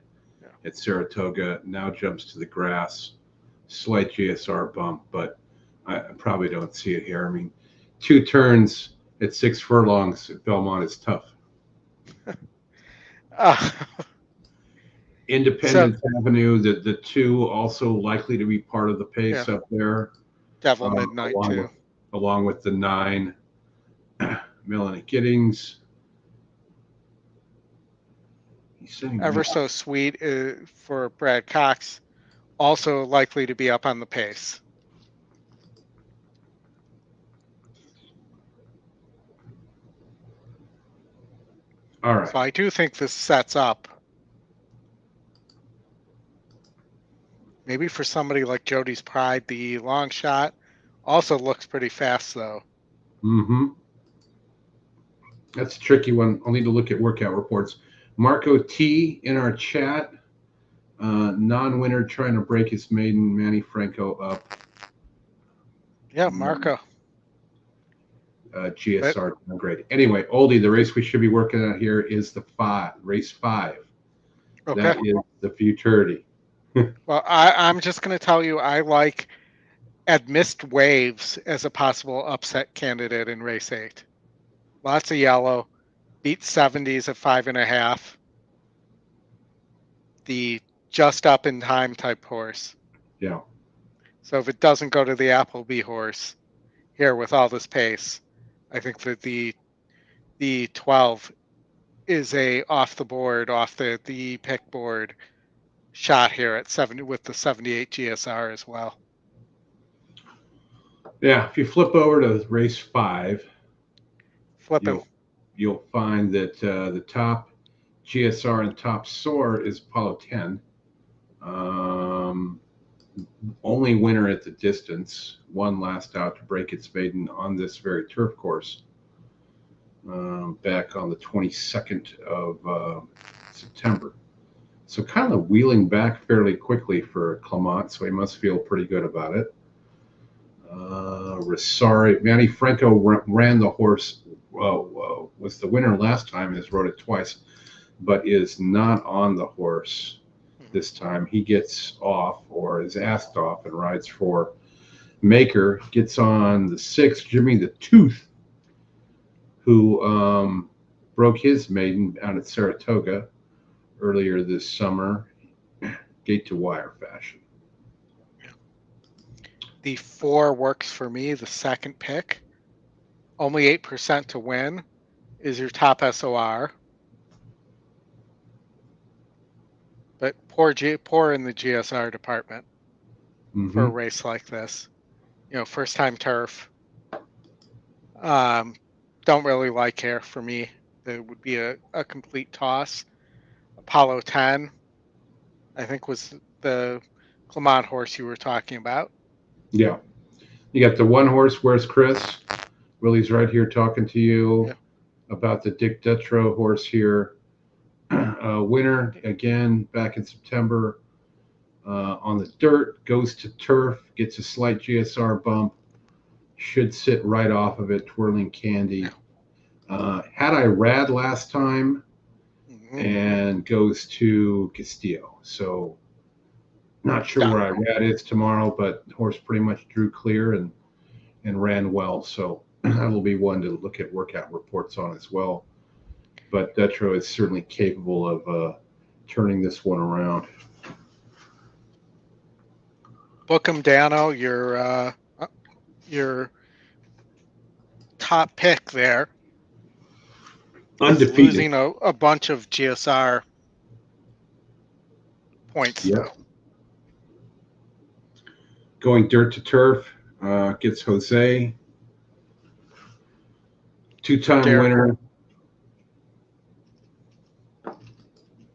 Speaker 2: at Saratoga. Now jumps to the grass. Slight GSR bump, but I probably don't see it here. I mean, 2 turns at 6 furlongs at Belmont is tough. Independence Avenue, the 2 also likely to be part of the pace up there.
Speaker 1: Devil Midnight too.
Speaker 2: Along with the 9, Melanie Giddings.
Speaker 1: Ever So Sweet for Brad Cox, also likely to be up on the pace.
Speaker 2: All right.
Speaker 1: So I do think this sets up. Maybe for somebody like Jody's Pride, the long shot also looks pretty fast though.
Speaker 2: Mm-hmm. That's a tricky one. I'll need to look at workout reports. Marco T in our chat. Non-winner trying to break his maiden. Manny Franco up.
Speaker 1: Yeah, Marco.
Speaker 2: GSR great. Anyway, Oldie, the race we should be working on here is the 5, race 5.
Speaker 1: Okay.
Speaker 2: That is the futurity.
Speaker 1: Well, I'm just going to tell you, I like Admissed Waves as a possible upset candidate in race 8. Lots of yellow, beat 70s at 5.5. The just up in time type horse.
Speaker 2: Yeah.
Speaker 1: So if it doesn't go to the Appleby horse here with all this pace, I think that the 12 is a off the pick board shot here at 70 with the 78 GSR as well.
Speaker 2: Yeah, if you flip over to race 5, you'll find that the top GSR and top SOAR is Apollo 10. Only winner at the distance, one last out to break its maiden on this very turf course back on the 22nd of September. So kind of wheeling back fairly quickly for Clement, so he must feel pretty good about it. Rosari, Manny Franco ran the horse, was the winner last time, has rode it twice, but is not on the horse this time. He gets off or is asked off and rides for Maker, gets on the 6th, Jimmy the Tooth, who broke his maiden out at Saratoga earlier this summer, gate to wire fashion.
Speaker 1: The 4 works for me, the second pick. Only 8% to win is your top SOR. but poor in the GSR department for a race like this. First time turf. Don't really like here for me. It would be a complete toss. Apollo 10, I think, was the Clement horse you were talking about.
Speaker 2: Yeah. You got the one horse, Where's Chris? Willie's right here talking to you about the Dick Dutro horse here. Winner, again, back in September. On the dirt, goes to turf, gets a slight GSR bump. Should sit right off of it, twirling candy. Had I rad last time, and goes to Castillo. So not sure where I rad is tomorrow, but the horse pretty much drew clear and ran well. So that'll be one to look at workout reports on as well. But Dutro is certainly capable of turning this one around.
Speaker 1: Bookham Dano, your top pick there.
Speaker 2: Undefeated.
Speaker 1: Losing a bunch of GSR points.
Speaker 2: Yeah. Going dirt to turf, gets Jose. Two-time winner.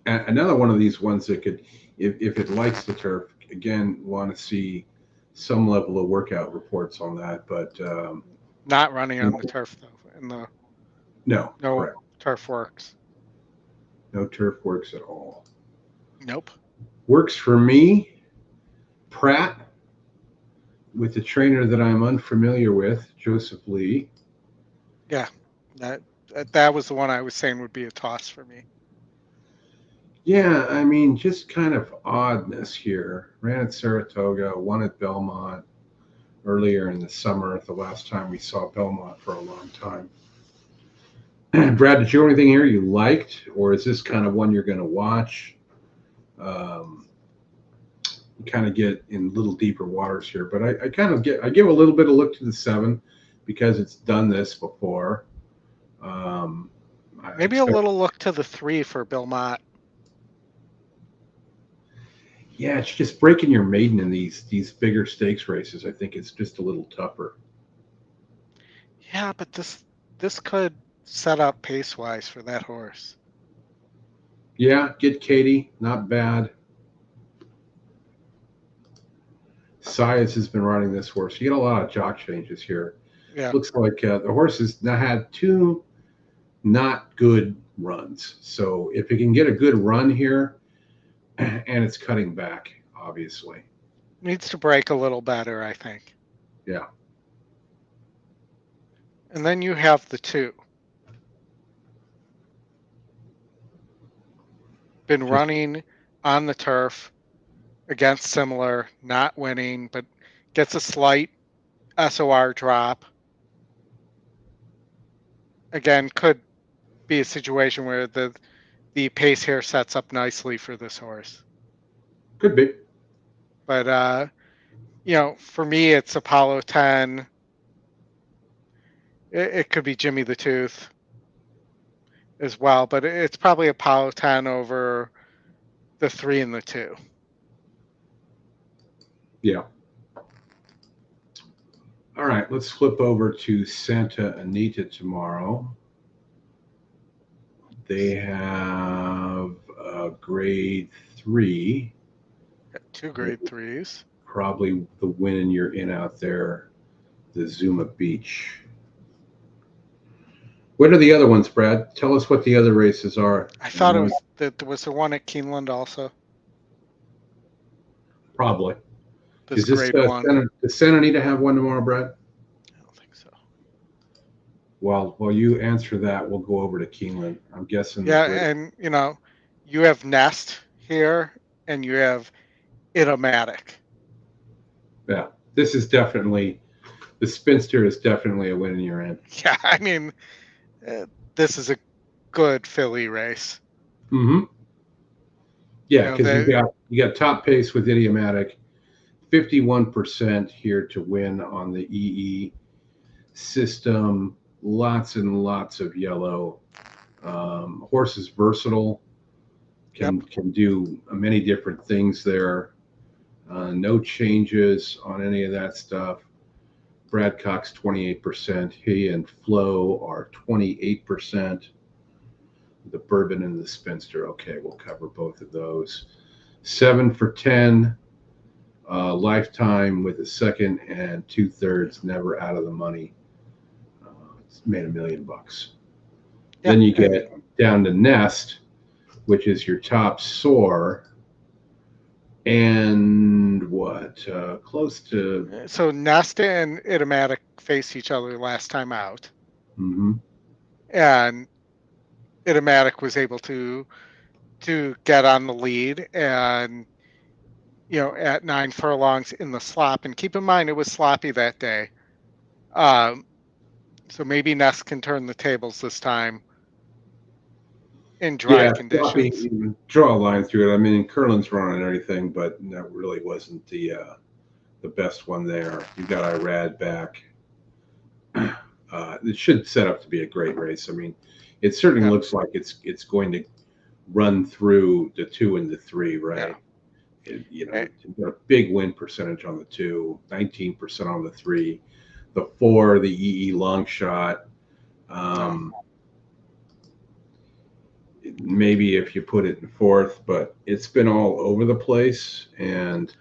Speaker 2: Another one of these ones that could, if it likes the turf, again, want to see some level of workout reports on that, but
Speaker 1: not running on the turf though. No
Speaker 2: correct.
Speaker 1: Turf works.
Speaker 2: No turf works at all.
Speaker 1: Nope.
Speaker 2: Works for me, Pratt, with the trainer that I'm unfamiliar with, Joseph Lee.
Speaker 1: Yeah, that was the one I was saying would be a toss for me.
Speaker 2: Yeah, I mean, just kind of oddness here. Ran at Saratoga, won at Belmont earlier in the summer, the last time we saw Belmont for a long time. Brad, did you have anything here you liked, or is this kind of one you're going to watch? You kind of get in little deeper waters here, but I give a little bit of look to the 7 because it's done this before.
Speaker 1: Maybe a little look to the 3 for Belmont.
Speaker 2: Yeah, it's just breaking your maiden in these bigger stakes races. I think it's just a little tougher.
Speaker 1: Yeah, but this could set up pace-wise for that horse.
Speaker 2: Yeah, get Katie, not bad. Sias has been running this horse. You get a lot of jock changes here.
Speaker 1: Yeah.
Speaker 2: Looks like the horse has now had 2 not good runs. So if it can get a good run here, and it's cutting back, obviously.
Speaker 1: Needs to break a little better, I think.
Speaker 2: Yeah.
Speaker 1: And then you have the 2. Been running on the turf against similar, not winning, but gets a slight SOR drop. Again, could be a situation where the pace here sets up nicely for this horse.
Speaker 2: Could be.
Speaker 1: But, for me, it's Apollo 10. It could be Jimmy the Tooth as well, but it's probably Apollo 10 over the 3 and the 2.
Speaker 2: Yeah. All right, let's flip over to Santa Anita tomorrow. They have a grade 3.
Speaker 1: Got 2 grade 3s.
Speaker 2: Probably the win you're in out there, the Zuma Beach. What are the other ones, Brad? Tell us what the other races are.
Speaker 1: I thought was the one at Keeneland also.
Speaker 2: Probably.
Speaker 1: This grade 1.
Speaker 2: Does Santa Anita have one tomorrow, Brad?
Speaker 1: I don't think so.
Speaker 2: Well, while you answer that, we'll go over to Keeneland. I'm guessing.
Speaker 1: Yeah, and you have Nest here, and you have Itomatic.
Speaker 2: Yeah, this is definitely the Spinster is definitely a win in your end.
Speaker 1: Yeah, I mean, this is a good filly race.
Speaker 2: Mm-hmm. Yeah, because you got top pace with Idiomatic, 51% here to win on the EE system. Lots and lots of yellow. Horse is versatile. can do many different things there. No changes on any of that stuff. Brad Cox 28%. He and Flo are 28%. The Bourbon and the Spinster. Okay, we'll cover both of those. 7 for 10. Lifetime with a second and 2/3, never out of the money. It's made $1 million. Then you get down to Nest, which is your top soar. And what? Close to.
Speaker 1: So Nest and Idiomatic faced each other last time out.
Speaker 2: Mm-hmm.
Speaker 1: And Idiomatic was able to get on the lead and, at 9 furlongs in the slop. And keep in mind, it was sloppy that day. So maybe Nest can turn the tables this time in dry conditions.
Speaker 2: Sloppy, draw a line through it. I mean, Curlin's running everything, but that really wasn't the best one there. You got Irad back. It should set up to be a great race. I mean, it certainly looks like it's going to run through the 2 and the 3, right? Yeah. You've got a big win percentage on the 2, 19% on the 3, the 4, the EE long shot. Maybe if you put it in 4th, but it's been all over the place, and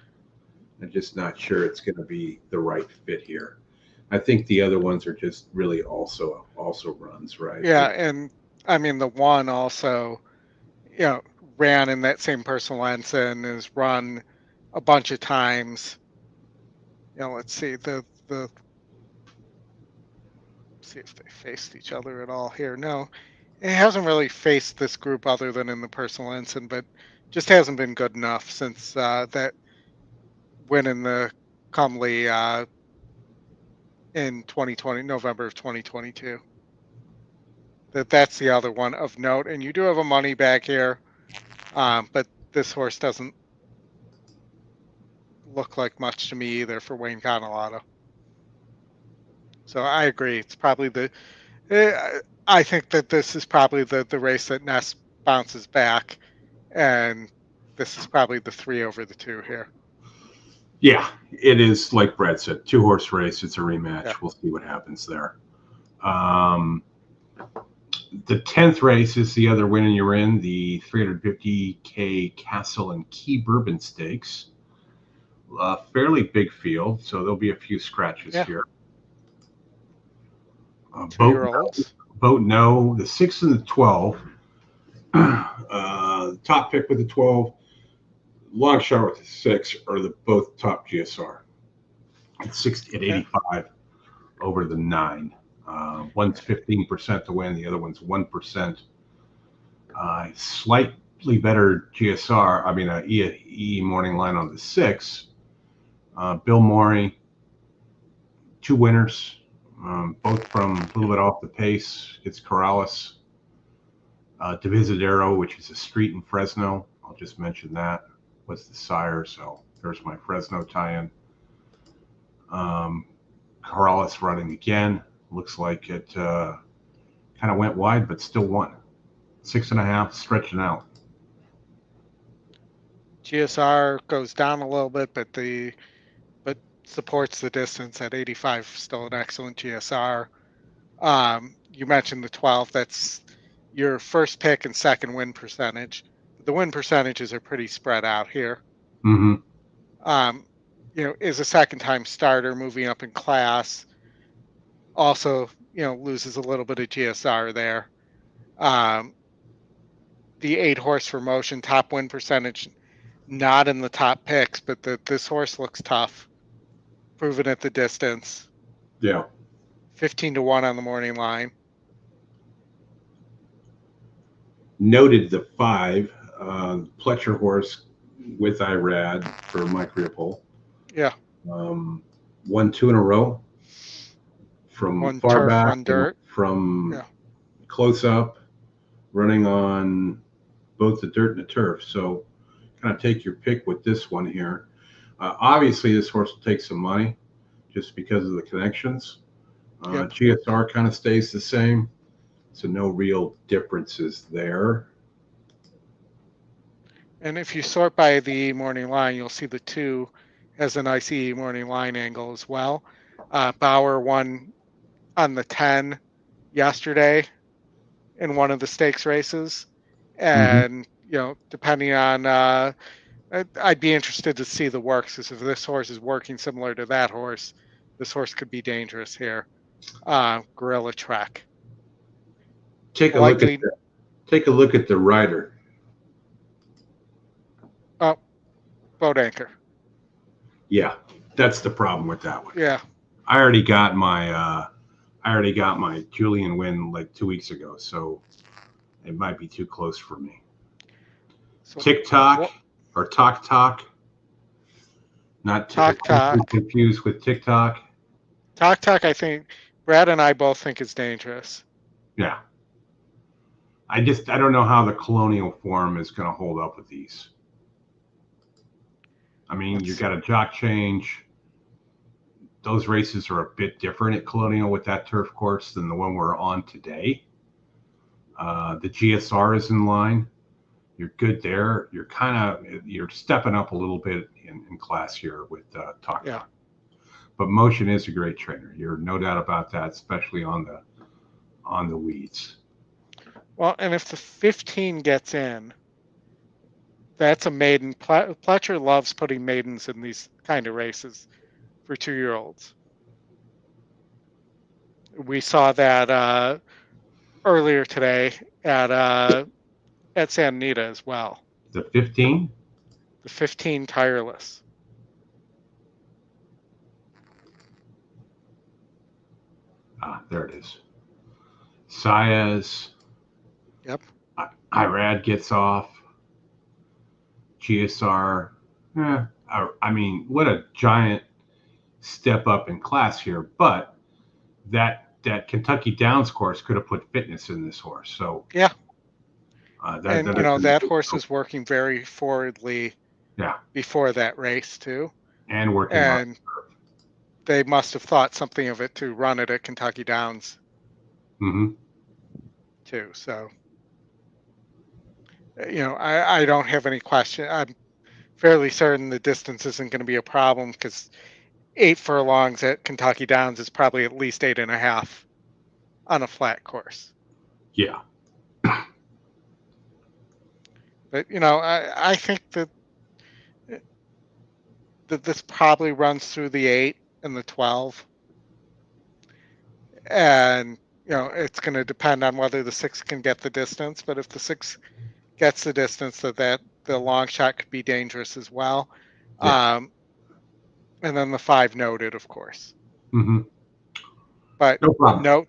Speaker 2: I'm just not sure it's going to be the right fit here. I think the other ones are just really also runs, right?
Speaker 1: Yeah, and I mean the 1 also, ran in that same personal ensign, has run a bunch of times. Let's see see if they faced each other at all here. No, it hasn't really faced this group other than in the personal ensign, but just hasn't been good enough since that win in the Comley in 2020, November of 2022. That's the other one of note. And you do have a money back here, but this horse doesn't look like much to me either for Wayne Cannolato. So I agree. It's probably I think that this is probably the race that Nest bounces back, and this is probably the 3 over the 2 here.
Speaker 2: Yeah, it is, like Brad said, 2-horse race. It's a rematch. Yeah. We'll see what happens there. The 10th race is the other win you're in, the $350K Castle and Key Bourbon Stakes. Fairly big field, so there'll be a few scratches here. Boat no, the 6 and the 12. Top pick with the 12, long shot with the 6 are both top GSR. At 85 over the 9. One's 15% to win, the other one's 1%. Slightly better GSR. I mean, EE morning line on the 6. Bill Morey, 2 winners. Both from a little bit off the pace. It's Corrales. Divisadero, which is a street in Fresno. I'll just mention that was the sire. So there's my Fresno tie-in. Corrales running again. Looks like it kind of went wide, but still won. 6.5, stretching out.
Speaker 1: GSR goes down a little bit, but supports the distance at 85. Still an excellent GSR. You mentioned the 12. That's your first pick and second win percentage. The win percentages are pretty spread out here.
Speaker 2: Mm-hmm.
Speaker 1: Is a second-time starter, moving up in class. Also, loses a little bit of GSR there. The 8-horse for Motion, top win percentage, not in the top picks, but this horse looks tough. Proven at the distance.
Speaker 2: Yeah.
Speaker 1: 15-1 on the morning line.
Speaker 2: Noted the 5, Pletcher horse with Irad for Mike Riopol.
Speaker 1: Yeah.
Speaker 2: 1-2 in a row from
Speaker 1: one
Speaker 2: far
Speaker 1: turf,
Speaker 2: back,
Speaker 1: one dirt.
Speaker 2: From close up, running on both the dirt and the turf. So kind of take your pick with this one here. Obviously, this horse will take some money just because of the connections. GSR kind of stays the same, so no real differences there.
Speaker 1: And if you sort by the morning line, you'll see the 2 has a nice morning line angle as well. Bauer won on the 10 yesterday in one of the stakes races. And, depending on, I'd be interested to see the works, because if this horse is working similar to that horse, this horse could be dangerous here. Gorilla Trek.
Speaker 2: Take a
Speaker 1: Likely,
Speaker 2: look at the rider.
Speaker 1: Oh, Boat Anchor.
Speaker 2: Yeah, that's the problem with that one.
Speaker 1: Yeah.
Speaker 2: I already got my Julian win like 2 weeks ago, so it might be too close for me.
Speaker 1: So,
Speaker 2: TikTok or Talk. Not
Speaker 1: Talk.
Speaker 2: confused with TikTok.
Speaker 1: Talk, I think Brad and I both think is dangerous.
Speaker 2: Yeah. I don't know how the Colonial form is going to hold up with these. I mean, you got a jock change. Those races are a bit different at Colonial with that turf course than the one we're on today. The GSR is in line. You're good there. You're stepping up a little bit in class here with Talk.
Speaker 1: Yeah.
Speaker 2: But Motion is a great trainer. You're no doubt about that, especially on the weeds.
Speaker 1: Well, and if the 15 gets in, that's a maiden. Pletcher loves putting maidens in these kind of races for 2-year-olds. We saw that earlier today at Santa Anita as well.
Speaker 2: The 15?
Speaker 1: The 15 Tireless.
Speaker 2: There it is. Saez.
Speaker 1: Yep.
Speaker 2: Irad gets off. GSR. I mean, what a giant step up in class here. But that Kentucky Downs course could have put fitness in this horse. So
Speaker 1: yeah. That horse was working very forwardly.
Speaker 2: Yeah.
Speaker 1: Before that race too.
Speaker 2: And working.
Speaker 1: And they must have thought something of it to run it at Kentucky Downs.
Speaker 2: Mm-hmm.
Speaker 1: Too. So, I don't have any question. I'm fairly certain the distance isn't going to be a problem, because 8 furlongs at Kentucky Downs is probably at least 8.5 on a flat course.
Speaker 2: Yeah.
Speaker 1: But, I think that this probably runs through the 8 and the 12. And, it's going to depend on whether the 6 can get the distance. But if the 6 gets the distance, that the long shot could be dangerous as well. Yeah. And then the 5 noted, of course.
Speaker 2: Mm-hmm.
Speaker 1: But
Speaker 2: no problem.
Speaker 1: No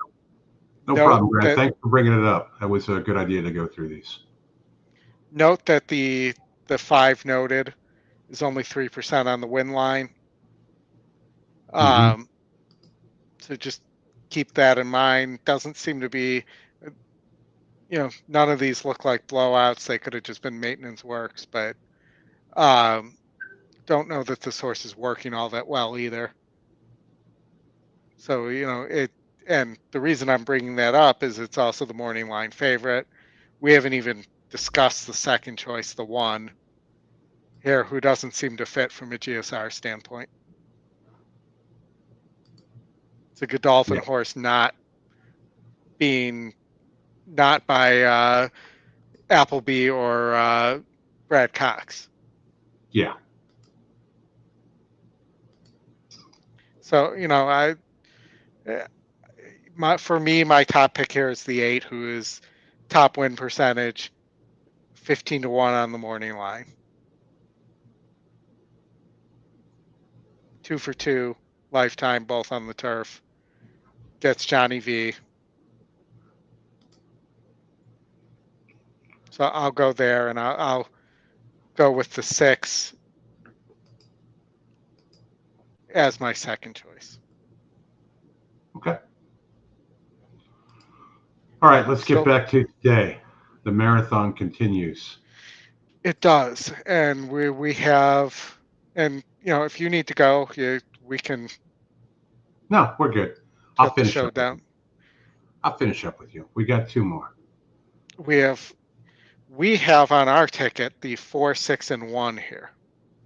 Speaker 2: problem, Brad. Thanks for bringing it up. That was a good idea to go through these.
Speaker 1: Note that the 5 noted is only 3% on the win line. So just keep that in mind. Doesn't seem to be, none of these look like blowouts. They could have just been maintenance works, but don't know that this horse is working all that well either. So, and the reason I'm bringing that up is it's also the morning line favorite. We haven't even discussed the second choice, the 1 here, who doesn't seem to fit from a GSR standpoint. It's a Godolphin horse, not by Appleby or Brad Cox.
Speaker 2: Yeah.
Speaker 1: So, for me, my top pick here is the 8, who is top win percentage, 15-1 on the morning line. 2 for 2, lifetime, both on the turf. Gets Johnny V. So I'll go there, and I'll go with the 6 as my second choice.
Speaker 2: Okay. All right, let's get back to today. The marathon continues.
Speaker 1: It does, and we have, and if you need to go, we can.
Speaker 2: No, we're good. I'll finish
Speaker 1: down.
Speaker 2: I'll finish up with you. We got 2 more.
Speaker 1: We have We have on our ticket the 4, 6, and 1 here.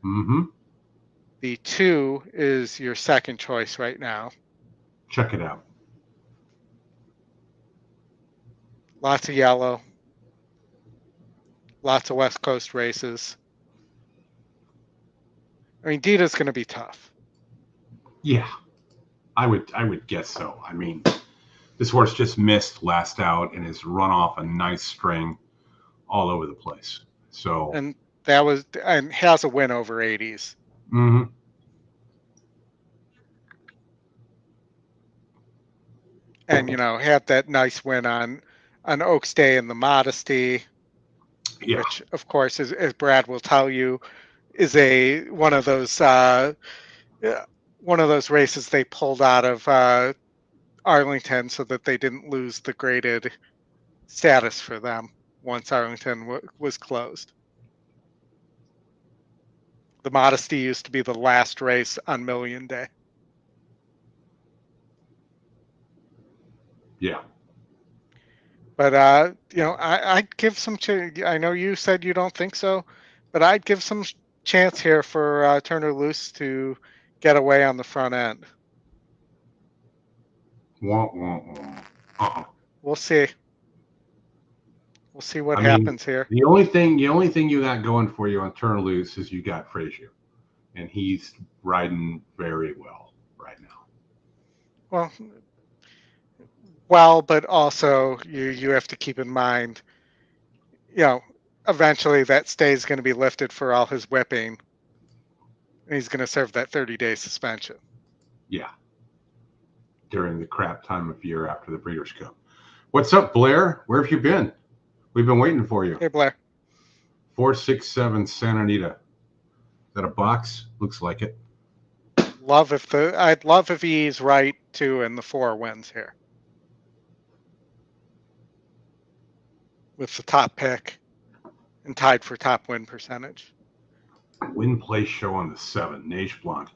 Speaker 2: Mm-hmm.
Speaker 1: The 2 is your second choice right now.
Speaker 2: Check it out.
Speaker 1: Lots of yellow. Lots of West Coast races. I mean, Dita's going to be tough.
Speaker 2: Yeah, I would guess so. I mean, this horse just missed last out and has run off a nice string all over the place. So
Speaker 1: and has a win over 80s.
Speaker 2: Mm-hmm.
Speaker 1: And had that nice win on Oaks Day in the Modesty, which of course, as Brad will tell you, is one of those races they pulled out of Arlington so that they didn't lose the graded status for them once Arlington was closed. The Modesty used to be the last race on Million Day.
Speaker 2: Yeah.
Speaker 1: But I'd give some. I know you said you don't think so, but I'd give some chance here for Turner Loose to get away on the front end. We'll see. We'll see what happens here.
Speaker 2: The only thing you got going for you on Turner Loose is you got Frazier, and he's riding very well right now.
Speaker 1: Well, but also you have to keep in mind, eventually that stay is going to be lifted for all his whipping, and he's going to serve that 30-day suspension.
Speaker 2: Yeah. During the crap time of year after the Breeders' Cup. What's up, Blair? Where have you been? We've been waiting for you.
Speaker 1: Hey, Blair.
Speaker 2: 467 Santa Anita. Is that a box? Looks like it.
Speaker 1: I'd love if he's right too, and the 4 wins here with the top pick and tied for top win percentage.
Speaker 2: Win place show on the 7. Neige Blanc.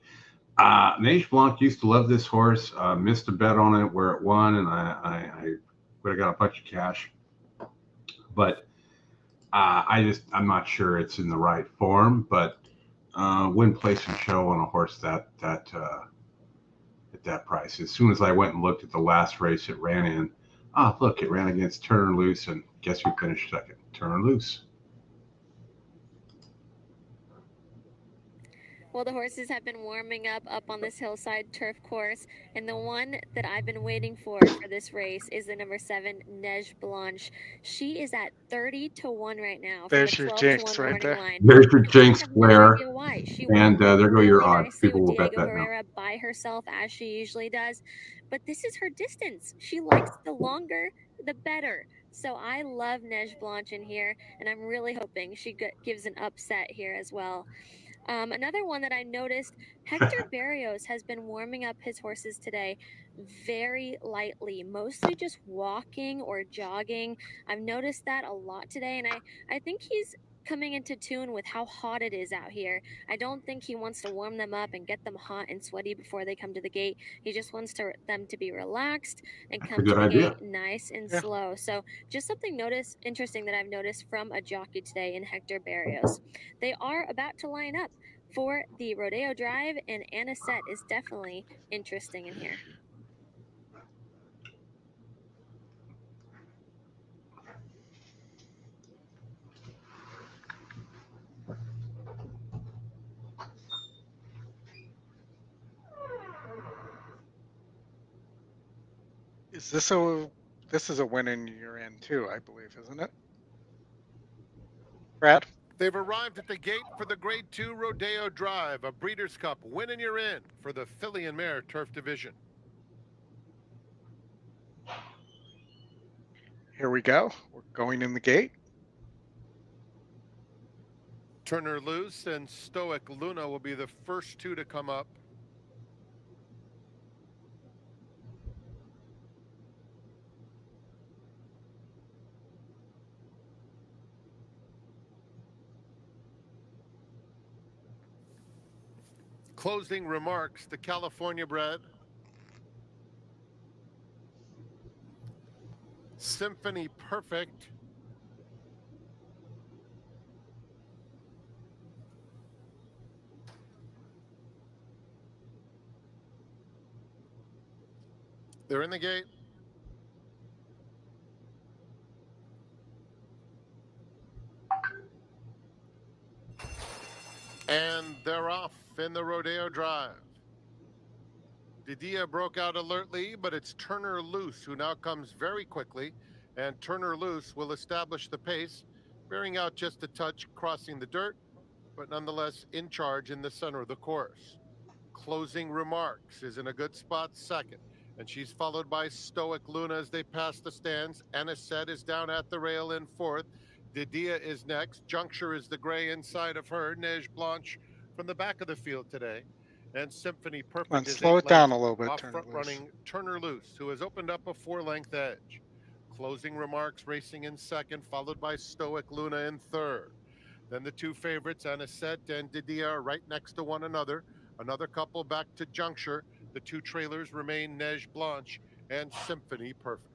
Speaker 2: Neige Blanc used to love this horse. Missed a bet on it where it won, and I would have got a bunch of cash. But I'm not sure it's in the right form. But win, place, and show on a horse at that price. As soon as I went and looked at the last race it ran in, look, it ran against Turner Loose, and guess who finished second? Turner Loose.
Speaker 8: Well, the horses have been warming up on this hillside turf course, and the one that I've been waiting for this race is the number 7, Neige Blanche. She is at 30-1 right now.
Speaker 1: There's your jinx right there.
Speaker 8: Line.
Speaker 2: There's your jinx, Blair.
Speaker 8: No why. She
Speaker 2: and there go your odds. People will bet that
Speaker 8: Herrera by herself, as she usually does. But this is her distance. She likes the longer, the better. So I love Neige Blanche in here, and I'm really hoping she gives an upset here as well. Another one that I noticed, Hector Barrios has been warming up his horses today very lightly, mostly just walking or jogging. I've noticed that a lot today, and I think he's coming into tune with how hot it is out here. I don't think he wants to warm them up and get them hot and sweaty before they come to the gate. He just wants them to be relaxed and come to the gate nice and slow. So just something interesting that I've noticed from a jockey today in Hector Barrios. They are about to line up for the Rodeo Drive, and Anisette is definitely interesting in here.
Speaker 1: This is a win in you're in too, I believe, isn't it? Brad?
Speaker 7: They've arrived at the gate for the Grade 2 Rodeo Drive, a Breeders' Cup win and you're in for the Filly and Mare Turf Division.
Speaker 1: Here we go. We're going in the gate.
Speaker 7: Turner Loose and Stoic Luna will be the first 2 to come up. Closing remarks, the California bred. Symphony Perfect. They're in the gate. And they're off in the Rodeo Drive. Didia broke out alertly, but it's Turner Loose who now comes very quickly, and Turner Loose will establish the pace, bearing out just a touch crossing the dirt, but nonetheless in charge in the center of the course. Closing Remarks is in a good spot second, and she's followed by Stoic Luna as they pass the stands. Anisette is down at the rail in fourth. Didia is next. Juncture is the gray inside of her. Neige Blanche from the back of the field today. And Symphony Perfect is
Speaker 1: slow it down a little bit,
Speaker 7: off
Speaker 1: Turner
Speaker 7: front
Speaker 1: Loose.
Speaker 7: running Turner Loose, who has opened up a 4-length edge. Closing Remarks racing in second, followed by Stoic Luna in third. Then the two favorites, Anisette and Didia, are right next to one another. Another couple back to Juncture. The two trailers remain Neige Blanche and Symphony Perfect.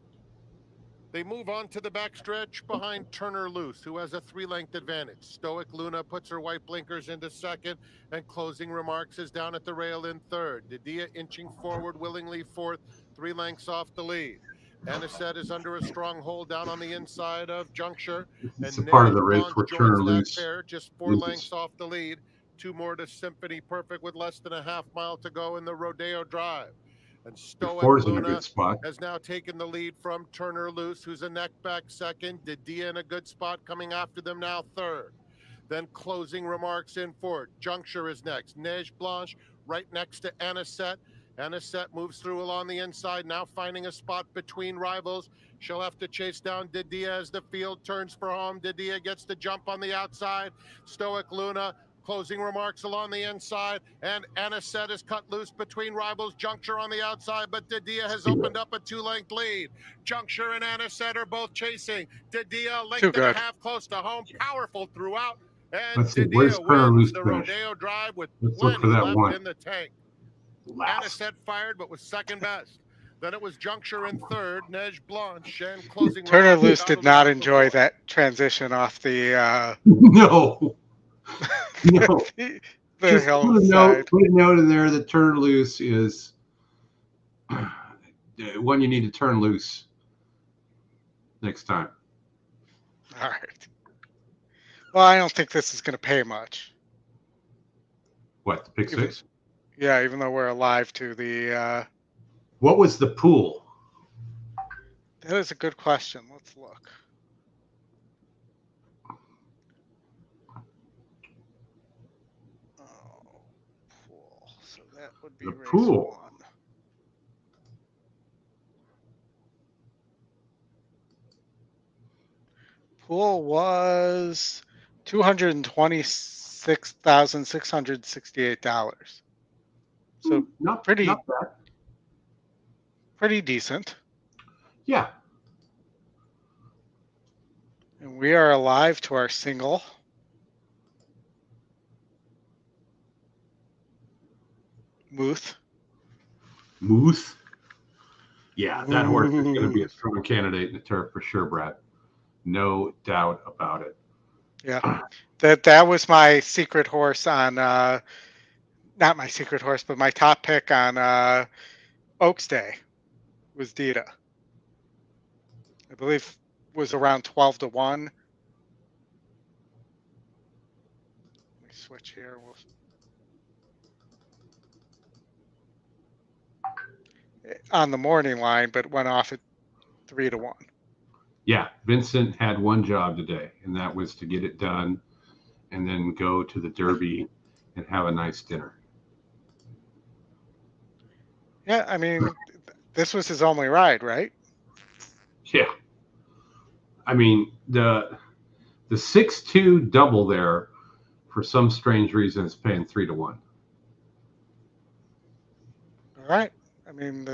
Speaker 7: They move on to the backstretch behind Turner Loose, who has a 3-length advantage. Stoic Luna puts her white blinkers into second, and Closing Remarks is down at the rail in third. Didia inching forward willingly fourth, 3 lengths off the lead. Anisette is under a strong hold down on the inside of Juncture.
Speaker 2: It's
Speaker 7: And
Speaker 2: a part of the
Speaker 7: Neige
Speaker 2: race
Speaker 7: Blanche
Speaker 2: where
Speaker 7: joins
Speaker 2: Turner
Speaker 7: that
Speaker 2: Loose
Speaker 7: pair, just 4
Speaker 2: loses.
Speaker 7: lengths off the lead. 2 more to Symphony Perfect with less than a half mile to go in the Rodeo Drive. And Stoic
Speaker 2: Four's in a
Speaker 7: Luna
Speaker 2: good spot.
Speaker 7: has now taken the lead from Turner Loose, who's a neck back second. Didia in a good spot, coming after them now third. Then Closing Remarks in fourth. Juncture is next. Neige Blanche right next to Anisette. Anisette moves through along the inside, now finding a spot between rivals. She'll have to chase down Didia as the field turns for home. Didia gets the jump on the outside. Stoic Luna, Closing Remarks along the inside, and Anisette is cut loose between rivals. Juncture on the outside, but Didia has opened up a 2-length lead. Juncture and Anisette are both chasing. Didia, length and a half close to home, powerful throughout. And
Speaker 2: Let's see, where's
Speaker 7: Didia
Speaker 2: Turner
Speaker 7: wins
Speaker 2: Loose
Speaker 7: the
Speaker 2: finish?
Speaker 7: Rodeo Drive with
Speaker 2: Let's look
Speaker 7: plenty
Speaker 2: for that
Speaker 7: left
Speaker 2: one.
Speaker 7: in the tank.
Speaker 2: Last.
Speaker 7: Anisette fired, but was second best. Then it was Juncture in third, Neige Blanche, and Closing
Speaker 1: Turner
Speaker 7: Remarks
Speaker 1: Loose
Speaker 7: battled
Speaker 1: did not
Speaker 7: back
Speaker 1: enjoy
Speaker 7: before.
Speaker 1: that transition off the
Speaker 2: No. No.
Speaker 1: the
Speaker 2: Just
Speaker 1: hillside.
Speaker 2: put a note in there that Turner Loose is one you need to turn loose next time.
Speaker 1: All right. Well, I don't think this is going to pay much.
Speaker 2: What, the pick six?
Speaker 1: Yeah, even though we're alive to the.
Speaker 2: What was the pool?
Speaker 1: That is a good question. Let's look. Oh, pool. So that would be
Speaker 2: The
Speaker 1: race
Speaker 2: pool.
Speaker 1: 1. Pool was $226,668. So
Speaker 2: not
Speaker 1: pretty
Speaker 2: bad.
Speaker 1: Pretty decent.
Speaker 2: Yeah.
Speaker 1: And we are alive to our single. Muth.
Speaker 2: Moose. Yeah, that horse is going to be a strong candidate in the turf for sure, Brad. No doubt about it.
Speaker 1: Yeah, that was my secret horse on, not my secret horse, but my top pick on Oaks Day was Dita. I believe was around 12-1. Let me switch here. On the morning line, but went off at 3-1.
Speaker 2: Yeah, Vincent had one job today, and that was to get it done and then go to the Derby and have a nice dinner.
Speaker 1: Yeah, I mean, this was his only ride, right?
Speaker 2: Yeah. I mean, the 6-2 double there, for some strange reason, is paying 3-1.
Speaker 1: All right. I mean,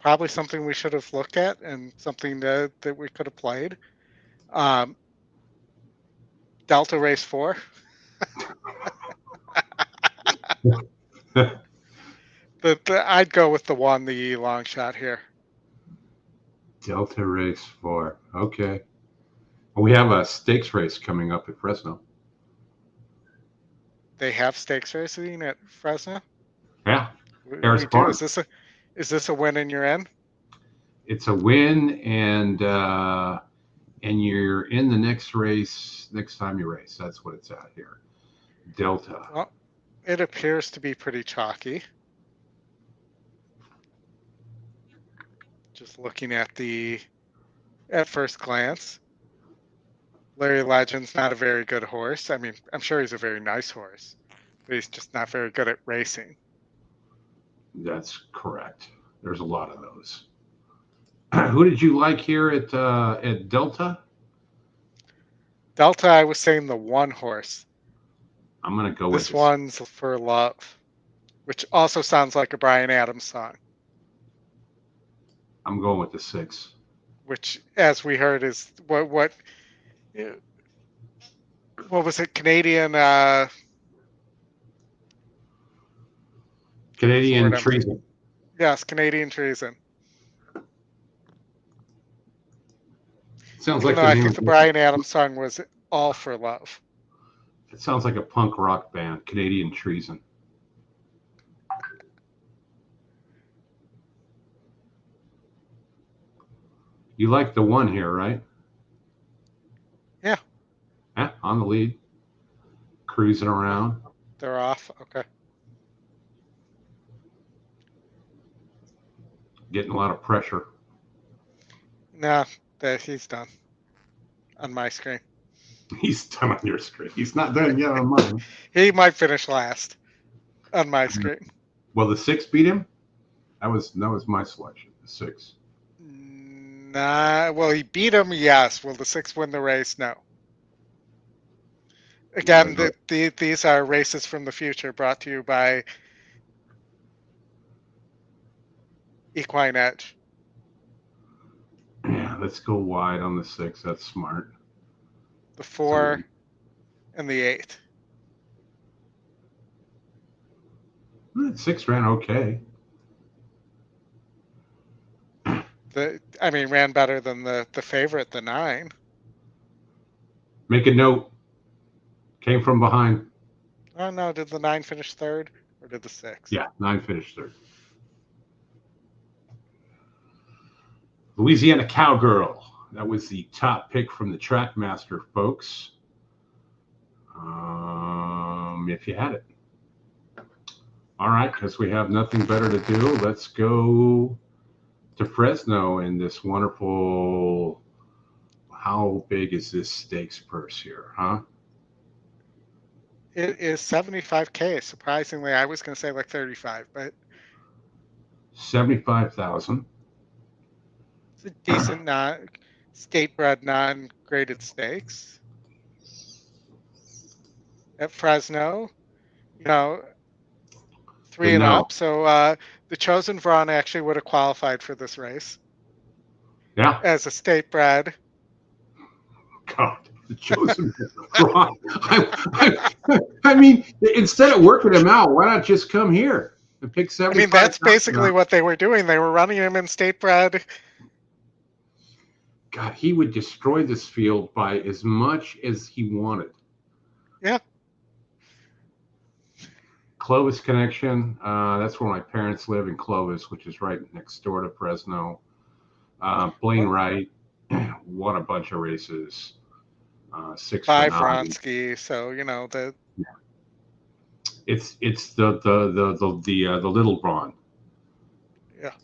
Speaker 1: probably something we should have looked at and something that we could have played. Delta Race 4. I'd go with the one, the long shot here.
Speaker 2: Delta Race 4. Okay. Well, we have a stakes race coming up at Fresno.
Speaker 1: They have stakes racing at Fresno?
Speaker 2: Yeah. Harris
Speaker 1: we do.
Speaker 2: Farm.
Speaker 1: Is this a win and you're in?
Speaker 2: It's a win, and you're in the next race next time you race. That's what it's at here. Delta.
Speaker 1: Well, it appears to be pretty chalky. Just looking at first glance. Larry Legend's not a very good horse. I mean, I'm sure he's a very nice horse, but he's just not very good at racing.
Speaker 2: That's correct. There's a lot of those. Who did you like here at Delta?
Speaker 1: Delta, I was saying the one horse.
Speaker 2: I'm going to go with
Speaker 1: this one's For Love, which also sounds like a Bryan Adams song.
Speaker 2: I'm going with the 6.
Speaker 1: Which, as we heard, is what was it? Canadian
Speaker 2: treason.
Speaker 1: Yes, Canadian treason.
Speaker 2: Sounds like
Speaker 1: I think the Bryan Adams song was All for Love.
Speaker 2: It sounds like a punk rock band, Canadian Treason. You like the one here, right?
Speaker 1: Yeah.
Speaker 2: Yeah, on the lead. Cruising around.
Speaker 1: They're off. Okay.
Speaker 2: Getting a lot of pressure.
Speaker 1: No, he's done. On my screen.
Speaker 2: He's done on your screen. He's not done yet on mine.
Speaker 1: He might finish last on my screen.
Speaker 2: Well, the 6 beat him? That was my selection, the 6.
Speaker 1: Nah, well, he beat him, yes. Will the 6 win the race? No. Again, these are races from the future brought to you by EquinEdge.
Speaker 2: Yeah, let's go wide on the 6. That's smart.
Speaker 1: The 4 and the 8.
Speaker 2: The 6 ran okay.
Speaker 1: Ran better than the favorite, the 9.
Speaker 2: Make a note. Came from behind.
Speaker 1: Oh, no. Did the 9 finish 3rd or did the 6?
Speaker 2: Yeah, 9 finished 3rd. Louisiana Cowgirl. That was the top pick from the Trackmaster, folks. If you had it. All right, because we have nothing better to do, let's go to Fresno in this wonderful. How big is this stakes purse here, huh?
Speaker 1: It is $75K. Surprisingly, I was going to say like 35, but
Speaker 2: 75,000.
Speaker 1: It's a decent state-bred, non-graded stakes at Fresno. 3 and up. So the Chosen Vron actually would have qualified for this race.
Speaker 2: Yeah.
Speaker 1: As a state-bred.
Speaker 2: God, the Chosen Vron. I mean, instead of working him out, why not just come here and pick 75?
Speaker 1: That's basically what they were doing. They were running him in state-bred.
Speaker 2: God, he would destroy this field by as much as he wanted.
Speaker 1: Yeah.
Speaker 2: Clovis connection. That's where my parents live, in Clovis, which is right next door to Fresno. Blaine Wright. What a bunch of races. 6
Speaker 1: by Vronsky. So
Speaker 2: it's the little Braun.
Speaker 1: Yeah.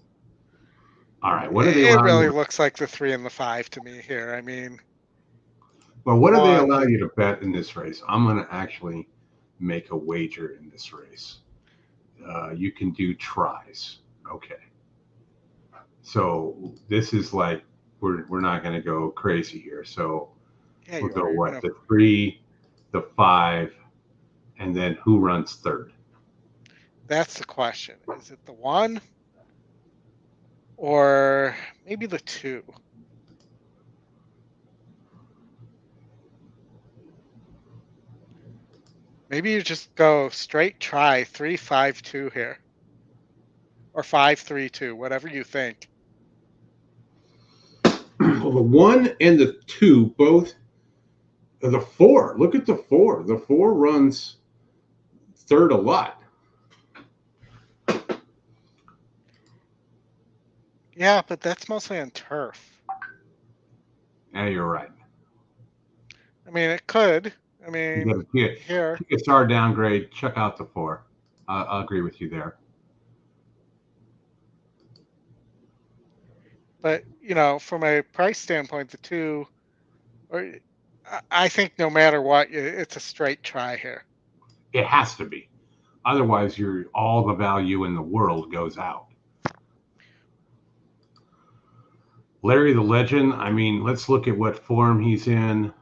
Speaker 2: All right. What do they?
Speaker 1: It really looks like the 3 and the 5 to me here.
Speaker 2: Well, what do they allow you to bet in this race? I'm going to actually make a wager in this race. You can do tries. Okay. So this is like we're not going to go crazy here. So we'll go what? The 3, the 5, and then who runs 3rd?
Speaker 1: That's the question. Is it the 1 or maybe the 2? Maybe you just go straight try 3-5-2 here. Or 5-3-2, whatever you think.
Speaker 2: Well, the 1 and the 2 both. The 4. Look at the 4. The 4 runs 3rd a lot.
Speaker 1: Yeah, but that's mostly on turf.
Speaker 2: Yeah, you're right.
Speaker 1: I mean, it could. I mean, here.
Speaker 2: PSR downgrade, check out the 4. I'll agree with you there.
Speaker 1: But, you know, from a price standpoint, the 2, or I think no matter what, it's a straight try here.
Speaker 2: It has to be. Otherwise, all the value in the world goes out. Larry the Legend, I mean, let's look at what form he's in.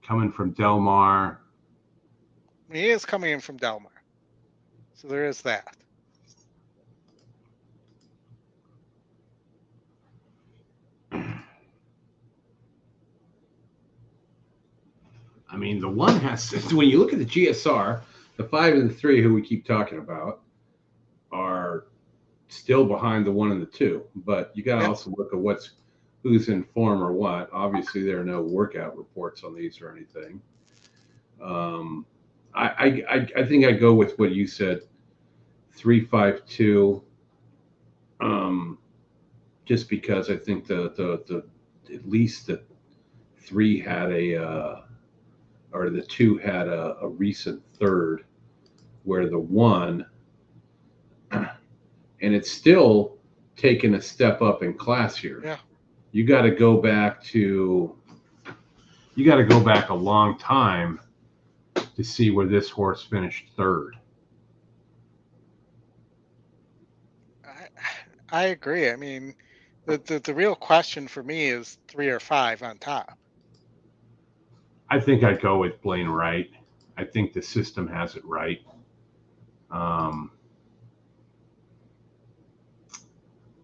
Speaker 2: Coming from Del Mar.
Speaker 1: He is coming in from Del Mar. So there is that.
Speaker 2: I mean, the 1 has to, when you look at the GSR, the 5 and the 3, who we keep talking about, are still behind the 1 and the 2. But you got to also look at who's in form or what. Obviously, there are no workout reports on these or anything. I think I go with what you said, 3-5-2. Just because I think the at least the 3 had or the 2 had a recent third, where the 1, and it's still taken a step up in class here.
Speaker 1: Yeah.
Speaker 2: You got to go back a long time to see where this horse finished 3rd.
Speaker 1: I agree. I mean, the real question for me is 3 or 5 on top.
Speaker 2: I think I'd go with Blaine Wright. I think the system has it right.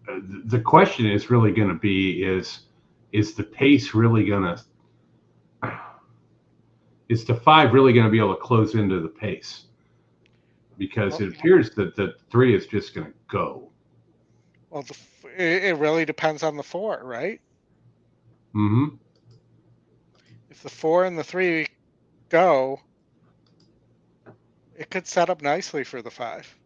Speaker 2: The question is really going to be, is the pace really going to, is the 5 really going to be able to close into the pace? Because it appears that the 3 is just going to go.
Speaker 1: Well, it really depends on the 4, right?
Speaker 2: Mm-hmm.
Speaker 1: If the 4 and the 3 go, it could set up nicely for the 5.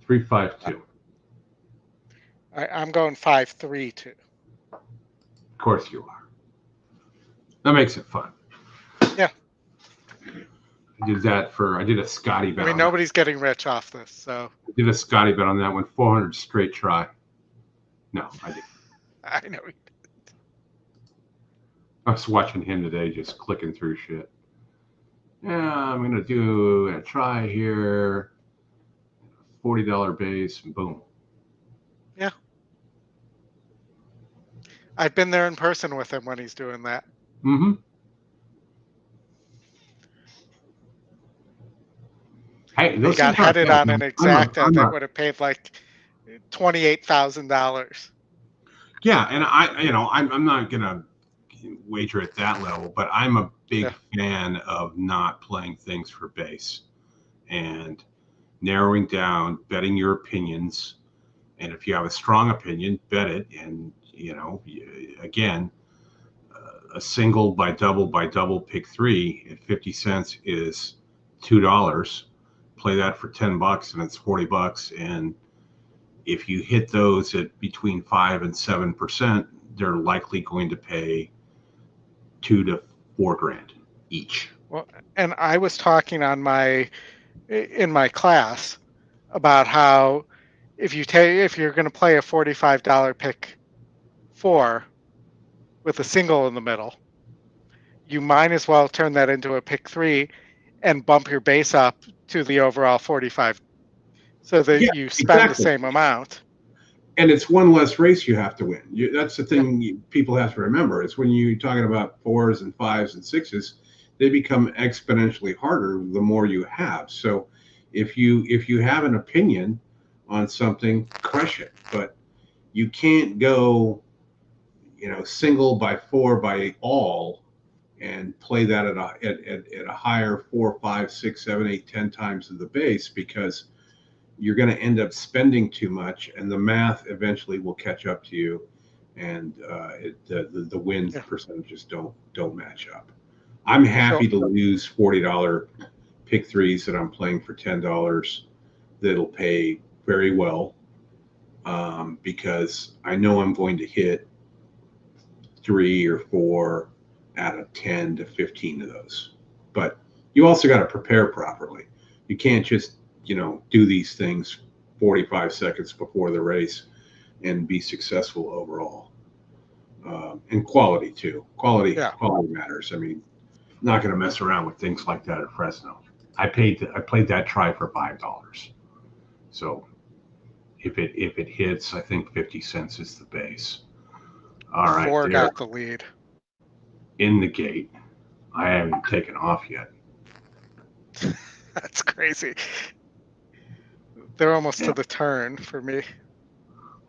Speaker 2: Three, 5, 2.
Speaker 1: I'm going 5-3-2.
Speaker 2: Of course you are. That makes it fun.
Speaker 1: Yeah.
Speaker 2: I did a Scotty bet.
Speaker 1: I mean, nobody's getting rich off this, so.
Speaker 2: I did a Scotty bet on that one, 400 straight try. No, I didn't.
Speaker 1: I know he did.
Speaker 2: I was watching him today, just clicking through shit. Yeah, I'm gonna do a try here. $40 base, and boom.
Speaker 1: Yeah. I've been there in person with him when he's doing that.
Speaker 2: Mm-hmm. Hey,
Speaker 1: he got headed on an exacta that would have paid like $28,000.
Speaker 2: Yeah, and I'm not gonna wager at that level, but I'm a big fan of not playing things for base and narrowing down, betting your opinions. And if you have a strong opinion, bet it. And again, a single by double pick 3 at 50 cents is $2. Play that for $10 and it's $40. And if you hit those at between 5 and 7%, they're likely going to pay $2 to $4 grand each.
Speaker 1: Well, and I was talking in my class about how if you're going to play a $45 pick 4 with a single in the middle, you might as well turn that into a pick 3 and bump your base up to the overall 45 so that you spend the same amount.
Speaker 2: And it's one less race you have to win. That's the thing people have to remember is when you're talking about 4s and 5s and 6s, they become exponentially harder the more you have. So if you have an opinion on something, crush it. But you can't go, single by 4 by all and play that at a higher 4, 5, 6, 7, 8, 10 times of the base, because you're going to end up spending too much, and the math eventually will catch up to you, and the win percentages don't match up. I'm happy to lose $40 pick threes that I'm playing for $10 that'll pay very well because I know I'm going to hit 3 or 4 out of 10 to 15 of those. But you also got to prepare properly. You can't just, do these things 45 seconds before the race and be successful overall. And quality too. Quality matters. I mean, not going to mess around with things like that at Fresno. I played that try for $5. So if it hits, I think 50 cents is the base. All right.
Speaker 1: 4 got the lead.
Speaker 2: In the gate. I haven't taken off yet.
Speaker 1: That's crazy. They're almost to the turn for me.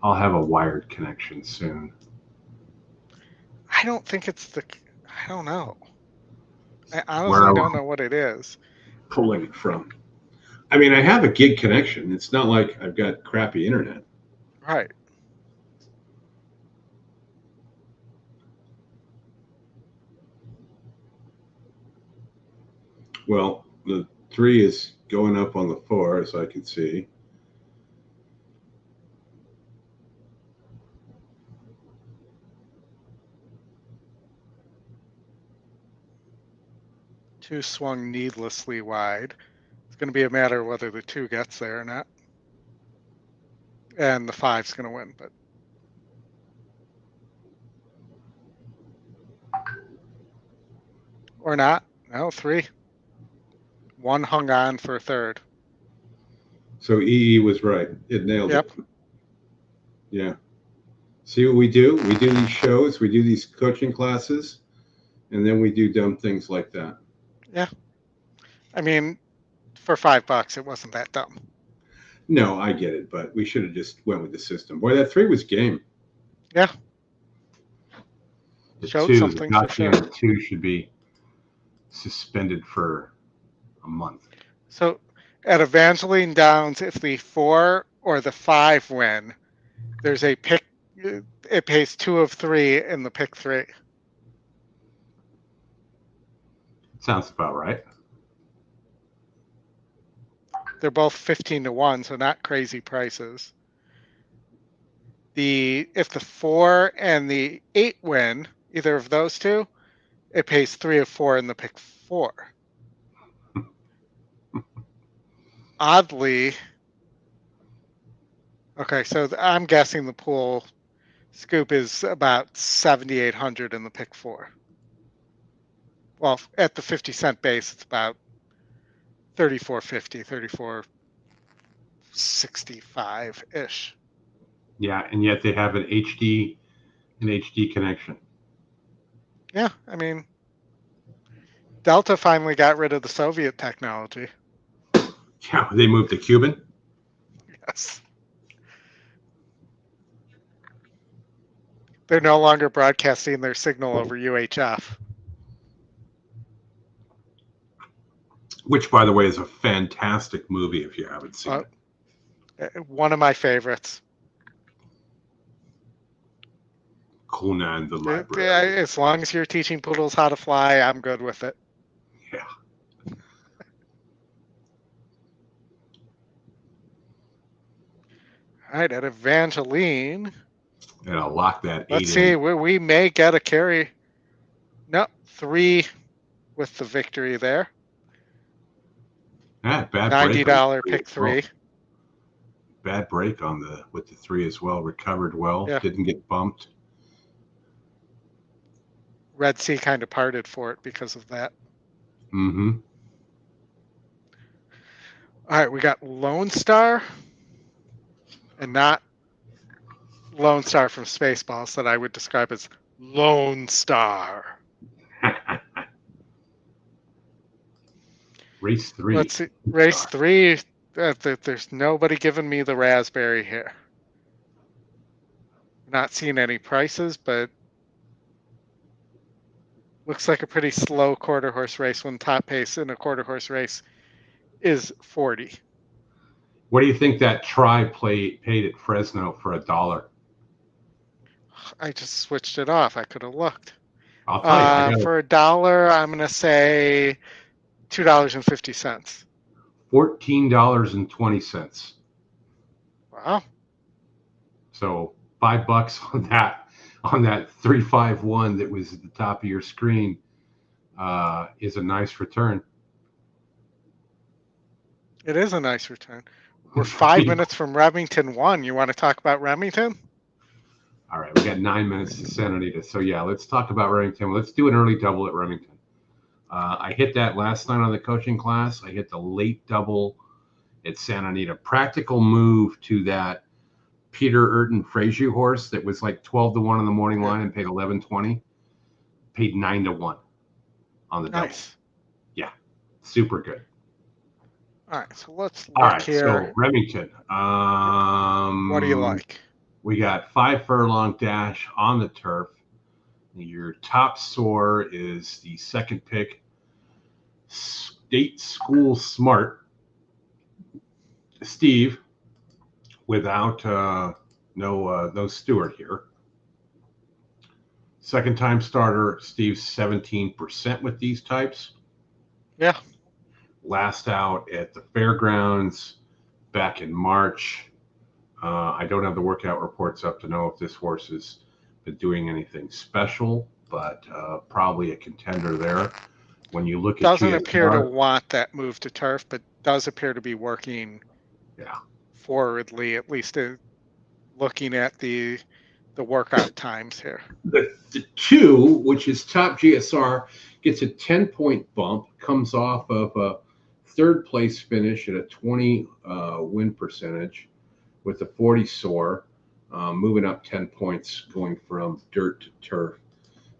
Speaker 2: I'll have a wired connection soon.
Speaker 1: I don't think it's I don't know. I honestly don't know what it is.
Speaker 2: Pulling it from. I mean, I have a gig connection. It's not like I've got crappy internet.
Speaker 1: Right.
Speaker 2: Well, the 3 is going up on the 4, as I can see.
Speaker 1: Two swung needlessly wide. It's going to be a matter of whether the 2 gets there or not. And the 5's going to win, but. Or not. No, 3. 1 hung on for a 3rd.
Speaker 2: So EE was right. It nailed it. Yeah. See what we do? We do these shows, we do these coaching classes, and then we do dumb things like that.
Speaker 1: Yeah. I mean, for $5, it wasn't that dumb.
Speaker 2: No, I get it, but we should have just went with the system. Boy, that 3 was game.
Speaker 1: Yeah.
Speaker 2: The
Speaker 1: Showed
Speaker 2: 2,
Speaker 1: something
Speaker 2: not
Speaker 1: for sure.
Speaker 2: the 2 should be suspended for a month.
Speaker 1: So at Evangeline Downs, if the 4 or the 5 win, there's a pick. It pays 2 of 3 in the pick 3.
Speaker 2: Sounds about right.
Speaker 1: They're both 15 to 1, so not crazy prices. If the 4 and the 8 win, either of those 2, it pays 3 of 4 in the pick 4. Oddly, okay, so I'm guessing the pool scoop is about 7,800 in the pick 4. Well, at the 50-cent base, it's about 34.50, 34.65-ish.
Speaker 2: Yeah, and yet they have an HD connection.
Speaker 1: Yeah, I mean, Delta finally got rid of the Soviet technology.
Speaker 2: Yeah, they moved to Cuban.
Speaker 1: Yes. They're no longer broadcasting their signal over UHF.
Speaker 2: Which, by the way, is a fantastic movie if you haven't seen it.
Speaker 1: One of my favorites.
Speaker 2: Keeneland, the library.
Speaker 1: Yeah, as long as you're teaching poodles how to fly, I'm good with it.
Speaker 2: Yeah.
Speaker 1: All right, at Evangeline.
Speaker 2: And I'll lock that.
Speaker 1: Let's see. We may get a carry. No, 3 with the victory there.
Speaker 2: Bad
Speaker 1: $90 pick 3.
Speaker 2: Bad break with the 3 as well. Recovered well.
Speaker 1: Yeah.
Speaker 2: Didn't get bumped.
Speaker 1: Red Sea kind of parted for it because of that.
Speaker 2: Mm-hmm.
Speaker 1: All right, we got Lone Star, and not Lone Star from Spaceballs that I would describe as Lone Star.
Speaker 2: Race 3.
Speaker 1: Let's see. Race 3. There's nobody giving me the raspberry here. Not seeing any prices, but looks like a pretty slow quarter horse race when top pace in a quarter horse race is 40.
Speaker 2: What do you think that try paid at Fresno for $1?
Speaker 1: I just switched it off. I could have looked.
Speaker 2: I'll tell you.
Speaker 1: For $1, I'm going to say $2.50.
Speaker 2: $14.20.
Speaker 1: Wow.
Speaker 2: So $5 on that 351 that was at the top of your screen is a nice return.
Speaker 1: It is a nice return. We're 5 minutes from Remington 1. You want to talk about Remington?
Speaker 2: All right, we got 9 minutes to Santa Anita. So yeah, let's talk about Remington. Let's do an early double at Remington. I hit that last night on the coaching class. I hit the late double at Santa Anita. Practical move to that Peter Urton Frazier horse that was like 12-1 on the morning line and paid 11.20. Paid 9-1 on the double.
Speaker 1: Nice.
Speaker 2: Yeah, super good.
Speaker 1: All right, so let's look
Speaker 2: All right,
Speaker 1: here.
Speaker 2: so Remington.
Speaker 1: What do you like?
Speaker 2: We got 5 furlong dash on the turf. Your top soar is the second pick, State School Smart, Steve, without no Stewart here. Second time starter, Steve's 17% with these types.
Speaker 1: Yeah.
Speaker 2: Last out at the fairgrounds back in March. I don't have the workout reports up to know if this horse has been doing anything special, but probably a contender there. When you look at
Speaker 1: doesn't
Speaker 2: GSR,
Speaker 1: appear to want that move to turf, but does appear to be working forwardly, at least looking at the workout times here.
Speaker 2: The 2, which is top GSR, gets a 10-point bump, comes off of a third place finish at a 20 win percentage with a 40 soar, moving up 10 points going from dirt to turf.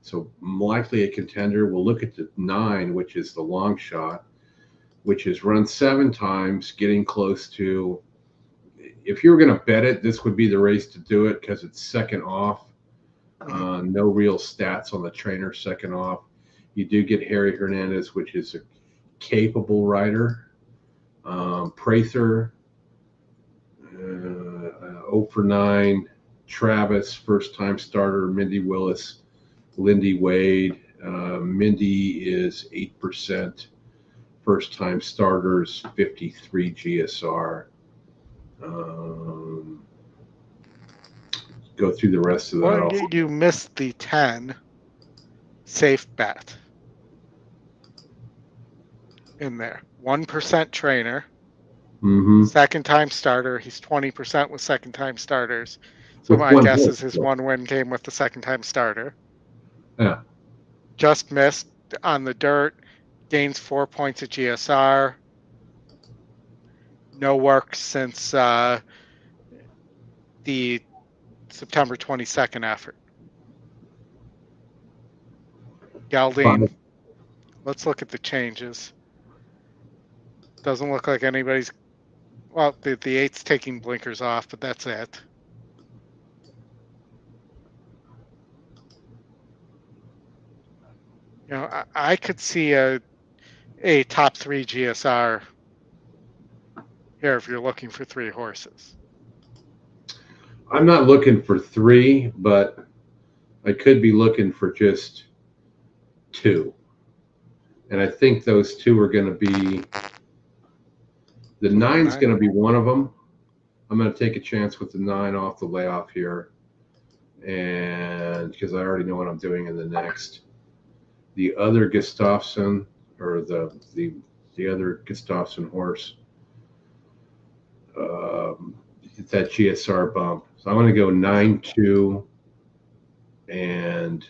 Speaker 2: So likely a contender. We'll look at the 9, which is the long shot, which is run 7 times, getting close to, if you were going to bet it, this would be the race to do it because it's second off. No real stats on the trainer second off. You do get Harry Hernandez, which is a capable rider. Prather, 0 for 9. Travis, first time starter. Mindy Willis, Lindy Wade. Mindy is 8%. First time starters, 53 GSR. Go through the rest of that.
Speaker 1: Well, you missed the 10 safe bet in there. 1% trainer. Second time starter. He's 20% with second time starters. So
Speaker 2: With
Speaker 1: my
Speaker 2: one
Speaker 1: guess
Speaker 2: win.
Speaker 1: is his 1 win came with the second time starter.
Speaker 2: Yeah.
Speaker 1: Just missed on the dirt. Gains 4 points at GSR. No work since the September 22nd effort. Gelding. Let's look at the changes. Doesn't look like anybody's. Well, the 8's taking blinkers off, but that's it. You know, I could see a top 3 GSR here if you're looking for 3 horses.
Speaker 2: I'm not looking for 3, but I could be looking for just 2. And I think those 2 are going to be, the 9's going to be one of them. I'm going to take a chance with the 9 off the layoff here. And because I already know what I'm doing in the next. The other Gustafsson, or the other Gustafsson horse, it's that GSR bump. So I'm going to go 9-2, and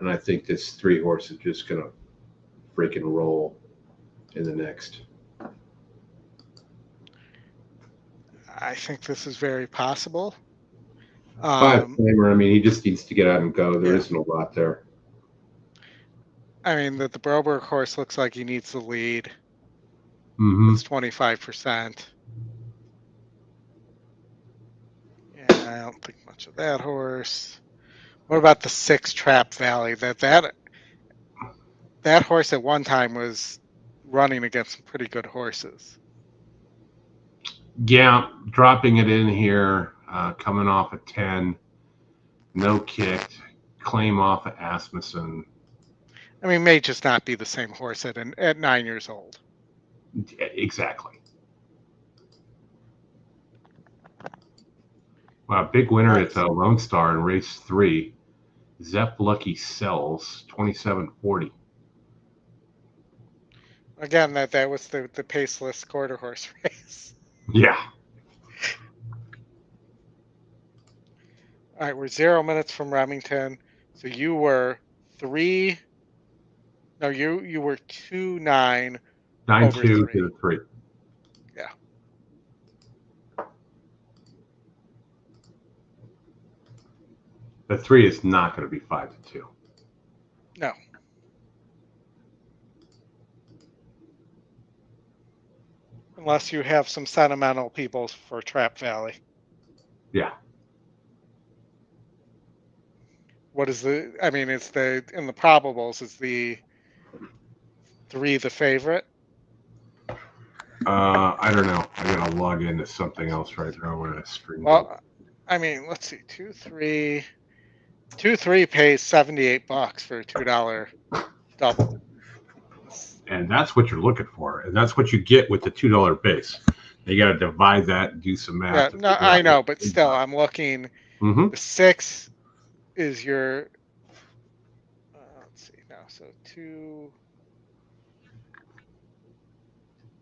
Speaker 2: I think this 3 horse is just going to freaking roll in the next.
Speaker 1: I think this is very possible.
Speaker 2: 5-timer. I mean, he just needs to get out and go. There isn't a lot there.
Speaker 1: I mean, the Broberg horse looks like he needs the lead.
Speaker 2: Mm-hmm.
Speaker 1: It's 25%. Yeah, I don't think much of that horse. What about the 6 Trap Valley? That horse at one time was running against some pretty good horses.
Speaker 2: Yeah, dropping it in here, coming off a 10, no kicked, claim off of Asmussen.
Speaker 1: I mean, may just not be the same horse at 9 years old.
Speaker 2: Exactly. Wow, big winner at Lone Star in race 3. Zep Lucky Sells 2740.
Speaker 1: Again, that was the paceless quarter horse race.
Speaker 2: Yeah.
Speaker 1: All right, we're 0 minutes from Remington. So you were 3. No, you were 2-9 over
Speaker 2: 9-2
Speaker 1: 3.
Speaker 2: to the 3.
Speaker 1: Yeah.
Speaker 2: The 3 is not going to be 5-2.
Speaker 1: No. Unless you have some sentimental people for Trap Valley.
Speaker 2: Yeah.
Speaker 1: What is I mean, it's in the probables, is the 3 the favorite?
Speaker 2: I don't know. I got to log into something else right now when I screen.
Speaker 1: Well, I mean, let's see. 2-3 pays $78 for a $2 double.
Speaker 2: And that's what you're looking for. And that's what you get with the $2 base. You got to divide that and do some math.
Speaker 1: Yeah, no, I know, but still, I'm looking.
Speaker 2: Mm-hmm.
Speaker 1: The 6 is your. Let's see now. So 2,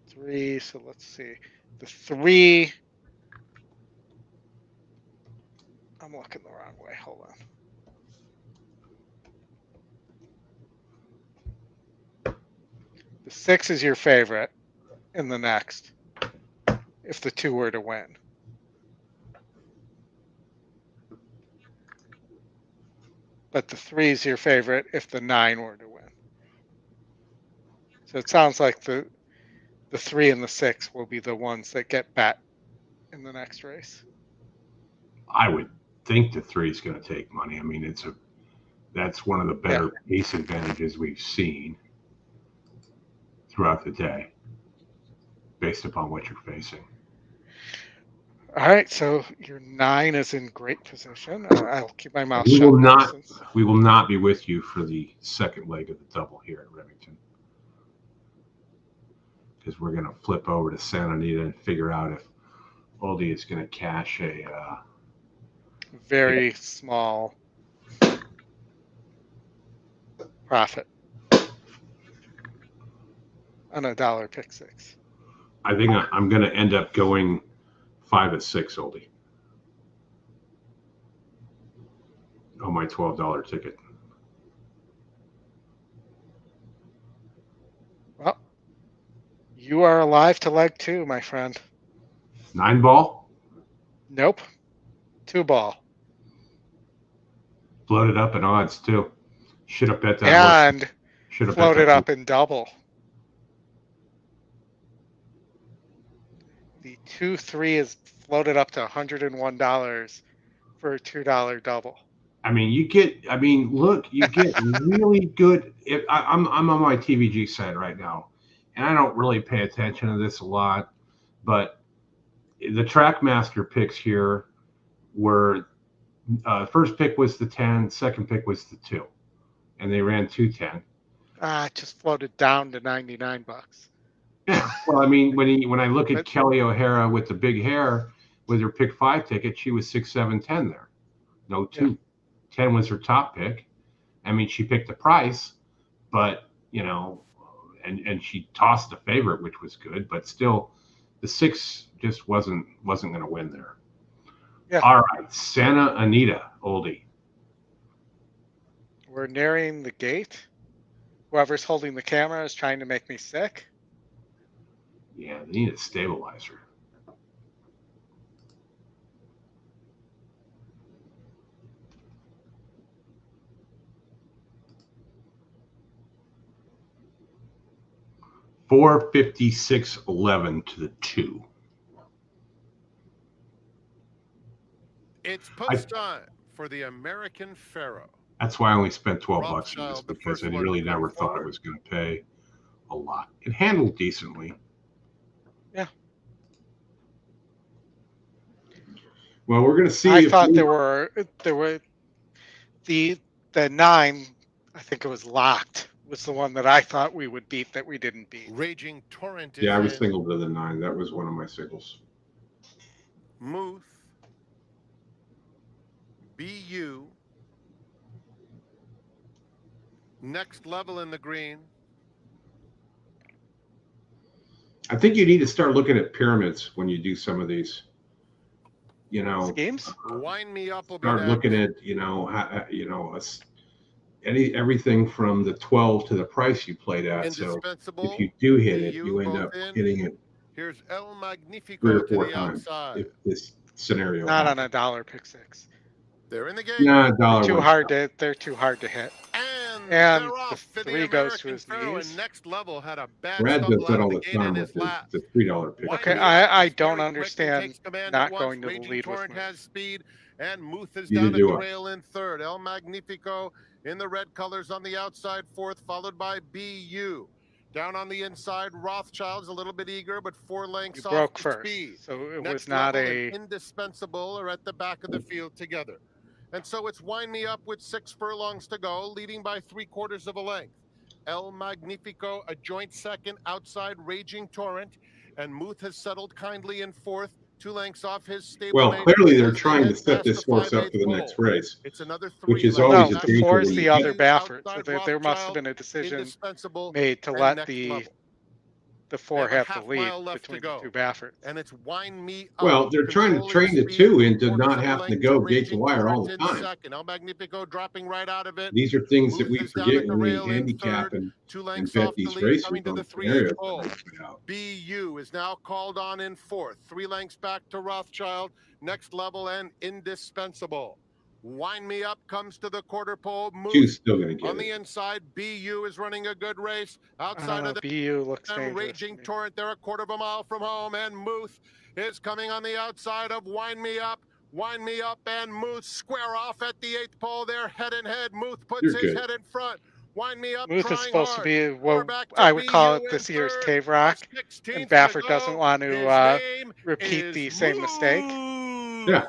Speaker 1: 3. So let's see. The 3. I'm looking the wrong way. Hold on. The 6 is your favorite in the next, if the 2 were to win. But the 3 is your favorite if the 9 were to win. So it sounds like the 3 and the 6 will be the ones that get bet in the next race.
Speaker 2: I would think the 3 is going to take money. I mean, that's one of the better pace advantages we've seen throughout the day, based upon what you're facing.
Speaker 1: All right, so your 9 is in great position. I'll keep my mouth
Speaker 2: We
Speaker 1: shut.
Speaker 2: We will not be with you for the second leg of the double here at Remington, because we're going to flip over to Santa Anita and figure out if Oldy is going to cash a
Speaker 1: very small profit on a $1 pick 6.
Speaker 2: I think I'm going to end up going 5-6, Oldy, on my $12 ticket.
Speaker 1: Well, you are alive to leg 2, my friend.
Speaker 2: 9 ball?
Speaker 1: Nope. 2 ball.
Speaker 2: Floated up in odds too. Should have bet that.
Speaker 1: And floated up in double. The 2-3 is floated up to $101 for a $2 double.
Speaker 2: I mean, you get really good. I'm on my TVG side right now, and I don't really pay attention to this a lot, but the Trackmaster picks here were first pick was the 10, second pick was the 2, and they ran 210.
Speaker 1: It just floated down to $99.
Speaker 2: Yeah, well, I mean, when I look at Kelly O'Hara with the big hair with her pick 5 ticket, she was 6, 7, 10 there. No 2. Yeah. 10 was her top pick. I mean, she picked the price, but and she tossed the favorite, which was good, but still, the 6 just wasn't going to win there. Yeah. All right, Santa Anita, Oldy.
Speaker 1: We're nearing the gate. Whoever's holding the camera is trying to make me sick.
Speaker 2: Yeah, they need a stabilizer. $456.11 to the 2.
Speaker 7: It's post time for the American Pharoah.
Speaker 2: That's why I only spent $12 on this, because I really never thought I was going to pay a lot. It handled decently.
Speaker 1: Yeah.
Speaker 2: Well, we're going to see.
Speaker 1: I thought there were the 9. I think it was locked was the one that I thought we would beat that we didn't beat.
Speaker 7: Raging Torrent is
Speaker 2: Yeah, I was
Speaker 7: in.
Speaker 2: singled to the 9. That was one of my singles.
Speaker 7: Muth, BU, Next Level in the green.
Speaker 2: I think you need to start looking at pyramids when you do some of these. You know,
Speaker 1: Schemes?
Speaker 7: Wind Me Up will be
Speaker 2: start
Speaker 7: next.
Speaker 2: looking at everything from the 12 to the price you played at. So
Speaker 7: Indispensable.
Speaker 2: if you do hit it,
Speaker 7: BU
Speaker 2: you end
Speaker 7: both
Speaker 2: up
Speaker 7: in.
Speaker 2: hitting it
Speaker 7: Here's El
Speaker 2: 3
Speaker 7: Magnifico
Speaker 2: or
Speaker 7: to
Speaker 2: 4
Speaker 7: the
Speaker 2: times.
Speaker 7: outside.
Speaker 2: If this scenario
Speaker 1: Not on
Speaker 2: happens.
Speaker 1: a dollar pick 6.
Speaker 7: They're in the game.
Speaker 2: Nah, dollar
Speaker 1: Too
Speaker 2: one.
Speaker 1: hard to. They're too hard to hit.
Speaker 7: And
Speaker 1: And
Speaker 7: they're off
Speaker 1: the
Speaker 7: for the
Speaker 1: 3 goes to
Speaker 7: American
Speaker 1: his
Speaker 7: Pharoah,
Speaker 1: knees.
Speaker 7: and Next Level had a bad
Speaker 2: Brad
Speaker 7: stumble
Speaker 2: does that
Speaker 7: out of
Speaker 2: all
Speaker 7: the
Speaker 2: the
Speaker 7: gate in
Speaker 2: time
Speaker 7: his
Speaker 2: with
Speaker 7: lap.
Speaker 2: the $3 pick.
Speaker 1: Okay,
Speaker 7: Wind Me Up
Speaker 1: I
Speaker 7: is
Speaker 1: don't
Speaker 7: very quick and
Speaker 1: understand
Speaker 7: takes command
Speaker 1: not
Speaker 7: at once.
Speaker 1: going to the
Speaker 7: Raging
Speaker 1: lead with
Speaker 7: Torrent
Speaker 1: Muth.
Speaker 7: has speed, and Muth is
Speaker 2: Neither
Speaker 7: down at
Speaker 2: do
Speaker 7: the
Speaker 2: I.
Speaker 7: rail in third. El Magnifico in the red colors on the outside, fourth, followed by BU. Down on the inside, Rothschild's a little bit eager, but 4 lengths
Speaker 1: You
Speaker 7: off
Speaker 1: broke
Speaker 7: the
Speaker 1: first,
Speaker 7: speed.
Speaker 1: so it
Speaker 7: Next
Speaker 1: was not
Speaker 7: Level
Speaker 1: a.
Speaker 7: and Indispensable are at the back of the field together. And so it's Wind Me Up with 6 furlongs to go, leading by 3/4 of a length. El Magnifico, a joint second outside Raging Torrent, and Muth has settled kindly in fourth, 2 lengths off his stablemate.
Speaker 2: Well, clearly they're
Speaker 7: as they
Speaker 2: trying to
Speaker 7: head
Speaker 2: set
Speaker 7: past
Speaker 2: this
Speaker 7: the
Speaker 2: horse up
Speaker 7: 5/8
Speaker 2: for the
Speaker 7: pole.
Speaker 2: next race,
Speaker 7: It's another 3
Speaker 2: which is
Speaker 7: lengths
Speaker 2: always
Speaker 1: No,
Speaker 2: a
Speaker 7: out.
Speaker 1: the
Speaker 2: danger
Speaker 1: 4 is
Speaker 2: when
Speaker 1: the
Speaker 2: you
Speaker 1: other
Speaker 2: get
Speaker 1: Baffert. So
Speaker 7: Outside
Speaker 1: there must have
Speaker 7: Rothschild,
Speaker 1: been a decision
Speaker 7: Indispensable,
Speaker 1: made to
Speaker 7: and
Speaker 1: let
Speaker 7: Next
Speaker 1: the
Speaker 7: Level.
Speaker 1: 4
Speaker 7: They have
Speaker 1: have
Speaker 7: a
Speaker 1: the
Speaker 7: half
Speaker 1: lead
Speaker 7: mile left to
Speaker 1: between
Speaker 7: go.
Speaker 1: the 2 Bafferts.
Speaker 7: And it's Wind Me Up.
Speaker 2: Well, they're trying to
Speaker 7: controlling
Speaker 2: train the
Speaker 7: speed,
Speaker 2: 2 into
Speaker 7: 3/4
Speaker 2: not
Speaker 7: of a
Speaker 2: having to
Speaker 7: length
Speaker 2: go
Speaker 7: to
Speaker 2: gate to
Speaker 7: Raging
Speaker 2: wire all
Speaker 7: Torrent
Speaker 2: the
Speaker 7: in
Speaker 2: time.
Speaker 7: second. El Magnifico dropping right out of it.
Speaker 2: These are things that
Speaker 7: Muth
Speaker 2: we
Speaker 7: is down
Speaker 2: forget
Speaker 7: at the
Speaker 2: when we
Speaker 7: rail in
Speaker 2: handicap
Speaker 7: third,
Speaker 2: and
Speaker 7: 2 lengths
Speaker 2: bet
Speaker 7: off the
Speaker 2: these
Speaker 7: lead,
Speaker 2: races
Speaker 7: coming to
Speaker 2: on
Speaker 7: the
Speaker 2: the
Speaker 7: 3/8
Speaker 2: scenarios
Speaker 7: pole.
Speaker 2: that I put out.
Speaker 7: BU is now called on in fourth, 3 lengths back to Rothschild, Next Level, and Indispensable. Wind Me Up comes to the quarter pole.
Speaker 2: Two's
Speaker 7: Muth
Speaker 2: still going to get
Speaker 7: on the
Speaker 2: it.
Speaker 7: inside. BU is running a good race. Outside of the
Speaker 1: BU looks
Speaker 7: and
Speaker 1: dangerous.
Speaker 7: Raging Torrent, they're 1/4 of a mile from home, and Muth is coming on the outside of Wind Me Up. Wind Me Up and Muth square off at the 8th pole. They're head and head. Muth puts
Speaker 2: You're
Speaker 7: his
Speaker 2: good.
Speaker 7: head in front. Wind Me Up
Speaker 1: Muth is
Speaker 7: trying
Speaker 1: supposed to
Speaker 7: hard.
Speaker 1: be
Speaker 7: We're
Speaker 1: what
Speaker 7: back to
Speaker 1: I would call
Speaker 7: BU
Speaker 1: it this
Speaker 7: in
Speaker 1: year's
Speaker 7: third.
Speaker 1: Cave Rock,
Speaker 7: A 16th
Speaker 1: and
Speaker 7: to
Speaker 1: Baffert
Speaker 7: go.
Speaker 1: doesn't want
Speaker 7: His
Speaker 1: to
Speaker 7: name
Speaker 1: repeat
Speaker 7: is
Speaker 1: the same mistake.
Speaker 7: Muth.
Speaker 2: Yeah.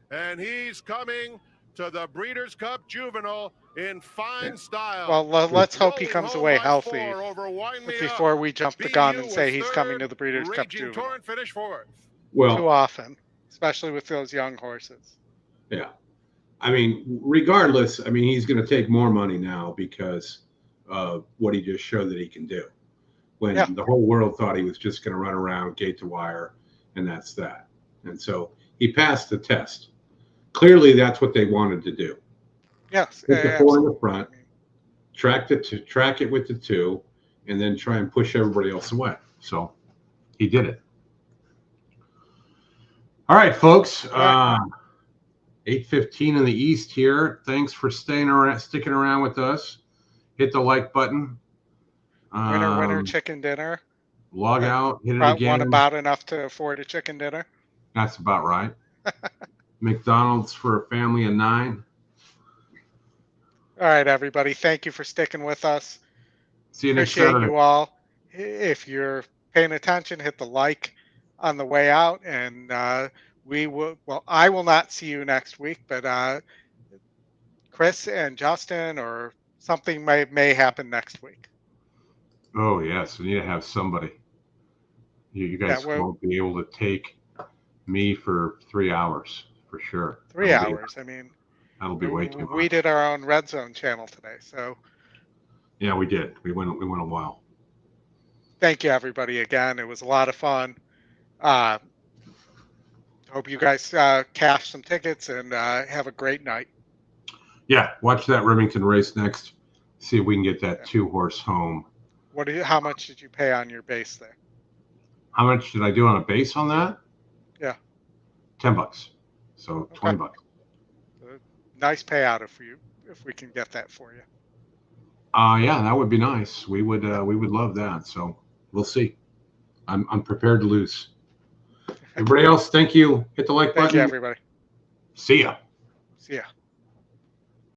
Speaker 7: And he's coming to the Breeders' Cup Juvenile in fine style.
Speaker 1: Well, let's hope he
Speaker 7: Rolling
Speaker 1: comes
Speaker 7: home
Speaker 1: away
Speaker 7: by
Speaker 1: healthy
Speaker 7: 4 over Wind Me Up.
Speaker 1: before we jump the gun and
Speaker 7: BU
Speaker 1: say
Speaker 7: was
Speaker 1: he's coming
Speaker 7: third,
Speaker 1: to the Breeders' Cup
Speaker 7: Raging
Speaker 1: Juvenile.
Speaker 7: Torrent finished fourth.
Speaker 1: Too
Speaker 2: Well,
Speaker 1: often, especially with those young horses.
Speaker 2: yeah. I mean, regardless, I mean, he's going to take more money now because of what he just showed that he can do. When
Speaker 1: Yeah.
Speaker 2: the whole world thought he was just going to run around gate to wire, and that's that. And so he passed the test. Clearly, that's what they wanted to do.
Speaker 1: Yes,
Speaker 2: Put the 4 in the
Speaker 1: absolutely.
Speaker 2: front, track it with the 2, and then try and push everybody else away. So he did it. All right, folks. 8:15 in the East here. Thanks for sticking around with us. Hit the like button.
Speaker 1: Winner, chicken dinner.
Speaker 2: Log out. Hit it
Speaker 1: One
Speaker 2: again.
Speaker 1: about enough to afford a chicken dinner.
Speaker 2: That's about right. McDonald's for a family of 9.
Speaker 1: All right, everybody. Thank you for sticking with us.
Speaker 2: See you next
Speaker 1: Appreciate
Speaker 2: Saturday.
Speaker 1: you all. If you're paying attention, hit the like on the way out, and we will. Well, I will not see you next week, but Chris and Justin or something may happen next week.
Speaker 2: Oh yes, we need to have somebody. You guys won't be able to take me for 3 hours for sure.
Speaker 1: 3 hours. I mean,
Speaker 2: that'll be way too much.
Speaker 1: We did our own Red Zone channel today, so.
Speaker 2: Yeah, we did. We went a while.
Speaker 1: Thank you, everybody. Again, it was a lot of fun. Hope you guys cash some tickets and have a great night.
Speaker 2: Yeah, watch that Remington race next. See if we can get that 2-horse home.
Speaker 1: How much did you pay on your base there?
Speaker 2: How much did I do on a base on that?
Speaker 1: Yeah.
Speaker 2: $10. So
Speaker 1: Okay.
Speaker 2: $20.
Speaker 1: Nice payout if we can get that for you.
Speaker 2: Yeah, that would be nice. We would love that. So we'll see. I'm prepared to lose. Everybody else, thank you. Hit the like button.
Speaker 1: Thank you, everybody.
Speaker 2: See ya.
Speaker 1: See ya.